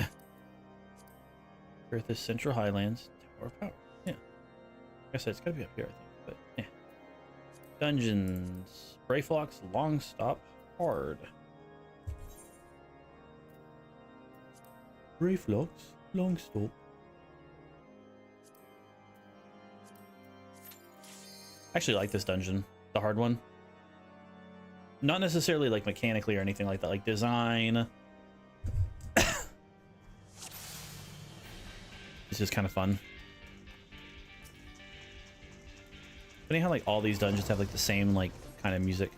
S1: Earth is Central Highlands, Tower of Power. Yeah. Like I said, it's gotta be up here, I think. But yeah. Dungeons. Brayflock's Long Stop Hard. Brayflock's Long Stop. I actually like this dungeon, the hard one. Not necessarily like mechanically or anything like that, like design. It's just kind of fun. Funny how like all these dungeons have like the same like kind of music.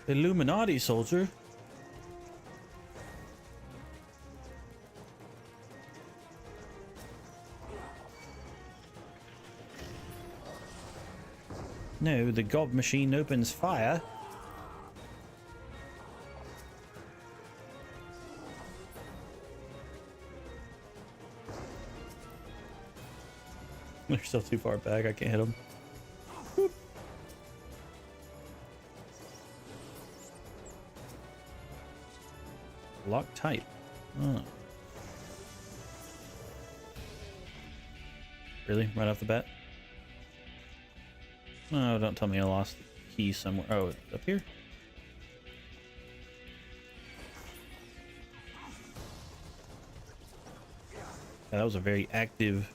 S1: Illuminati soldier. No, the gob machine opens fire. They're still too far back. I can't hit them. Whoop. Lock tight. Oh. Really? Right off the bat? No, don't tell me I lost the key somewhere. Oh, it's up here? Yeah, that was a very active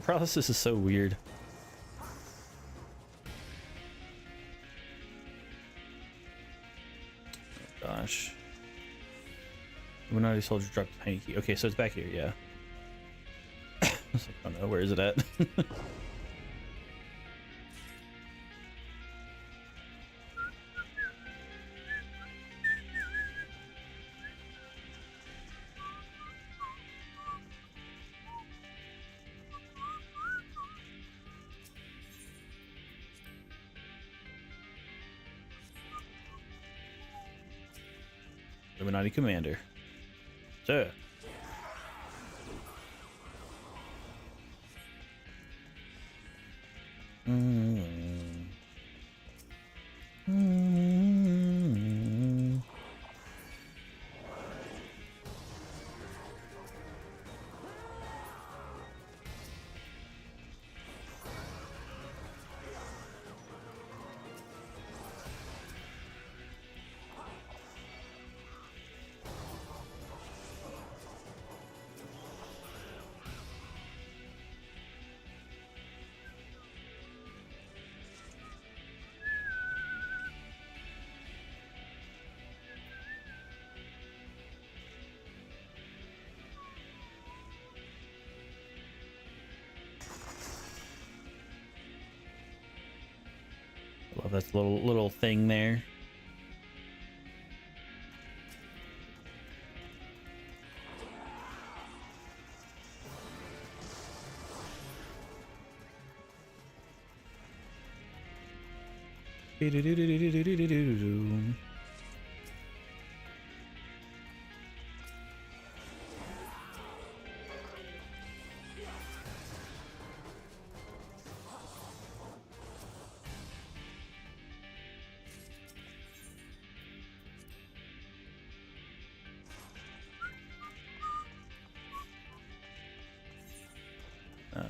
S1: process. Is so weird. Oh, gosh. Illuminati soldier dropped a tiny key. Okay, so it's back here, yeah. I was like, oh no, where is it at? Illuminati Commander. Sir. Love that little thing there.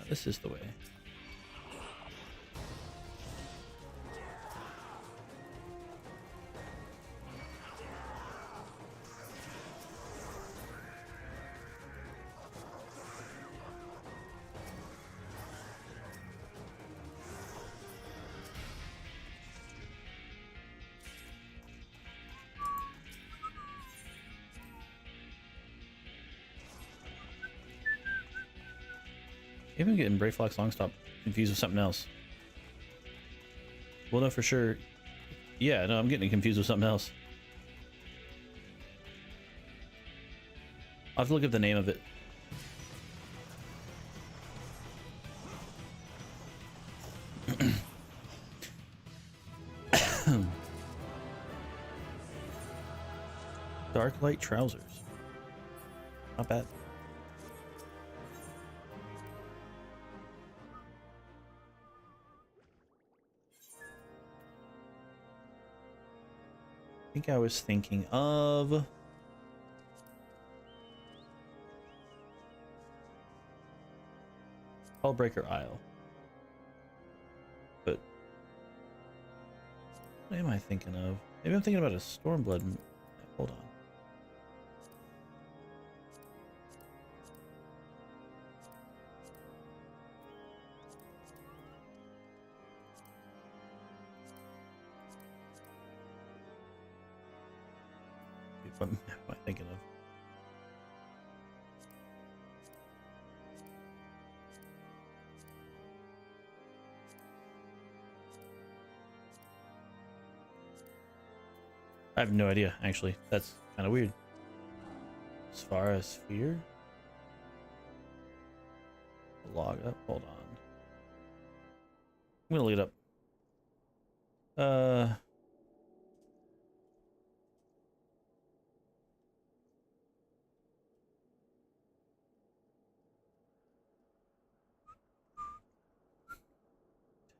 S1: This is the way. Even getting Brayflock's Longstop confused with something else. Well, no, for sure. Yeah, no, I'm getting confused with something else. I'll have to look up the name of it. Dark light trousers. Not bad. I think I was thinking of Hullbreaker Isle. But what am I thinking of? Maybe I'm thinking about a Stormblood. Hold on. What am I thinking of? I have no idea, actually. That's kind of weird. As far as fear? Log up. Hold on. I'm gonna look it up.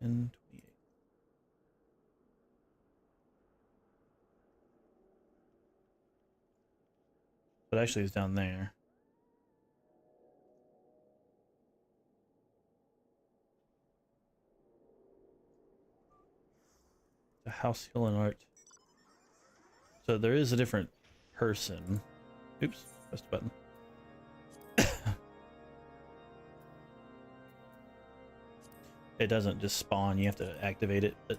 S1: 1028. But actually it's down there. The House Hill and Art. So there is a different person. Oops, pressed the button. It doesn't just spawn, you have to activate it, but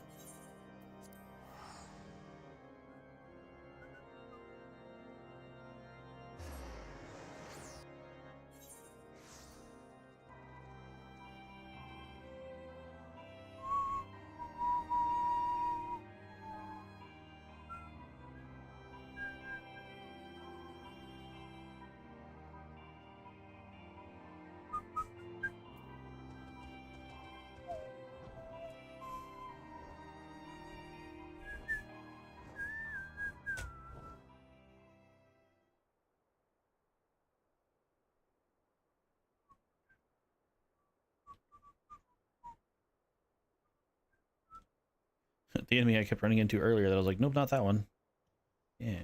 S1: the enemy I kept running into earlier that I was like, nope, not that one. Yeah.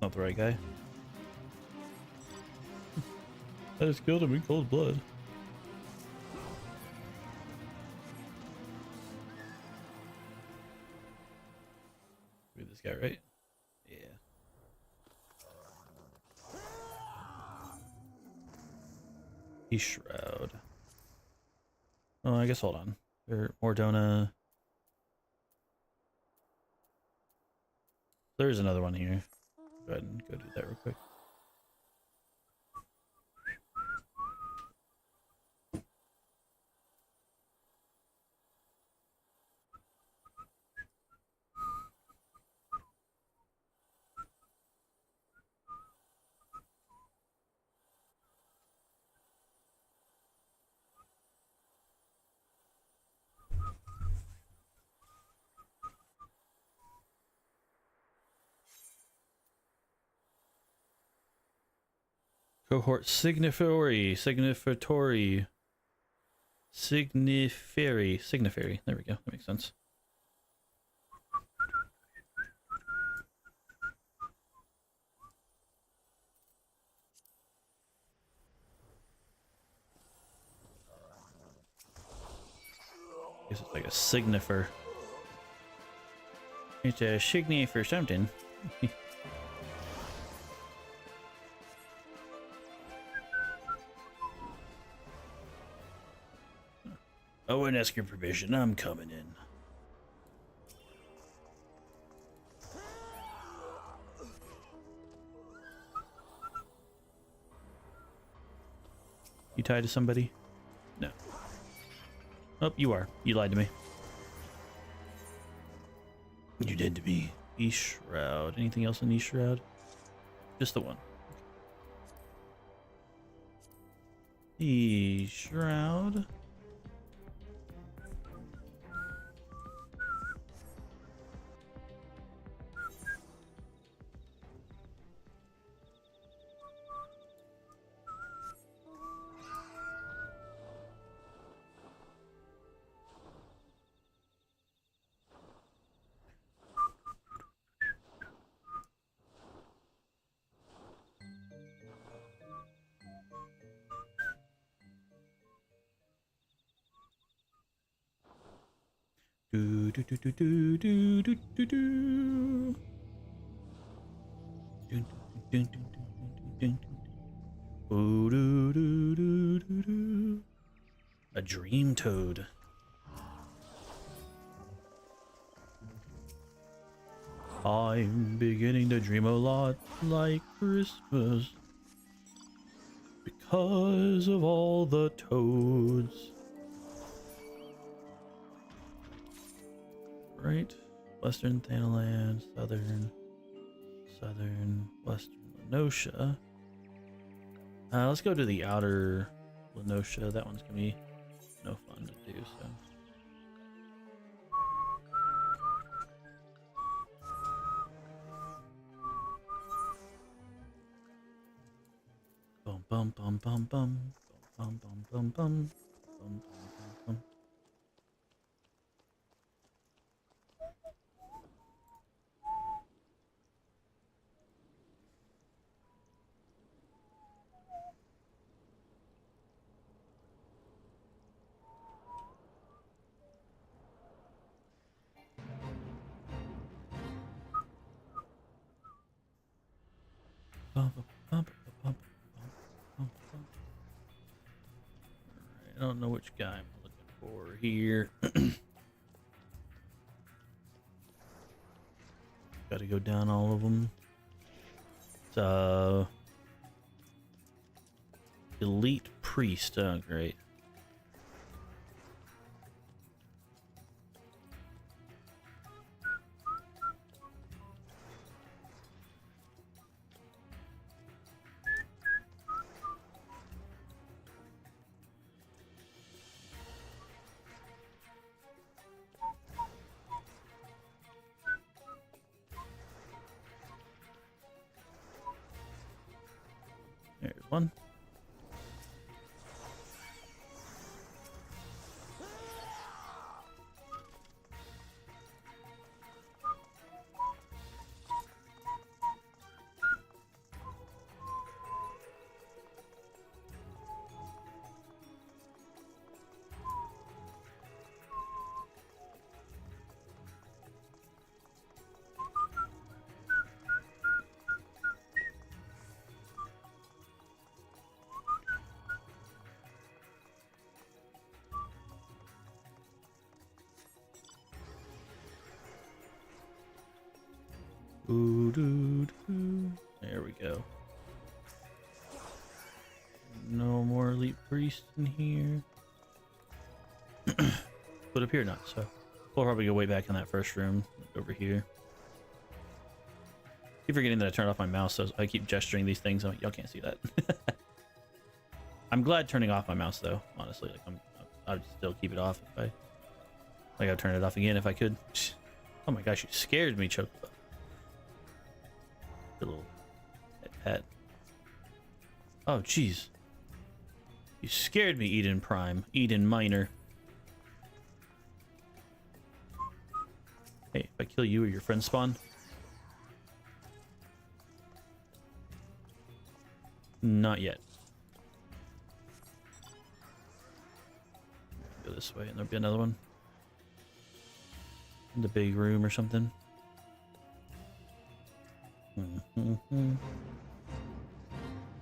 S1: Not the right guy. I just killed him in cold blood. Look at this guy, right? Yeah. He's Shroud. Oh, I guess hold on. Ordona. There's another one here. Go ahead and go do that real quick. Cohort Signiferi. There we go. That makes sense. I guess it's like a signifer. It's a signifer something. Oh, and ask your permission. I'm coming in. You tied to somebody? No. Oh, you are. You lied to me. You did to me. E-Shroud. Anything else in E-Shroud? Just the one. E-Shroud. Do do do do do do do do do. Dun, dun, dun, dun, dun, dun. Ooh, do, do, do, do, do. A dream toad. I'm beginning to dream a lot like Christmas because of all the toads. Right? Western Thanaland, Southern, Western Lenosha. Let's go to the outer Lenosha. That one's gonna be no fun to do, so. Bum bum bum bum bum bum bum bum bum bum bum bum. I don't know which guy I'm looking for here. Got to go down all of them. So, elite priest. Oh, great. Ooh, doo, doo. There we go. No more elite priests in here. But up here, not so. We'll probably go way back in that first room over here. Keep forgetting that I turned off my mouse, so I keep gesturing these things. Y'all can't see that. I'm glad turning off my mouse though. Honestly, like I'd still keep it off if I would turn it off again if I could. Oh my gosh, you scared me, Chocobo. Good little pet. Oh jeez, you scared me, Eden Prime, Eden Minor. Hey, if I kill you or your friend spawn. Not yet. Go this way and there'll be another one. In the big room or something. There's a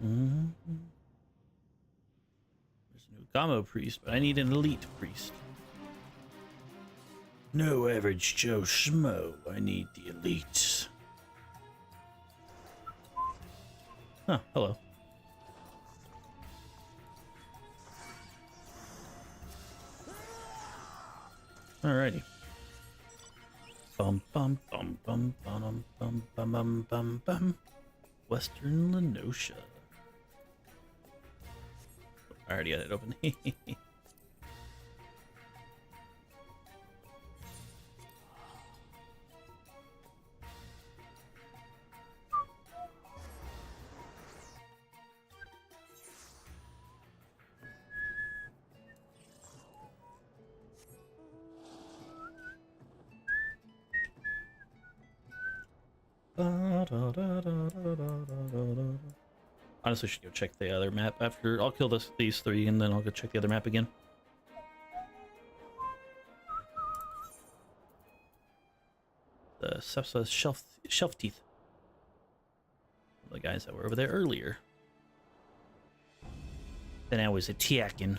S1: new Gamo priest, but I need an elite priest. No average Joe Schmo. I need the elites. Huh, hello. Alrighty. Bum bum bum bum bum bum bum bum bum bum. Western Lenosha. I already got it open. Honestly, I should go check the other map after. I'll kill these three and then I'll go check the other map again. The Sepsa shelf teeth. The guys that were over there earlier. Then I was attacking.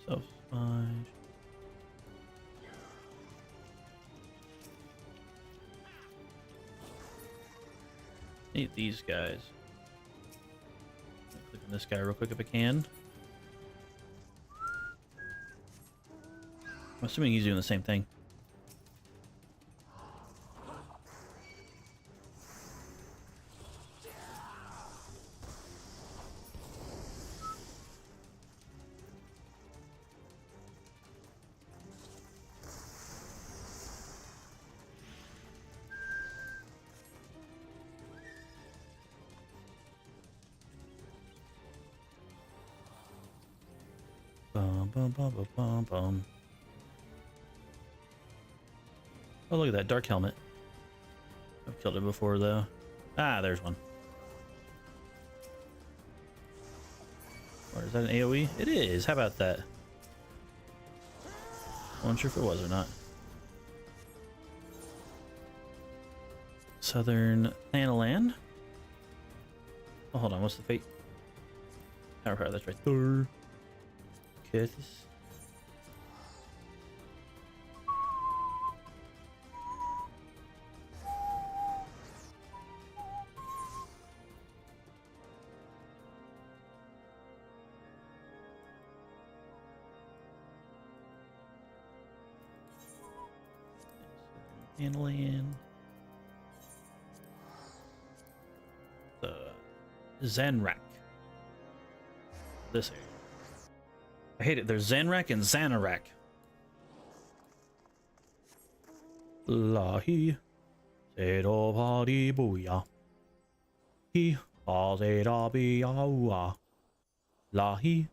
S1: Self-sponge. Need these guys. Click on this guy real quick if I can. I'm assuming he's doing the same thing. Bum, bum, bum, bum, bum, bum. Oh, look at that dark helmet. I've killed it before, though. Ah, there's one. Or is that an AoE? It is. How about that? I wasn't sure if it was or not. Southern Thanalan. Oh, hold on. What's the fate? Power power. That's right there. Curtis. Thanalan. The Zanrak. This area. I hate it. There's Zanrak and Xanarak. Lahi. Zero party booyah. He. Zero biyawa. Lahi.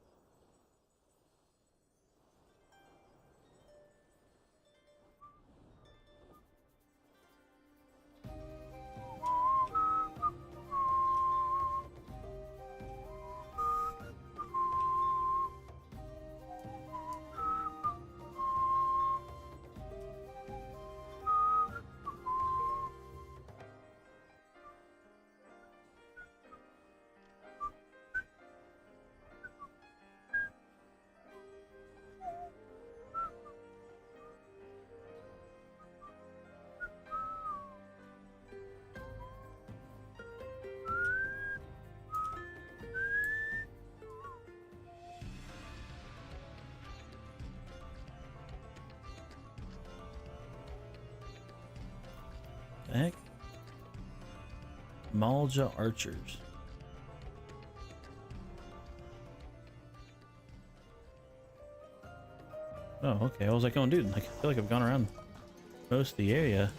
S1: Malja archers. Oh, okay. I was like, oh, dude, like, I feel like I've gone around most of the area.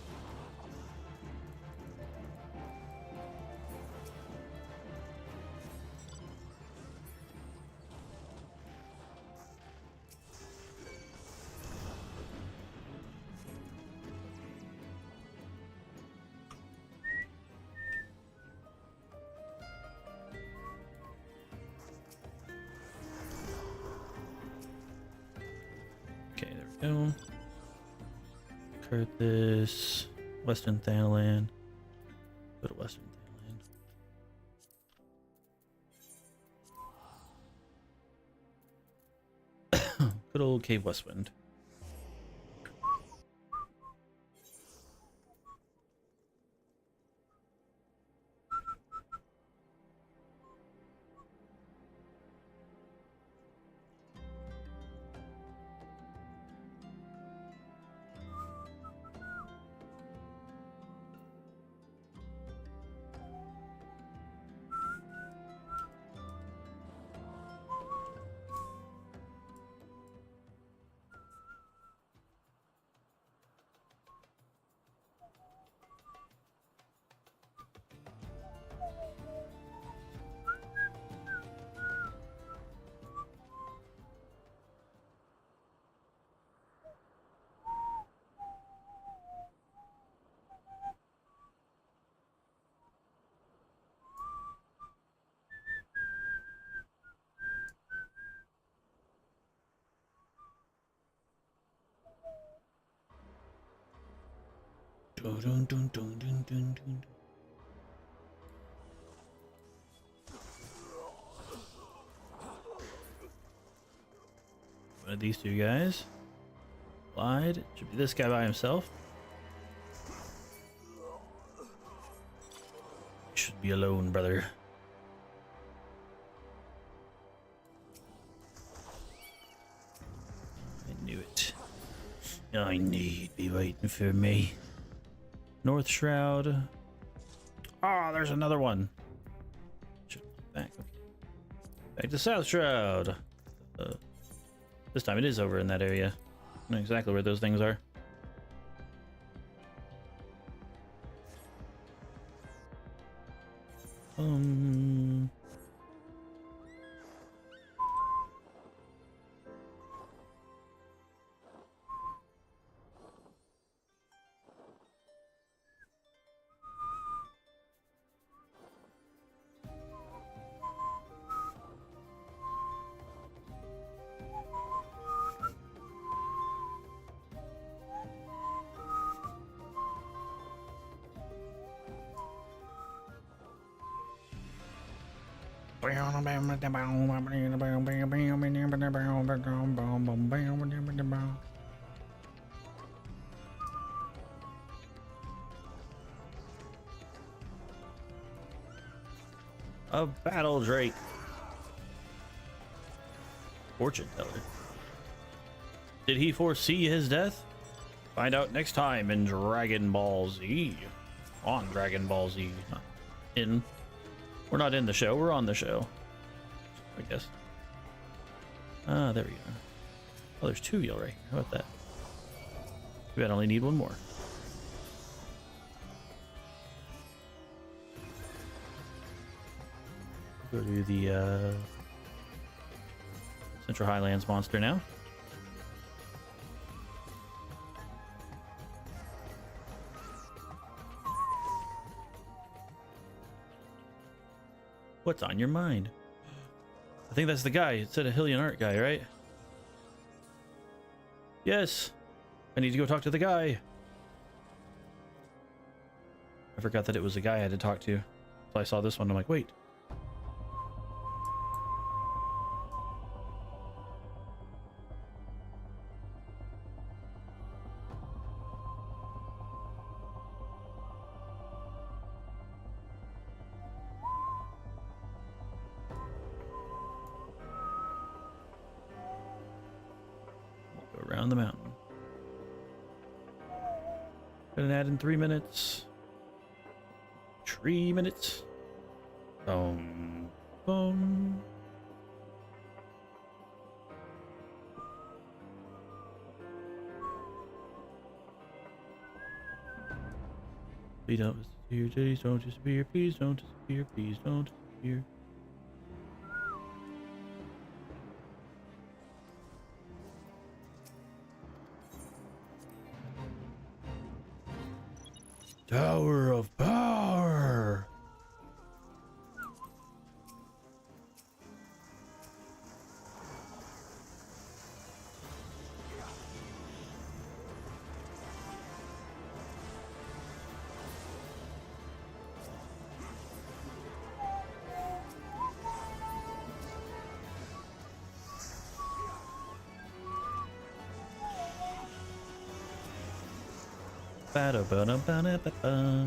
S1: Okay, there we go. Curtis, Western Thanalan. Go to Western Thanalan. Good old Cave Westwind. Dun, dun, dun, dun, dun, dun, dun. One of these two guys lied. Should be this guy by himself. Should be alone, brother. I knew it. I need be waiting for me. North Shroud. Ah, there's another one. Back. Back to South Shroud. This time it is over in that area. I know exactly where those things are. A battle drake. Fortune teller. Did he foresee his death? Find out next time in Dragon Ball Z. On Dragon Ball Z. We're not in the show, we're on the show, I guess. Ah, there we go. Oh, there's two Veal right here. How about that? We only need one more. Go to the Central Highlands monster now. What's on your mind? I think that's the guy. It said a Hylian art guy, right? Yes. I need to go talk to the guy. I forgot that it was the guy I had to talk to. So I saw this one. I'm like, wait. Around the mountain. Got an ad in 3 minutes. 3 minutes. Boom. Boom. Please don't disappear, please don't disappear, please don't disappear, please don't disappear. Tower of Power. Ba-da-ba-da-ba-da-ba-ba.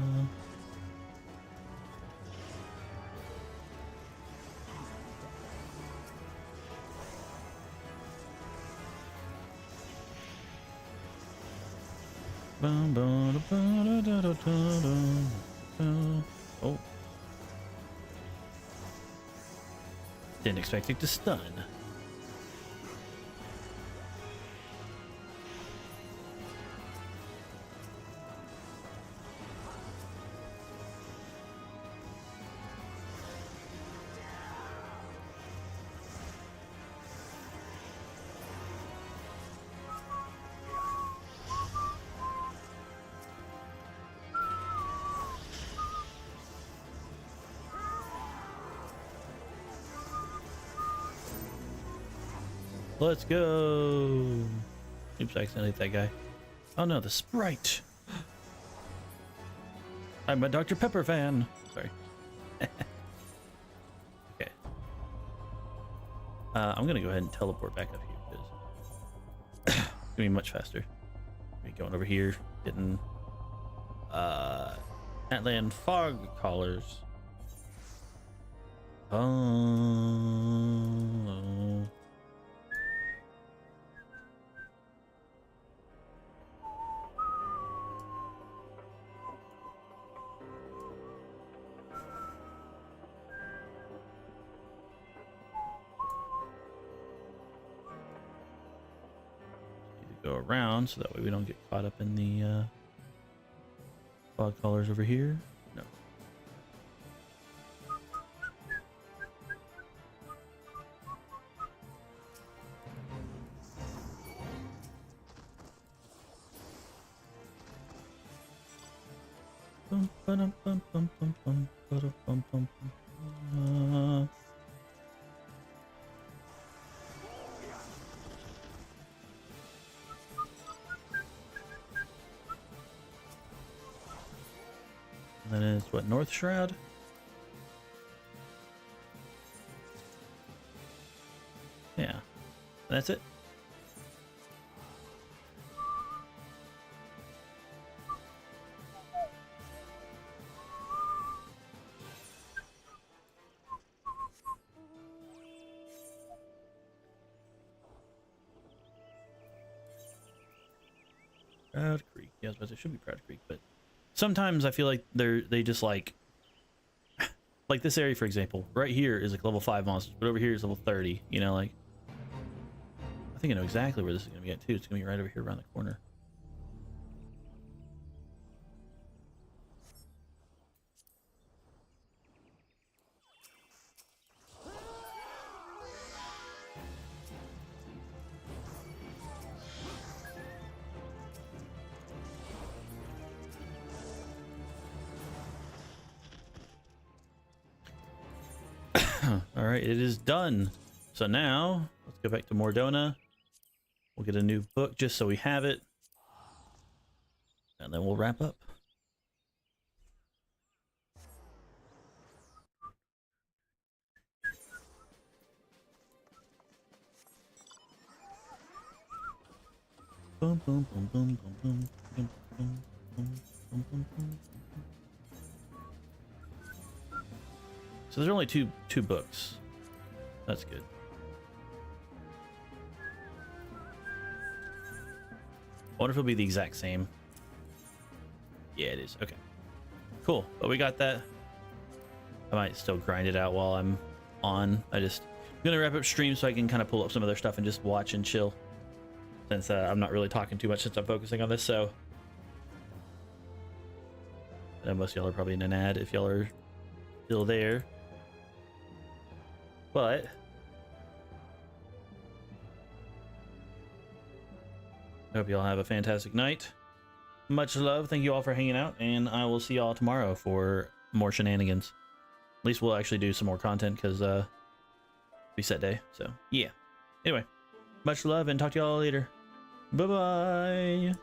S1: Oh. Didn't expect it to stun. Let's go. Oops, I accidentally hit that guy. Oh no, the sprite. I'm a Dr. Pepper fan. Sorry. Okay. I'm gonna go ahead and teleport back up here because it's gonna be much faster. Me going over here, getting Atlan fog collars. Oh. Go around so that way we don't get caught up in the fog collars over here. No. Bum, ba-dum, bum, bum, bum, bum, ba-dum, bum, bum, bum. That is what, North Shroud? Yeah, that's it. Proud Creek. Yeah, I was about to say, it should be Proud Creek, but sometimes I feel like they just like this area, for example, right here is like level 5 monsters, but over here is level 30, you know, like I think I know exactly where this is gonna be at too. It's gonna be right over here around the corner. All right, it is done. So now let's go back to Mordona. We'll get a new book just so we have it, and then we'll wrap up. Boom, boom, boom, boom, boom, boom, boom, boom, boom, boom, boom, boom. So there's only two books. That's good. I wonder if it'll be the exact same. Yeah, it is. Okay. Cool. But we got that. I might still grind it out while I'm on. I'm gonna wrap up stream so I can kind of pull up some other stuff and just watch and chill, since I'm not really talking too much since I'm focusing on this. So most of y'all are probably in an ad if y'all are still there, but I hope y'all have a fantastic night. Much love. Thank you all for hanging out, and I will see y'all tomorrow for more shenanigans. At least we'll actually do some more content because reset day. So yeah. Anyway, much love and talk to y'all later. Bye bye.